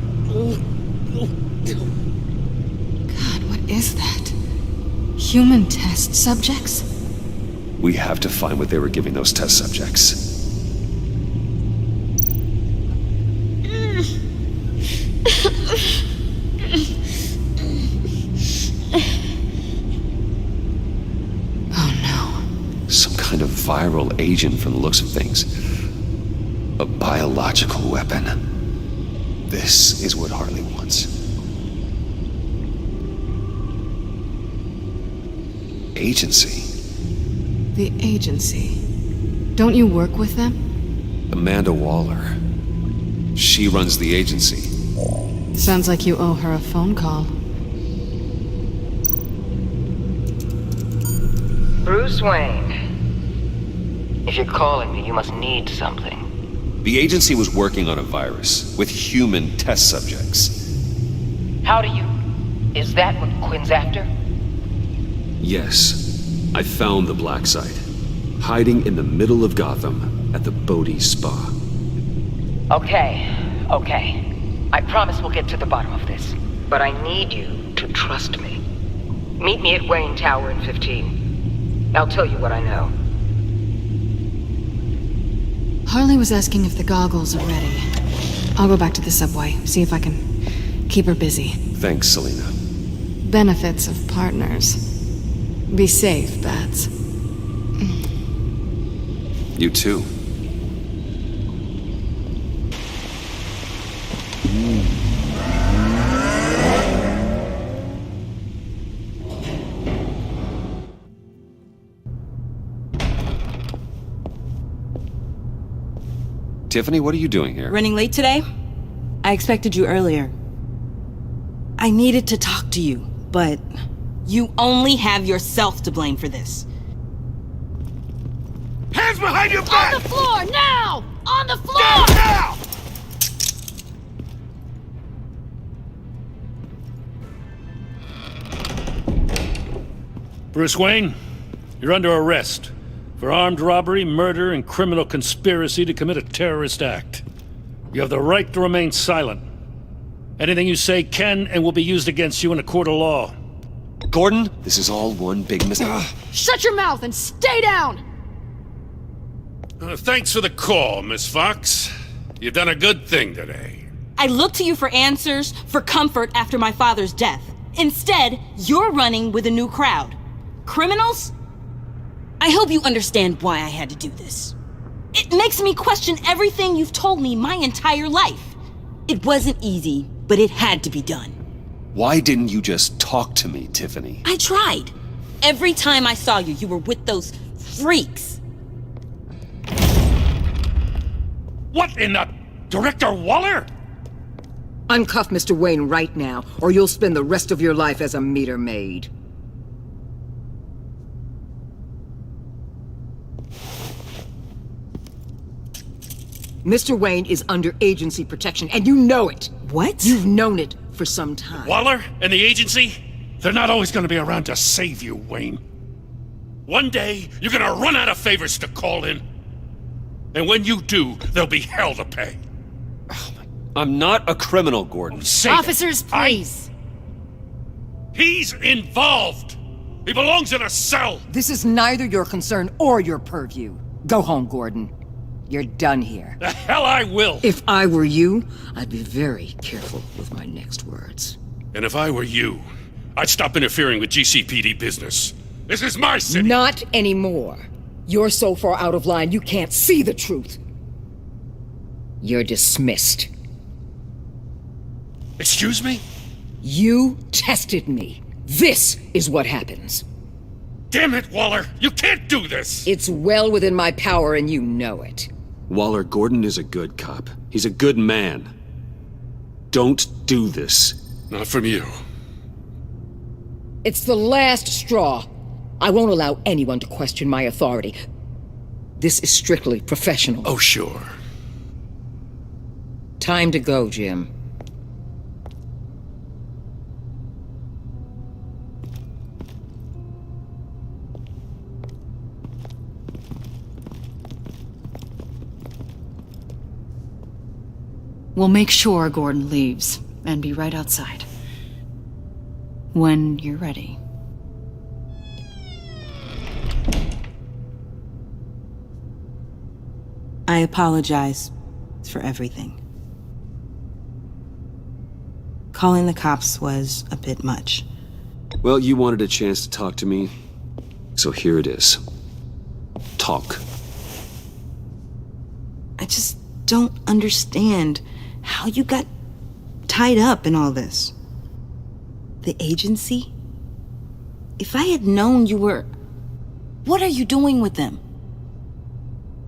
God, what is that? Human test subjects? We have to find what they were giving those test subjects. Kind of viral agent from the looks of things. A biological weapon. This is what Harley wants. Agency. The agency. Don't you work with them? Amanda Waller. She runs the agency. Sounds like you owe her a phone call. Bruce Wayne. If you're calling me, you must need something. The agency was working on a virus with human test subjects. How do you... Is that what Quinn's after? Yes. I found the Black Site. Hiding in the middle of Gotham at the Bodhi Spa. Okay. I promise we'll get to the bottom of this. But I need you to trust me. Meet me at Wayne Tower in 15. I'll tell you what I know. Harley was asking if the goggles are ready. I'll go back to the subway, see if I can keep her busy. Thanks, Selina. Benefits of partners. Be safe, Bats. You too. Tiffany, what are you doing here? Running late today? I expected you earlier. I needed to talk to you, but... You only have yourself to blame for this. Hands behind your back! On the floor, now! On the floor! Down, now! Bruce Wayne, you're under arrest for armed robbery, murder, and criminal conspiracy to commit a terrorist act. You have the right to remain silent. Anything you say can and will be used against you in a court of law. Gordon, this is all one big mistake. Shut your mouth and stay down! Thanks for the call, Miss Fox. You've done a good thing today. I looked to you for answers, for comfort after my father's death. Instead, you're running with a new crowd. Criminals? I hope you understand why I had to do this. It makes me question everything you've told me my entire life. It wasn't easy, but it had to be done. Why didn't you just talk to me, Tiffany? I tried. Every time I saw you, you were with those freaks. What in the... Director Waller? Uncuff Mr. Wayne right now, or you'll spend the rest of your life as a meter maid. Mr. Wayne is under agency protection, and you know it. What? You've known it for some time. Waller and the agency? They're not always gonna be around to save you, Wayne. One day, you're gonna run out of favors to call in. And when you do, there'll be hell to pay. I'm not a criminal, Gordon. Officers, please. He's involved. He belongs in a cell. This is neither your concern or your purview. Go home, Gordon. You're done here. The hell I will. If I were you, I'd be very careful with my next words. And if I were you, I'd stop interfering with GCPD business. This is my city. Not anymore. You're so far out of line, you can't see the truth. You're dismissed. Excuse me? You tested me. This is what happens. Damn it, Waller! You can't do this! It's well within my power, and you know it. Waller, Gordon is a good cop. He's a good man. Don't do this. Not from you. It's the last straw. I won't allow anyone to question my authority. This is strictly professional. Oh, sure. Time to go, Jim. We'll make sure Gordon leaves, and be right outside. When you're ready. I apologize for everything. Calling the cops was a bit much. Well, you wanted a chance to talk to me, so here it is. Talk. I just don't understand how you got tied up in all this. The agency? If I had known you were... What are you doing with them?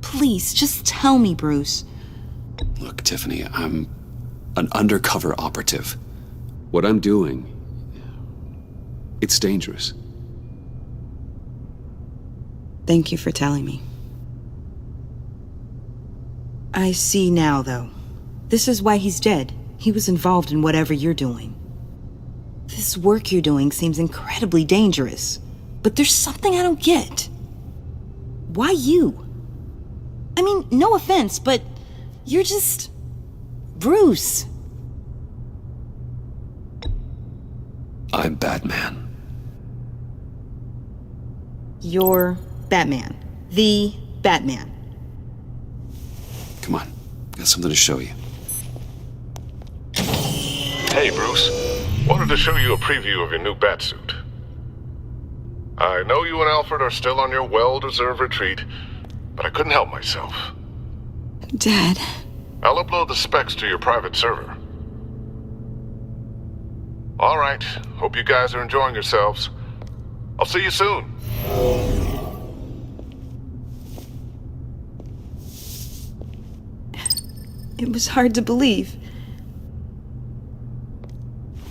Please, just tell me, Bruce. Look, Tiffany, I'm an undercover operative. What I'm doing, it's dangerous. Thank you for telling me. I see now, though. This is why he's dead. He was involved in whatever you're doing. This work you're doing seems incredibly dangerous. But there's something I don't get. Why you? I mean, no offense, but you're just... Bruce. I'm Batman. You're Batman. The Batman. Come on, got something to show you. Hey, Bruce. Wanted to show you a preview of your new Batsuit. I know you and Alfred are still on your well-deserved retreat, but I couldn't help myself. Dad. I'll upload the specs to your private server. All right. Hope you guys are enjoying yourselves. I'll see you soon. It was hard to believe.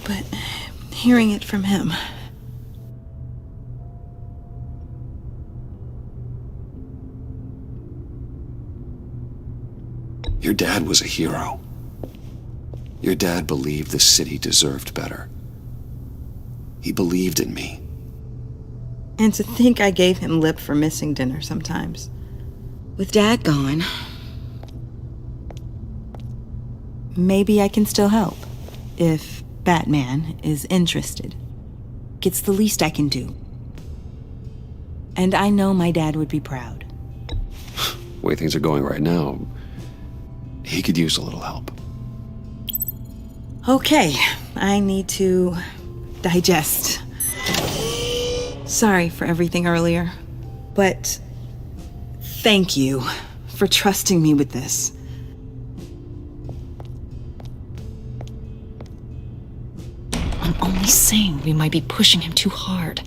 But hearing it from him... Your dad was a hero. Your dad believed the city deserved better. He believed in me. And to think I gave him lip for missing dinner sometimes. With Dad gone... Maybe I can still help. If Batman is interested. It's the least I can do. And I know my dad would be proud. The way things are going right now, he could use a little help. Okay, I need to digest. Sorry for everything earlier, but thank you for trusting me with this. I'm only saying we might be pushing him too hard.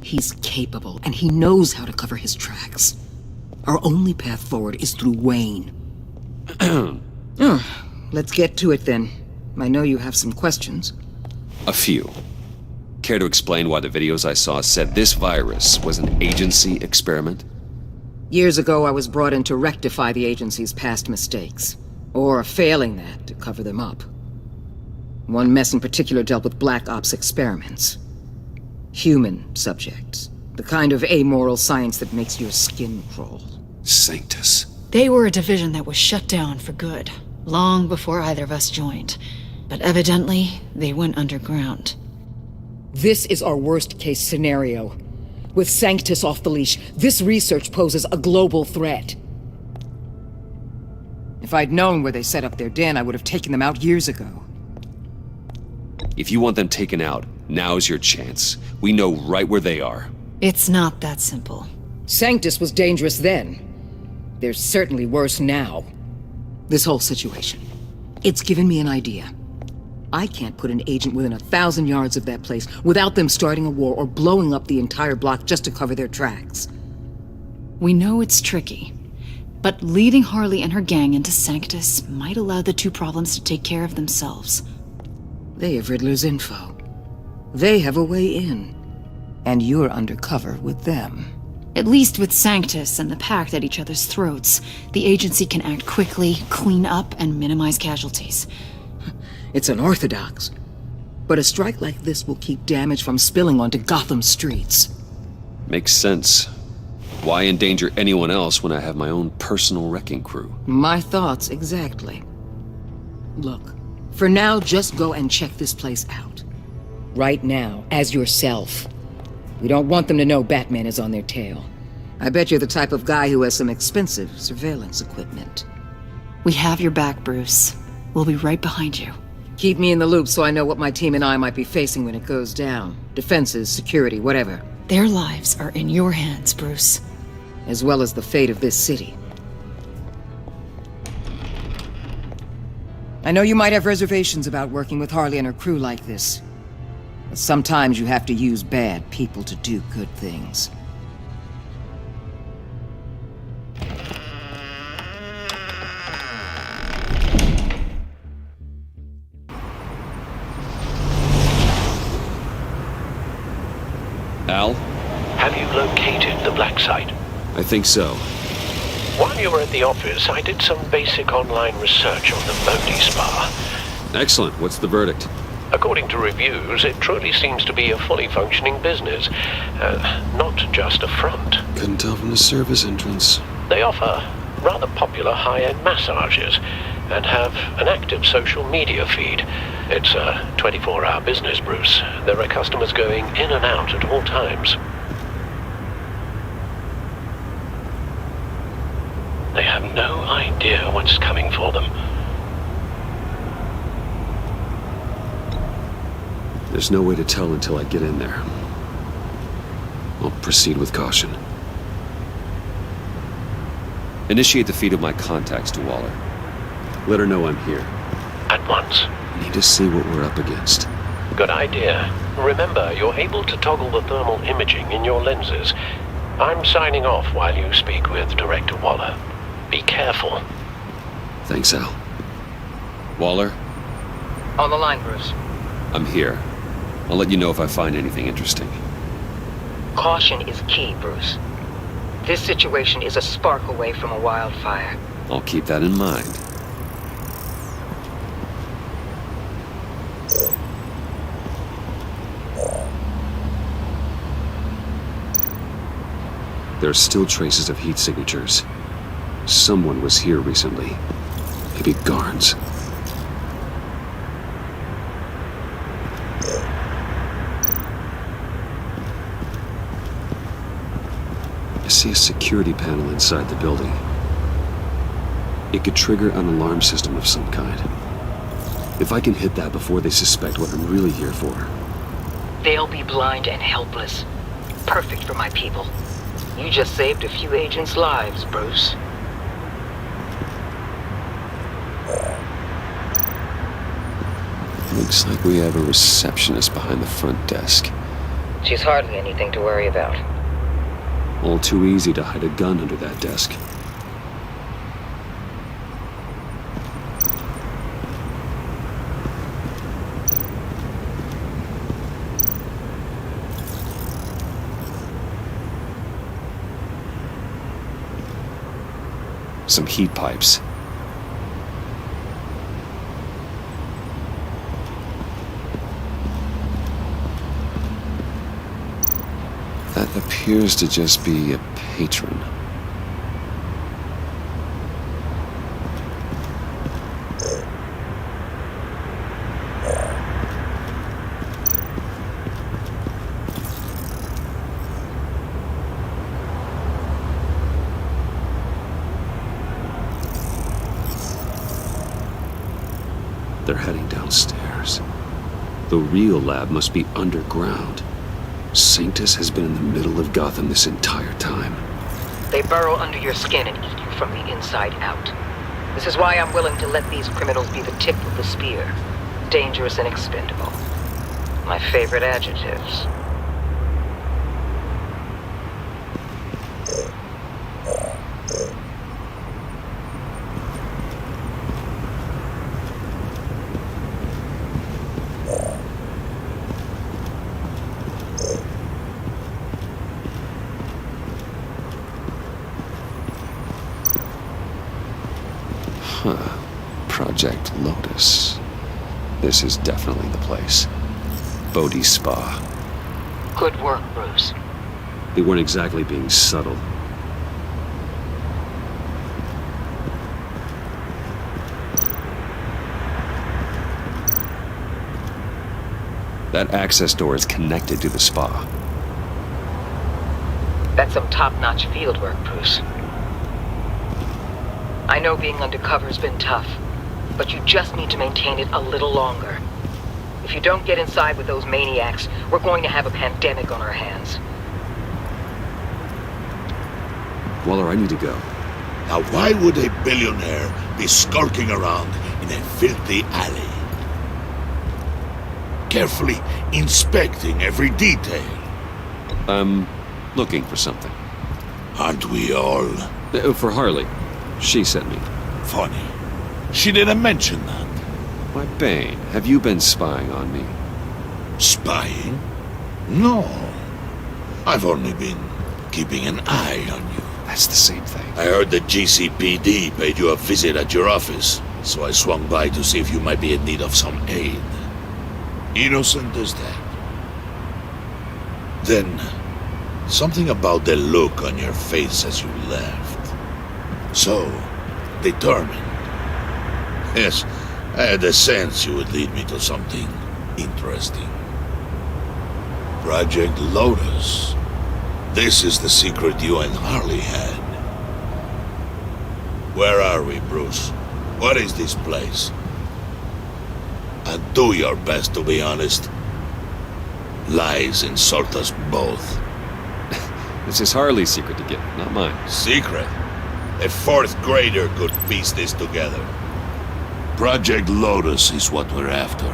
He's capable, and he knows how to cover his tracks. Our only path forward is through Wayne. Let's get to it then. I know you have some questions. A few. Care to explain why the videos I saw said this virus was an agency experiment? Years ago, I was brought in to rectify the agency's past mistakes. Or, failing that, to cover them up. One mess in particular dealt with Black Ops experiments. Human subjects. The kind of amoral science that makes your skin crawl. Sanctus. They were a division that was shut down for good, long before either of us joined. But evidently, they went underground. This is our worst-case scenario. With Sanctus off the leash, this research poses a global threat. If I'd known where they set up their den, I would have taken them out years ago. If you want them taken out, now's your chance. We know right where they are. It's not that simple. Sanctus was dangerous then. They're certainly worse now. This whole situation, it's given me an idea. I can't put an agent within 1,000 yards of that place without them starting a war or blowing up the entire block just to cover their tracks. We know it's tricky, but leading Harley and her gang into Sanctus might allow the two problems to take care of themselves. They have Riddler's info. They have a way in. And you're undercover with them. At least with Sanctus and the Pact at each other's throats, the agency can act quickly, clean up, and minimize casualties. It's unorthodox. But a strike like this will keep damage from spilling onto Gotham streets. Makes sense. Why endanger anyone else when I have my own personal wrecking crew? My thoughts, exactly. Look, for now, just go and check this place out. Right now, as yourself. We don't want them to know Batman is on their tail. I bet you're the type of guy who has some expensive surveillance equipment. We have your back, Bruce. We'll be right behind you. Keep me in the loop so I know what my team and I might be facing when it goes down. Defenses, security, whatever. Their lives are in your hands, Bruce. As well as the fate of this city. I know you might have reservations about working with Harley and her crew like this. But sometimes you have to use bad people to do good things. Al? Have you located the black site? I think so. While you were at the office, I did some basic online research on the Modi Spa. Excellent. What's the verdict? According to reviews, it truly seems to be a fully functioning business, not just a front. Couldn't tell from the service entrance. They offer rather popular high-end massages and have an active social media feed. It's a 24-hour business, Bruce. There are customers going in and out at all times. They have no idea what's coming for them. There's no way to tell until I get in there. I'll proceed with caution. Initiate the feed of my contacts to Waller. Let her know I'm here. At once. Need to see what we're up against. Good idea. Remember, you're able to toggle the thermal imaging in your lenses. I'm signing off while you speak with Director Waller. Be careful. Thanks, Al. Waller? On the line, Bruce. I'm here. I'll let you know if I find anything interesting. Caution is key, Bruce. This situation is a spark away from a wildfire. I'll keep that in mind. There are still traces of heat signatures. Someone was here recently. Maybe guards. I see a security panel inside the building. It could trigger an alarm system of some kind. If I can hit that before they suspect what I'm really here for. They'll be blind and helpless. Perfect for my people. You just saved a few agents' lives, Bruce. Looks like we have a receptionist behind the front desk. She's hardly anything to worry about. All too easy to hide a gun under that desk. some heat pipes. That appears to just be a patron. They're heading downstairs. The real lab must be underground. Sanctus has been in the middle of Gotham this entire time. They burrow under your skin and eat you from the inside out. This is why I'm willing to let these criminals be the tip of the spear. Dangerous and expendable. My favorite adjectives. Huh. Project Lotus. This is definitely the place. Bodhi's Spa. Good work, Bruce. They weren't exactly being subtle. That access door is connected to the spa. That's some top-notch fieldwork, Bruce. I know being undercover's been tough, but you just need to maintain it a little longer. If you don't get inside with those maniacs, we're going to have a pandemic on our hands. Waller, I need to go. Now why would a billionaire be skulking around in a filthy alley? Carefully inspecting every detail. I'm looking for something. Aren't we all? For Harley. She sent me. Funny. She didn't mention that. Why, Bane, have you been spying on me? Spying? No. I've only been keeping an eye on you. That's the same thing. I heard the GCPD paid you a visit at your office, so I swung by to see if you might be in need of some aid. Innocent as that. Then, something about the look on your face as you left. So, determined. Yes, I had a sense you would lead me to something interesting. Project Lotus. This is the secret you and Harley had. Where are we, Bruce? What is this place? And do your best to be honest. Lies insult us both. This is Harley's secret to get, not mine. Secret? A fourth grader could piece this together. Project Lotus is what we're after.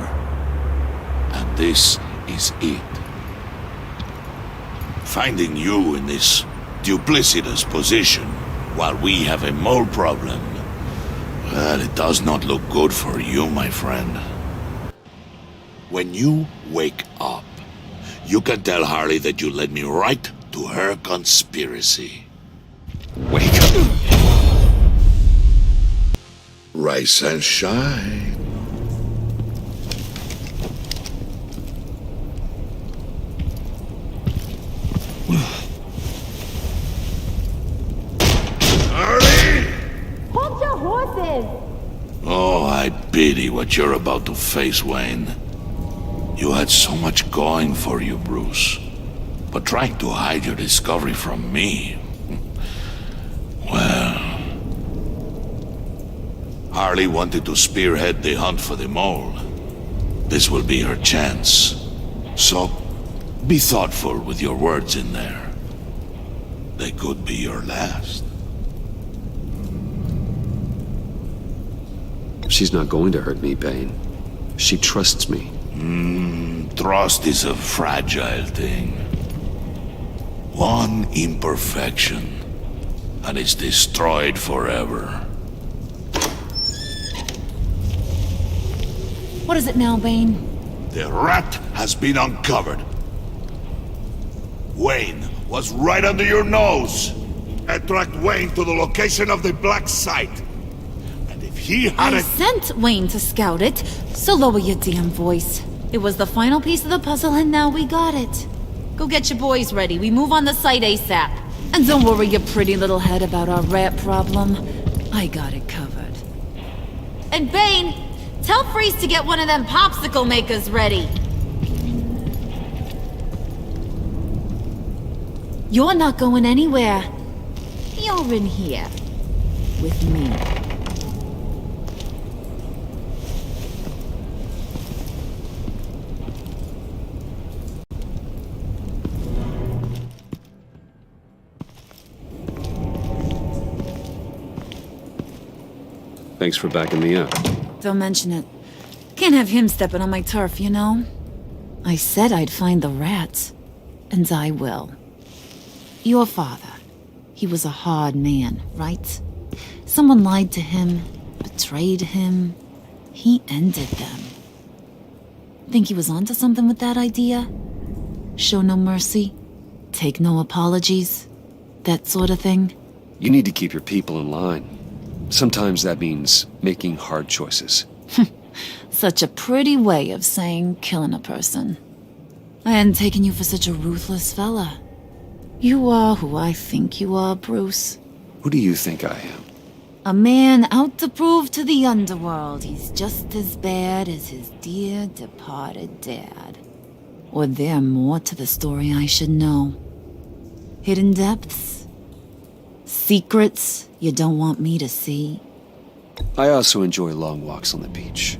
And this is it. Finding you in this duplicitous position while we have a mole problem, well, it does not look good for you, my friend. When you wake up, you can tell Harley that you led me right to her conspiracy. Wake up! Rise and shine. Harley! Hold your horses! Oh, I pity what you're about to face, Wayne. You had so much going for you, Bruce. But trying to hide your discovery from me... well... Harley wanted to spearhead the hunt for the mole. This will be her chance. So, be thoughtful with your words in there. They could be your last. She's not going to hurt me, Bane. She trusts me. Trust is a fragile thing. One imperfection, and it's destroyed forever. What is it now, Bane? The rat has been uncovered. Wayne was right under your nose. and tracked Wayne to the location of the black site. And if he I hadn't... sent Wayne to scout it, so lower your damn voice. It was the final piece of the puzzle and now we got it. Go get your boys ready. We move on the site ASAP. And don't worry your pretty little head about our rat problem. I got it covered. And Bane, tell Freeze to get one of them popsicle makers ready. You're not going anywhere. You're in here. With me. Thanks for backing me up. Don't mention it. Can't have him stepping on my turf, you know? I said I'd find the rats. And I will. Your father. He was a hard man, right? Someone lied to him, betrayed him. He ended them. Think he was onto something with that idea? Show no mercy? Take no apologies? That sort of thing? You need to keep your people in line. Sometimes that means making hard choices. Such a pretty way of saying killing a person. I hadn't taken you for such a ruthless fella. You are who I think you are, Bruce. Who do you think I am? A man out to prove to the underworld he's just as bad as his dear departed dad. Or there more to the story I should know. Hidden depths? Secrets you don't want me to see? I also enjoy long walks on the beach.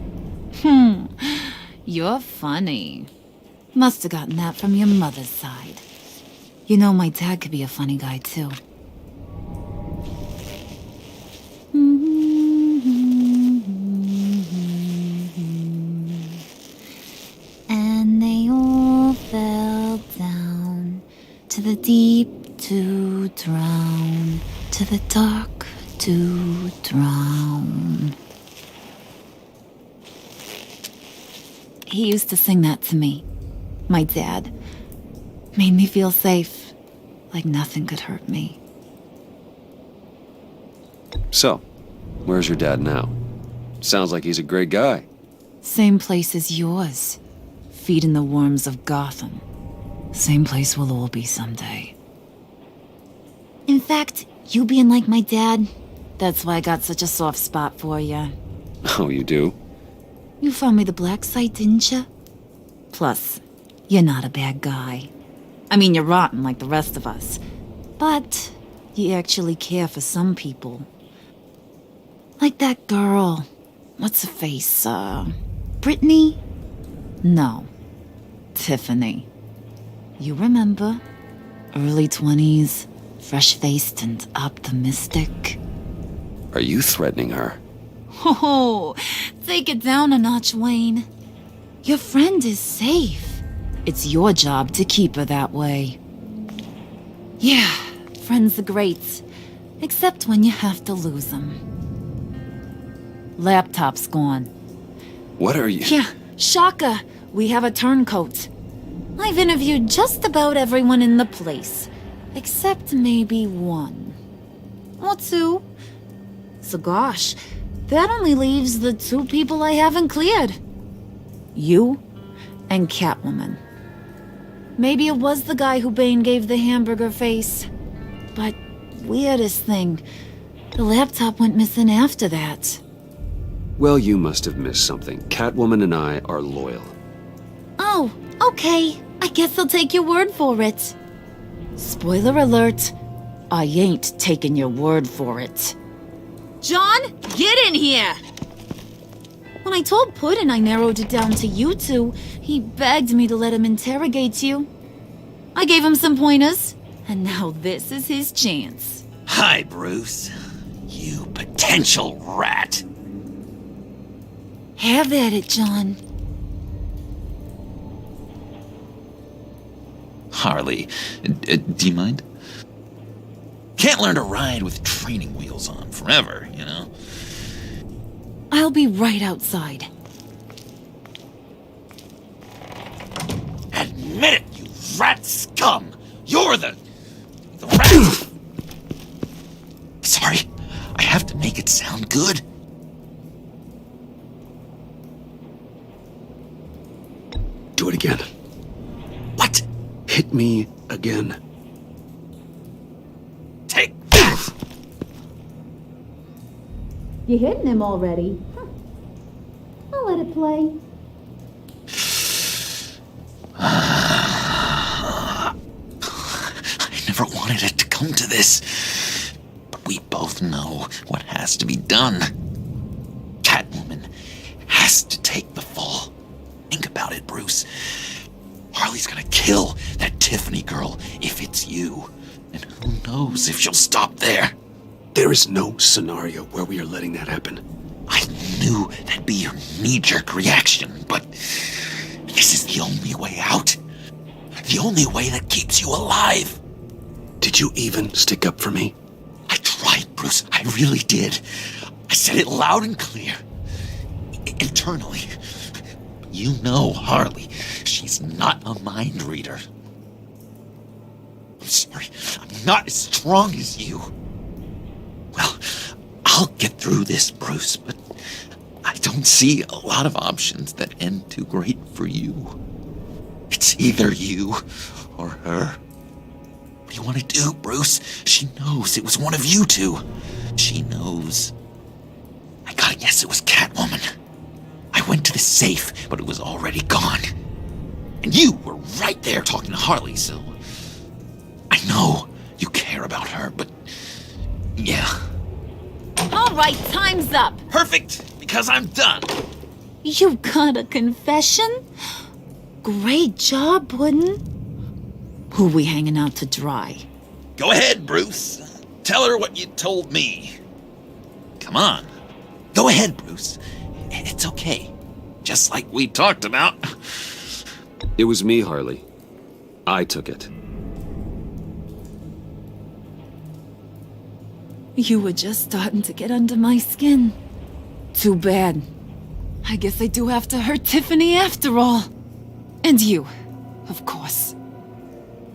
You're funny. Must have gotten that from your mother's side. You know, my dad could be a funny guy, too. And they all fell down to the deep to drown, to the dark to drown. He used to sing that to me. My dad. Made me feel safe, like nothing could hurt me. So, where's your dad now? Sounds like he's a great guy. Same place as yours. Feeding the worms of Gotham. Same place we'll all be someday. In fact, you being like my dad, that's why I got such a soft spot for you. Oh, you do? You found me the black site, didn't you? Plus, you're not a bad guy. I mean, you're rotten like the rest of us. But you actually care for some people. Like that girl. What's her face? Brittany? No. Tiffany. You remember? Early 20s, fresh-faced and optimistic. Are you threatening her? Oh, take it down a notch, Wayne. Your friend is safe. It's your job to keep her that way. Yeah, friends are great. Except when you have to lose them. Laptop's gone. What are you... Yeah, shocker. We have a turncoat. I've interviewed just about everyone in the place. Except maybe one. Or two. So gosh, that only leaves the two people I haven't cleared. You and Catwoman. Maybe it was the guy who Bane gave the hamburger face. But weirdest thing, the laptop went missing after that. Well, you must have missed something. Catwoman and I are loyal. Oh, okay. I guess I'll take your word for it. Spoiler alert, I ain't taking your word for it. John, get in here! When I told Puddin' I narrowed it down to you two, he begged me to let him interrogate you. I gave him some pointers, and now this is his chance. Hi, Bruce. You potential rat. Have at it, John. Harley, do you mind? Can't learn to ride with training wheels on forever, you know? I'll be right outside. Admit it, you rat scum! You're the rat! make it sound good? Do it again. What? Hit me again. Take. You hitting him already? Huh. I'll let it play. I never wanted it to come to this. But we both know what has to be done. Catwoman has to take the fall. Think about it, Bruce. Harley's gonna kill that Tiffany girl if it's you. And who knows if she'll stop there. There is no scenario where we are letting that happen. I knew that'd be your knee-jerk reaction, but this is the only way out. The only way that keeps you alive. Did you even stick up for me? I tried, Bruce. I really did. I said it loud and clear. Internally. You know Harley. She's not a mind reader. I'm sorry. I'm not as strong as you. Well, I'll get through this, Bruce, but I don't see a lot of options that end too great for you. It's either you or her. What do you want to do, Bruce? She knows it was one of you two. She knows. I gotta guess it was Catwoman. I went to the safe, but it was already gone. And you were right there talking to Harley, so I know you care about her, but yeah. All right, time's up. Perfect, because I'm done. You got a confession? Great job, Puddin'. Who we hanging out to dry? Go ahead, Bruce. Tell her what you told me. Come on. Go ahead, Bruce. It's okay. Just like we talked about. It was me, Harley. I took it. You were just starting to get under my skin. Too bad. I guess I do have to hurt Tiffany after all. And you, of course.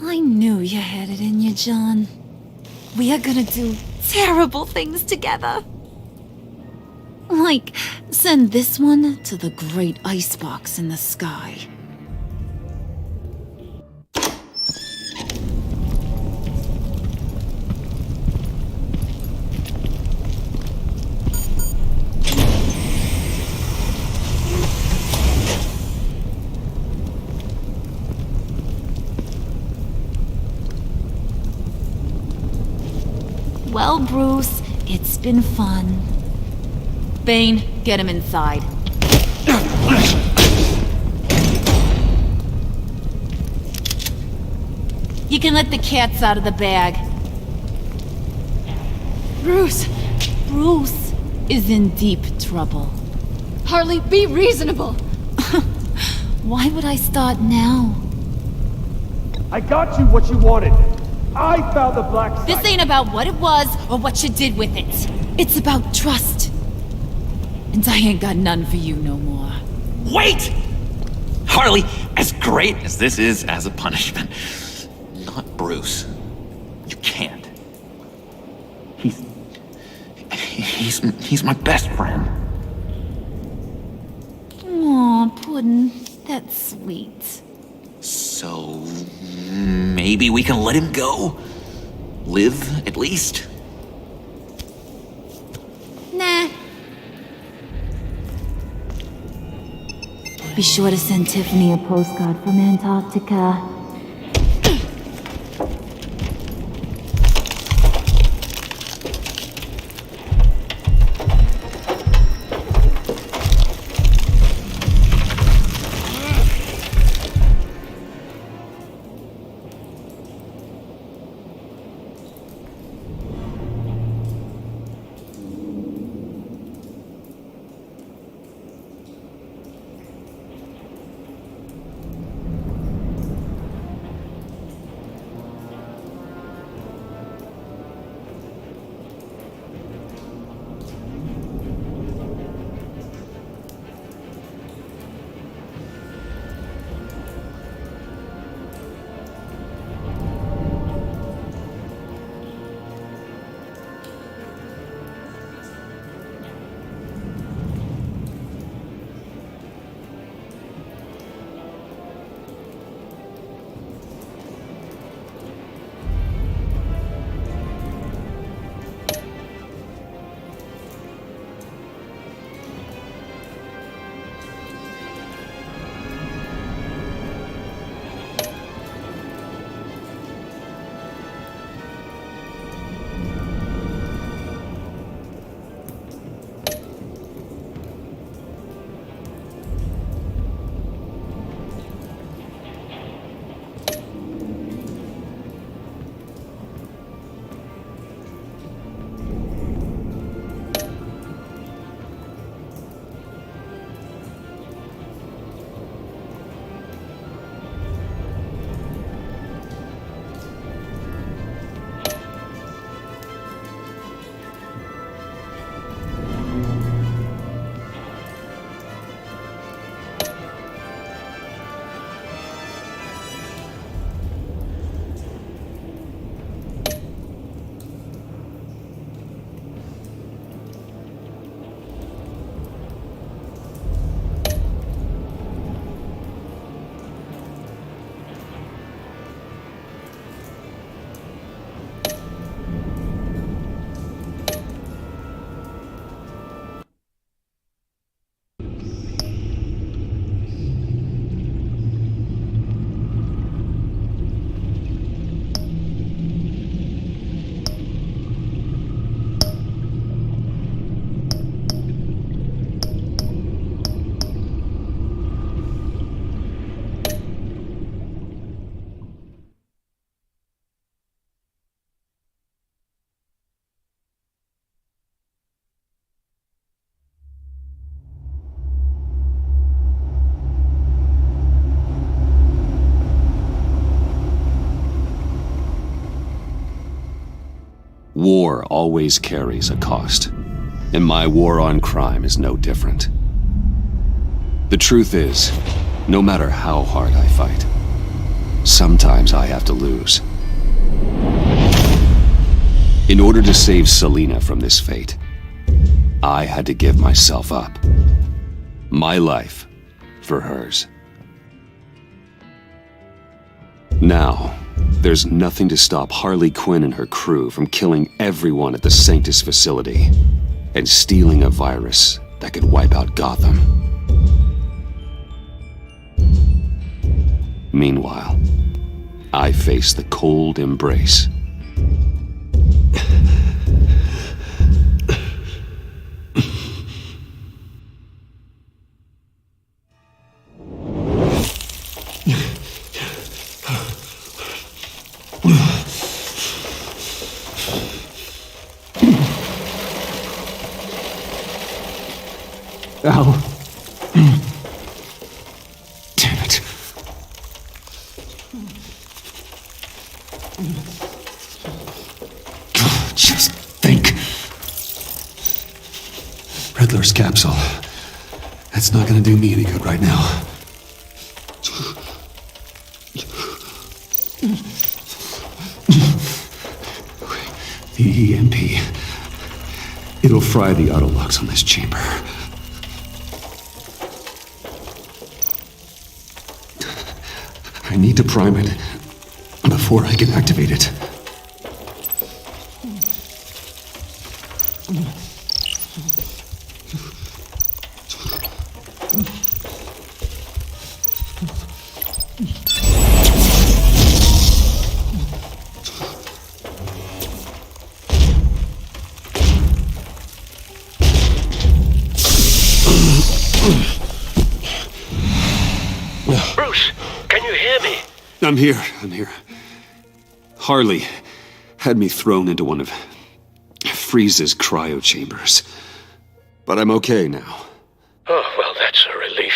I knew you had it in you, John. We are gonna do terrible things together. Like, send this one to the great icebox in the sky. Well, Bruce, it's been fun. Bane, get him inside. You can let the cats out of the bag. Bruce! Bruce is in deep trouble. Harley, be reasonable! Why would I start now? I got you what you wanted. I found the black site. This ain't about what it was or what you did with it. It's about trust. And I ain't got none for you no more. Wait! Harley, as great as this is as a punishment, not Bruce. You can't. He's my best friend. Aw, Puddin', that's sweet. So maybe we can let him go? Live, at least? Nah. Be sure to send Tiffany a postcard from Antarctica. War always carries a cost, and my war on crime is no different. The truth is, no matter how hard I fight, sometimes I have to lose. In order to save Selina from this fate, I had to give myself up. My life for hers. Now, there's nothing to stop Harley Quinn and her crew from killing everyone at the Sanctus facility and stealing a virus that could wipe out Gotham. Meanwhile, I face the cold embrace. Al. Damn it. Just think. Riddler's capsule. That's not gonna do me any good right now. The EMP. It'll fry the auto locks on this chamber. I need to prime it before I can activate it. Bruce, can you hear me? I'm here. Harley had me thrown into one of Freeze's cryo chambers. But I'm okay now. Oh, well, that's a relief.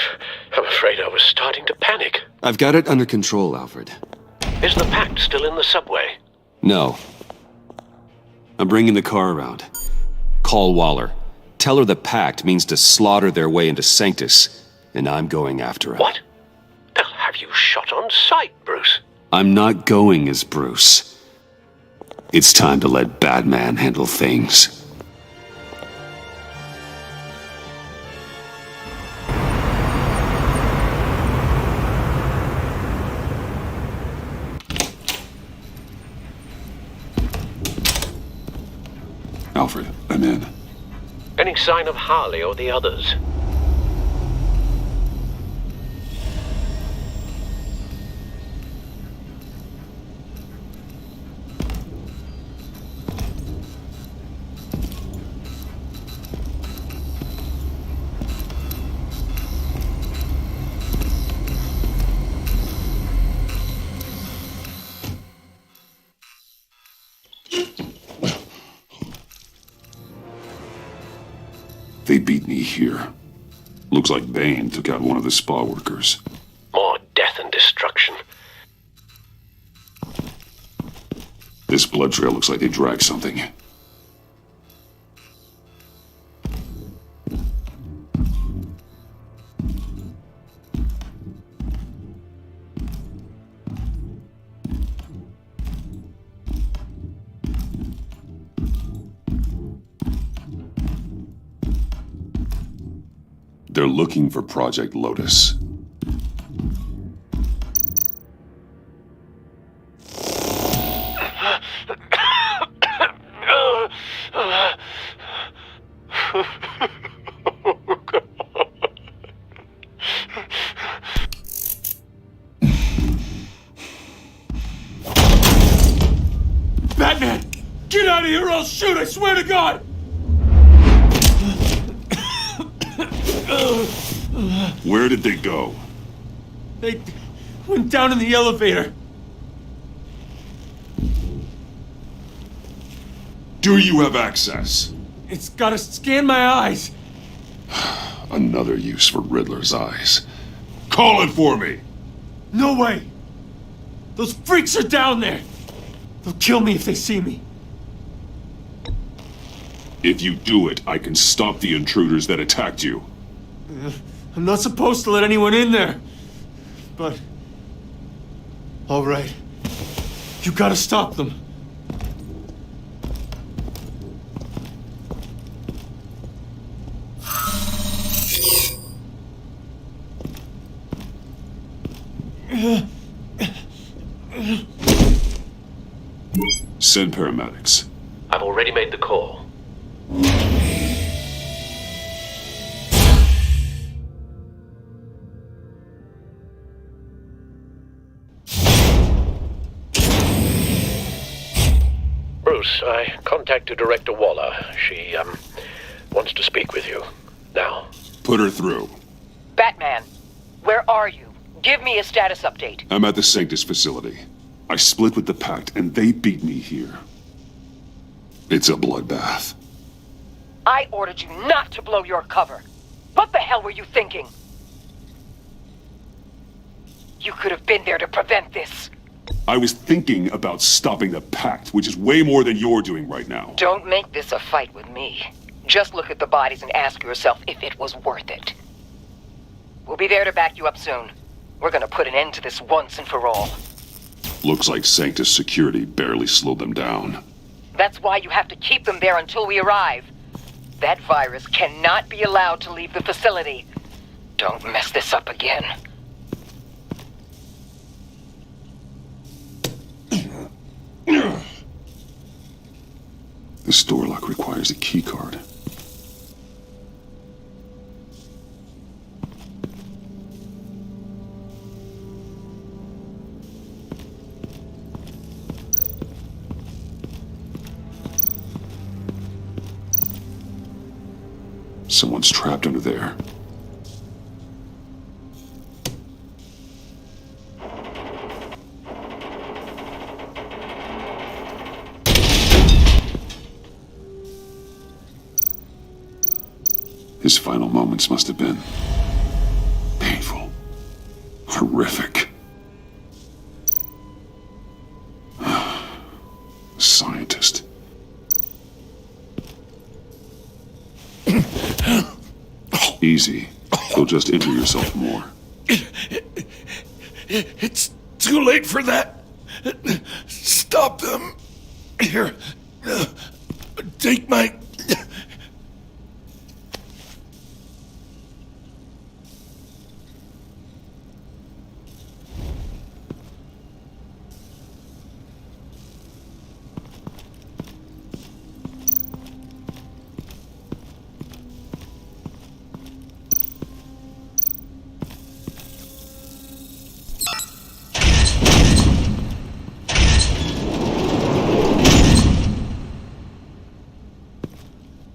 I'm afraid I was starting to panic. I've got it under control, Alfred. Is the Pact still in the subway? No. I'm bringing the car around. Call Waller. Tell her the Pact means to slaughter their way into Sanctus, and I'm going after him. What? They'll have you shot on sight, Bruce. I'm not going as Bruce. It's time to let Batman handle things. Alfred, I'm in. Any sign of Harley or the others? They beat me here. Looks like Bane took out one of the spa workers. More death and destruction. This blood trail looks like they dragged something. They're looking for Project Lotus. Batman! Get out of here or I'll shoot, I swear to God! Where did they go? They went down in the elevator. Do you have access? It's gotta scan my eyes. Another use for Riddler's eyes. Call it for me! No way! Those freaks are down there! They'll kill me if they see me. If you do it, I can stop the intruders that attacked you. I'm not supposed to let anyone in there. But... all right. You gotta stop them. Send paramedics. I've already made the call. Bruce, I contacted Director Waller. She, wants to speak with you. Now. Put her through. Batman, where are you? Give me a status update. I'm at the Sanctus facility. I split with the Pact, and they beat me here. It's a bloodbath. I ordered you not to blow your cover. What the hell were you thinking? You could have been there to prevent this. I was thinking about stopping the Pact, which is way more than you're doing right now. Don't make this a fight with me. Just look at the bodies and ask yourself if it was worth it. We'll be there to back you up soon. We're gonna put an end to this once and for all. Looks like Sanctus security barely slowed them down. That's why you have to keep them there until we arrive. That virus cannot be allowed to leave the facility. Don't mess this up again. This door lock requires a key card. Someone's trapped under there. His final moments must have been painful, horrific. Scientist. Easy. You'll just injure yourself more. It's too late for that. Stop them. Here. Take my...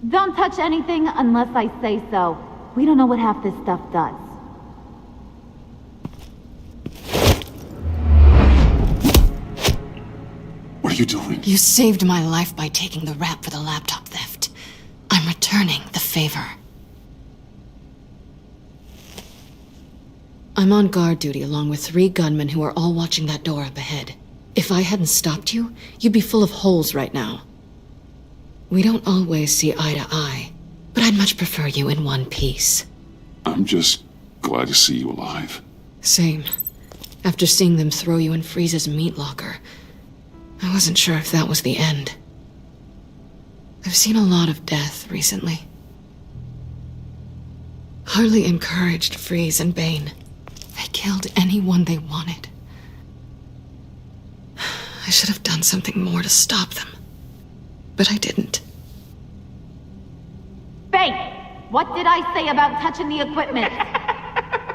Don't touch anything unless I say so. We don't know what half this stuff does. What are you doing? You saved my life by taking the rap for the laptop theft. I'm returning the favor. I'm on guard duty along with 3 gunmen who are all watching that door up ahead. If I hadn't stopped you, you'd be full of holes right now. We don't always see eye to eye, but I'd much prefer you in one piece. I'm just glad to see you alive. Same. After seeing them throw you in Freeze's meat locker, I wasn't sure if that was the end. I've seen a lot of death recently. Harley encouraged Freeze and Bane. They killed anyone they wanted. I should have done something more to stop them. But I didn't. Bane! What did I say about touching the equipment?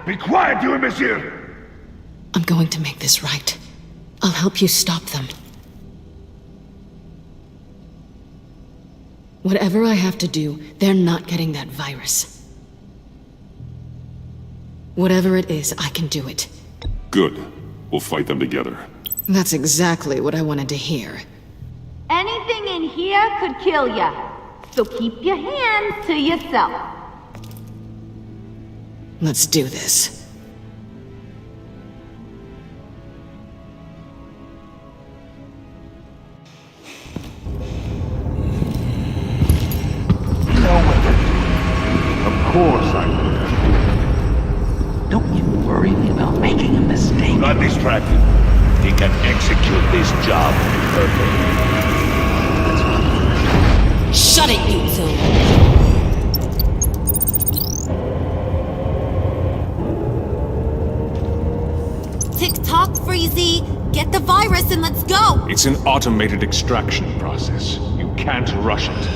Be quiet, you imbecile! I'm going to make this right. I'll help you stop them. Whatever I have to do, they're not getting that virus. Whatever it is, I can do it. Good. We'll fight them together. That's exactly what I wanted to hear. Anything in here could kill ya. So keep your hands to yourself. Let's do this. course I will. Don't you worry about making a mistake. Do not distract him. He can execute this job perfectly. Shut it, you two! Tick-tock, Freezy! Get the virus and let's go! It's an automated extraction process. You can't rush it.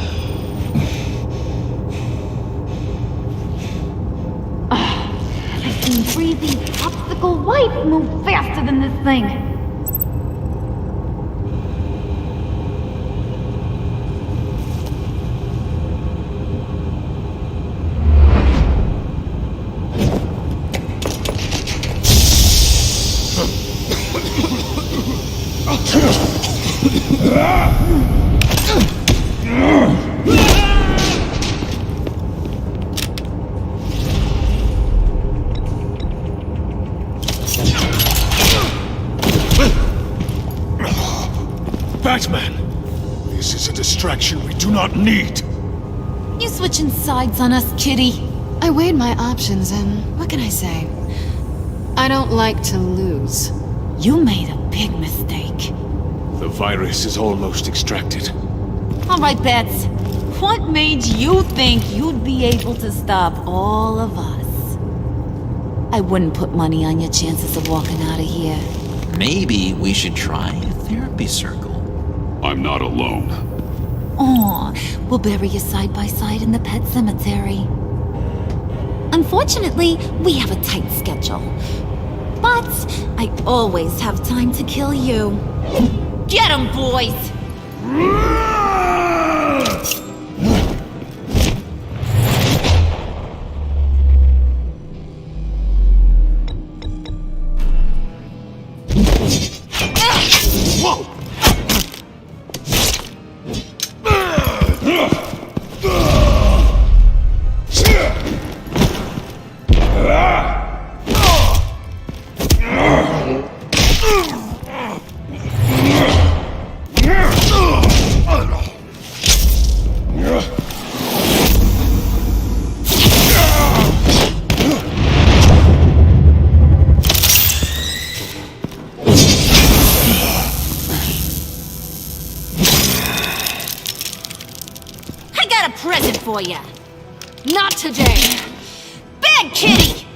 I've seen Freezy's popsicle wife move faster than this thing. Batman! This is a distraction we do not need. You switching sides on us, kitty? I weighed my options and what can I say? I don't like to lose. You made a big mistake. The virus is almost extracted. All right, Bats. What made you think you'd be able to stop all of us? I wouldn't put money on your chances of walking out of here. Maybe we should try a therapy circle. I'm not alone. Aw, we'll bury you side by side in the pet cemetery. Unfortunately, we have a tight schedule. But I always have time to kill you. Get 'em, boys! Whoa! Present for you. Not today. Bad kitty!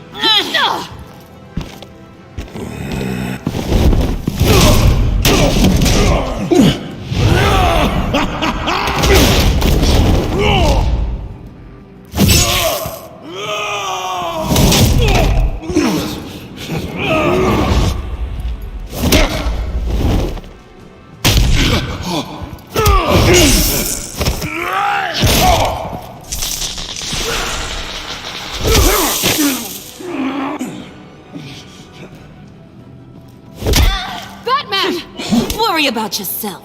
Worry about yourself.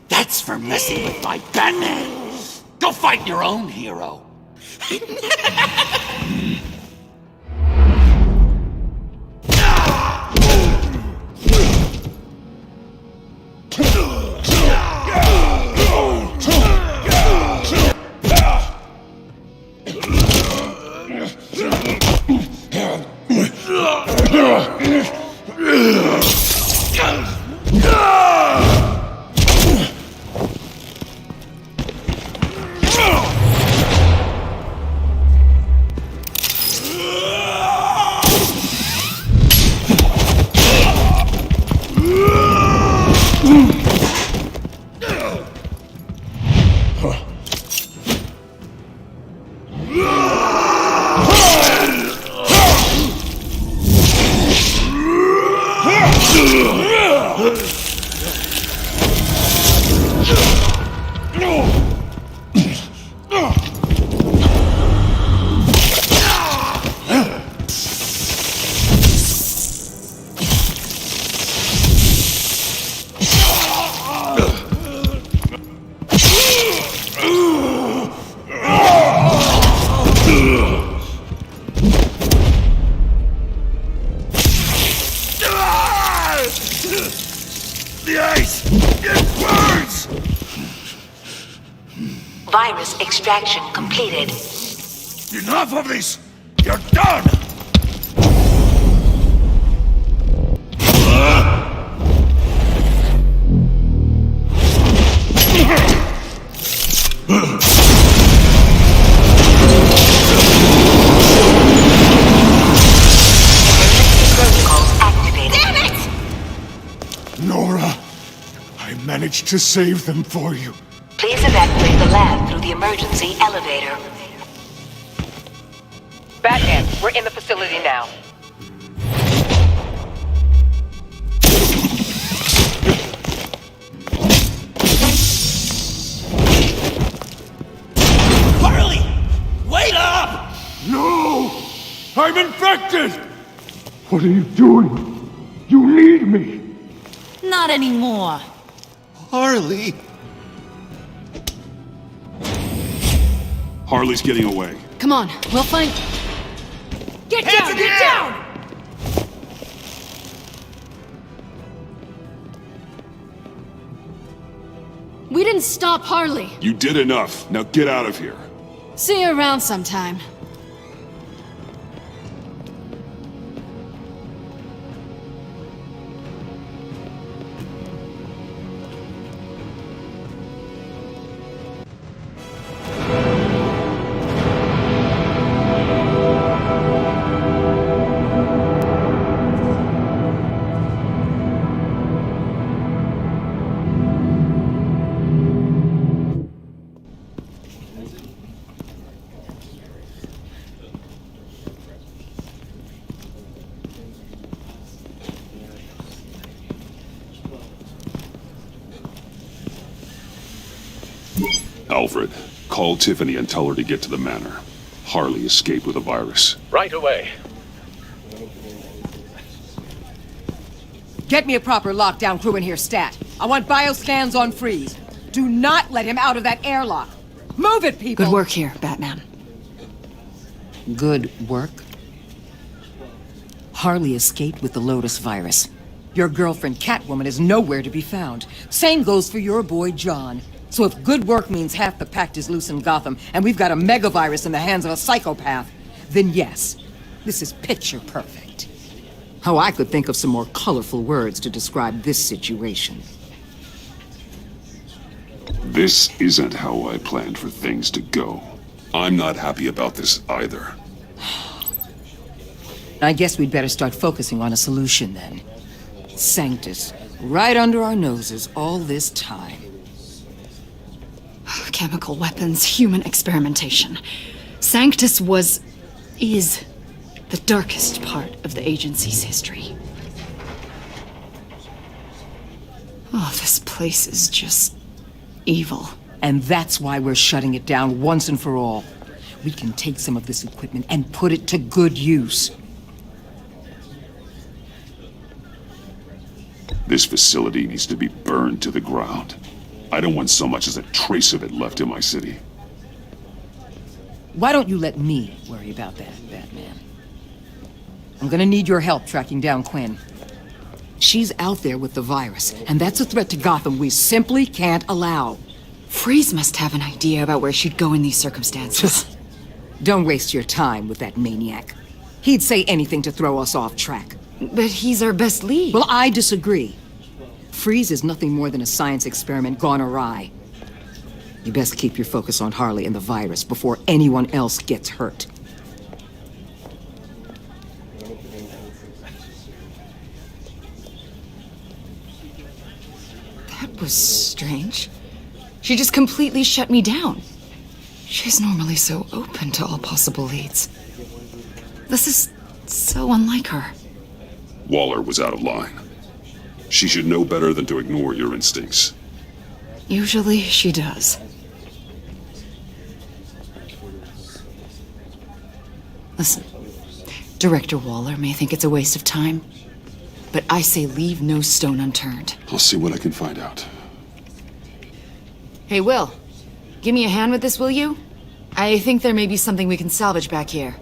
That's for messing with my Batman. Go fight your own hero. The ice! It burns! Virus extraction completed. Enough of this! You're done! Nora, I managed to save them for you. Please evacuate the lab through the emergency elevator. Batman, we're in the facility now. Harley! Wait up! No! I'm infected! What are you doing? You need me! Not anymore. Harley! Harley's getting away. Come on, we'll find... Get down! Get down! We didn't stop Harley. You did enough. Now get out of here. See you around sometime. Alfred, call Tiffany and tell her to get to the manor. Harley escaped with a virus. Right away. Get me a proper lockdown crew in here, stat. I want bioscans on Freeze. Do not let him out of that airlock. Move it, people! Good work here, Batman. Good work? Harley escaped with the Lotus virus. Your girlfriend, Catwoman, is nowhere to be found. Same goes for your boy, John. So if good work means half the pact is loose in Gotham, and we've got a megavirus in the hands of a psychopath, then yes, this is picture perfect. Oh, I could think of some more colorful words to describe this situation. This isn't how I planned for things to go. I'm not happy about this either. I guess we'd better start focusing on a solution then. Sanctus, right under our noses all this time. Chemical weapons, human experimentation. Sanctus is the darkest part of the agency's history. Oh, this place is just evil. And that's why we're shutting it down once and for all. We can take some of this equipment and put it to good use. This facility needs to be burned to the ground. I don't want so much as a trace of it left in my city. Why don't you let me worry about that, Batman? I'm gonna need your help tracking down Quinn. She's out there with the virus, and that's a threat to Gotham we simply can't allow. Freeze must have an idea about where she'd go in these circumstances. Don't waste your time with that maniac. He'd say anything to throw us off track. But he's our best lead. Well, I disagree. Freeze is nothing more than a science experiment gone awry. You best keep your focus on Harley and the virus before anyone else gets hurt. That was strange. She just completely shut me down. She's normally so open to all possible leads. This is so unlike her. Waller was out of line. She should know better than to ignore your instincts. Usually she does. Listen, Director Waller may think it's a waste of time, but I say leave no stone unturned. I'll see what I can find out. Hey, Will, give me a hand with this, will you? I think there may be something we can salvage back here.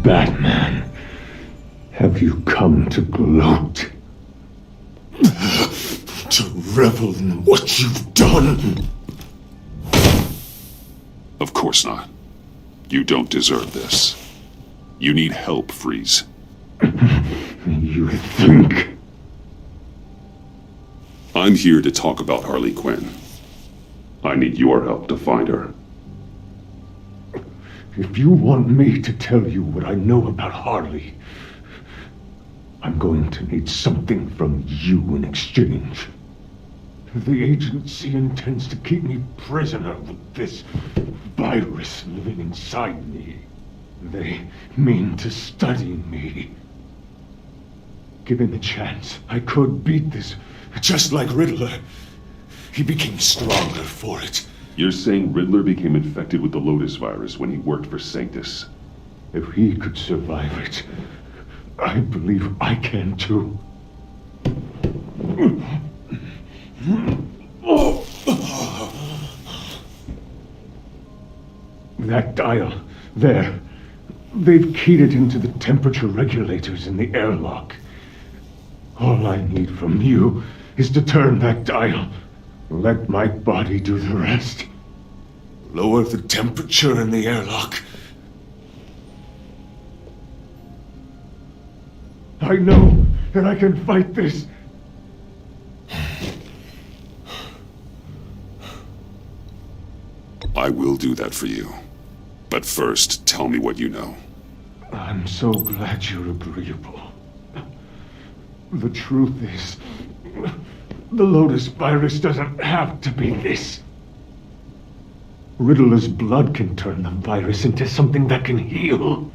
Batman, have you come to gloat? To revel in what you've done? Of course not. You don't deserve this. You need help, Freeze. You think? I'm here to talk about Harley Quinn. I need your help to find her. If you want me to tell you what I know about Harley, I'm going to need something from you in exchange. The agency intends to keep me prisoner with this virus living inside me. They mean to study me. Given the chance, I could beat this, just like Riddler. He became stronger for it. You're saying Riddler became infected with the Lotus virus when he worked for Sanctus? If he could survive it, I believe I can too. That dial, there. They've keyed it into the temperature regulators in the airlock. All I need from you is to turn that dial. Let my body do the rest. Lower the temperature in the airlock. I know that I can fight this. I will do that for you. But first, tell me what you know. I'm so glad you're agreeable. The truth is, the Lotus virus doesn't have to be this. Riddler's blood can turn the virus into something that can heal.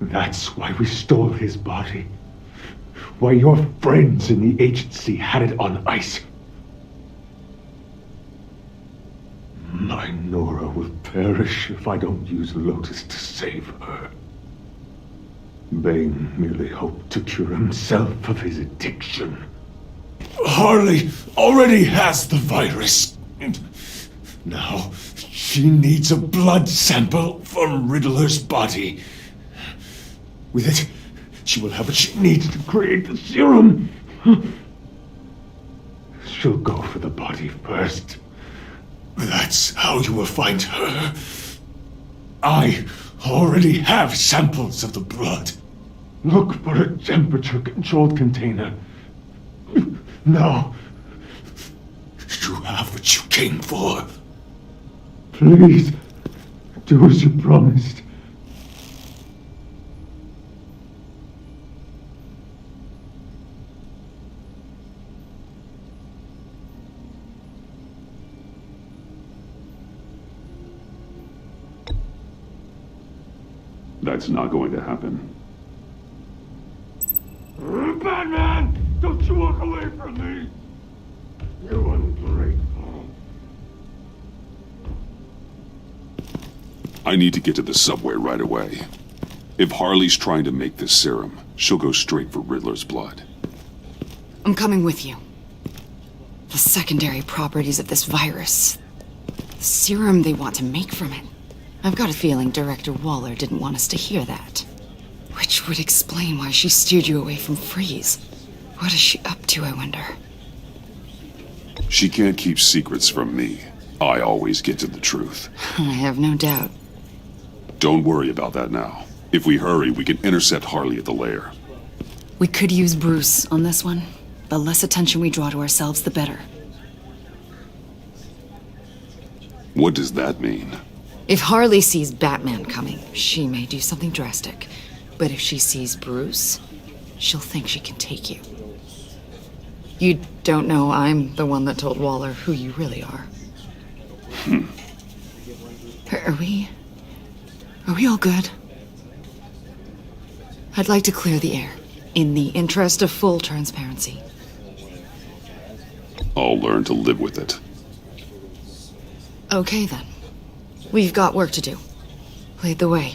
That's why we stole his body. Why your friends in the agency had it on ice. My Nora will perish if I don't use Lotus to save her. Bane merely hoped to cure himself of his addiction. Harley already has the virus. Now, she needs a blood sample from Riddler's body. With it, she will have what she needs to create the serum. She'll go for the body first. That's how you will find her. I already have samples of the blood. Look for a temperature-controlled container. Now, you have what you came for. Please, do as you promised. That's not going to happen. Batman! Don't you walk away from me! You ungrateful. I need to get to the subway right away. If Harley's trying to make this serum, she'll go straight for Riddler's blood. I'm coming with you. The secondary properties of this virus. The serum they want to make from it. I've got a feeling Director Waller didn't want us to hear that. Which would explain why she steered you away from Freeze. What is she up to, I wonder? She can't keep secrets from me. I always get to the truth. I have no doubt. Don't worry about that now. If we hurry, we can intercept Harley at the lair. We could use Bruce on this one. The less attention we draw to ourselves, the better. What does that mean? If Harley sees Batman coming, she may do something drastic. But if she sees Bruce, she'll think she can take you. You don't know I'm the one that told Waller who you really are. Are we all good? I'd like to clear the air, in the interest of full transparency. I'll learn to live with it. Okay, then. We've got work to do. Lead the way.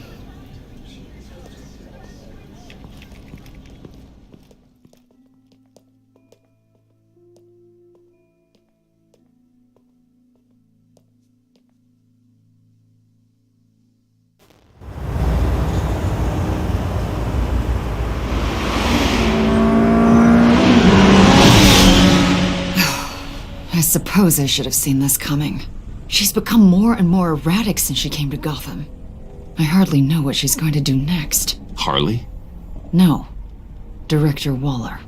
suppose I should have seen this coming. She's become more and more erratic since she came to Gotham. I hardly know what she's going to do next. Harley? No. Director Waller.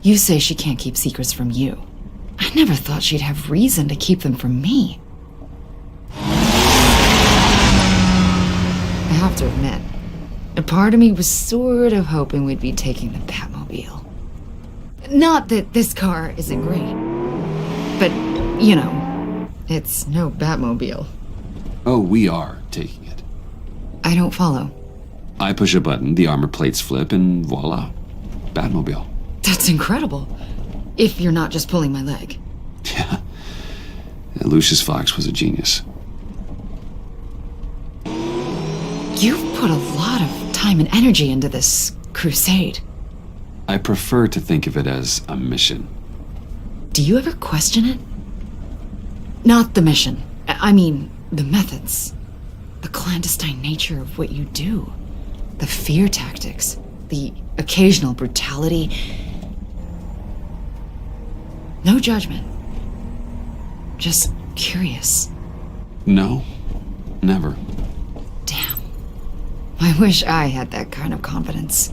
You say she can't keep secrets from you. I never thought she'd have reason to keep them from me. I have to admit, a part of me was sort of hoping we'd be taking the Batmobile. Not that this car isn't great, but, you know, it's no Batmobile. Oh, we are taking it. I don't follow. I push a button, the armor plates flip, and voila. Batmobile. That's incredible. If you're not just pulling my leg. Yeah. Lucius Fox was a genius. You've put a lot of time and energy into this crusade. I prefer to think of it as a mission. Do you ever question it? Not the mission. I mean, the methods. The clandestine nature of what you do. The fear tactics. The occasional brutality. No judgment. Just curious. No, never. Damn. I wish I had that kind of confidence.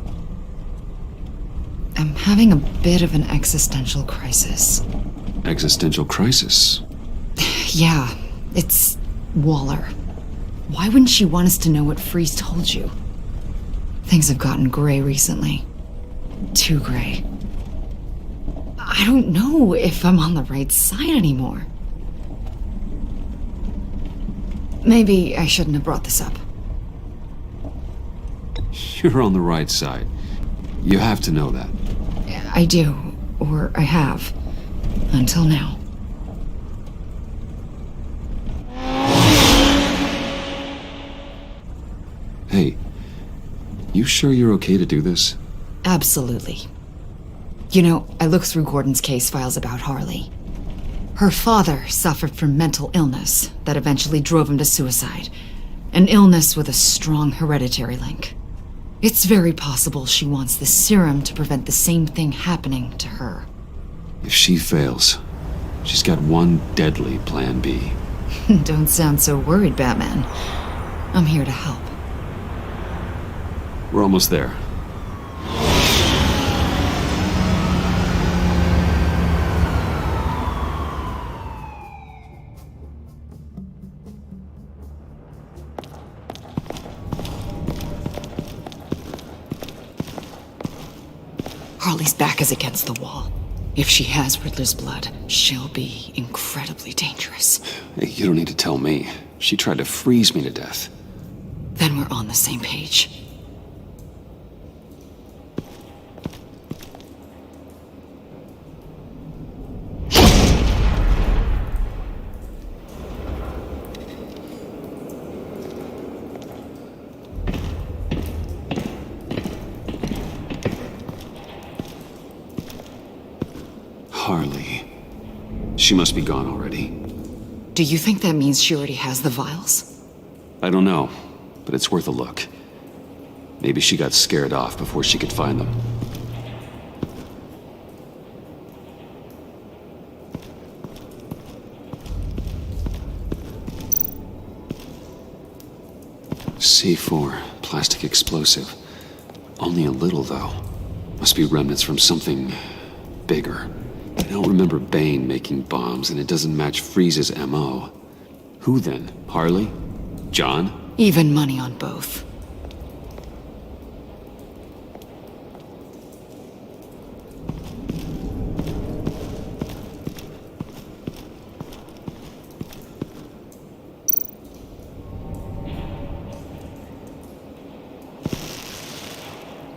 I'm having a bit of an existential crisis. Existential crisis? Yeah, it's Waller. Why wouldn't she want us to know what Freeze told you? Things have gotten gray recently. Too gray. I don't know if I'm on the right side anymore. Maybe I shouldn't have brought this up. You're on the right side. You have to know that. I do, or I have, until now. Hey, you sure you're okay to do this? Absolutely. You know, I looked through Gordon's case files about Harley. Her father suffered from mental illness that eventually drove him to suicide. An illness with a strong hereditary link. It's very possible she wants the serum to prevent the same thing happening to her. If she fails, she's got one deadly plan B. Don't sound so worried, Batman. I'm here to help. We're almost there. Harley's back is against the wall. If she has Riddler's blood, she'll be incredibly dangerous. Hey, you don't need to tell me. She tried to freeze me to death. Then we're on the same page. Harley. She must be gone already. Do you think that means she already has the vials? I don't know, but it's worth a look. Maybe she got scared off before she could find them. C4, plastic explosive. Only a little, though. Must be remnants from something bigger. I don't remember Bane making bombs, and it doesn't match Freeze's MO. Who then? Harley? John? Even money on both.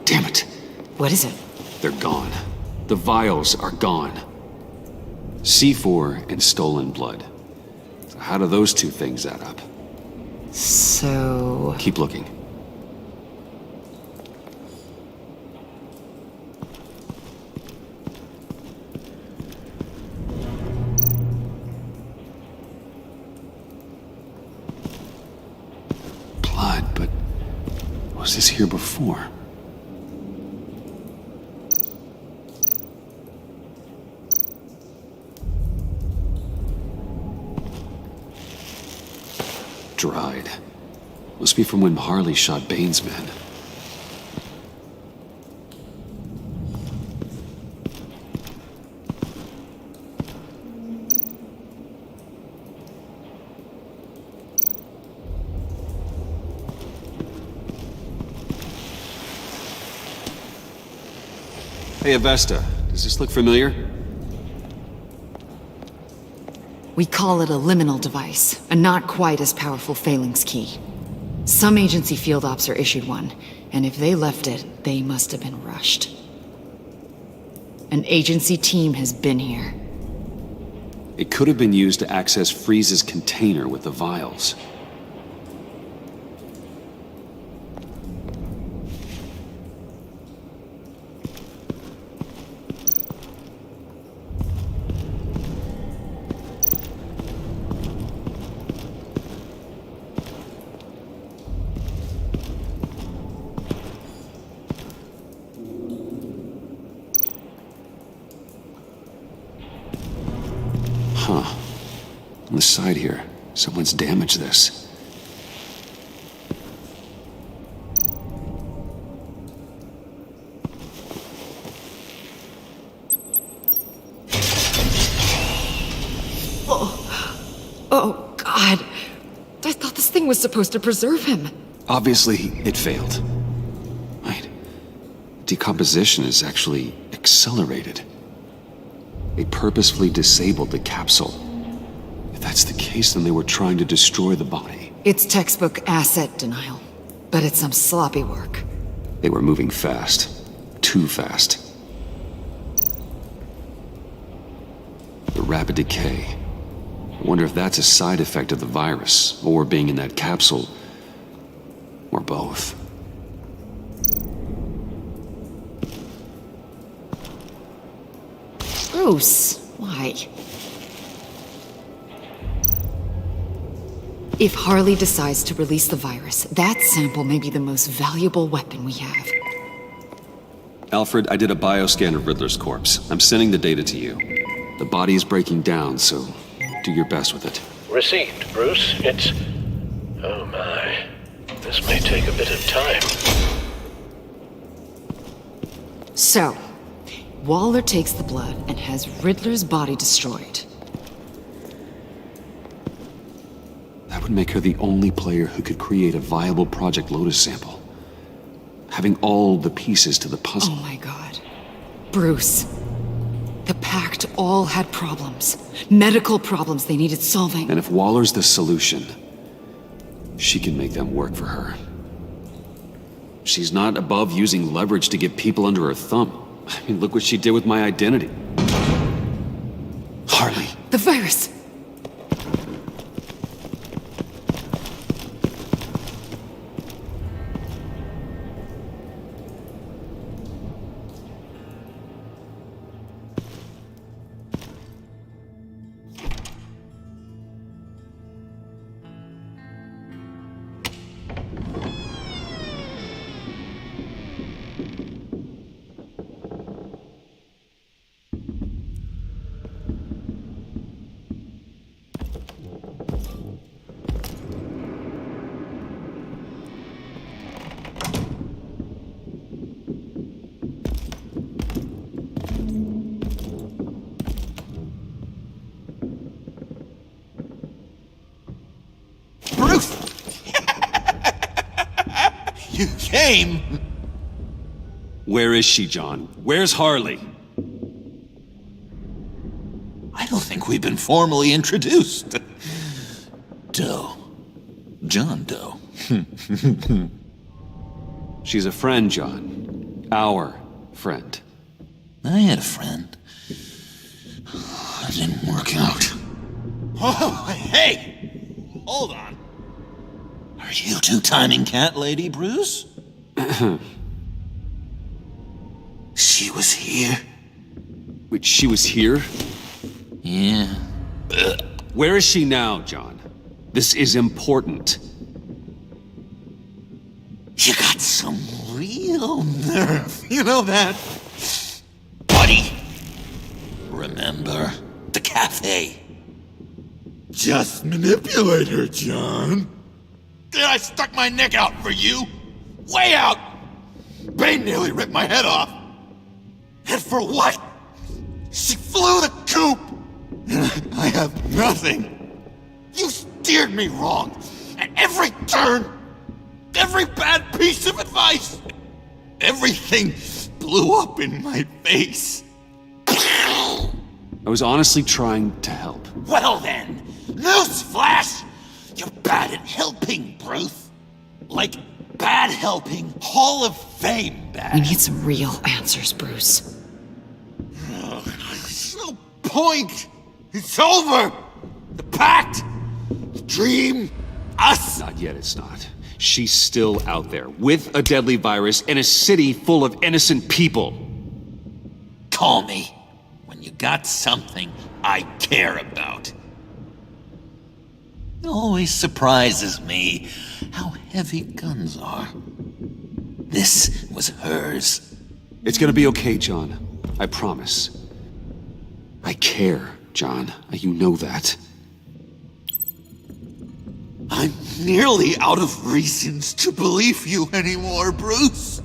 Damn it. What is it? They're gone. The vials are gone. C4 and stolen blood. So how do those two things add up? So... Keep looking. Blood, but was this here before? dried. Must be from when Harley shot Bane's men. Hey, Avesta, does this look familiar? We call it a liminal device, a not quite as powerful phalanx key. Some agency field ops are issued one, and if they left it, they must have been rushed. An agency team has been here. It could have been used to access Freeze's container with the vials. Huh. On the side here, someone's damaged this. Oh, God. I thought this thing was supposed to preserve him. Obviously, it failed. Right. Decomposition is actually accelerated. They purposefully disabled the capsule. If that's the case, then they were trying to destroy the body. It's textbook asset denial, but it's some sloppy work. They were moving fast. Too fast. The rapid decay. I wonder if that's a side effect of the virus, or being in that capsule, or both. Bruce, why? If Harley decides to release the virus, that sample may be the most valuable weapon we have. Alfred, I did a bioscan of Riddler's corpse. I'm sending the data to you. The body is breaking down, so do your best with it. Received, Bruce. It's... Oh my. This may take a bit of time. So, Waller takes the blood and has Riddler's body destroyed. That would make her the only player who could create a viable Project Lotus sample. Having all the pieces to the puzzle. Oh my God. Bruce. The Pact all had problems. Medical problems they needed solving. And if Waller's the solution, she can make them work for her. She's not above using leverage to get people under her thumb. I mean, look what she did with my identity. Harley. The virus! You came? Where is she, John? Where's Harley? I don't think we've been formally introduced. Doe. John Doe. She's a friend, John. Our friend. I had a friend. It didn't work out. Oh, hey! Hold on. Are you two-timing cat lady, Bruce? She was here. Wait, she was here? Yeah. Where is she now, John? This is important. You got some real nerve. You know that? Buddy! Remember the cafe? Just manipulate her, John. Did I stuck my neck out for you? Way out! Bane nearly ripped my head off. And for what? She flew the coop! And I have nothing. You steered me wrong. At every turn, every bad piece of advice, everything blew up in my face. I was honestly trying to help. Well then, newsflash! You're bad at helping, Bruce. Like bad helping, Hall of Fame bad. We need some real answers, Bruce. There's no point. It's over. The pact, the dream, us. Not yet, it's not. She's still out there, with a deadly virus in a city full of innocent people. Call me when you got something I care about. It always surprises me how heavy guns are. This was hers. It's gonna be okay, John. I promise. I care, John. You know that. I'm nearly out of reasons to believe you anymore, Bruce.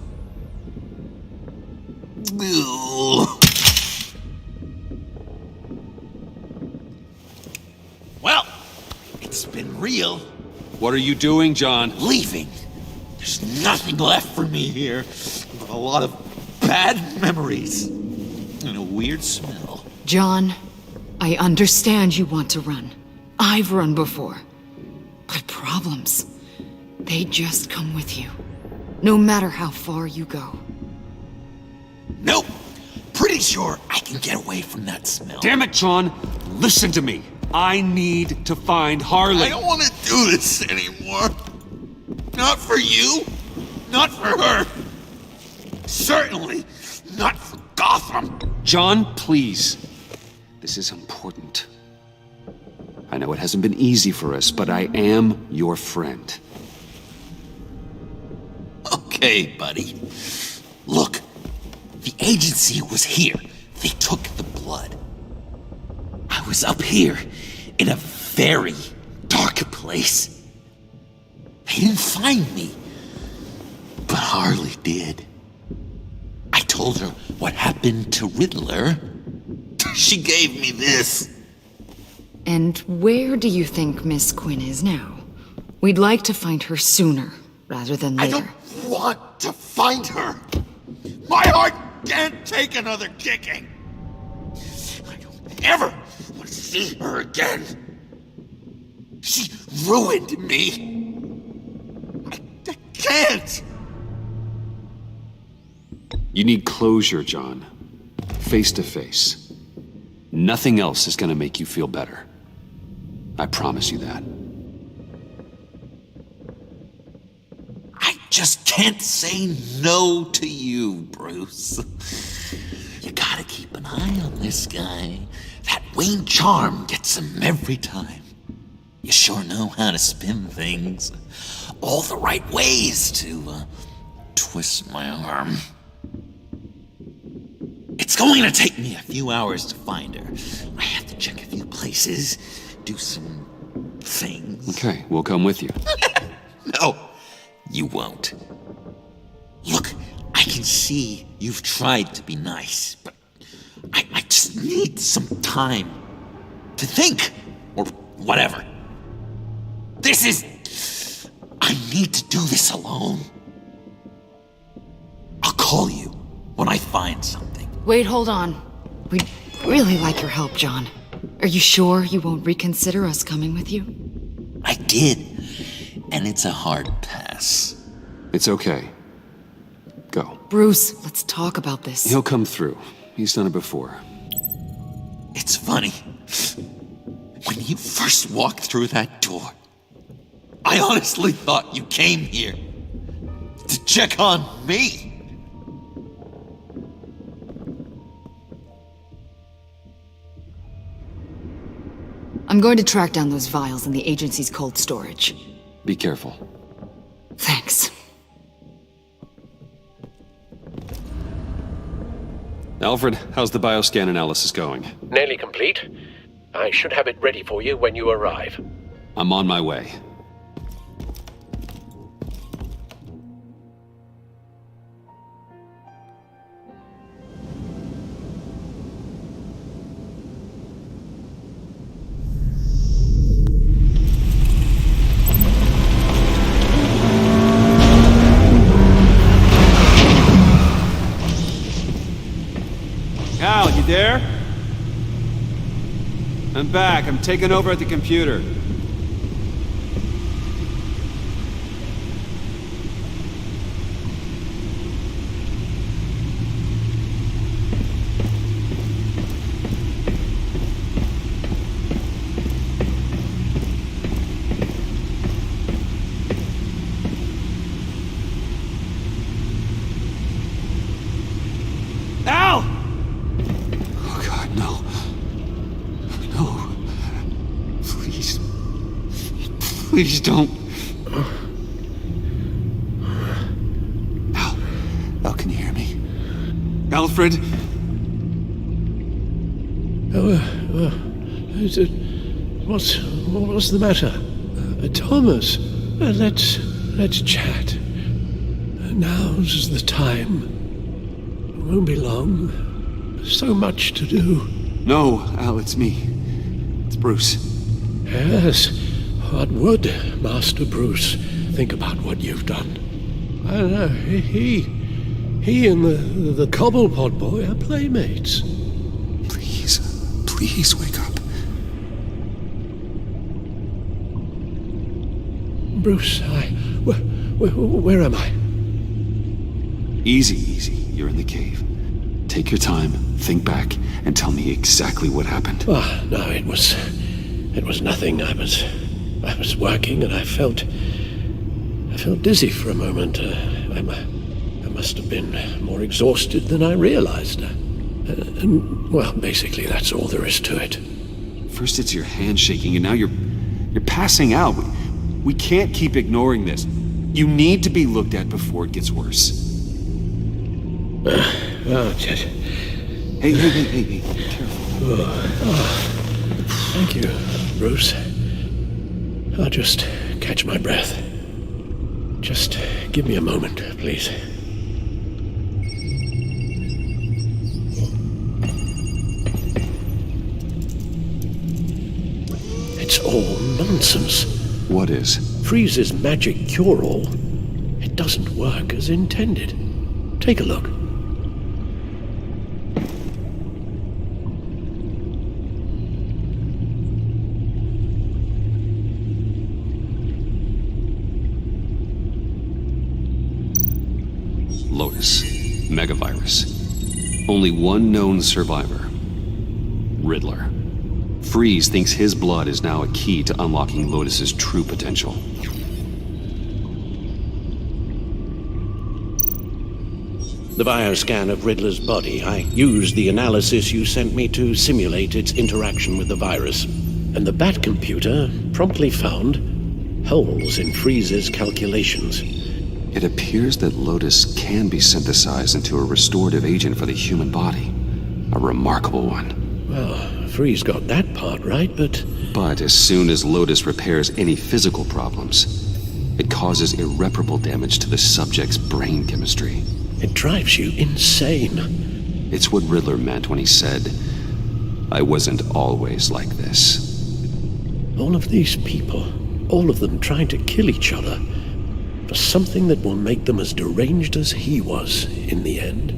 Well, it's been real. What are you doing, John? Leaving. There's nothing left for me here but a lot of bad memories and a weird smell. John, I understand you want to run. I've run before. But problems, they just come with you. No matter how far you go. Nope. Pretty sure I can get away from that smell. Damn it, John! Listen to me. I need to find Harley. I don't want to do this anymore. Not for you. Not for her. Certainly not for Gotham. John, please. This is important. I know it hasn't been easy for us, but I am your friend. Okay, buddy. Look, the agency was here. They took the blood. I was up here in a very dark place. They didn't find me, but Harley did. I told her what happened to Riddler. She gave me this. And where do you think Miss Quinn is now? We'd like to find her sooner, rather than later. I don't want to find her. My heart can't take another kicking. I don't ever want to see her again. She ruined me. I can't. You need closure, John. Face to face. Nothing else is gonna make you feel better. I promise you that. I just can't say no to you, Bruce. You gotta keep an eye on this guy. That Wayne charm gets him every time. You sure know how to spin things. All the right ways to twist my arm. It's going to take me a few hours to find her. I have to check a few places, do some things. Okay, we'll come with you. No, you won't. Look, I can see you've tried to be nice, but I just need some time to think, or whatever. I need to do this alone. I'll call you when I find something. Wait, hold on. We'd really like your help, John. Are you sure you won't reconsider us coming with you? I did, and it's a hard pass. It's okay. Go. Bruce, let's talk about this. He'll come through. He's done it before. It's funny. When you first walked through that door, I honestly thought you came here to check on me. I'm going to track down those vials in the agency's cold storage. Be careful. Thanks. Alfred, how's the bioscan analysis going? Nearly complete. I should have it ready for you when you arrive. I'm on my way. I'm back. I'm taking over at the computer. Please don't. Al, can you hear me? Alfred? What's the matter? Thomas, let's chat. Now's the time. It won't be long. So much to do. No, Al, it's me. It's Bruce. Yes. What would Master Bruce think about what you've done? I don't know. He and the Cobblepot boy are playmates. Please wake up. Bruce, where am I? Easy. You're in the cave. Take your time, think back, and tell me exactly what happened. Oh, no, it was nothing. I was working and I felt dizzy for a moment. I must have been more exhausted than I realized. Well, basically, that's all there is to it. First it's your hand shaking, and now you're passing out. We can't keep ignoring this. You need to be looked at before it gets worse. Hey, careful. Thank you, Bruce. I'll just catch my breath. Just give me a moment, please. It's all nonsense. What is? Freeze's magic cure-all. It doesn't work as intended. Take a look. Lotus. Megavirus. Only one known survivor. Riddler. Freeze thinks his blood is now a key to unlocking Lotus's true potential. The bioscan of Riddler's body. I used the analysis you sent me to simulate its interaction with the virus. And the Bat computer promptly found holes in Freeze's calculations. It appears that Lotus can be synthesized into a restorative agent for the human body. A remarkable one. Well, Freeze got that part right, but as soon as Lotus repairs any physical problems, it causes irreparable damage to the subject's brain chemistry. It drives you insane. It's what Riddler meant when he said, "I wasn't always like this." All of these people, all of them trying to kill each other, for something that will make them as deranged as he was in the end.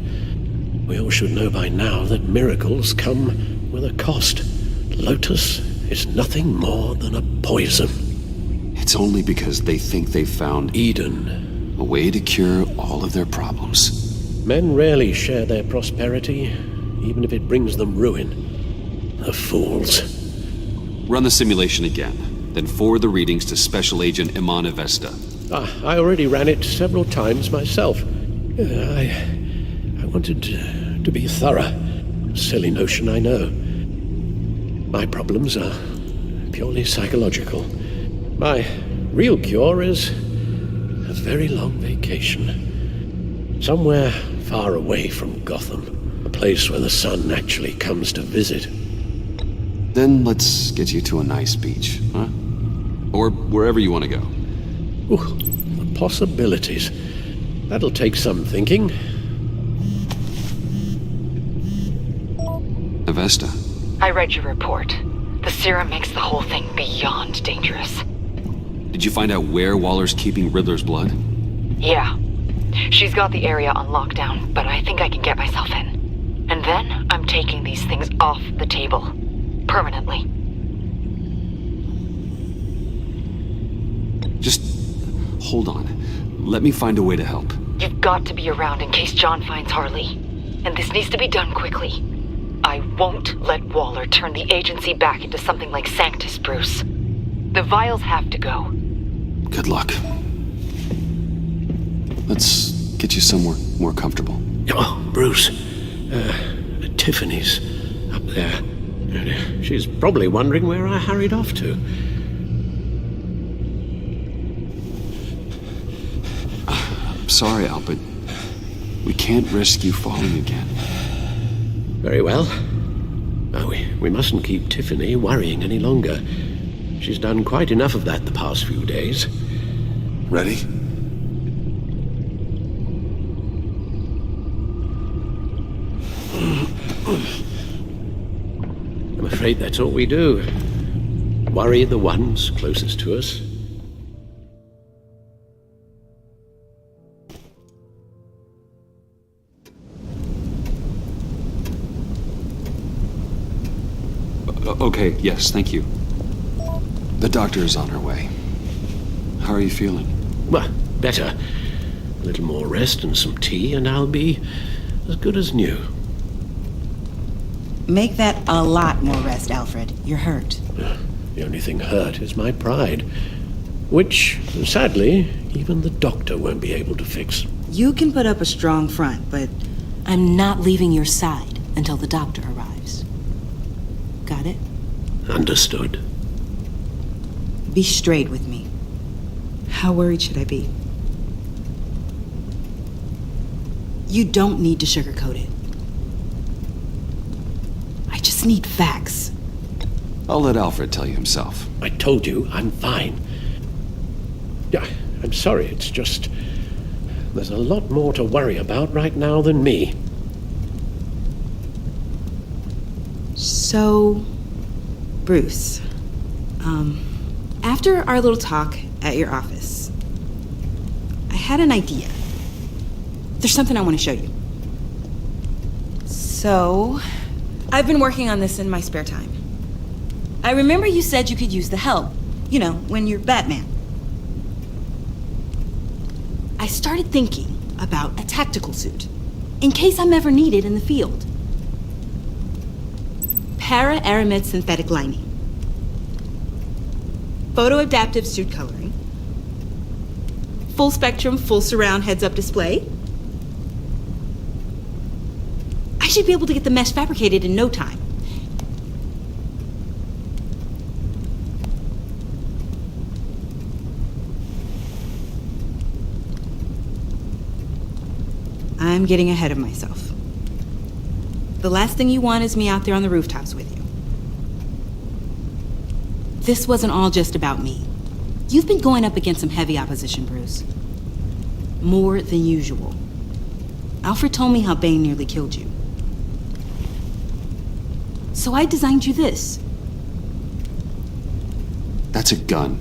We all should know by now that miracles come with a cost. Lotus is nothing more than a poison. It's only because they think they've found Eden, a way to cure all of their problems. Men rarely share their prosperity, even if it brings them ruin. The fools. Run the simulation again, then forward the readings to Special Agent Iman Avesta. I already ran it several times myself. I wanted to be thorough. Silly notion, I know. My problems are purely psychological. My real cure is a very long vacation. Somewhere far away from Gotham. A place where the sun actually comes to visit. Then let's get you to a nice beach, huh? Or wherever you want to go. Ooh, the possibilities. That'll take some thinking. Avesta. I read your report. The serum makes the whole thing beyond dangerous. Did you find out where Waller's keeping Riddler's blood? Yeah. She's got the area on lockdown, but I think I can get myself in. And then I'm taking these things off the table. Permanently. Just hold on. Let me find a way to help. You've got to be around in case John finds Harley. And this needs to be done quickly. I won't let Waller turn the agency back into something like Sanctus, Bruce. The vials have to go. Good luck. Let's get you somewhere more comfortable. Oh, Bruce. Tiffany's up there. She's probably wondering where I hurried off to. I'm sorry, Al, but we can't risk you falling again. Very well. Now, we mustn't keep Tiffany worrying any longer. She's done quite enough of that the past few days. Ready? I'm afraid that's all we do. Worry the ones closest to us. Okay, yes, thank you. The doctor is on her way. How are you feeling? Well, better. A little more rest and some tea, and I'll be as good as new. Make that a lot more rest, Alfred. You're hurt. The only thing hurt is my pride, which, sadly, even the doctor won't be able to fix. You can put up a strong front, but I'm not leaving your side until the doctor arrives. Got it? Understood. Be straight with me. How worried should I be? You don't need to sugarcoat it. I just need facts. I'll let Alfred tell you himself. I told you, I'm fine. Yeah, I'm sorry, it's just... there's a lot more to worry about right now than me. So, Bruce, after our little talk at your office, I had an idea. There's something I want to show you. So, I've been working on this in my spare time. I remember you said you could use the help. You know, when you're Batman. I started thinking about a tactical suit, in case I'm ever needed in the field. Para-aramid synthetic lining. Photo-adaptive suit coloring. Full spectrum, full surround heads-up display. I should be able to get the mesh fabricated in no time. I'm getting ahead of myself. The last thing you want is me out there on the rooftops with you. This wasn't all just about me. You've been going up against some heavy opposition, Bruce. More than usual. Alfred told me how Bane nearly killed you. So I designed you this. That's a gun.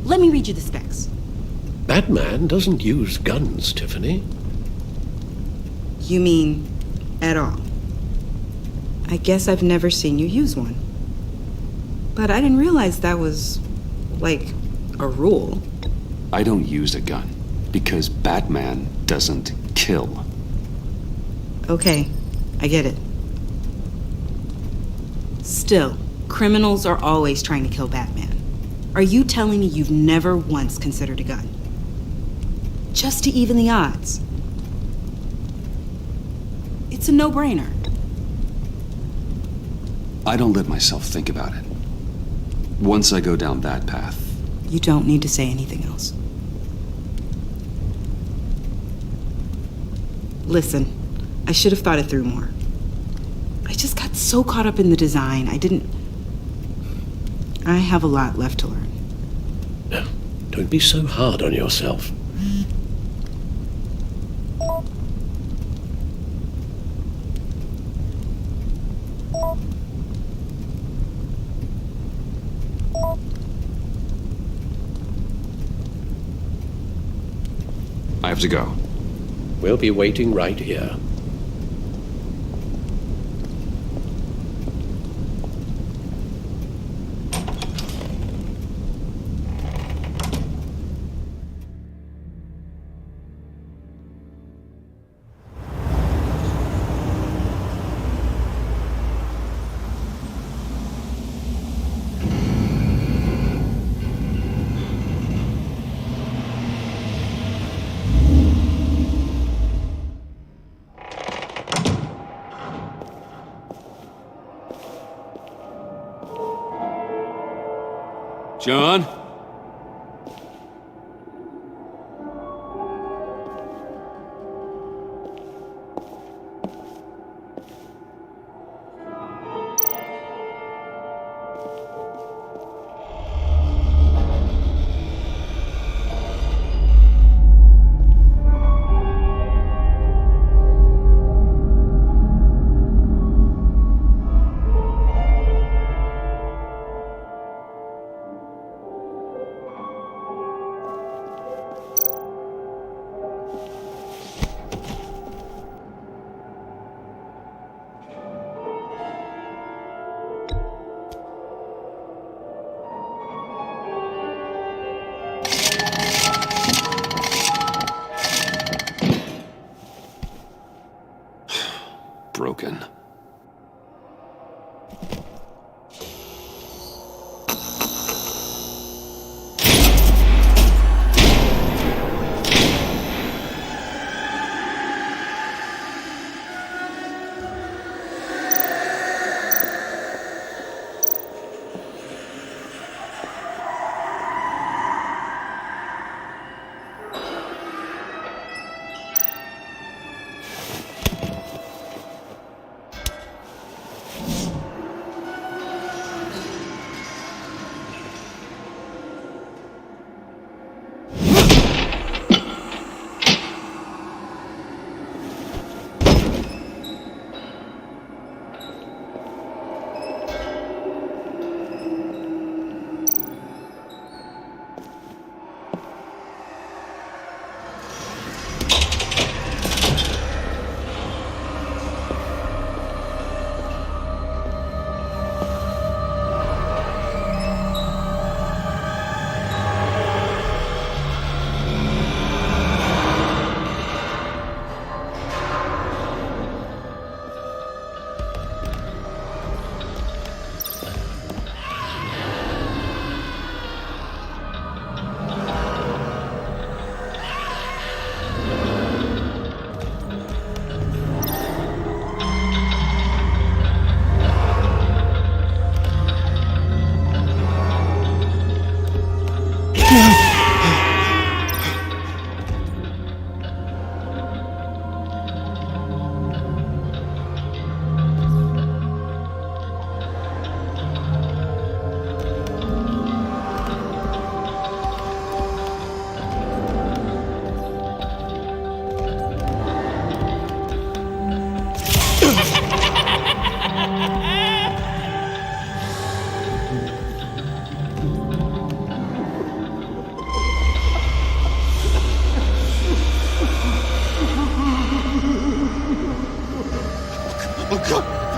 Let me read you the specs. Batman doesn't use guns, Tiffany. You mean at all? I guess I've never seen you use one. But I didn't realize that was, like, a rule. I don't use a gun because Batman doesn't kill. Okay, I get it. Still, criminals are always trying to kill Batman. Are you telling me you've never once considered a gun? Just to even the odds. It's a no-brainer. I don't let myself think about it. Once I go down that path... You don't need to say anything else. Listen, I should have thought it through more. I just got so caught up in the design, I have a lot left to learn. No, don't be so hard on yourself. I have to go. We'll be waiting right here. John? Broken.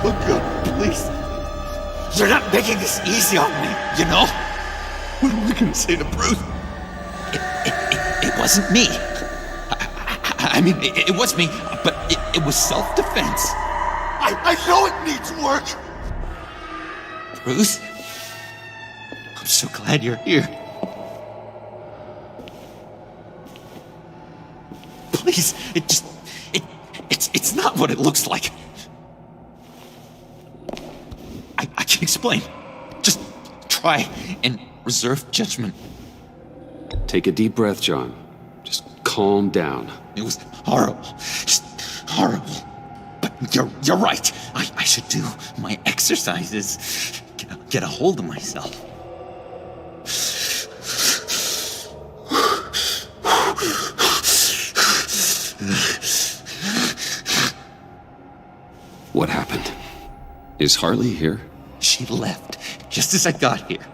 Oh God, please. You're not making this easy on me, you know? What am I gonna say to Bruce? It wasn't me. I mean, it was me, but it was self-defense. I know it needs work! Bruce? I'm so glad you're here. Please, it's not what it looks like. I can explain. Just try and reserve judgment. Take a deep breath, John. Just calm down. It was horrible. Just horrible. But you're right. I should do my exercises. Get a hold of myself. What happened? Is Harley here? She left just as I got here.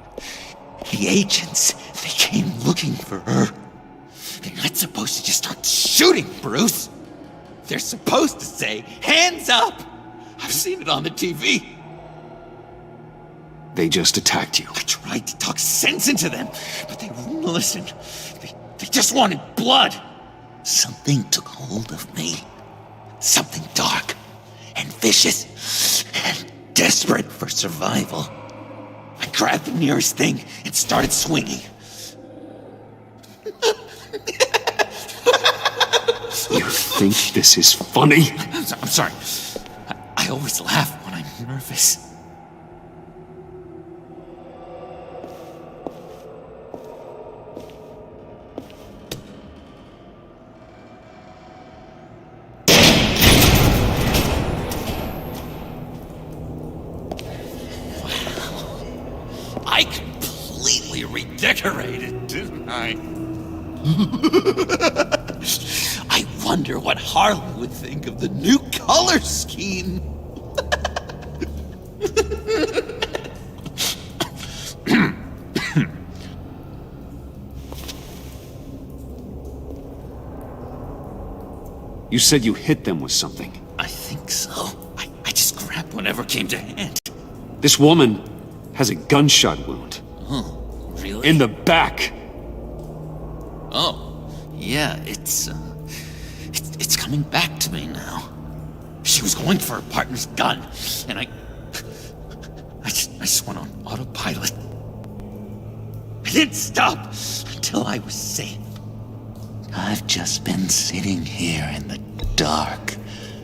The agents, they came looking for her. They're not supposed to just start shooting, Bruce. They're supposed to say, hands up! I've seen it on the TV. They just attacked you. I tried to talk sense into them, but they wouldn't listen. They just wanted blood. Something took hold of me. Something dark and vicious and desperate for survival. I grabbed the nearest thing and started swinging. You think this is funny? I'm sorry. I always laugh when I'm nervous. exaggerated, didn't I? I wonder what Harley would think of the new color scheme. You said you hit them with something. I think so. I just grabbed whatever came to hand. This woman has a gunshot wound. Oh, really? In the back. Oh, yeah, it's coming back to me now. She was going for her partner's gun, and I just went on autopilot. I didn't stop until I was safe. I've just been sitting here in the dark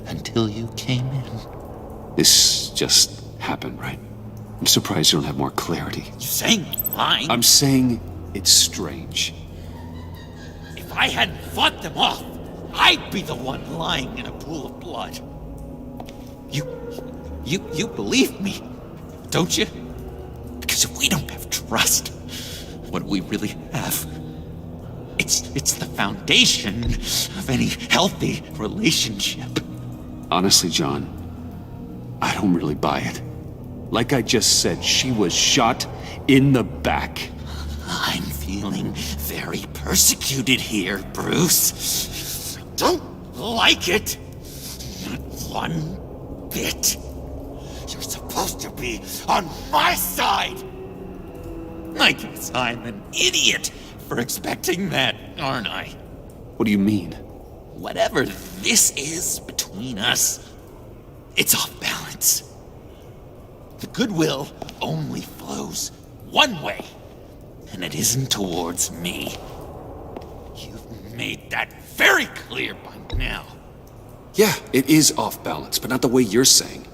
until you came in. This just happened, right? I'm surprised you don't have more clarity. You saying lying? I'm saying it's strange. If I hadn't fought them off, I'd be the one lying in a pool of blood. You believe me, don't you? Because if we don't have trust, what do we really have? It's the foundation of any healthy relationship. Honestly, John, I don't really buy it. Like I just said, she was shot in the back. I'm feeling very persecuted here, Bruce. Don't like it. Not one bit. You're supposed to be on my side. I guess I'm an idiot for expecting that, aren't I? What do you mean? Whatever this is between us, it's off balance. The goodwill only flows one way, and it isn't towards me. You've made that very clear by now. Yeah, it is off balance, but not the way you're saying.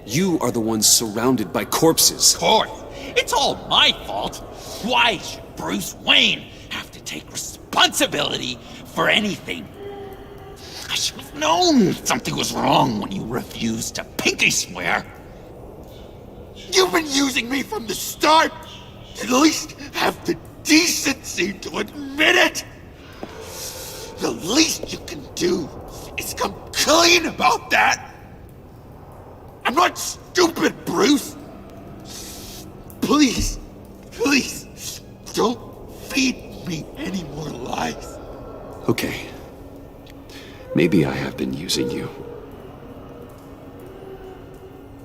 You are the one surrounded by corpses. Of course, it's all my fault. Why should Bruce Wayne have to take responsibility for anything? I should have known something was wrong when you refused to pinky swear. You've been using me from the start. At least have the decency to admit it. The least you can do is come clean about that. I'm not stupid, Bruce. Please, please, don't feed me any more lies. Okay. Maybe I have been using you.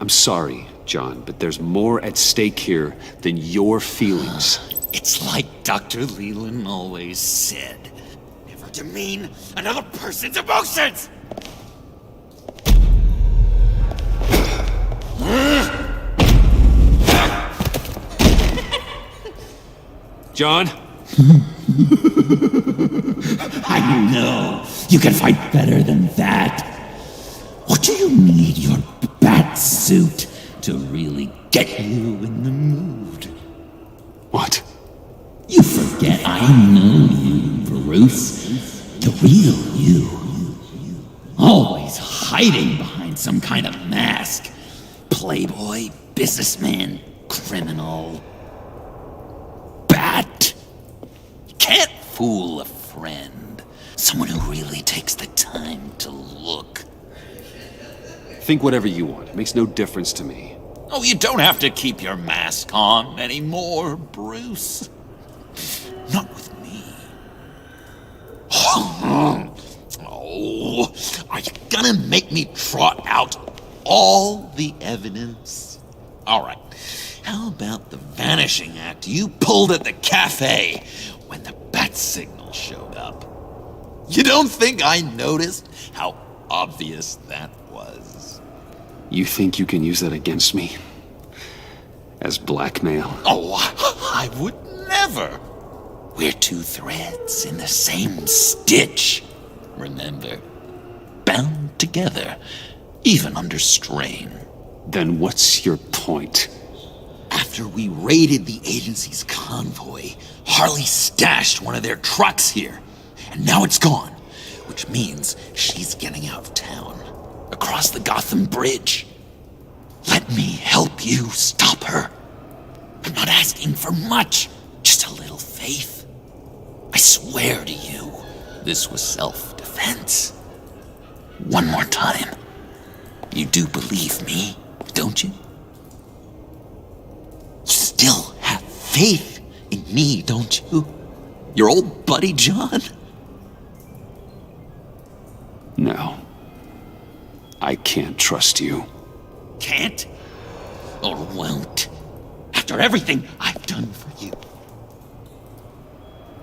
I'm sorry, John, but there's more at stake here than your feelings. It's like Dr. Leland always said. Never demean another person's emotions! John? I know. You can fight better than that. What do you need your bat suit to really get you in the mood? What? You forget I know you, Bruce. The real you. Always hiding behind some kind of mask. Playboy, businessman, criminal. Bat. You can't fool a friend. Someone who really takes the time to look. Think whatever you want. It makes no difference to me. Oh, you don't have to keep your mask on anymore, Bruce. Not with me. Oh, are you gonna make me trot out all the evidence? All right. How about the vanishing act you pulled at the cafe when the bat signal showed up? You don't think I noticed how obvious that was? You think you can use that against me? As blackmail? Oh, I would never. We're two threads in the same stitch. Remember? Bound together, even under strain. Then what's your point? After we raided the agency's convoy, Harley stashed one of their trucks here. And now it's gone, which means she's getting out of town, across the Gotham Bridge. Let me help you stop her. I'm not asking for much, just a little faith? I swear to you, this was self-defense. One more time. You do believe me, don't you? You still have faith in me, don't you? Your old buddy, John? No. I can't trust you. Can't? Or won't? After everything I've done for you.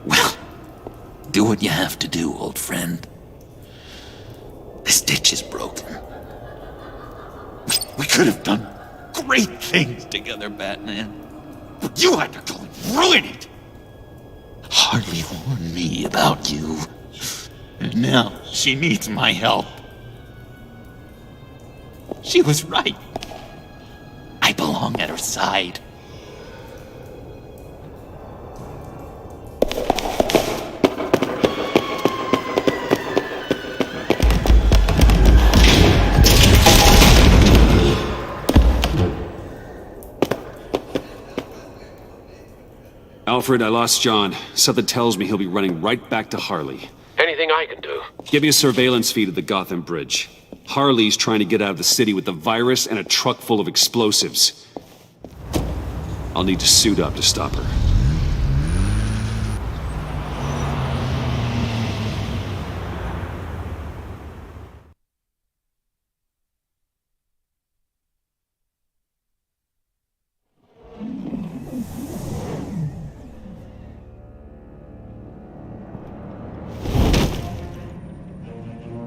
Well, do what you have to do, old friend. This ditch is broken. We could have done great things together, Batman. But you had to go and ruin it. Harley warned me about you. And now she needs my help. She was right. I belong at her side. Alfred, I lost John. Something tells me he'll be running right back to Harley. Anything I can do? Give me a surveillance feed at the Gotham Bridge. Harley's trying to get out of the city with the virus and a truck full of explosives. I'll need to suit up to stop her.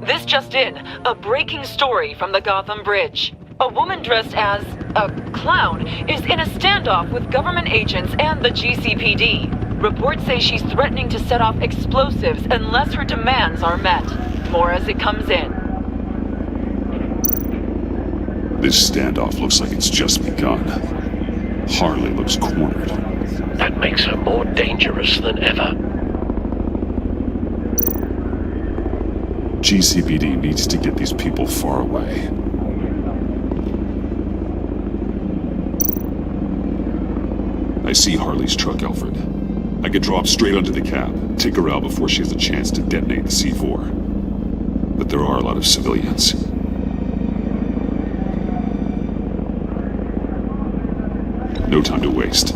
This just in, a breaking story from the Gotham Bridge. A woman dressed as a clown is in a standoff with government agents and the GCPD. Reports say she's threatening to set off explosives unless her demands are met. More as it comes in. This standoff looks like it's just begun. Harley looks cornered. That makes her more dangerous than ever. GCPD needs to get these people far away. I see Harley's truck, Alfred. I could drop straight onto the cab, take her out before she has a chance to detonate the C4. But there are a lot of civilians. No time to waste.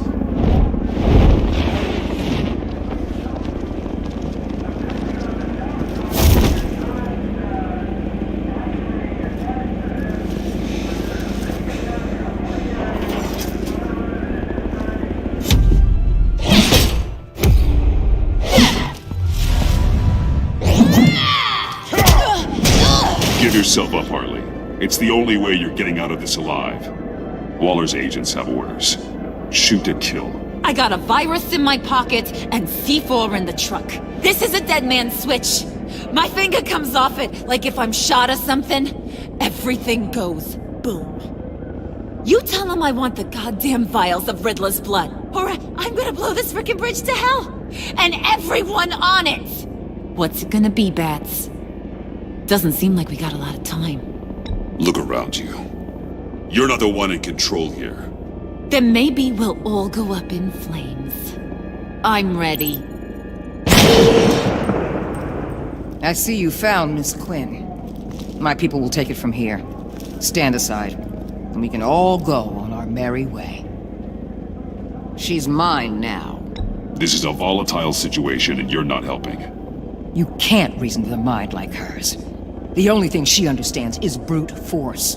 Give yourself up, Harley. It's the only way you're getting out of this alive. Waller's agents have orders. Shoot and kill. I got a virus in my pocket and C4 in the truck. This is a dead man's switch. My finger comes off it like if I'm shot or something. Everything goes boom. You tell him I want the goddamn vials of Riddler's blood, or I'm gonna blow this frickin' bridge to hell. And everyone on it! What's it gonna be, Bats? Doesn't seem like we got a lot of time. Look around you. You're not the one in control here. Then maybe we'll all go up in flames. I'm ready. I see you found Miss Quinn. My people will take it from here. Stand aside, and we can all go on our merry way. She's mine now. This is a volatile situation, and you're not helping. You can't reason with a mind like hers. The only thing she understands is brute force.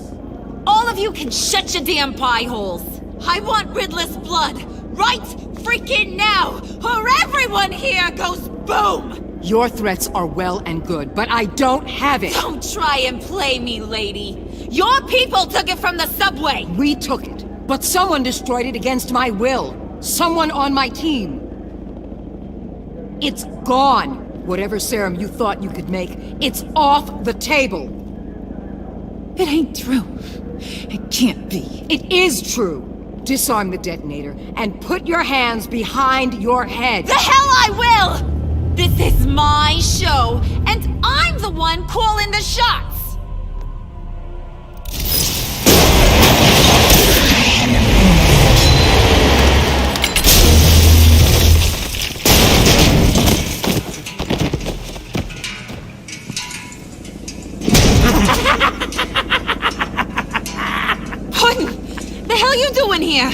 All of you can shut your damn pie holes. I want Riddler's blood, right freaking now, or everyone here goes boom! Your threats are well and good, but I don't have it! Don't try and play me, lady. Your people took it from the subway! We took it, but someone destroyed it against my will. Someone on my team. It's gone. Whatever serum you thought you could make, it's off the table. It ain't true. It can't be. It is true. Disarm the detonator and put your hands behind your head. The hell I will! This is my show, and I'm the one calling the shots! here.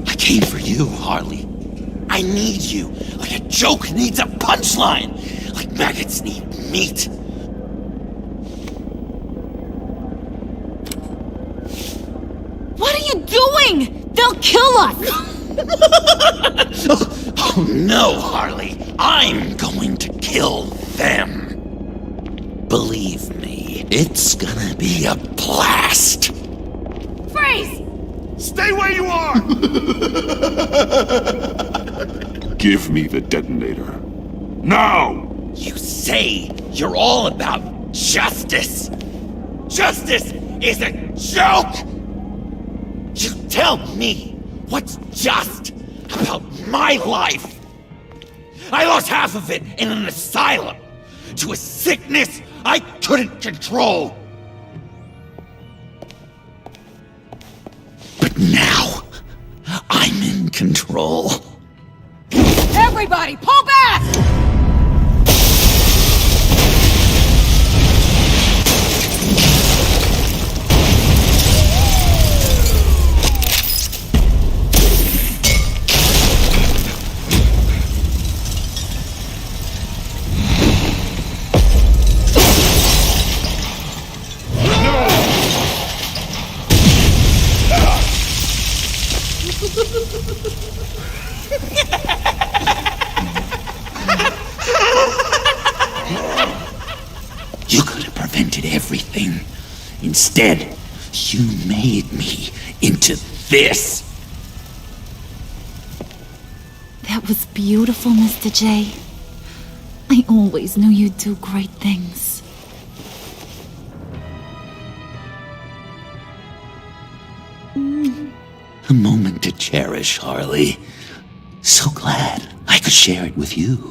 I came for you, Harley. I need you, like a joke needs a punchline, like maggots need meat. What are you doing? They'll kill us! Oh no, Harley. I'm going to kill them. Believe me, it's gonna be a blast. Freeze! Stay where you are! Give me the detonator. Now! You say you're all about justice. Justice is a joke! You tell me what's just about my life. I lost half of it in an asylum to a sickness I couldn't control. But now, I'm in control. Everybody, pull back! You could have prevented everything. Instead, you made me into this. That was beautiful, Mr. J. I always knew you'd do great things. A moment to cherish, Harley. So glad I could share it with you.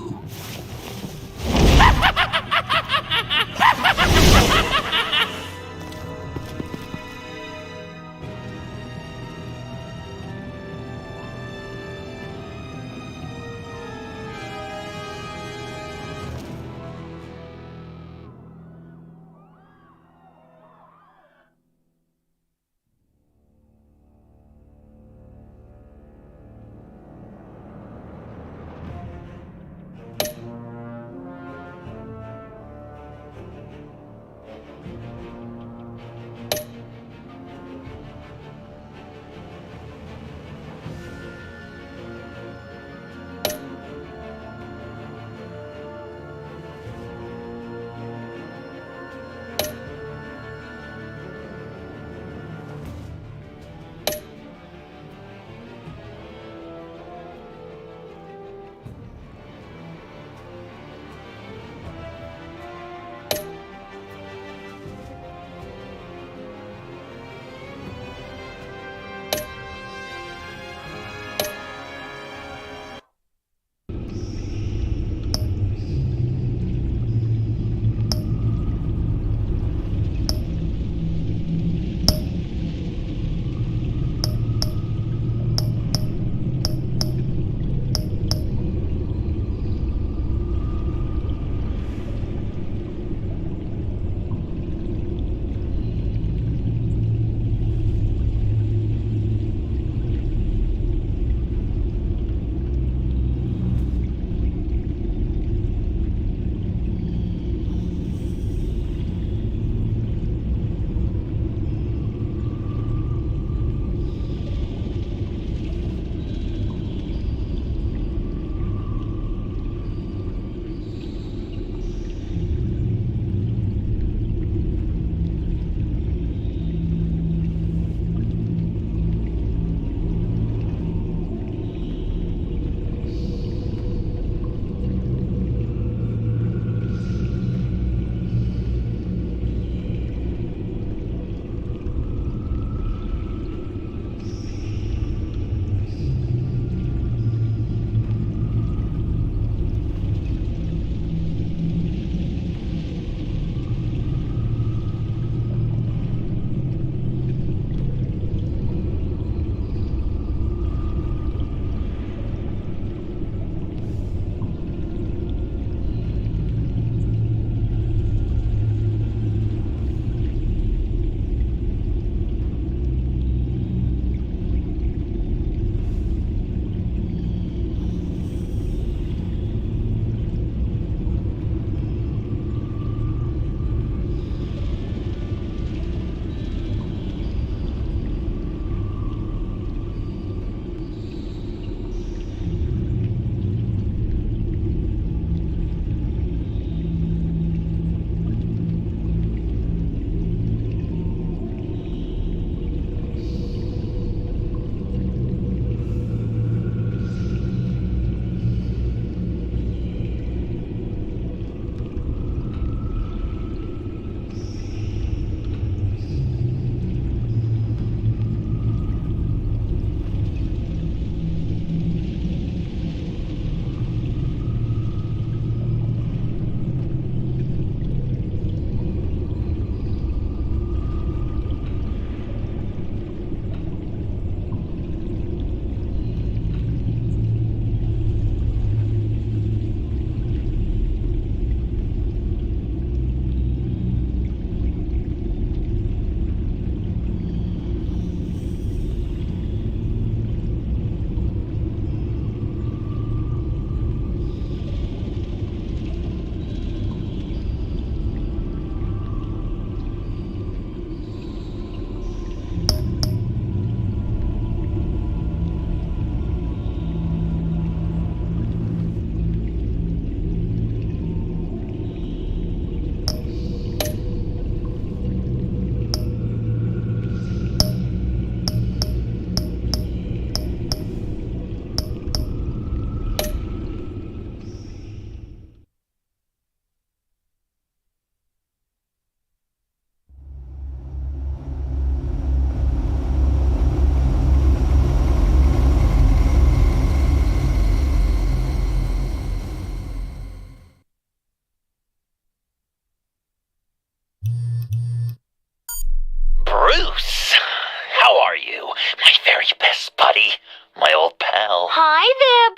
very best buddy, my old pal. Hi there,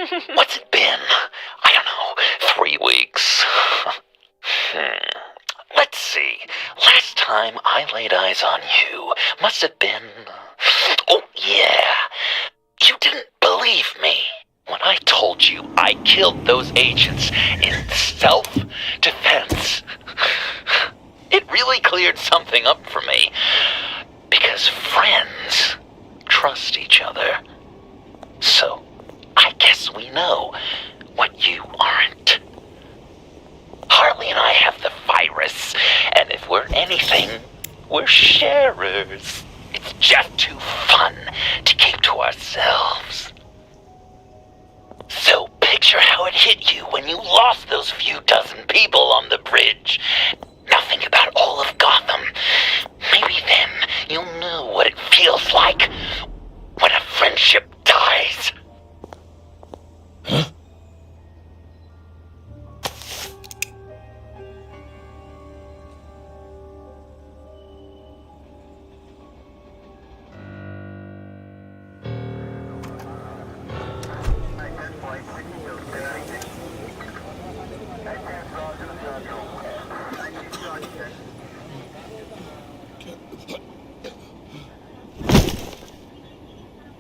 Brucey. What's it been? I don't know, 3 weeks. Let's see. Last time I laid eyes on you must have been... Oh, yeah. You didn't believe me when I told you I killed those agents in self-defense. It really cleared something up for me. Because friends trust each other. So, I guess we know what you aren't. Harley and I have the virus, and if we're anything, we're sharers. It's just too fun to keep to ourselves. So picture how it hit you when you lost those few dozen people on the bridge. Nothing about all of Gotham. Maybe then you'll know what it feels like when a friendship dies. Huh?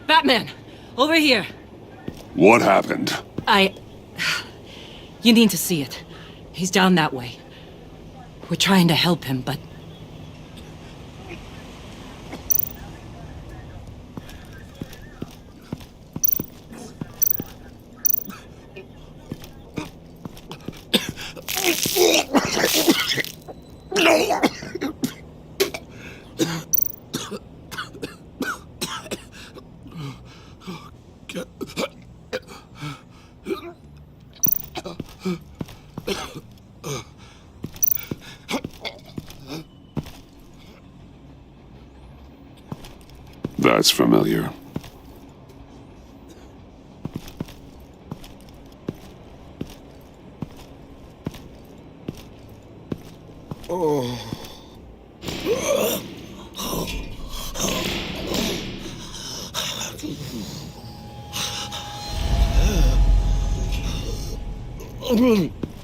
Batman, over here. What happened? You need to see it. He's down that way. We're trying to help him, but... That's familiar.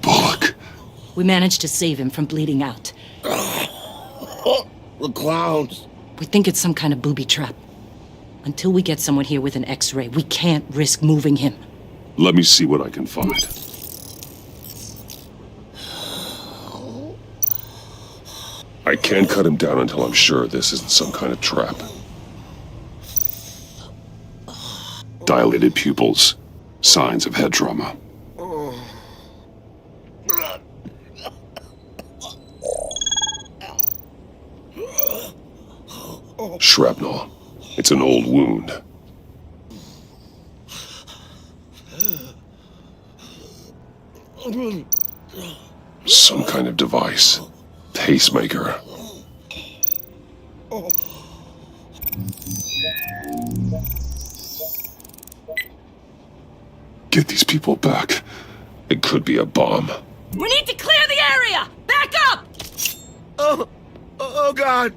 Bullock. We managed to save him from bleeding out. The clowns. We think it's some kind of booby trap. Until we get someone here with an X-ray, we can't risk moving him. Let me see what I can find. I can't cut him down until I'm sure this isn't some kind of trap. Dilated pupils. Signs of head trauma. Shrapnel. It's an old wound. Some kind of device. Pacemaker. Get these people back. It could be a bomb. We need to clear the area! Back up! Oh God!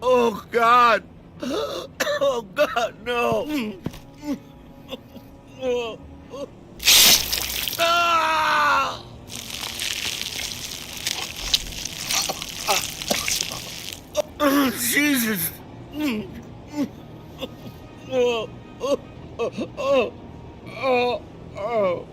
Oh God! Oh God, no! Ah! Oh, Jesus! Oh, oh, oh, oh, oh.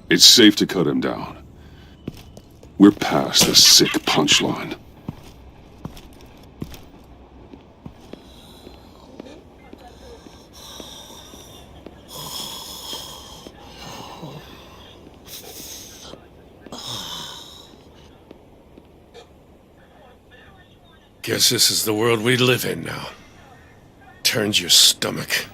It's safe to cut him down. We're past the sick punchline. Guess this is the world we live in now. Turns your stomach.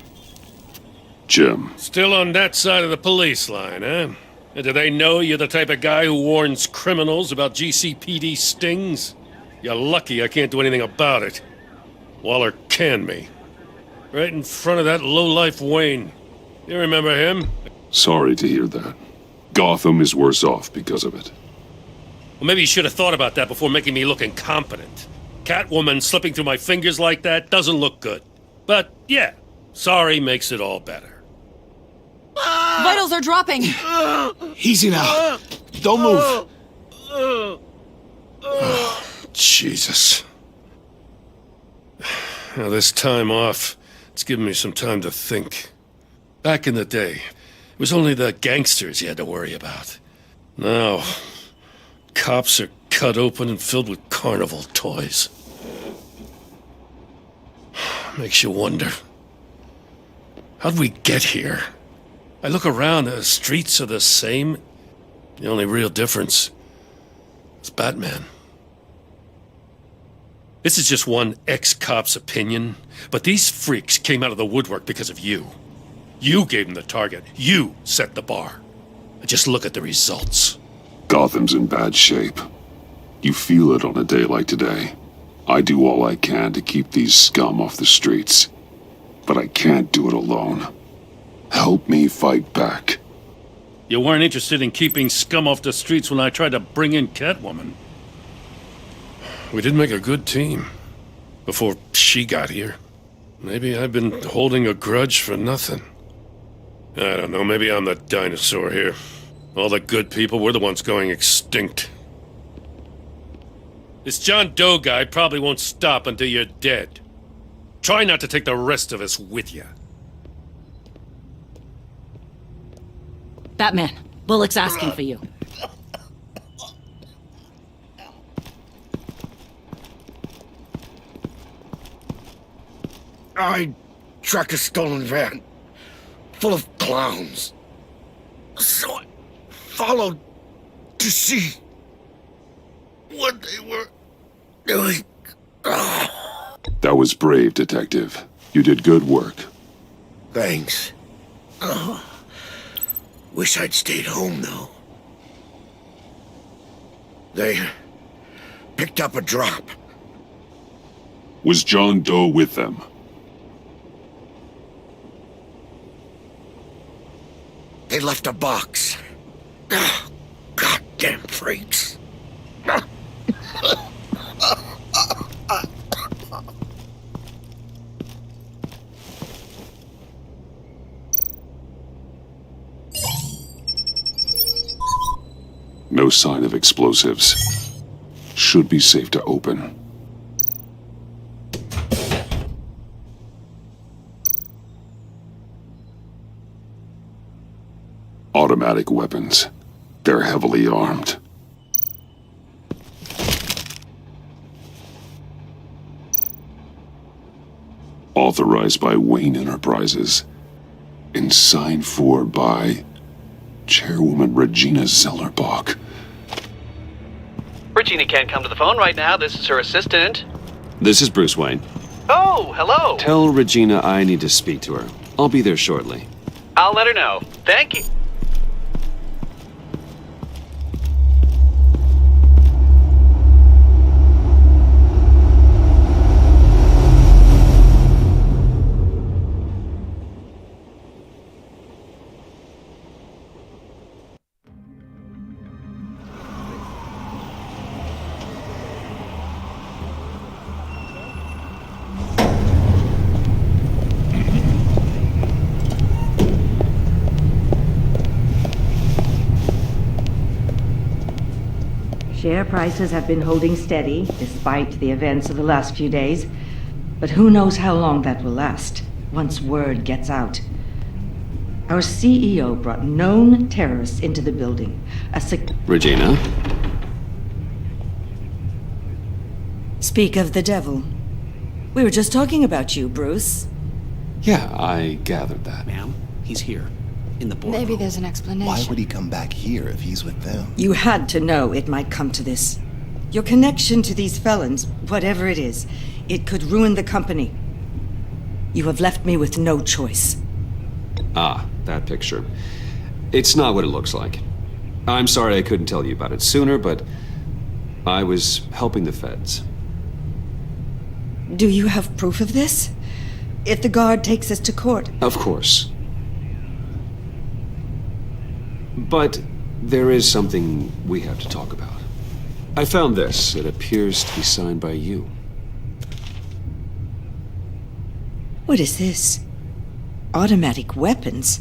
Jim. Still on that side of the police line, eh? And do they know you're the type of guy who warns criminals about GCPD stings? You're lucky I can't do anything about it. Waller canned me. Right in front of that lowlife Wayne. You remember him? Sorry to hear that. Gotham is worse off because of it. Well, maybe you should have thought about that before making me look incompetent. Catwoman slipping through my fingers like that doesn't look good. But, yeah, sorry makes it all better. Vitals are dropping! Easy now. Don't move. Jesus. Now, this time off, it's given me some time to think. Back in the day, it was only the gangsters you had to worry about. Now, cops are cut open and filled with carnival toys. Makes you wonder. How'd we get here? I look around, the streets are the same. The only real difference is Batman. This is just one ex-cop's opinion, but these freaks came out of the woodwork because of you. You gave them the target. You set the bar. Just look at the results. Gotham's in bad shape. You feel it on a day like today. I do all I can to keep these scum off the streets. But I can't do it alone. Help me fight back. You weren't interested in keeping scum off the streets when I tried to bring in Catwoman. We did make a good team. Before she got here. Maybe I've been holding a grudge for nothing. I don't know, maybe I'm the dinosaur here. All the good people, we're the ones going extinct. This John Doe guy probably won't stop until you're dead. Try not to take the rest of us with you. Batman, Bullock's asking for you. I tracked a stolen van full of clowns. So I followed to see what they were doing. That was brave, Detective. You did good work. Thanks. Wish I'd stayed home, though. They picked up a drop. Was John Doe with them? They left a box. Goddamn freaks. No sign of explosives. Should be safe to open. Automatic weapons. They're heavily armed. Authorized by Wayne Enterprises. And signed for by Chairwoman Regina Zellerbach. Regina can't come to the phone right now. This is her assistant. This is Bruce Wayne. Oh, hello. Tell Regina I need to speak to her. I'll be there shortly. I'll let her know. Thank you. Share prices have been holding steady, despite the events of the last few days. But who knows how long that will last, once word gets out. Our CEO brought known terrorists into the building. Regina? Speak of the devil. We were just talking about you, Bruce. Yeah, I gathered that. Ma'am, he's here. In the boardroom. Maybe there's an explanation. Why would he come back here if he's with them? You had to know it might come to this. Your connection to these felons, whatever it is, it could ruin the company. You have left me with no choice. Ah, that picture. It's not what it looks like. I'm sorry I couldn't tell you about it sooner, but I was helping the feds. Do you have proof of this? If the guard takes us to court? Of course. But there is something we have to talk about. I found this. It appears to be signed by you. What is this? Automatic weapons?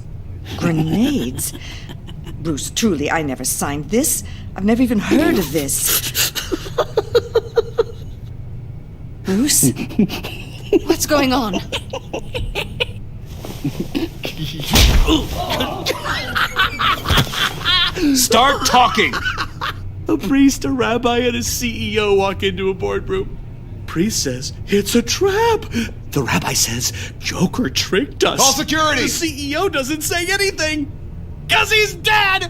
Grenades? Bruce, truly, I never signed this. I've never even heard of this. Bruce? What's going on? Start talking! A priest, a rabbi, and a CEO walk into a boardroom. Priest says, it's a trap. The rabbi says, Joker tricked us. Call security! The CEO doesn't say anything, because he's dead!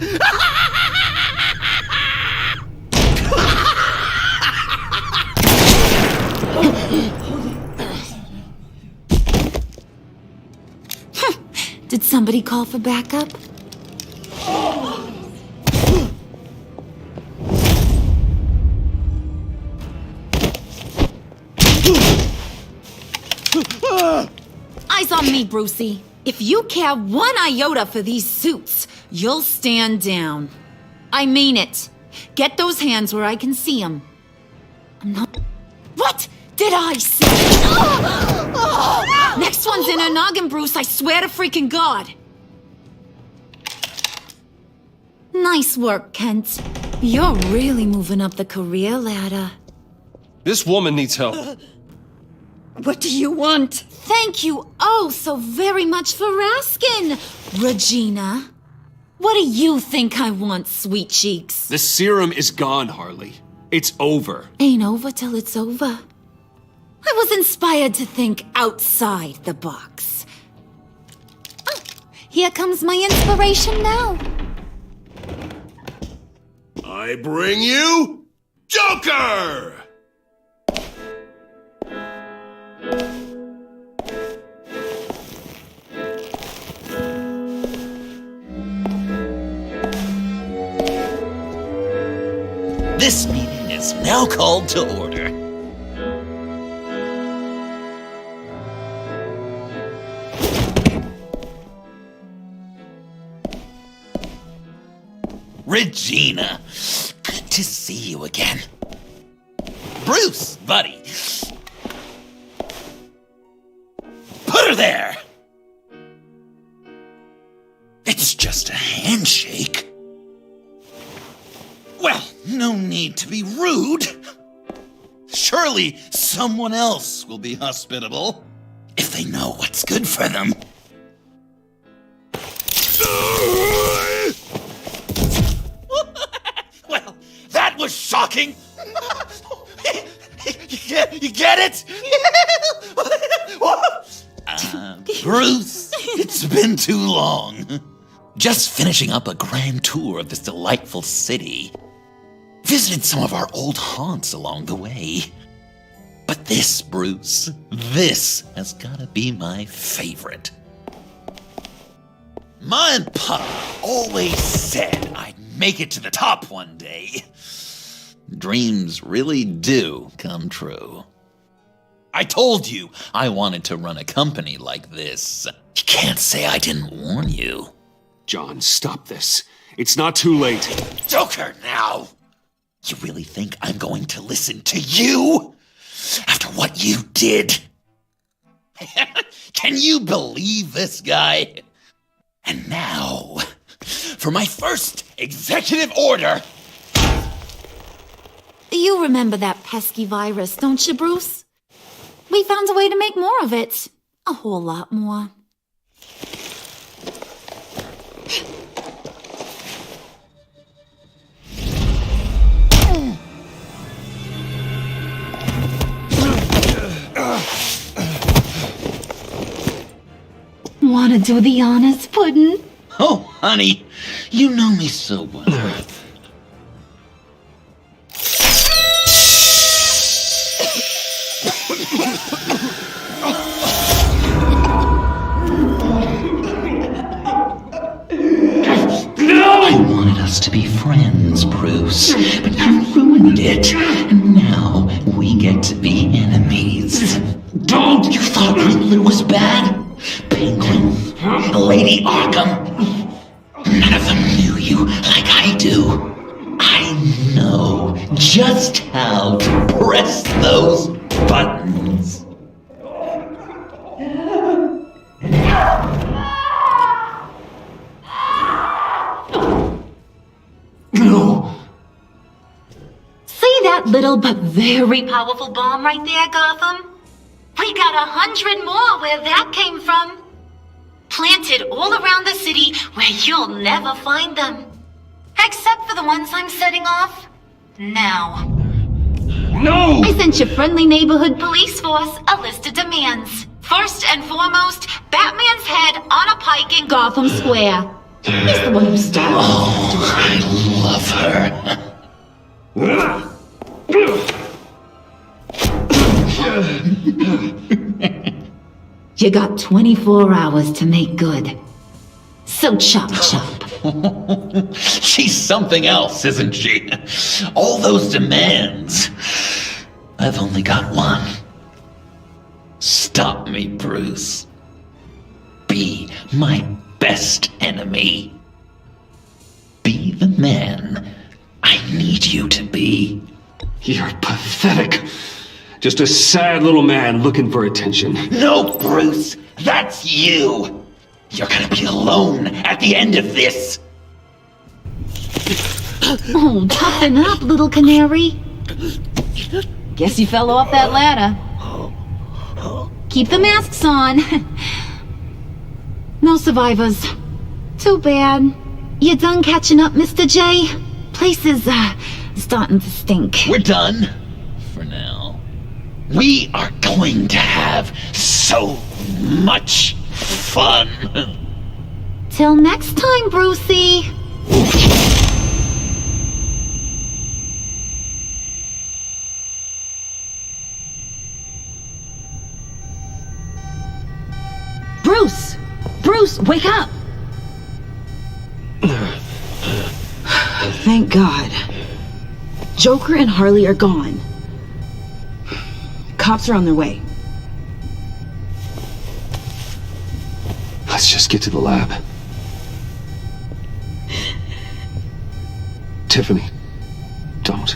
Did somebody call for backup? Eyes on me, Brucey. If you care one iota for these suits, you'll stand down. I mean it. Get those hands where I can see them. I'm not... What did I say? Next one's in a noggin, Bruce. I swear to freaking God. Nice work, Kent. You're really moving up the career ladder. This woman needs help. What do you want? Thank you oh so very much for asking, Regina. What do you think I want, sweet cheeks? The serum is gone, Harley. It's over. Ain't over till it's over. I was inspired to think outside the box. Oh, here comes my inspiration now. I bring you Joker! This meeting is now called to order. Regina, good to see you again. Bruce, buddy. Put her there! It's just a handshake. Well, no need to be rude. Surely someone else will be hospitable if they know what's good for them. Well, that was shocking. You get it? Bruce, it's been too long. Just finishing up a grand tour of this delightful city. Visited some of our old haunts along the way. But this, Bruce, this has gotta be my favorite. Ma and Pa always said I'd make it to the top one day. Dreams really do come true. I told you I wanted to run a company like this. You can't say I didn't warn you. John, stop this. It's not too late. Joker, now! You really think I'm going to listen to you? After what you did? Can you believe this guy? And now, for my first executive order. You remember that pesky virus, don't you, Bruce? We found a way to make more of it. A whole lot more. Want to do the honors, Puddin'? Oh, honey, you know me so well. us to be friends, Bruce. But you ruined it. And now we get to be enemies. Don't! You thought Riddler was bad? Penguin, Lady Arkham. None of them knew you like I do. I know just how to press those buttons. No. See that little but very powerful bomb right there, Gotham? We got 100 more where that came from. Planted all around the city where you'll never find them. Except for the ones I'm setting off now. No! I sent your friendly neighborhood police force a list of demands. First and foremost, Batman's head on a pike in Gotham Square. He's the one who started. Oh, I love her. You got 24 hours to make good. So chop chop. She's something else, isn't she? All those demands. I've only got one. Stop me, Bruce. Be my best enemy. Be the man I need you to be. You're pathetic. Just a sad little man looking for attention. No, Bruce, that's you. You're gonna be alone at the end of this. Oh, toughen up, little canary. Guess you fell off that ladder. Keep the masks on. No survivors. Too bad. You done catching up, Mr. J? Place is, starting to stink. We're done. For now. We are going to have so much fun. Till next time, Brucey. Bruce! Bruce, wake up! Thank God. Joker and Harley are gone. Cops are on their way. Let's just get to the lab. Tiffany, don't.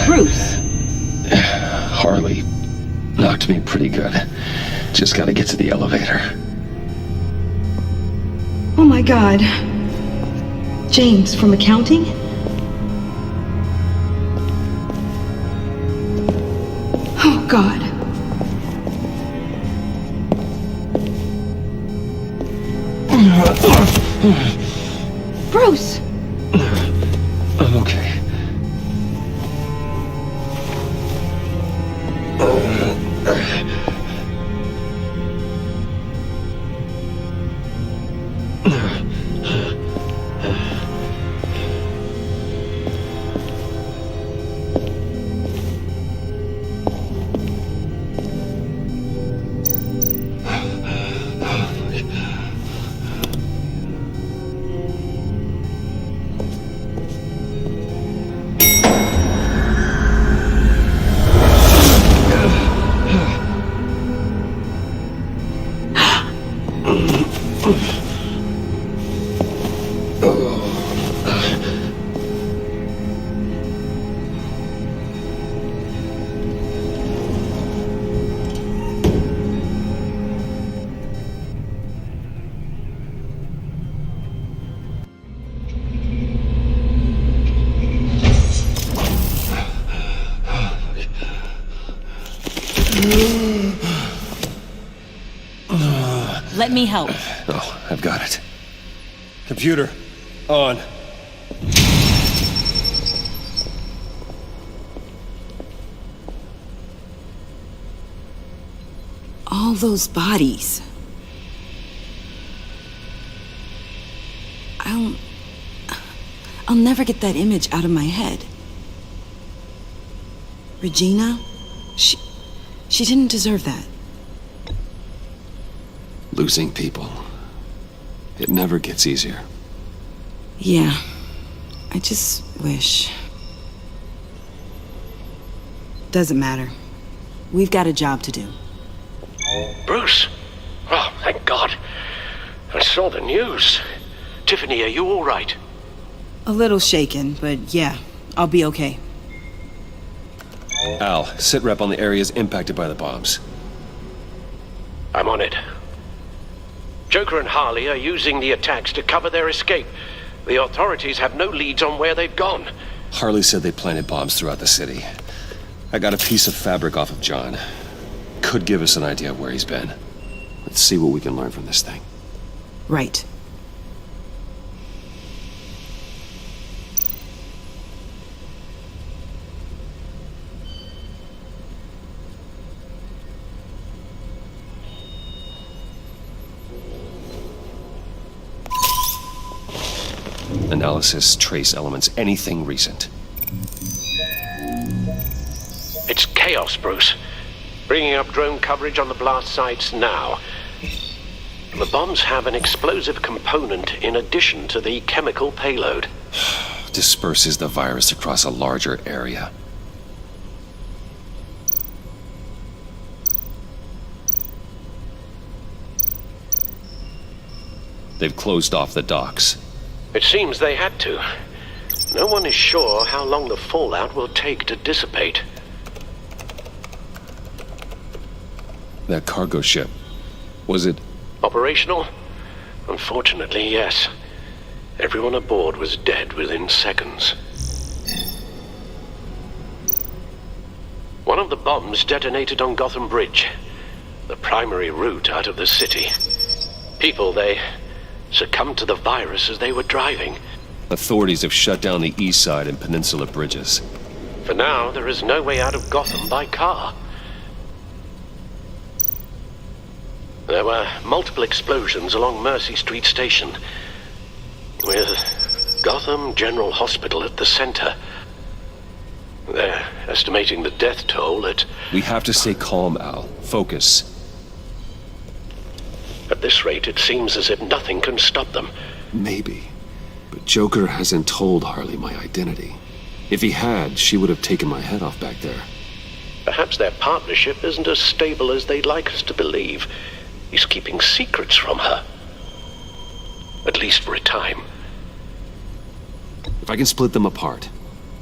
Bruce! Harley knocked me pretty good. Just gotta get to the elevator. Oh my God. James from accounting? Oh God. Bruce! I'm okay. Let me help. Oh, I've got it. Computer, on. All those bodies. I'll never get that image out of my head. Regina? She didn't deserve that. Losing people. It never gets easier. Yeah. I just wish. Doesn't matter. We've got a job to do. Bruce? Oh, thank God. I saw the news. Tiffany, are you all right? A little shaken, but yeah, I'll be okay. Al, sit rep on the areas impacted by the bombs. I'm on it. Joker and Harley are using the attacks to cover their escape. The authorities have no leads on where they've gone. Harley said they planted bombs throughout the city. I got a piece of fabric off of John. Could give us an idea of where he's been. Let's see what we can learn from this thing. Right. Analysis, trace elements, anything recent. It's chaos, Bruce. Bringing up drone coverage on the blast sites now. The bombs have an explosive component in addition to the chemical payload. Disperses the virus across a larger area. They've closed off the docks. It seems they had to. No one is sure how long the fallout will take to dissipate. That cargo ship, was it... Operational? Unfortunately, yes. Everyone aboard was dead within seconds. One of the bombs detonated on Gotham Bridge, the primary route out of the city. People, they succumbed to the virus as they were driving. Authorities have shut down the east side and peninsula bridges. For now, there is no way out of Gotham by car. There were multiple explosions along Mercy Street Station, with Gotham General Hospital at the center. They're estimating the death toll at... We have to stay calm, Al. Focus. At this rate, it seems as if nothing can stop them. Maybe. But Joker hasn't told Harley my identity. If he had, she would have taken my head off back there. Perhaps their partnership isn't as stable as they'd like us to believe. He's keeping secrets from her. At least for a time. If I can split them apart,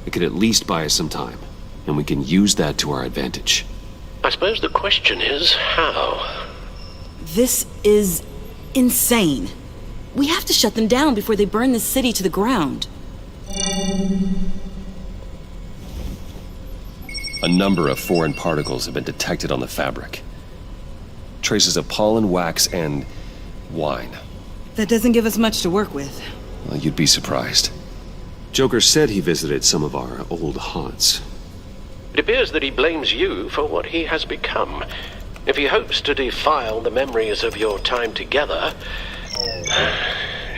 it could at least buy us some time. And we can use that to our advantage. I suppose the question is, how? This is insane. We have to shut them down before they burn this city to the ground. A number of foreign particles have been detected on the fabric. Traces of pollen, wax, and wine. That doesn't give us much to work with. Well, you'd be surprised. Joker said he visited some of our old haunts. It appears that he blames you for what he has become. If he hopes to defile the memories of your time together,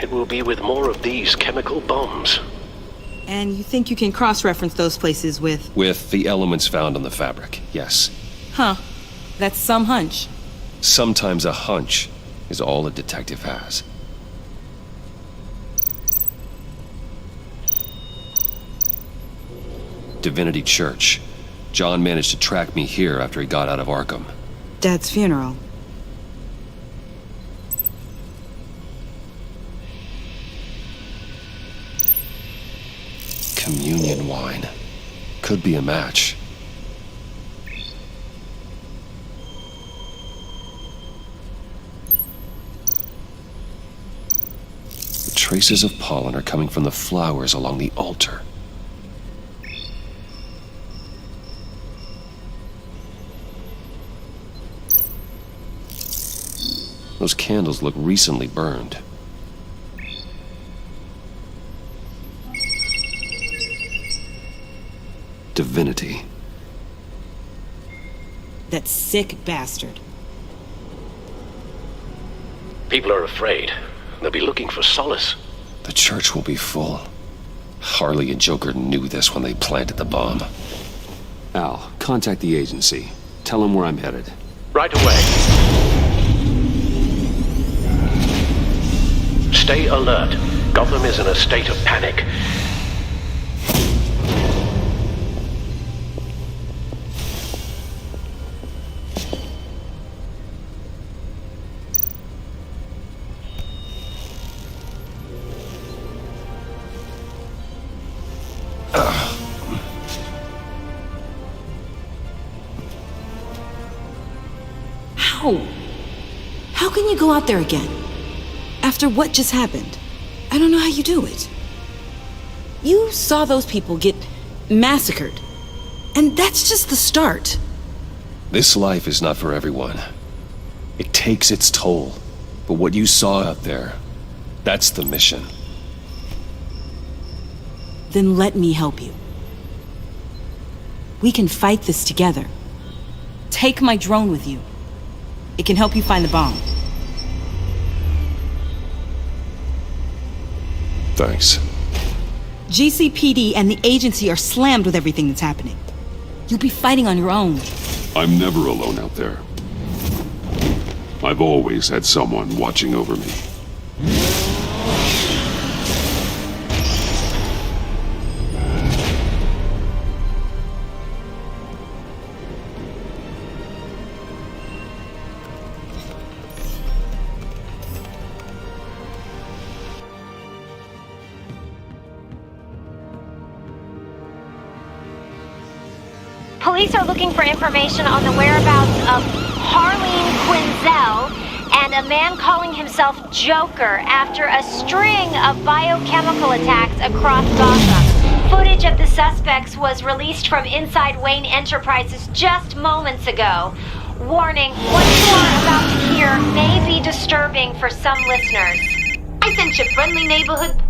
it will be with more of these chemical bombs. And you think you can cross-reference those places with... With the elements found on the fabric, yes. Huh. That's some hunch. Sometimes a hunch is all a detective has. Divinity Church. John managed to track me here after he got out of Arkham. Dad's funeral. Communion wine. Could be a match. The traces of pollen are coming from the flowers along the altar. Those candles look recently burned. Divinity. That sick bastard. People are afraid. They'll be looking for solace. The church will be full. Harley and Joker knew this when they planted the bomb. Al, contact the agency. Tell them where I'm headed. Right away. Stay alert. Gotham is in a state of panic. How can you go out there again? After what just happened? I don't know how you do it. You saw those people get massacred. And that's just the start. This life is not for everyone. It takes its toll. But what you saw out there, that's the mission. Then let me help you. We can fight this together. Take my drone with you. It can help you find the bomb. Thanks. GCPD and the agency are slammed with everything that's happening. You'll be fighting on your own. I'm never alone out there. I've always had someone watching over me. Police are looking for information on the whereabouts of Harleen Quinzel and a man calling himself Joker after a string of biochemical attacks across Gotham. Footage of the suspects was released from inside Wayne Enterprises just moments ago. Warning, what you are about to hear may be disturbing for some listeners. I sent you friendly neighborhood...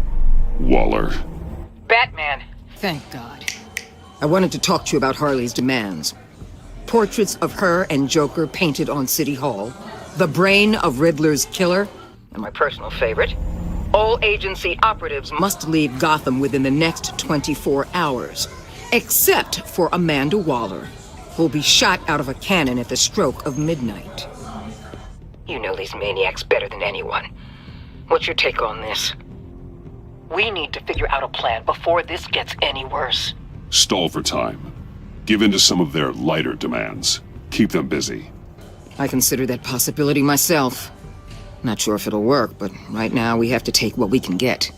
Waller. Batman. Thank God. I wanted to talk to you about Harley's demands. Portraits of her and Joker painted on City Hall, the brain of Riddler's killer, and my personal favorite, all agency operatives must leave Gotham within the next 24 hours, except for Amanda Waller, who'll be shot out of a cannon at the stroke of midnight. You know these maniacs better than anyone. What's your take on this? We need to figure out a plan before this gets any worse. Stall for time. Give in to some of their lighter demands. Keep them busy. I consider that possibility myself. Not sure if it'll work, but right now we have to take what we can get.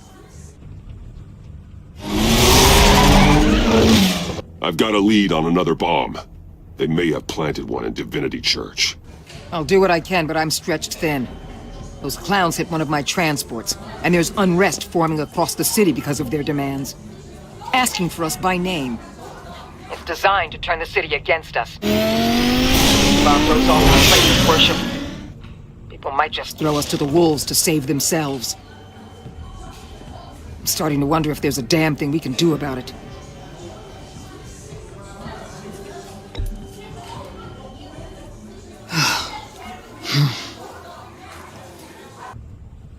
I've got a lead on another bomb. They may have planted one in Divinity Church. I'll do what I can, but I'm stretched thin. Those clowns hit one of my transports, and there's unrest forming across the city because of their demands. Asking for us by name. It's designed to turn the city against us. Bomb goes off in a place of worship. People might just throw us to the wolves to save themselves. I'm starting to wonder if there's a damn thing we can do about it.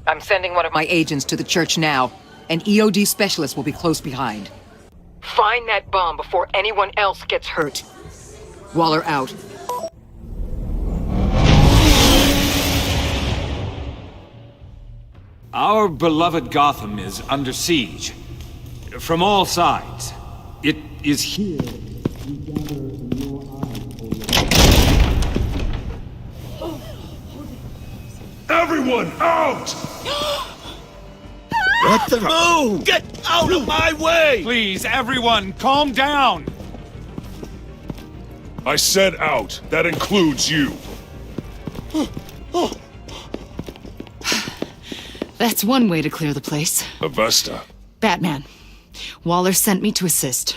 I'm sending one of my agents to the church now. An EOD specialist will be close behind. Find that bomb before anyone else gets hurt. Waller out. Our beloved Gotham is under siege. From all sides. It is here we gather in your eyes. Everyone out! What the? Move! Get out of my way! Please, everyone, calm down! I said out. That includes you. That's one way to clear the place. Avesta. Batman. Waller sent me to assist.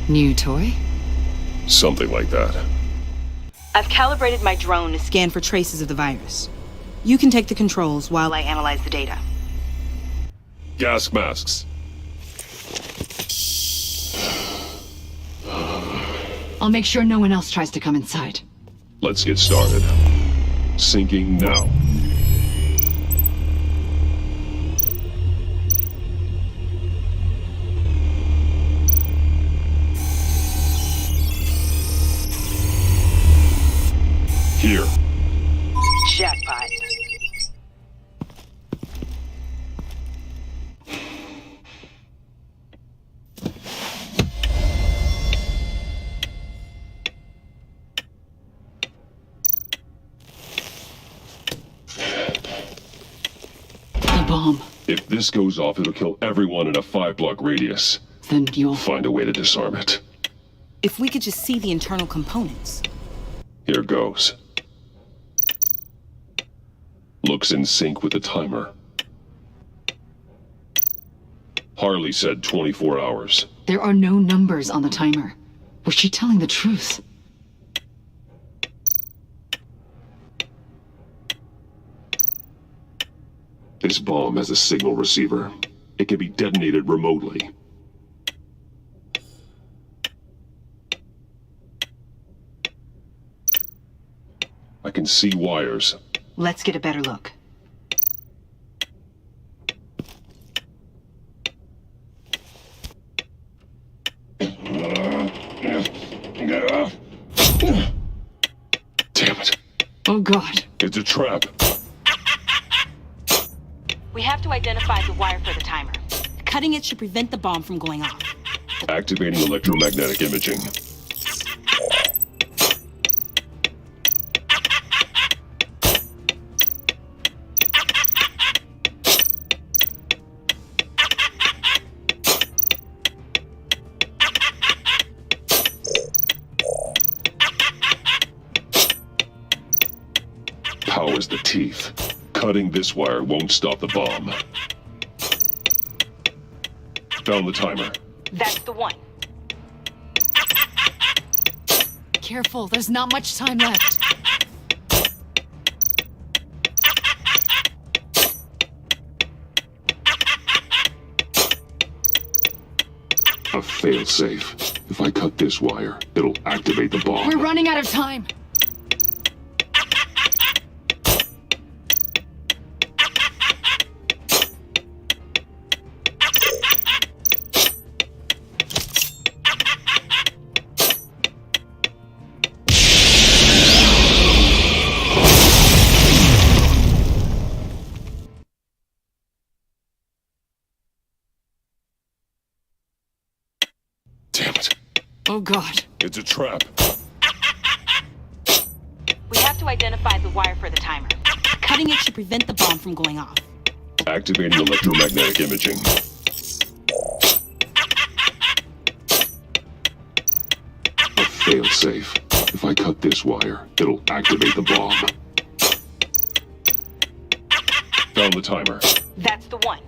New toy? Something like that. I've calibrated my drone to scan for traces of the virus. You can take the controls while I analyze the data. Gas masks. I'll make sure no one else tries to come inside. Let's get started. Syncing now. Here. Jackpot. The bomb. If this goes off, it'll kill everyone in a 5-block radius. Then you'll find a way to disarm it. If we could just see the internal components. Here goes. Looks in sync with the timer. Harley said 24 hours. There are no numbers on the timer. Was she telling the truth? This bomb has a signal receiver. It can be detonated remotely. I can see wires. Let's get a better look. Damn it. Oh God. It's a trap. We have to identify the wire for the timer. Cutting it should prevent the bomb from going off. Activating electromagnetic imaging. Powers the teeth. Cutting this wire won't stop the bomb. Found the timer. That's the one. Careful, there's not much time left. A failsafe. If I cut this wire, it'll activate the bomb. We're running out of time. Damn it. Oh God. It's a trap. We have to identify the wire for the timer. Cutting it should prevent the bomb from going off. Activating electromagnetic imaging. A failsafe. If I cut this wire, it'll activate the bomb. Found the timer. That's the one.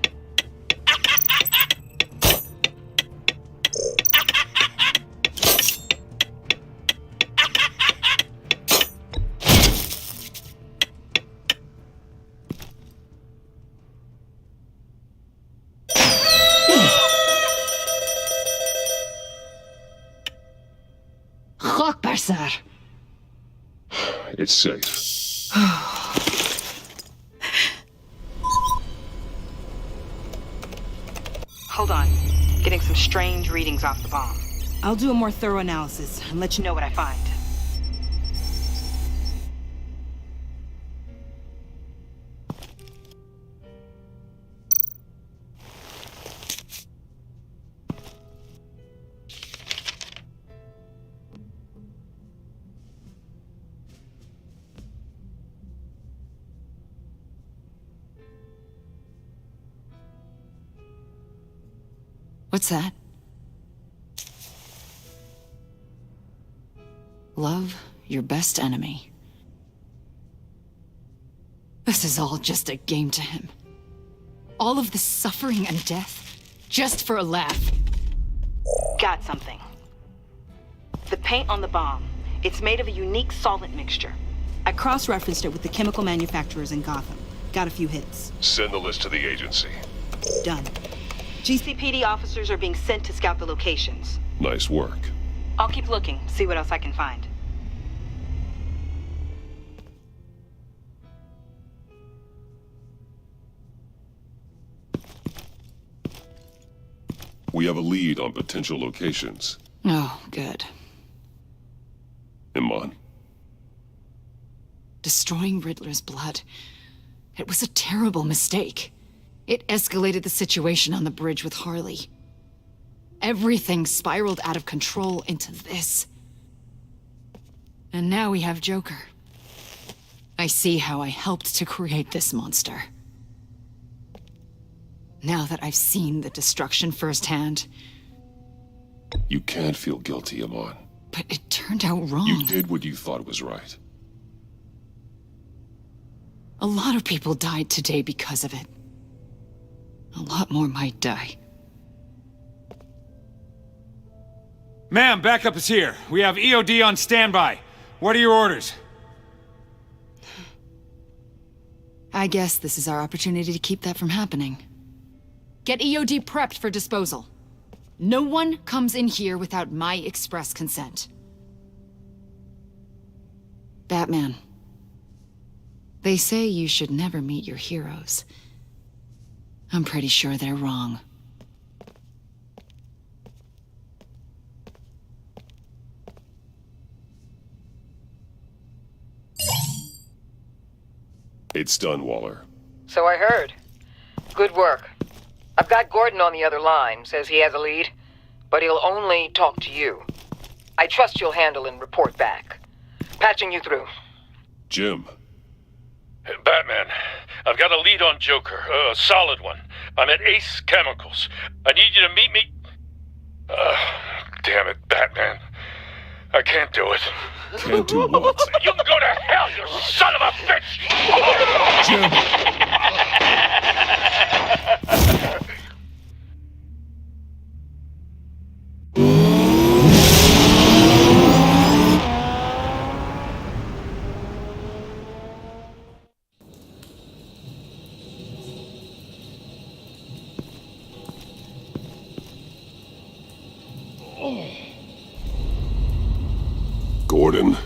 Sir. It's safe. Hold on. Getting some strange readings off the bomb. I'll do a more thorough analysis and let you know what I find. What's that? Love your best enemy. This is all just a game to him. All of this suffering and death, just for a laugh. Got something. The paint on the bomb. It's made of a unique solvent mixture. I cross-referenced it with the chemical manufacturers in Gotham. Got a few hits. Send the list to the agency. Done. GCPD officers are being sent to scout the locations. Nice work. I'll keep looking, see what else I can find. We have a lead on potential locations. Oh, good. Iman. Destroying Riddler's blood. It was a terrible mistake. It escalated the situation on the bridge with Harley. Everything spiraled out of control into this. And now we have Joker. I see how I helped to create this monster. Now that I've seen the destruction firsthand. You can't feel guilty, Iman. But it turned out wrong. You did what you thought was right. A lot of people died today because of it. A lot more might die. Ma'am, backup is here. We have EOD on standby. What are your orders? I guess this is our opportunity to keep that from happening. Get EOD prepped for disposal. No one comes in here without my express consent. Batman. They say you should never meet your heroes. I'm pretty sure they're wrong. It's done, Waller. So I heard. Good work. I've got Gordon on the other line, says he has a lead, but he'll only talk to you. I trust you'll handle and report back. Patching you through. Jim. Batman, I've got a lead on Joker, a solid one. I'm at Ace Chemicals. I need you to meet me... damn it, Batman. I can't do it. Can't do what? You can go to hell, you son of a bitch! Gordon.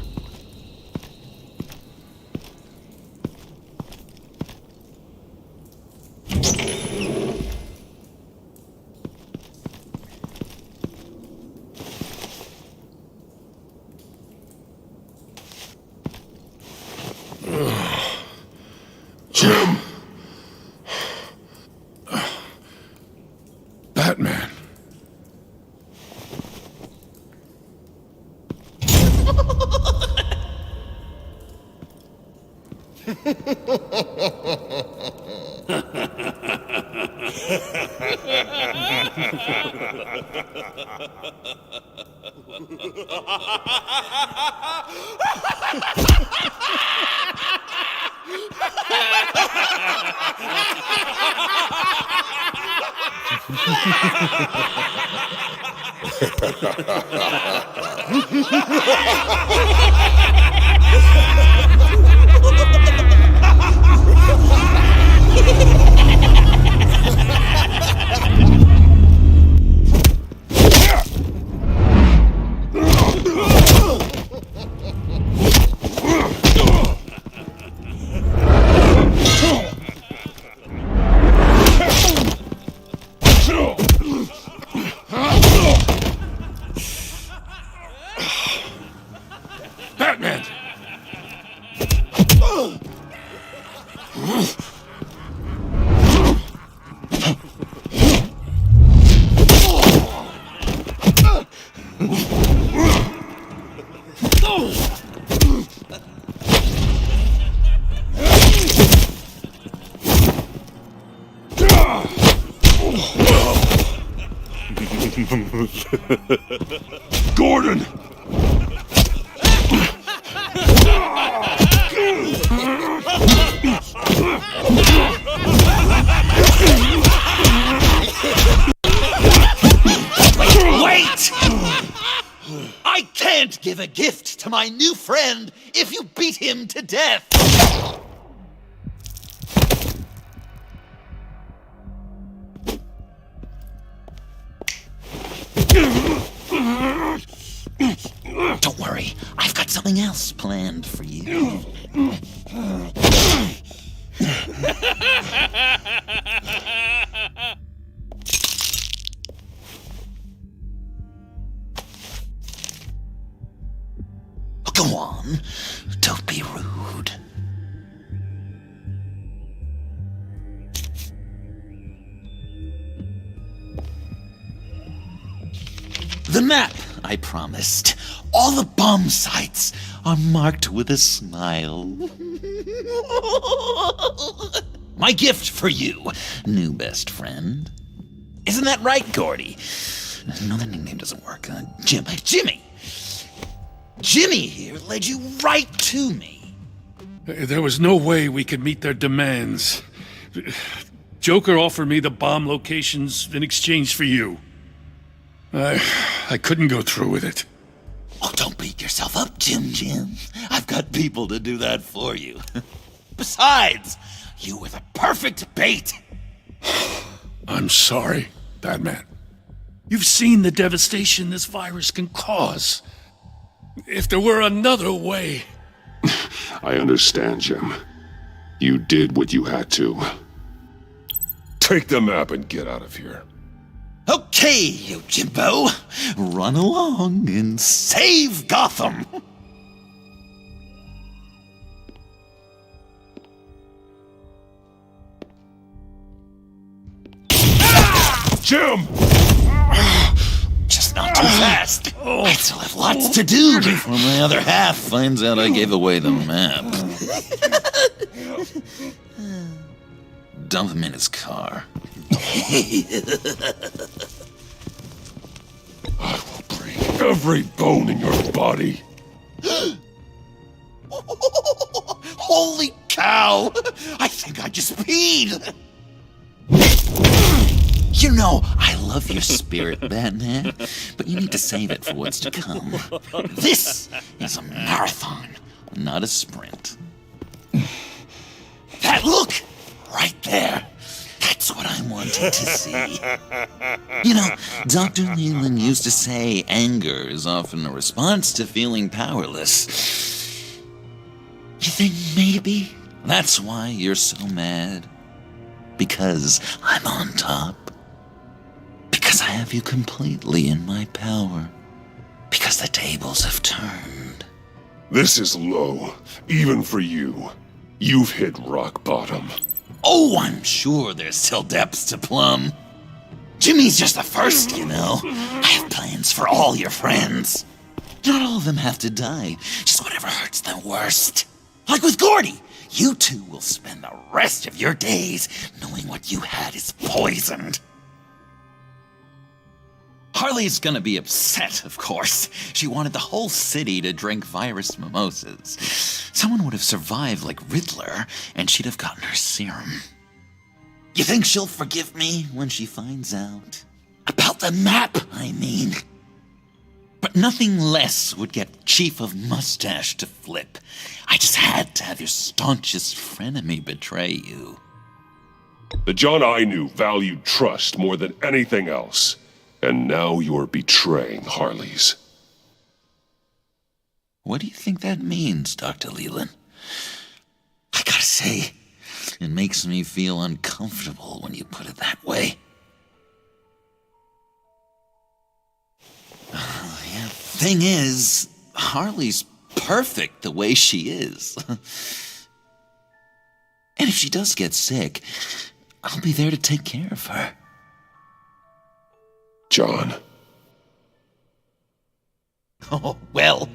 Jim. Batman. Batman! Gordon! Wait! I can't give a gift to to my new friend if you beat him to death. Don't worry, I've got something else planned for you. Go on, don't be rude. The map I promised. All the bomb sites are marked with a smile. My gift for you, new best friend. Isn't that right, Gordy? No, that nickname doesn't work. Jimmy! Jimmy here led you right to me. There was no way we could meet their demands. Joker offered me the bomb locations in exchange for you. I couldn't go through with it. Oh, don't beat yourself up, Jim. I've got people to do that for you. Besides, you were the perfect bait. I'm sorry, Batman. You've seen the devastation this virus can cause. If there were another way... I understand, Jim. You did what you had to. Take the map and get out of here. Okay, you Jimbo. Run along and save Gotham. Jim! Just not too fast. I still have lots to do before my other half finds out I gave away the map. Dump him in his car. I will break every bone in your body. Holy cow! I think I just peed! You know, I love your spirit, Batman, but you need to save it for what's to come. This is a marathon, not a sprint. That look! Right there! That's what I wanted to see. You know, Dr. Leland used to say anger is often a response to feeling powerless. You think maybe that's why you're so mad? Because I'm on top? Because I have you completely in my power? Because the tables have turned? This is low, even for you. You've hit rock bottom. Oh, I'm sure there's still depths to plumb. Jimmy's just the first, you know. I have plans for all your friends. Not all of them have to die, just whatever hurts them worst. Like with Gordy, you two will spend the rest of your days knowing what you had is poisoned. Harley's gonna be upset, of course. She wanted the whole city to drink virus mimosas. Someone would have survived like Riddler, and she'd have gotten her serum. You think she'll forgive me when she finds out? About the map, I mean. But nothing less would get Chief of Mustache to flip. I just had to have your staunchest frenemy betray you. The John I knew valued trust more than anything else. And now you're betraying Harley's. What do you think that means, Dr. Leland? I gotta say, it makes me feel uncomfortable when you put it that way. Yeah, thing is, Harley's perfect the way she is. And if she does get sick, I'll be there to take care of her. John. Oh, well,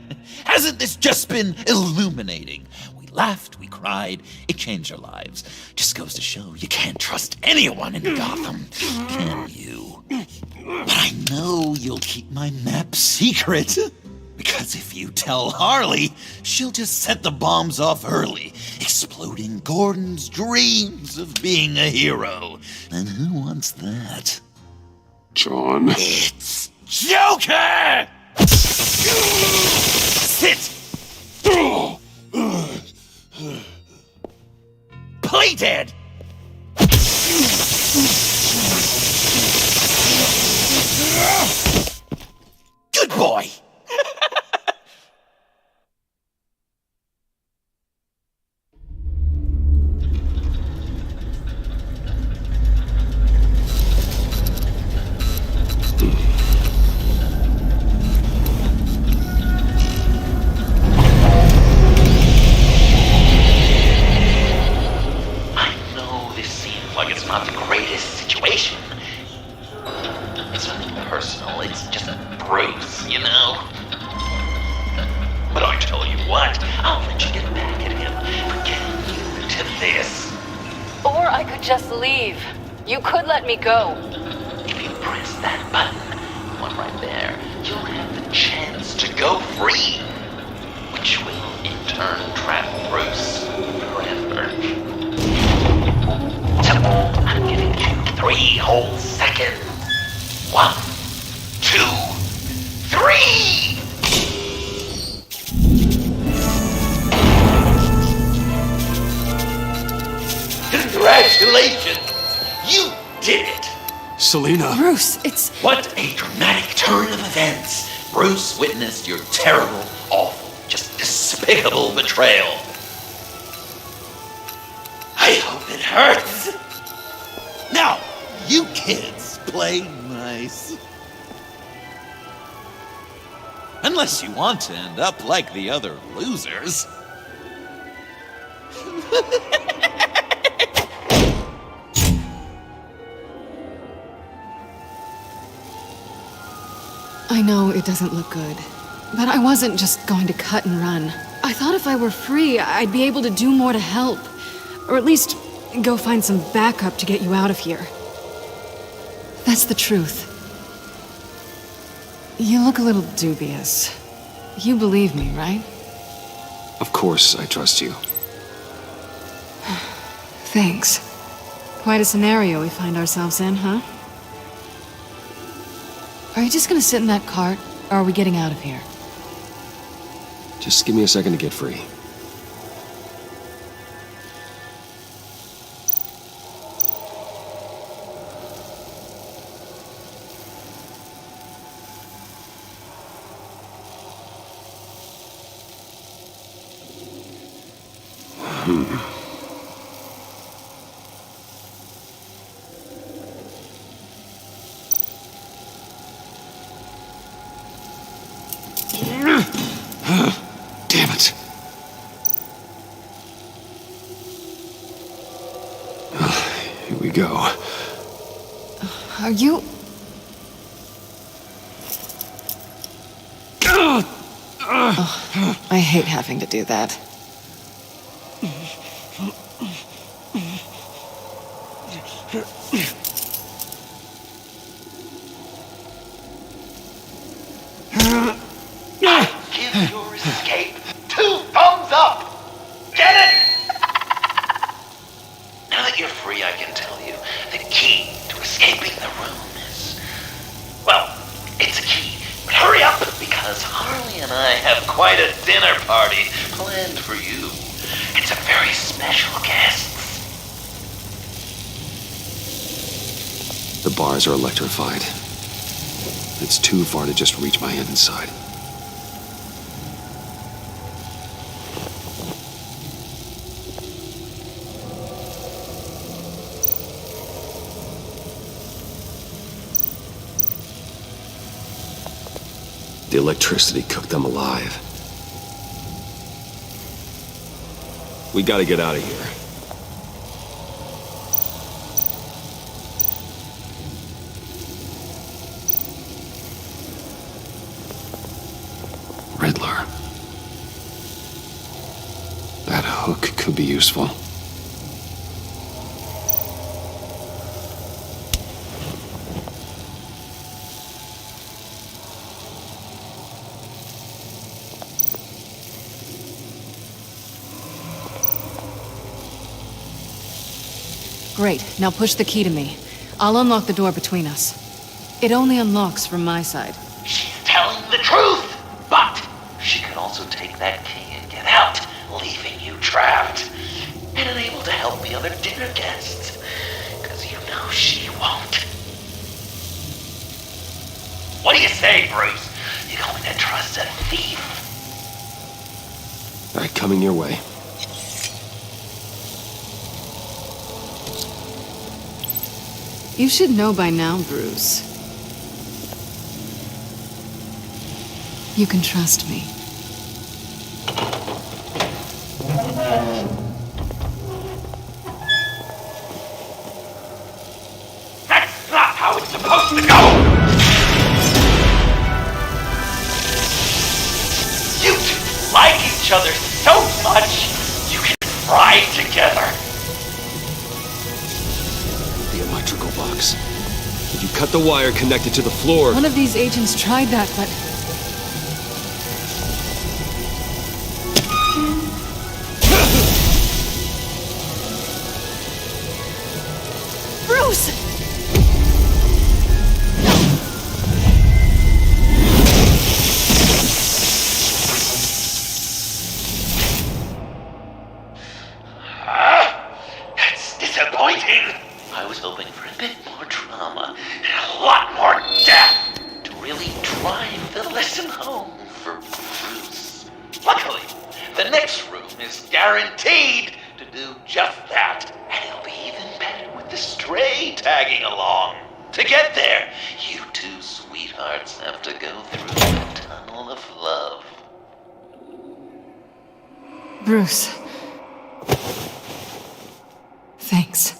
hasn't this just been illuminating? We laughed, we cried, it changed our lives. Just goes to show you can't trust anyone in Gotham, can you? But I know you'll keep my map secret. Because if you tell Harley, she'll just set the bombs off early, exploding Gordon's dreams of being a hero. And who wants that? John. It's Joker! Sit! Play dead! Good boy! I know this seems like it's not the greatest situation. It's nothing personal, it's just Bruce, you know? But I tell you what, I'll let you get back at him for getting you into this. Or I could just leave. You could let me go. If you press that button, one right there, you'll have the chance to go free. Which will in turn trap Bruce forever. So, I'm giving you 3 whole seconds. 1, 2, 3! Congratulations! You did it! Selena. Bruce, it's... What a dramatic turn of events! Bruce witnessed your terrible, awful, just despicable betrayal. I hope it hurts! Now, you kids play nice. Unless you want to end up like the other losers. I know it doesn't look good, but I wasn't just going to cut and run. I thought if I were free, I'd be able to do more to help. Or at least go find some backup to get you out of here. That's the truth. You look a little dubious. You believe me, right? Of course I trust you. Thanks. Quite a scenario we find ourselves in, huh? Are you just gonna sit in that cart, or are we getting out of here? Just give me a second to get free. Damn it. Here we go. Are you... Oh, I hate having to do that. Give your escape 2 thumbs up! Get it? Now that you're free, I can tell you the key to escaping the room is... Well, it's a key, but hurry up, because Harley and I have quite a dinner party planned for you. It's a very special guest. The bars are electrified. It's too far to just reach my hand inside. The electricity cooked them alive. We gotta get out of here. Riddler. That hook could be useful. Great, now push the key to me. I'll unlock the door between us. It only unlocks from my side. She's telling the truth, but she could also take that key and get the other dinner guests. Because you know she won't. What do you say, Bruce? You going to trust a thief? All right, coming your way. You should know by now, Bruce. You can trust me. That's not how it's supposed to go! You two like each other so much, you can fry together. The electrical box. If you cut the wire connected to the floor... One of these agents tried that, but... Bruce! That's disappointing. I was hoping for a bit more drama and a lot more death to really drive the lesson home for Bruce. Luckily, the next room is guaranteed to do just that, and it'll be even better with the stray tagging along. To get there, you two sweethearts have to go through the tunnel of love. Bruce. Thanks.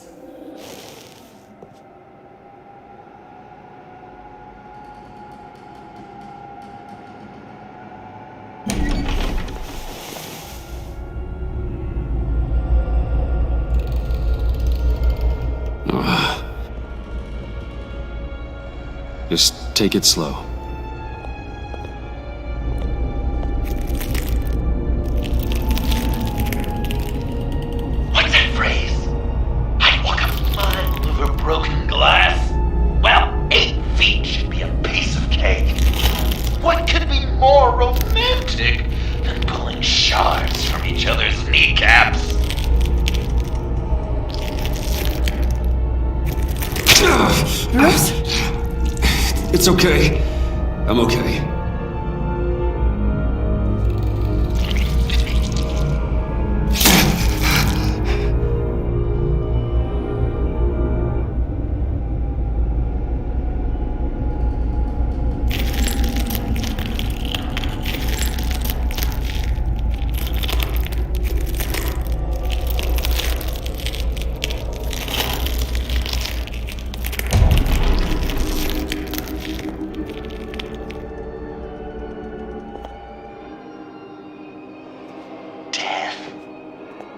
Just take it slow. What's that phrase? I'd walk a mile over broken glass. Well, 8 feet should be a piece of cake. What could be more romantic than pulling shards from each other's kneecaps? Bruce? It's okay. I'm okay.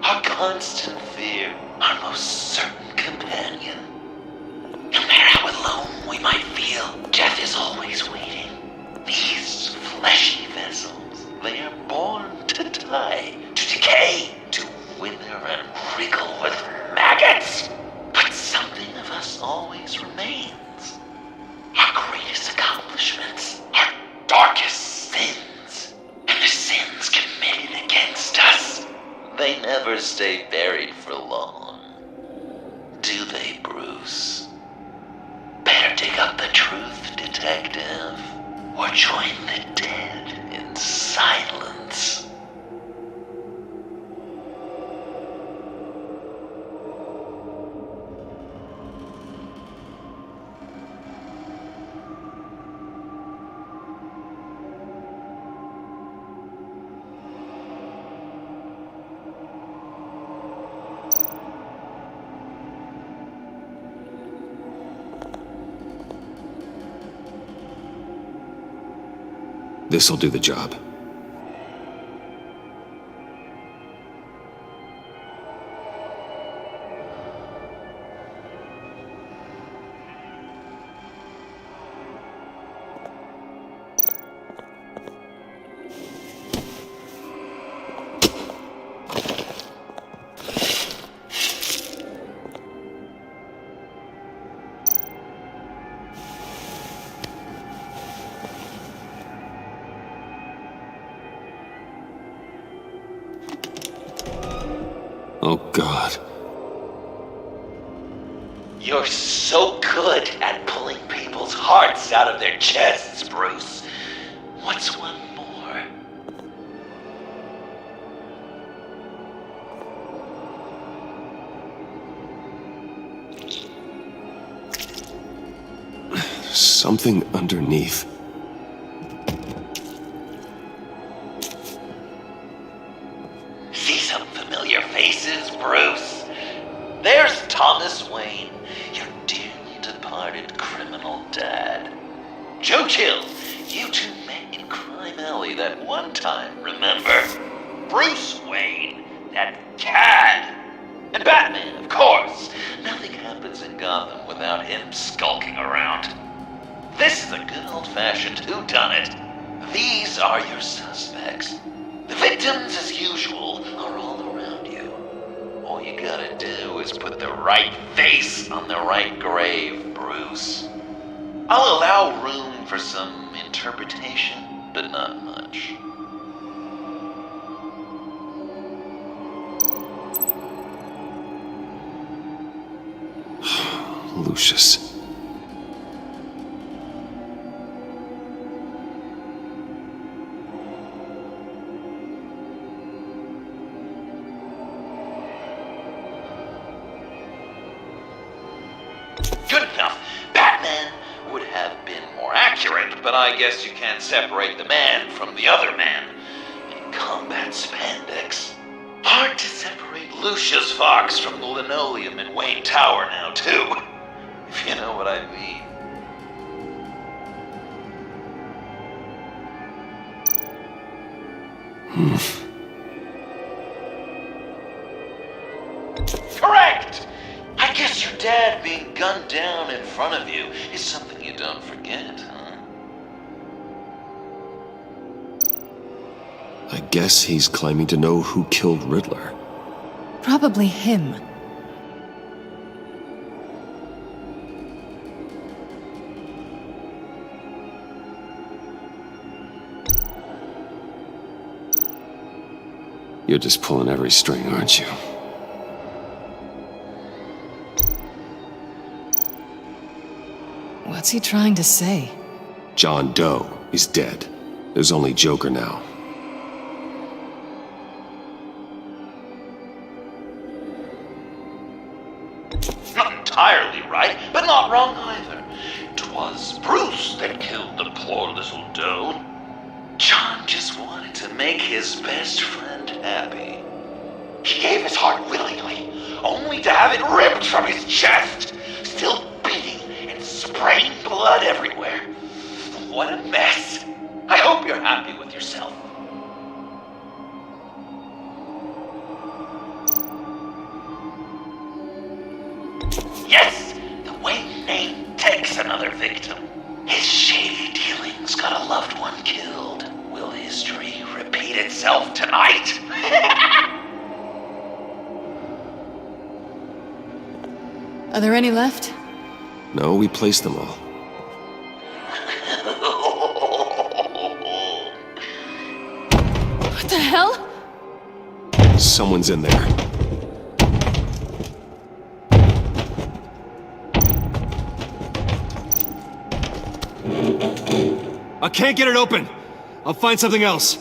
Our constant fear, our most certain companion. No matter how alone we might feel, death is always waiting. These fleshy vessels, they are born to die, to decay, to wither and wriggle with maggots. But something of us always remains. Our greatest accomplishments, our darkest sins, and the sins committed against us. They never stay buried for long. Do they, Bruce? Better dig up the truth, detective, or join the dead in silence. This'll do the job. Oh, God. You're so good at pulling people's hearts out of their chests, Bruce. What's one more? Something underneath. See some familiar faces, Bruce? There's Thomas Wayne, your dearly departed criminal dad. Joe Chill, you two met in Crime Alley that one time, remember? Bruce Wayne, that cad. And Batman, of course. Nothing happens in Gotham without him skulking around. This is a good old-fashioned whodunit. These are your suspects. The victims, as usual, are all around you. All you gotta do is put the right face on the right grave, Bruce. I'll allow room for some interpretation, but not much. Lucius. Good enough. Batman would have been more accurate, but I guess you can't separate the man from the other man. In combat spandex. Hard to separate Lucius Fox from the linoleum in Wayne Tower now, too. If you know what I mean. Correct! I guess your dad being gunned down in front of you is something you don't forget, huh? I guess he's claiming to know who killed Riddler. Probably him. You're just pulling every string, aren't you? What's he trying to say? John Doe is dead. There's only Joker now. Not entirely right, but not wrong either. 'Twas Bruce that killed the poor little Doe. John just wanted to make his best friend happy. He gave his heart willingly, only to have it ripped from his chest, still beating and spraying blood everywhere. What a mess. I hope you're happy with yourself. Yes, the Wayne name takes another victim. His shady dealings got a loved one killed. Will history repeat itself tonight? Are there any left? No, we placed them all. What the hell? Someone's in there. I can't get it open. I'll find something else.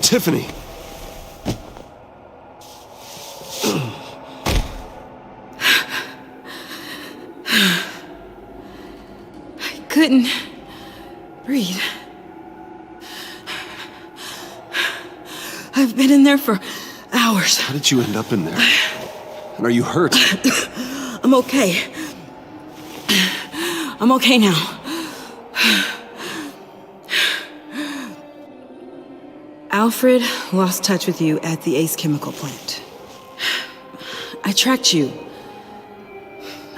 Tiffany! I couldn't breathe. I've been in there for hours. How did you end up in there? And are you hurt? I'm okay. I'm okay now. Alfred lost touch with you at the Ace Chemical plant. I tracked you.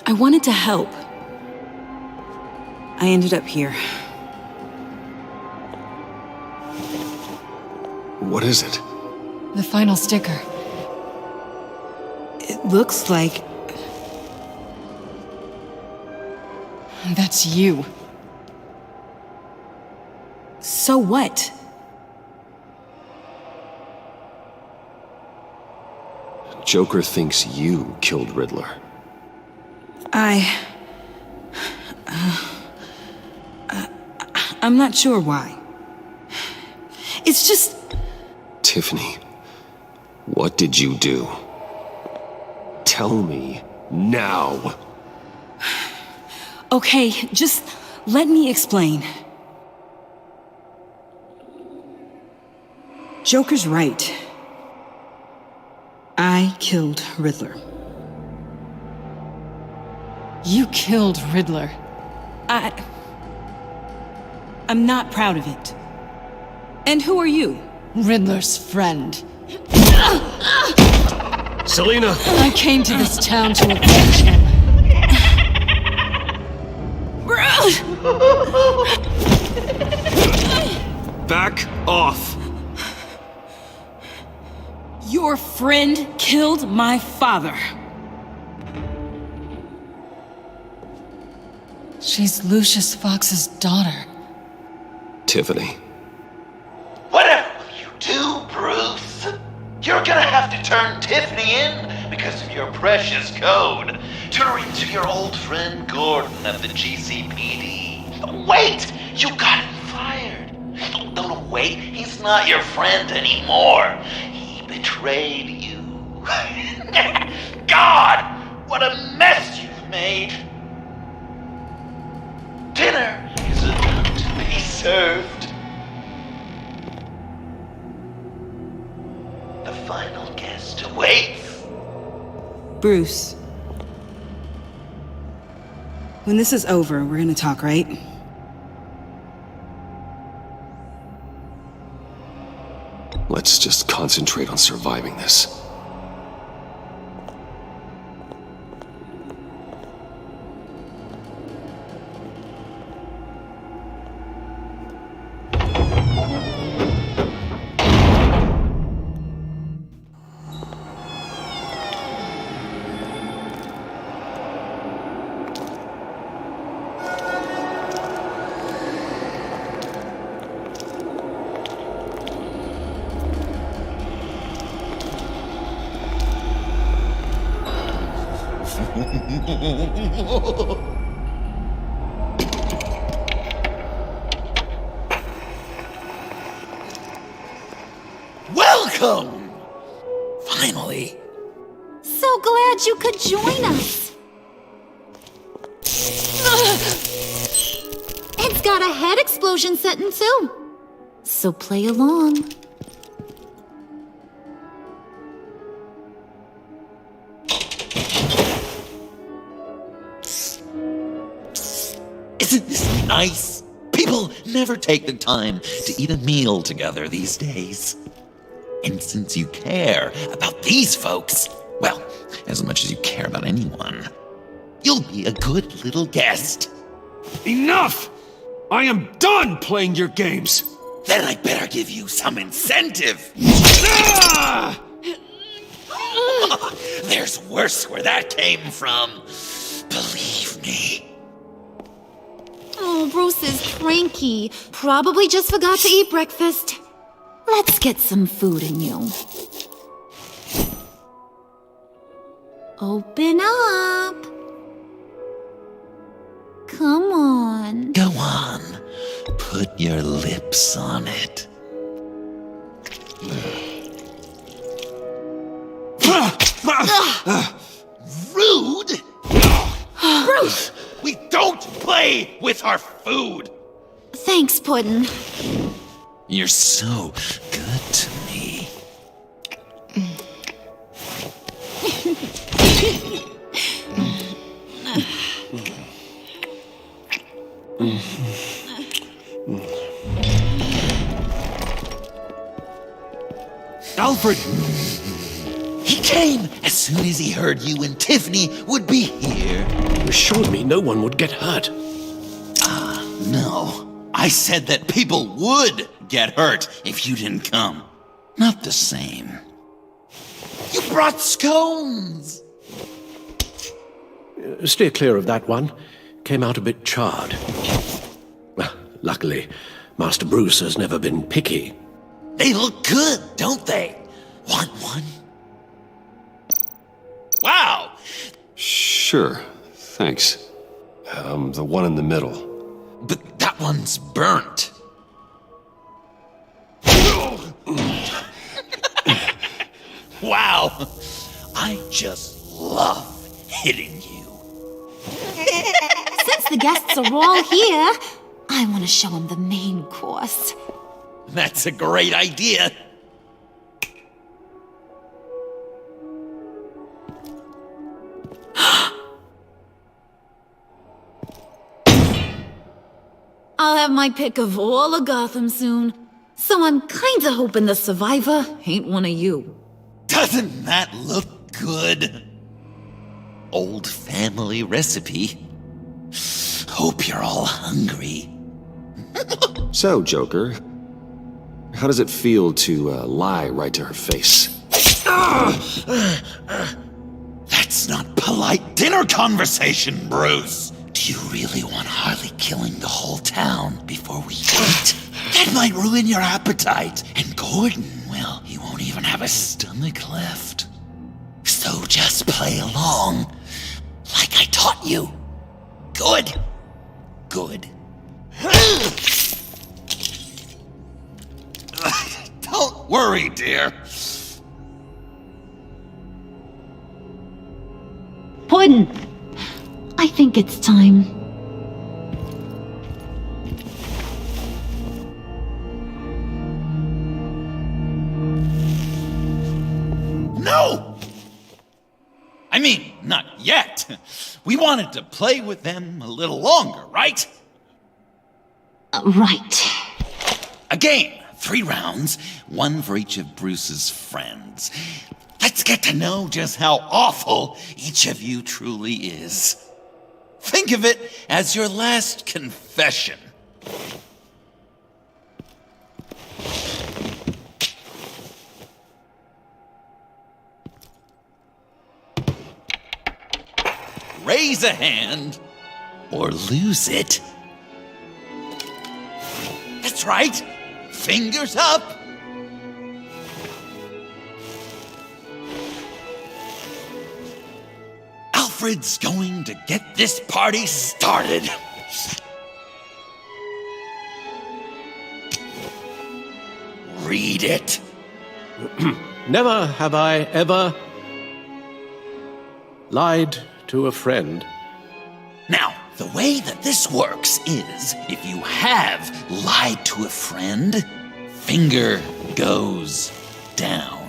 I wanted to help. I ended up here. What is it? The final sticker. It looks like... That's you. So what? Joker thinks you killed Riddler. I'm not sure why. It's just... Tiffany, what did you do? Tell me now. Okay, just let me explain. Joker's right. I killed Riddler. You killed Riddler. I'm not proud of it. And who are you? Riddler's friend. Selina! I came to this town to avenge him. Back off! Your friend killed my father. She's Lucius Fox's daughter. Tiffany. Whatever will you do, Bruce? You're gonna have to turn Tiffany in because of your precious code. Turn her into your old friend Gordon at the GCPD. Wait! You got him fired. No, wait. He's not your friend anymore. He betrayed you. God! What a mess you've made! Dinner is about to be served. The final guest awaits. Bruce. When this is over, we're gonna talk, right? Let's just concentrate on surviving this. Welcome! Finally. So glad you could join us. It's got a head explosion setting too. So play along. Isn't this nice? People never take the time to eat a meal together these days. And since you care about these folks, well, as much as you care about anyone, you'll be a good little guest. Enough! I am done playing your games! Then I'd better give you some incentive. Ah! There's worse where that came from. Believe me. Oh, Bruce is cranky. Probably just forgot to eat breakfast. Let's get some food in you. Open up. Come on. Go on. Put your lips on it. Rude! Bruce! We don't play with our food! Thanks, Puddin'. You're so good to me. Alfred! He came as soon as he heard you and Tiffany would be here. You assured me no one would get hurt. No. I said that people would get hurt if you didn't come. Not the same. You brought scones! Steer clear of that one. came out a bit charred. Well, luckily, Master Bruce has never been picky. They look good, don't they? Want one? Wow! Sure, thanks. The one in the middle. But that one's burnt. Wow! I just love hitting you. Since the guests are all here, I want to show them the main course. That's a great idea. I'll have my pick of all of Gotham soon, so I'm kinda hoping the survivor ain't one of you. Doesn't that look good? Old family recipe. Hope you're all hungry. So, Joker, how does it feel to lie right to her face? That's not polite dinner conversation, Bruce. Do you really want Harley killing the whole town before we eat? That might ruin your appetite. And Gordon, well, he won't even have a stomach left. So just play along, like I taught you. Good. Good. Don't worry, dear. Puddin', I think it's time. No! I mean, not yet. We wanted to play with them a little longer, right? Right. A game. 3 rounds, 1 for each of Bruce's friends. Let's get to know just how awful each of you truly is. Think of it as your last confession. Raise a hand or lose it. That's right. Fingers up. Alfred's going to get this party started. Read it. Never have I ever lied to a friend. Now, the way that this works is, if you have lied to a friend, finger goes down.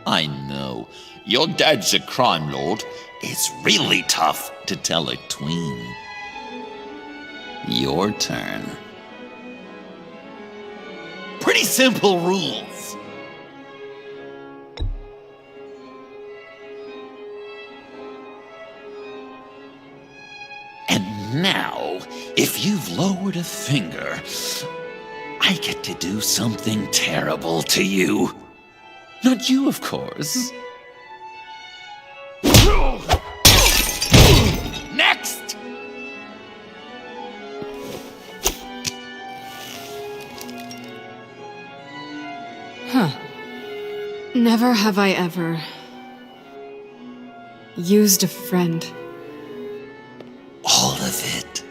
I know, your dad's a crime lord. It's really tough to tell a tween. Your turn. Pretty simple rules. And now, if you've lowered a finger, I get to do something terrible to you. Not you, of course. Next! Huh. Never have I ever used a friend. All of it.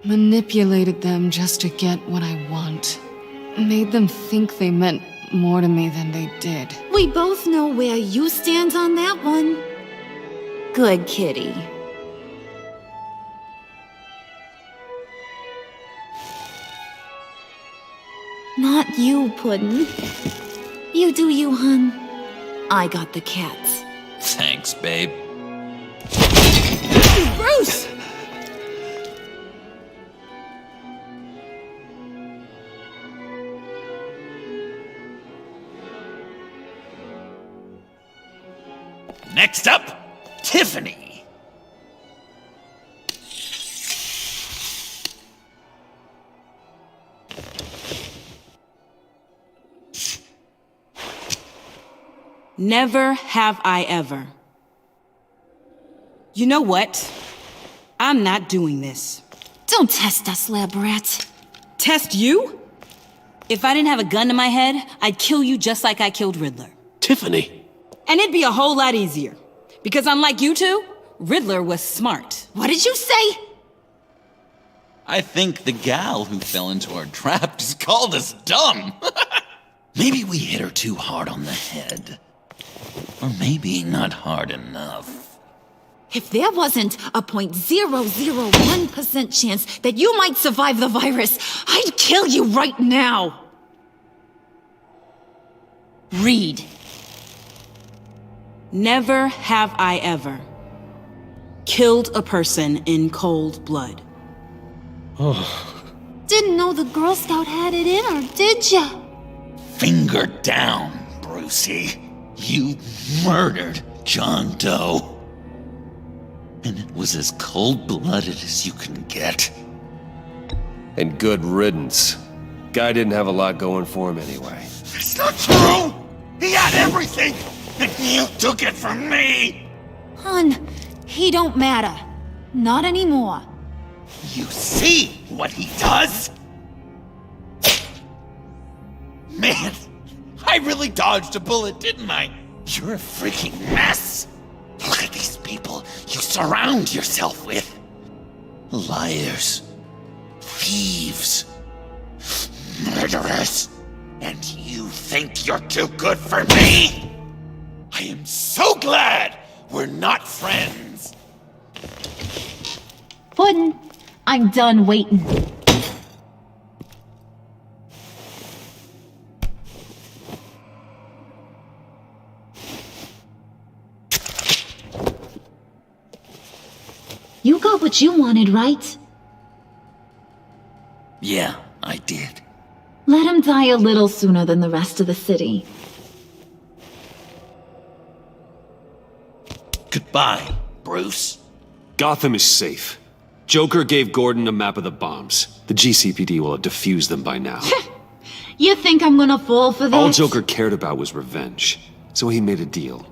Manipulated them just to get what I want. Made them think they meant more to me than they did. We both know where you stand on that one. Good kitty. Not you, Puddin'. You do you, hun. I got the cats. Thanks, babe. Bruce! Next up, Tiffany. Never have I ever. You know what? I'm not doing this. Don't test us, lab rat. Test you? If I didn't have a gun to my head, I'd kill you just like I killed Riddler. Tiffany. And it'd be a whole lot easier. Because unlike you two, Riddler was smart. What did you say? I think the gal who fell into our trap just called us dumb. Maybe we hit her too hard on the head. Or maybe not hard enough. If there wasn't a 0.001% chance that you might survive the virus, I'd kill you right now. Read. Never have I ever killed a person in cold blood. Didn't know the Girl Scout had it in her, did ya? Finger down, Brucey. You murdered John Doe. And it was as cold-blooded as you can get. And good riddance. Guy didn't have a lot going for him anyway. It's not true! He had everything! And you took it from me! Hun, he don't matter. Not anymore. You see what he does? Man, I really dodged a bullet, didn't I? You're a freaking mess! Look at these people you surround yourself with. Liars. Thieves. Murderers. And you think you're too good for me? I am so glad we're not friends. Puddin', I'm done waiting. You got what you wanted, right? Yeah, I did. Let him die a little sooner than the rest of the city. Goodbye, Bruce. Gotham is safe. Joker gave Gordon a map of the bombs. The GCPD will have defused them by now. You think I'm gonna fall for that? All Joker cared about was revenge, so he made a deal.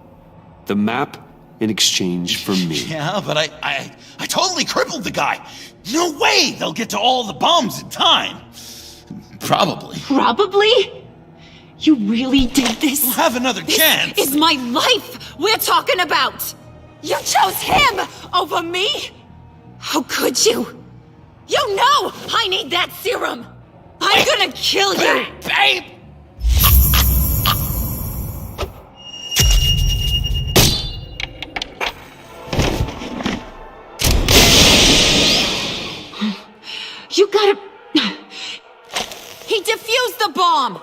The map in exchange for me. Yeah, but I totally crippled the guy. No way they'll get to all the bombs in time. Probably. Probably? You really did this? We'll have another chance. This is my life we're talking about! You chose him over me? How could you? You know I need that serum! I'm gonna kill you! Babe! You gotta... He defused the bomb!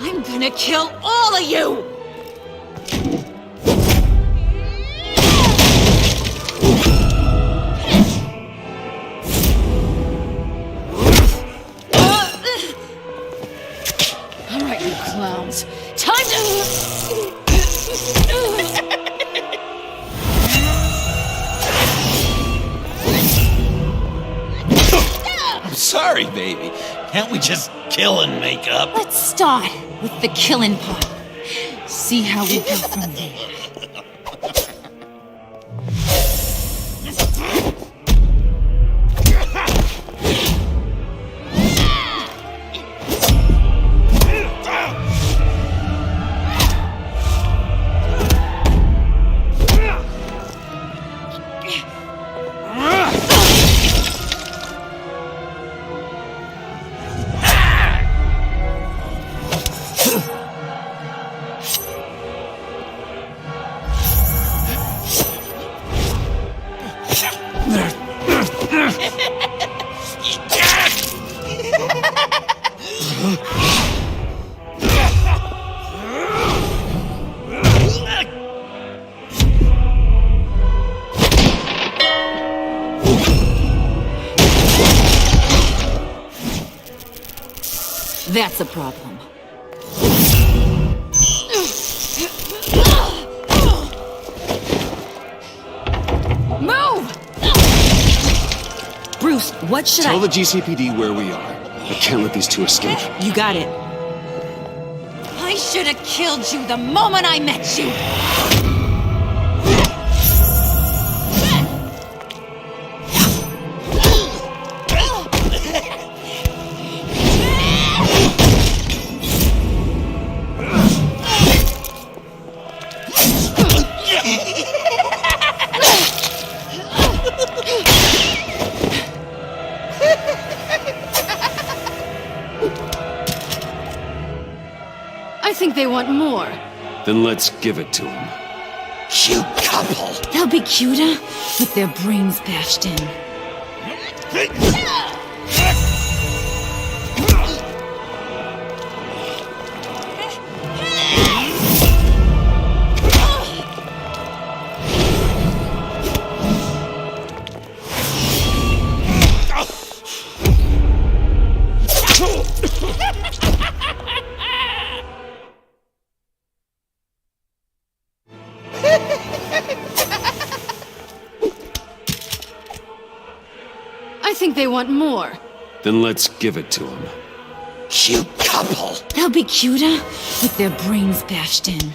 I'm gonna kill all of you! Alright, you clowns. Time to... I'm sorry, baby. Can't we just kill and make up? Let's start with the killing part. See how we go from there. That's a problem. Move! Bruce, what should Tell the GCPD where we are. I can't let these two escape. You got it. I should have killed you the moment I met you! I think they want more. Then let's give it to them. You couple! They'll be cuter with their brains bashed in. I think they want more. Then let's give it to them. You couple! They'll be cuter with their brains bashed in.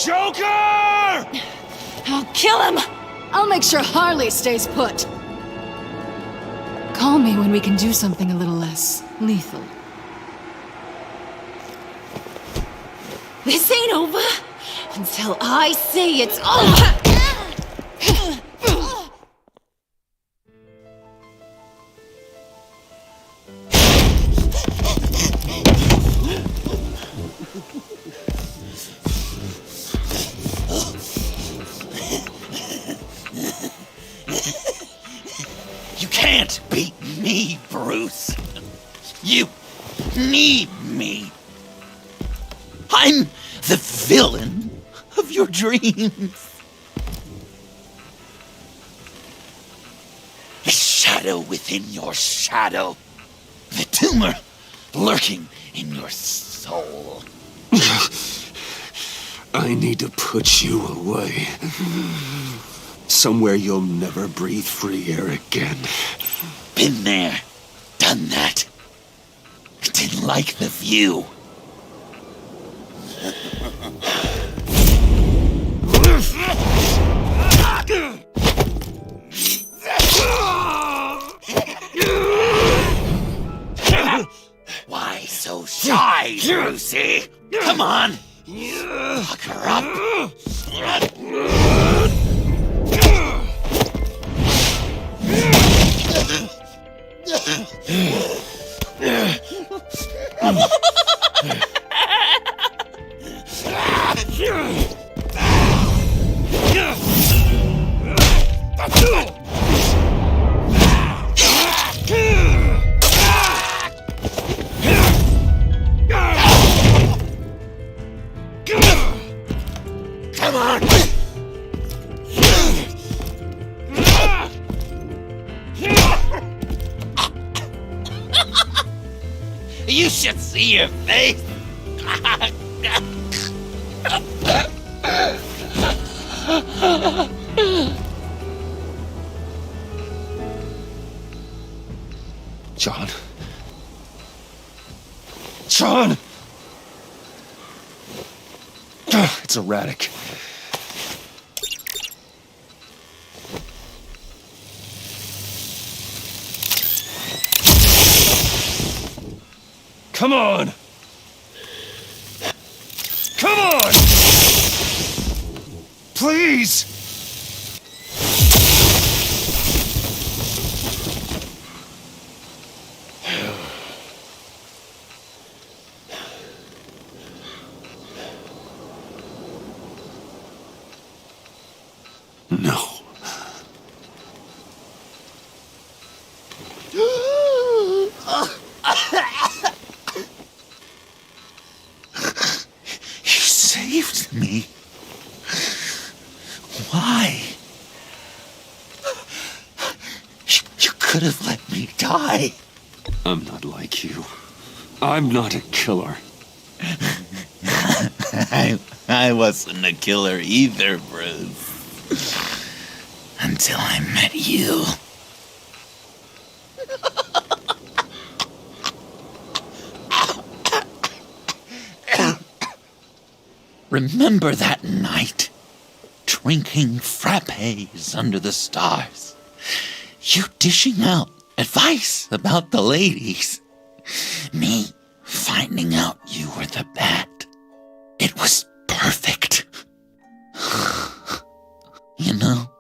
Joker! I'll kill him! I'll make sure Harley stays put. Call me when we can do something a little less lethal. This ain't over until I say it's over! You can't beat me, Bruce. You need me. I'm the villain of your dreams. The shadow within your shadow. The tumor lurking in your soul. I need to put you away. Somewhere you'll never breathe free air again. Been there, done that. Didn't like the view. Why so shy, Brucey? Come on! Lock her up! Come on! You should see your face. John? John! It's erratic. Come on! Come on! Please! No. You saved me. Why? You could have let me die. I'm not like you. I'm not a killer. I wasn't a killer either, Bruce. Until I met you. Remember that night? Drinking frappes under the stars. You dishing out advice about the ladies. Me finding out you were the bat. It was perfect. You know,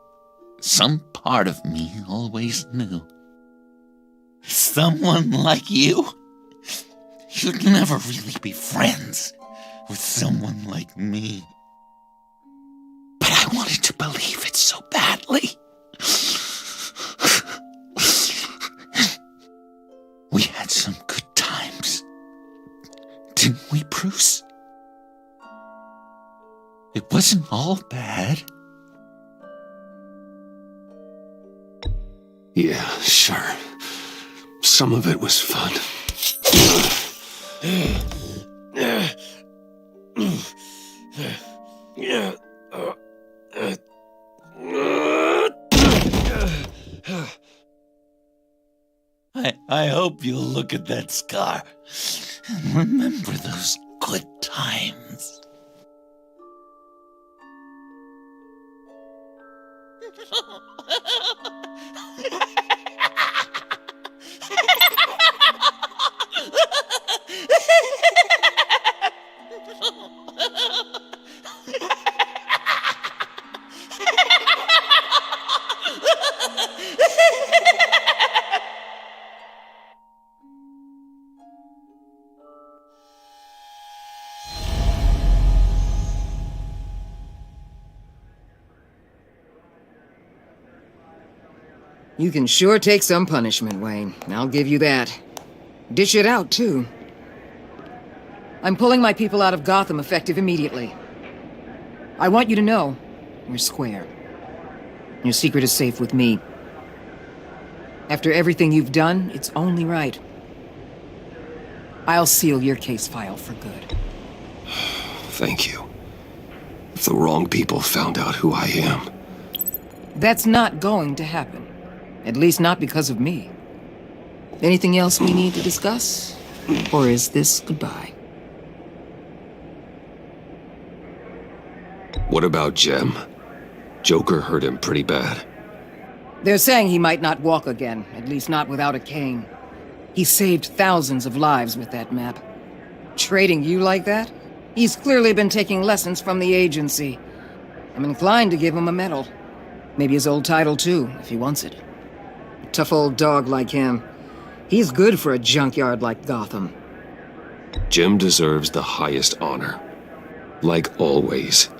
some part of me always knew. Someone like you, you'd never really be friends with someone like me. But I wanted to believe it so badly. We had some good times, didn't we, Bruce? It wasn't all bad. Yeah, sure. Some of it was fun. I hope you'll look at that scar and remember those good times. You can sure take some punishment, Wayne. I'll give you that. Dish it out, too. I'm pulling my people out of Gotham effective immediately. I want you to know, we're square. Your secret is safe with me. After everything you've done, it's only right. I'll seal your case file for good. Thank you. If the wrong people found out who I am... That's not going to happen. At least not because of me. Anything else we need to discuss? Or is this goodbye? What about Jem? Joker hurt him pretty bad. They're saying he might not walk again, at least not without a cane. He saved thousands of lives with that map. Trading you like that? He's clearly been taking lessons from the agency. I'm inclined to give him a medal. Maybe his old title too, if he wants it. A tough old dog like him. He's good for a junkyard like Gotham. Jem deserves the highest honor. Like always,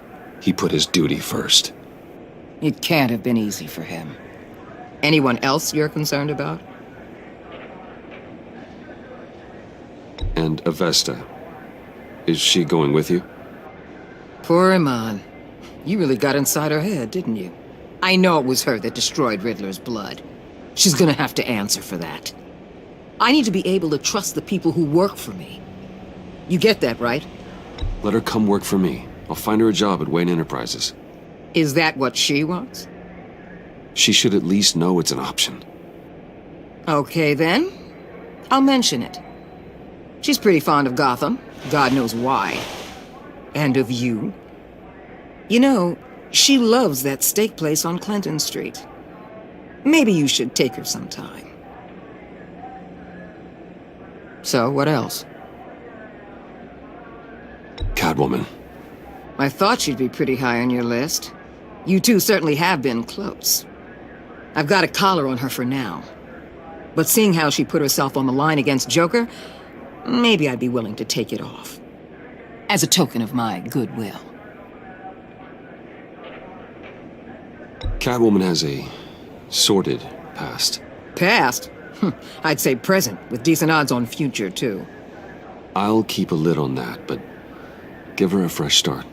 he put his duty first. It can't have been easy for him. Anyone else you're concerned about? And Avesta. Is she going with you? Poor Iman. You really got inside her head, didn't you? I know it was her that destroyed Riddler's blood. She's gonna have to answer for that. I need to be able to trust the people who work for me. You get that, right? Let her come work for me. I'll find her a job at Wayne Enterprises. Is that what she wants? She should at least know it's an option. Okay, then. I'll mention it. She's pretty fond of Gotham. God knows why. And of you. You know, she loves that steak place on Clinton Street. Maybe you should take her sometime. So, what else? Catwoman. I thought she'd be pretty high on your list. You two certainly have been close. I've got a collar on her for now. But seeing how she put herself on the line against Joker, maybe I'd be willing to take it off. As a token of my goodwill. Catwoman has a sordid past. Past? I'd say present, with decent odds on future, too. I'll keep a lid on that, but give her a fresh start.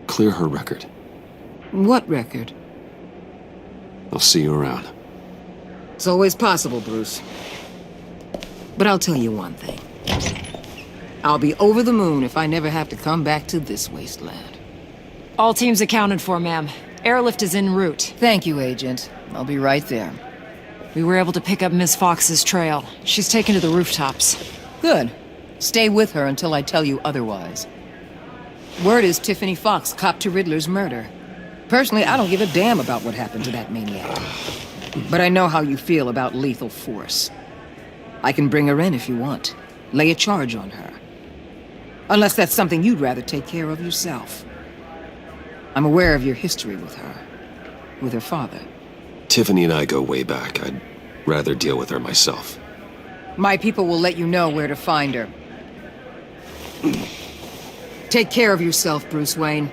Clear her record. What record? I'll see you around. It's always possible, Bruce. But I'll tell you one thing. I'll be over the moon if I never have to come back to this wasteland. All teams accounted for, ma'am. Airlift is en route. Thank you, Agent. I'll be right there. We were able to pick up Miss Fox's trail. She's taken to the rooftops. Good. Stay with her until I tell you otherwise. Word is Tiffany Fox copped to Riddler's murder. Personally, I don't give a damn about what happened to that maniac. But I know how you feel about lethal force. I can bring her in if you want. Lay a charge on her. Unless that's something you'd rather take care of yourself. I'm aware of your history with her. With her father. Tiffany and I go way back. I'd rather deal with her myself. My people will let you know where to find her. Take care of yourself, Bruce Wayne.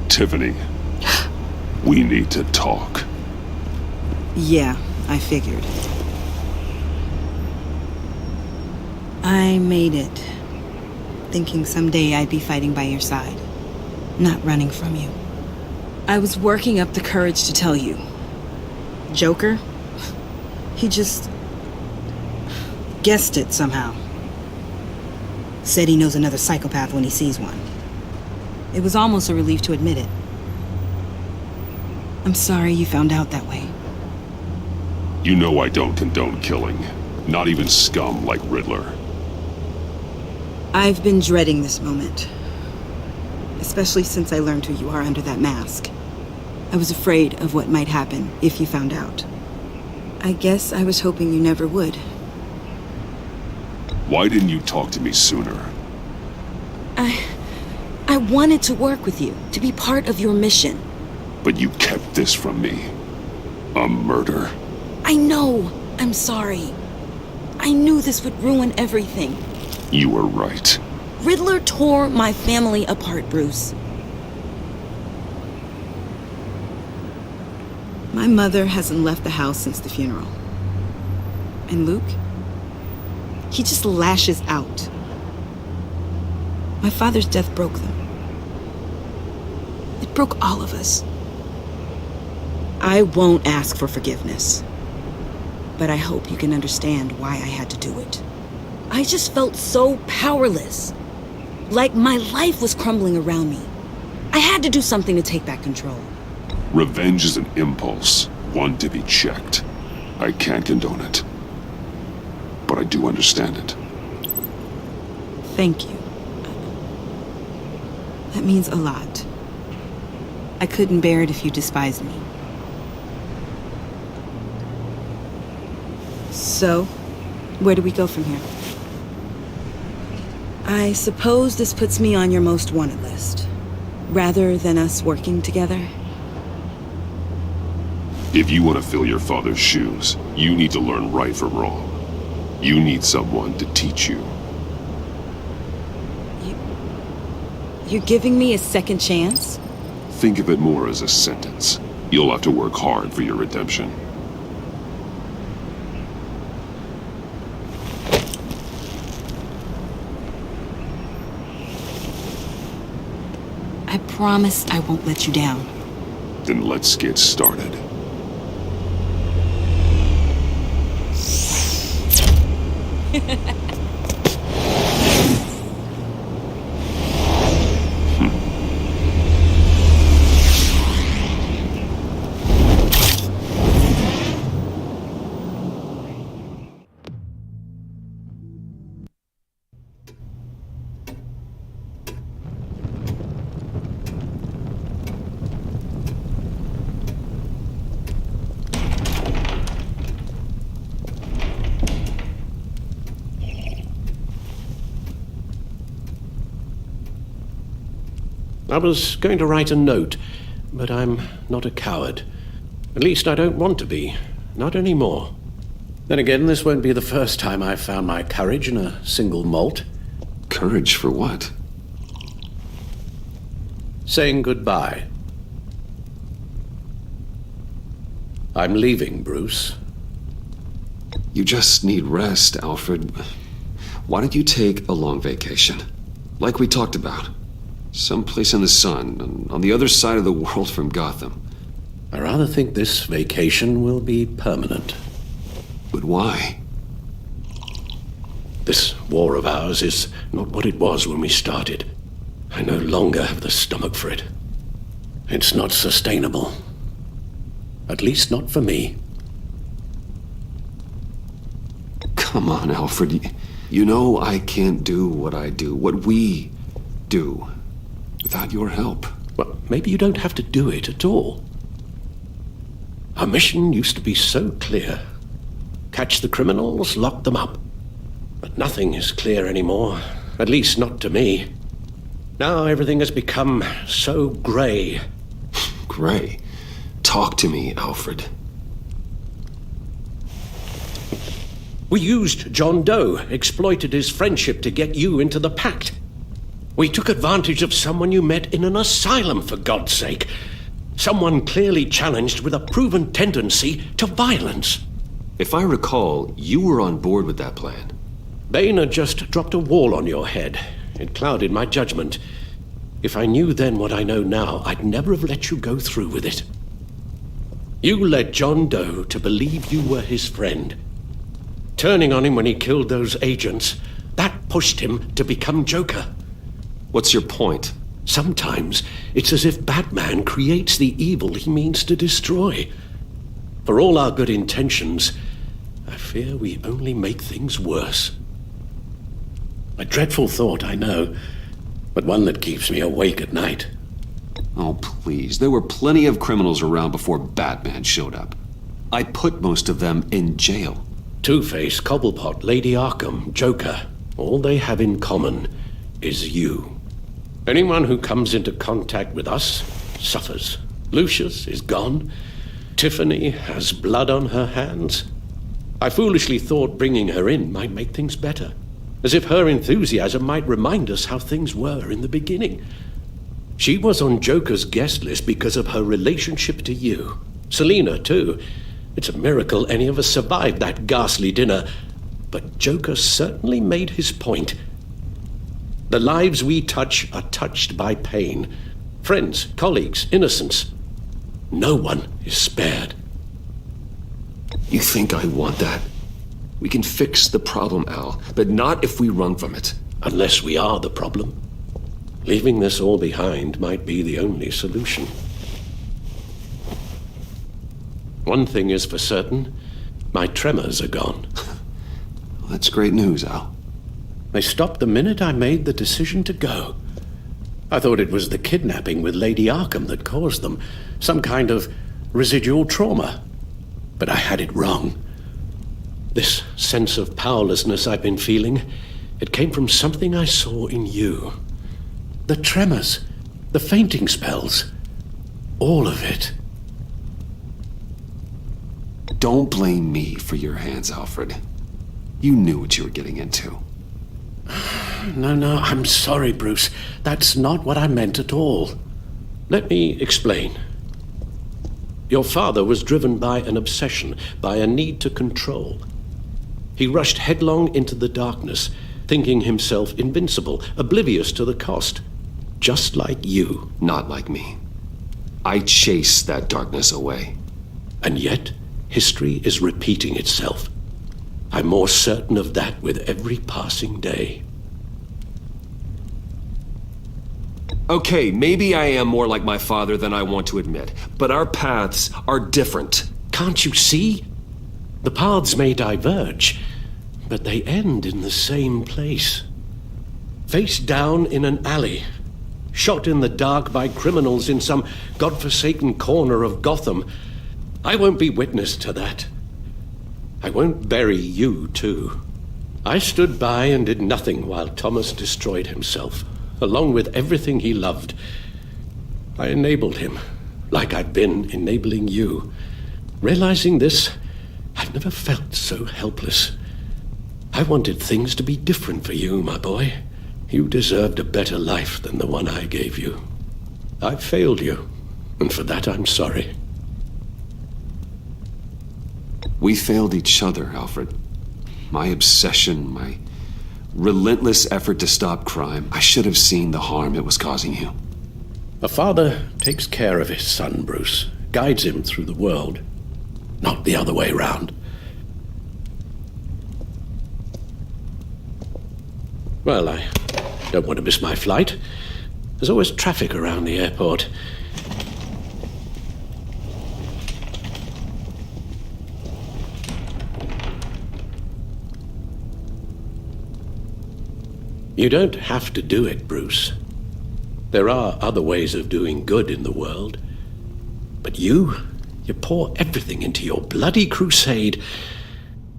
Tiffany, we need to talk. Yeah, I figured. I made it. Thinking someday I'd be fighting by your side. Not running from you. I was working up the courage to tell you. Joker? He just... guessed it somehow. Said he knows another psychopath when he sees one. It was almost a relief to admit it. I'm sorry you found out that way. You know I don't condone killing. Not even scum like Riddler. I've been dreading this moment. Especially since I learned who you are under that mask. I was afraid of what might happen if you found out. I guess I was hoping you never would. Why didn't you talk to me sooner? I wanted to work with you, to be part of your mission. But you kept this from me. A murder. I know. I'm sorry. I knew this would ruin everything. You were right. Riddler tore my family apart, Bruce. My mother hasn't left the house since the funeral. And Luke? He just lashes out. My father's death broke them. It broke all of us. I won't ask for forgiveness. But I hope you can understand why I had to do it. I just felt so powerless. Like my life was crumbling around me. I had to do something to take back control. Revenge is an impulse, one to be checked. I can't condone it. But I do understand it. Thank you. That means a lot. I couldn't bear it if you despised me. So, where do we go from here? I suppose this puts me on your most wanted list, rather than us working together. If you want to fill your father's shoes, you need to learn right from wrong. You need someone to teach you. You're giving me a second chance? Think of it more as a sentence. You'll have to work hard for your redemption. I promise I won't let you down. Then let's get started. I was going to write a note, but I'm not a coward. At least I don't want to be. Not anymore. Then again, this won't be the first time I've found my courage in a single malt. Courage for what? Saying goodbye. I'm leaving, Bruce. You just need rest, Alfred. Why don't you take a long vacation? Like we talked about. Someplace in the sun, on the other side of the world from Gotham. I rather think this vacation will be permanent. But why? This war of ours is not what it was when we started. I no longer have the stomach for it. It's not sustainable. At least not for me. Come on, Alfred. You know I can't do what I do, what we do, without your help. Well, maybe you don't have to do it at all. Our mission used to be so clear. Catch the criminals, lock them up. But nothing is clear anymore, at least not to me. Now everything has become so gray. Gray? Talk to me, Alfred. We used John Doe, exploited his friendship to get you into the pact. We took advantage of someone you met in an asylum, for God's sake. Someone clearly challenged with a proven tendency to violence. If I recall, you were on board with that plan. Boehner just dropped a wall on your head. It clouded my judgment. If I knew then what I know now, I'd never have let you go through with it. You led John Doe to believe you were his friend. Turning on him when he killed those agents, that pushed him to become Joker. What's your point? Sometimes it's as if Batman creates the evil he means to destroy. For all our good intentions, I fear we only make things worse. A dreadful thought, I know, but one that keeps me awake at night. Oh, please. There were plenty of criminals around before Batman showed up. I put most of them in jail. Two-Face, Cobblepot, Lady Arkham, Joker, all they have in common is you. Anyone who comes into contact with us suffers. Lucius is gone. Tiffany has blood on her hands. I foolishly thought bringing her in might make things better, as if her enthusiasm might remind us how things were in the beginning. She was on Joker's guest list because of her relationship to you. Selina, too. It's a miracle any of us survived that ghastly dinner, but Joker certainly made his point. The lives we touch are touched by pain. Friends, colleagues, innocents. No one is spared. You think I want that? We can fix the problem, Al, but not if we run from it. Unless we are the problem. Leaving this all behind might be the only solution. One thing is for certain, my tremors are gone. Well, that's great news, Al. They stopped the minute I made the decision to go. I thought it was the kidnapping with Lady Arkham that caused them, some kind of residual trauma. But I had it wrong. This sense of powerlessness I've been feeling, It came from something I saw in you. The tremors, the fainting spells, all of it. Don't blame me for your hands, Alfred. You knew what you were getting into. No, I'm sorry, Bruce. That's not what I meant at all. Let me explain. Your father was driven by an obsession, by a need to control. He rushed headlong into the darkness, thinking himself invincible, oblivious to the cost. Just like you. Not like me. I chased that darkness away. And yet, history is repeating itself. I'm more certain of that with every passing day. Okay, maybe I am more like my father than I want to admit, but our paths are different. Can't you see? The paths may diverge, but they end in the same place. Face down in an alley, shot in the dark by criminals in some godforsaken corner of Gotham. I won't be witness to that. I won't bury you, too. I stood by and did nothing while Thomas destroyed himself, along with everything he loved. I enabled him, like I'd been enabling you. Realizing this, I've never felt so helpless. I wanted things to be different for you, my boy. You deserved a better life than the one I gave you. I failed you, and for that I'm sorry. We failed each other, Alfred. My obsession, my relentless effort to stop crime. I should have seen the harm it was causing you. A father takes care of his son, Bruce, guides him through the world, not the other way round. Well, I don't want to miss my flight. There's always traffic around the airport. You don't have to do it, Bruce. There are other ways of doing good in the world. But you pour everything into your bloody crusade,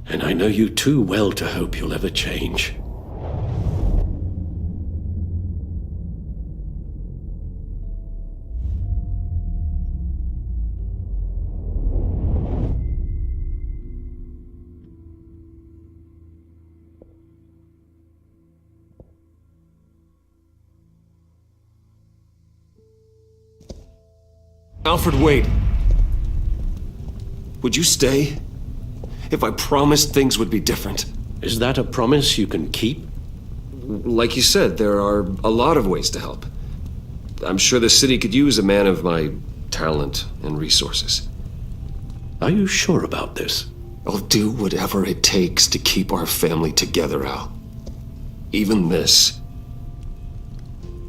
and I know you too well to hope you'll ever change. Alfred, wait. Would you stay? If I promised things would be different. Is that a promise you can keep? Like you said, there are a lot of ways to help. I'm sure the city could use a man of my talent and resources. Are you sure about this? I'll do whatever it takes to keep our family together, Al. Even this.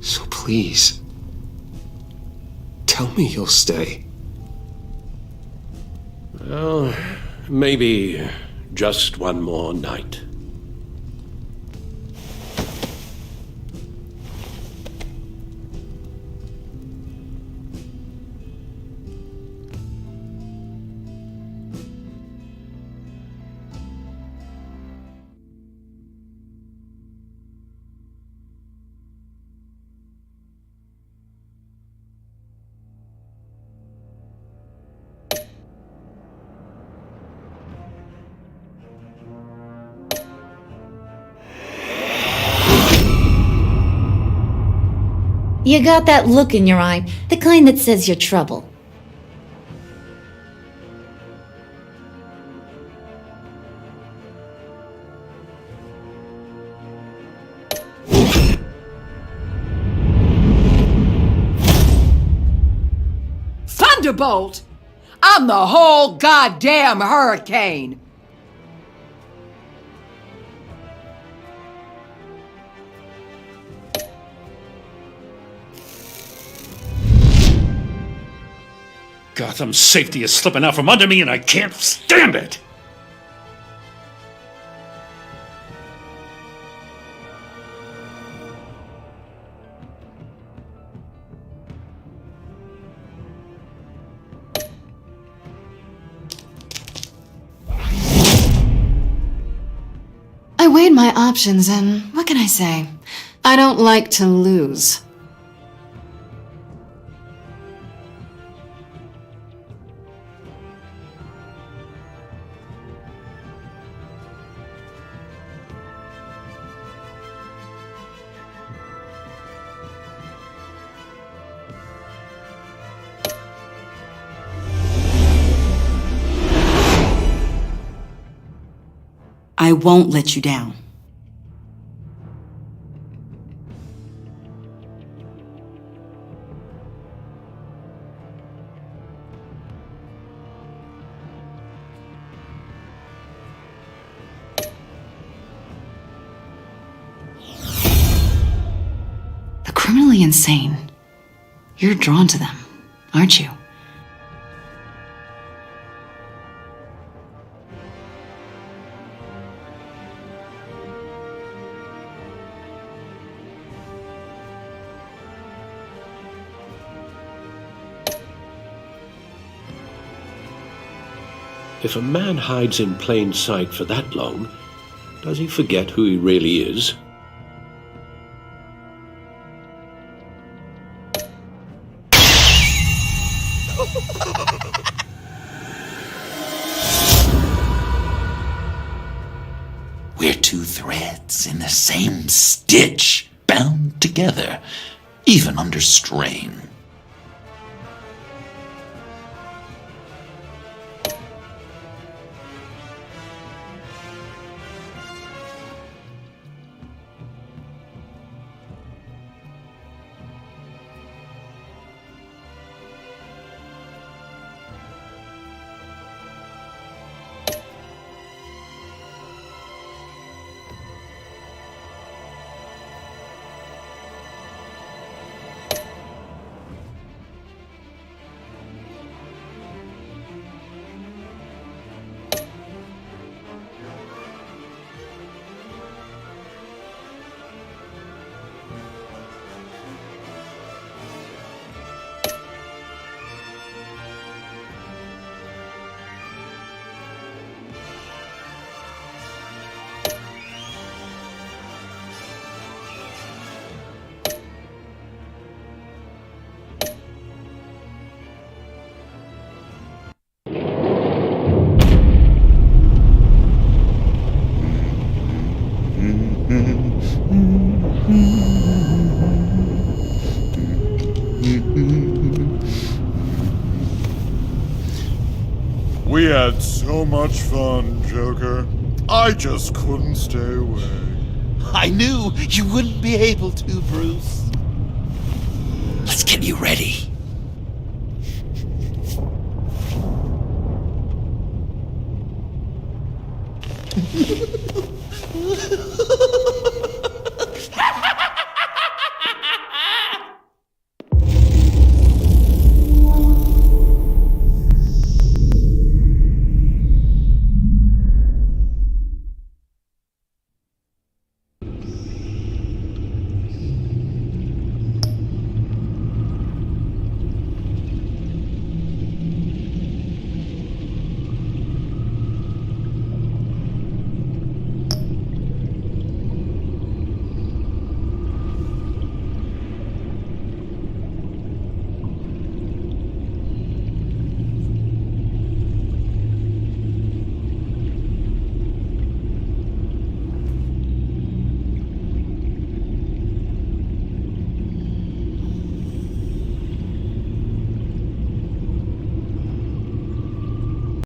So please, tell me you'll stay. Well, maybe just one more night. You got that look in your eye, the kind that says you're trouble. Thunderbolt! I'm the whole goddamn hurricane! Gotham's safety is slipping out from under me and I can't stand it! I weighed my options, and what can I say? I don't like to lose. I won't let you down. The criminally insane. You're drawn to them, aren't you? If a man hides in plain sight for that long, does he forget who he really is? We're two threads in the same stitch, bound together, even under strain. We had so much fun, Joker. I just couldn't stay away. I knew you wouldn't be able to, Bruce. Let's get you ready.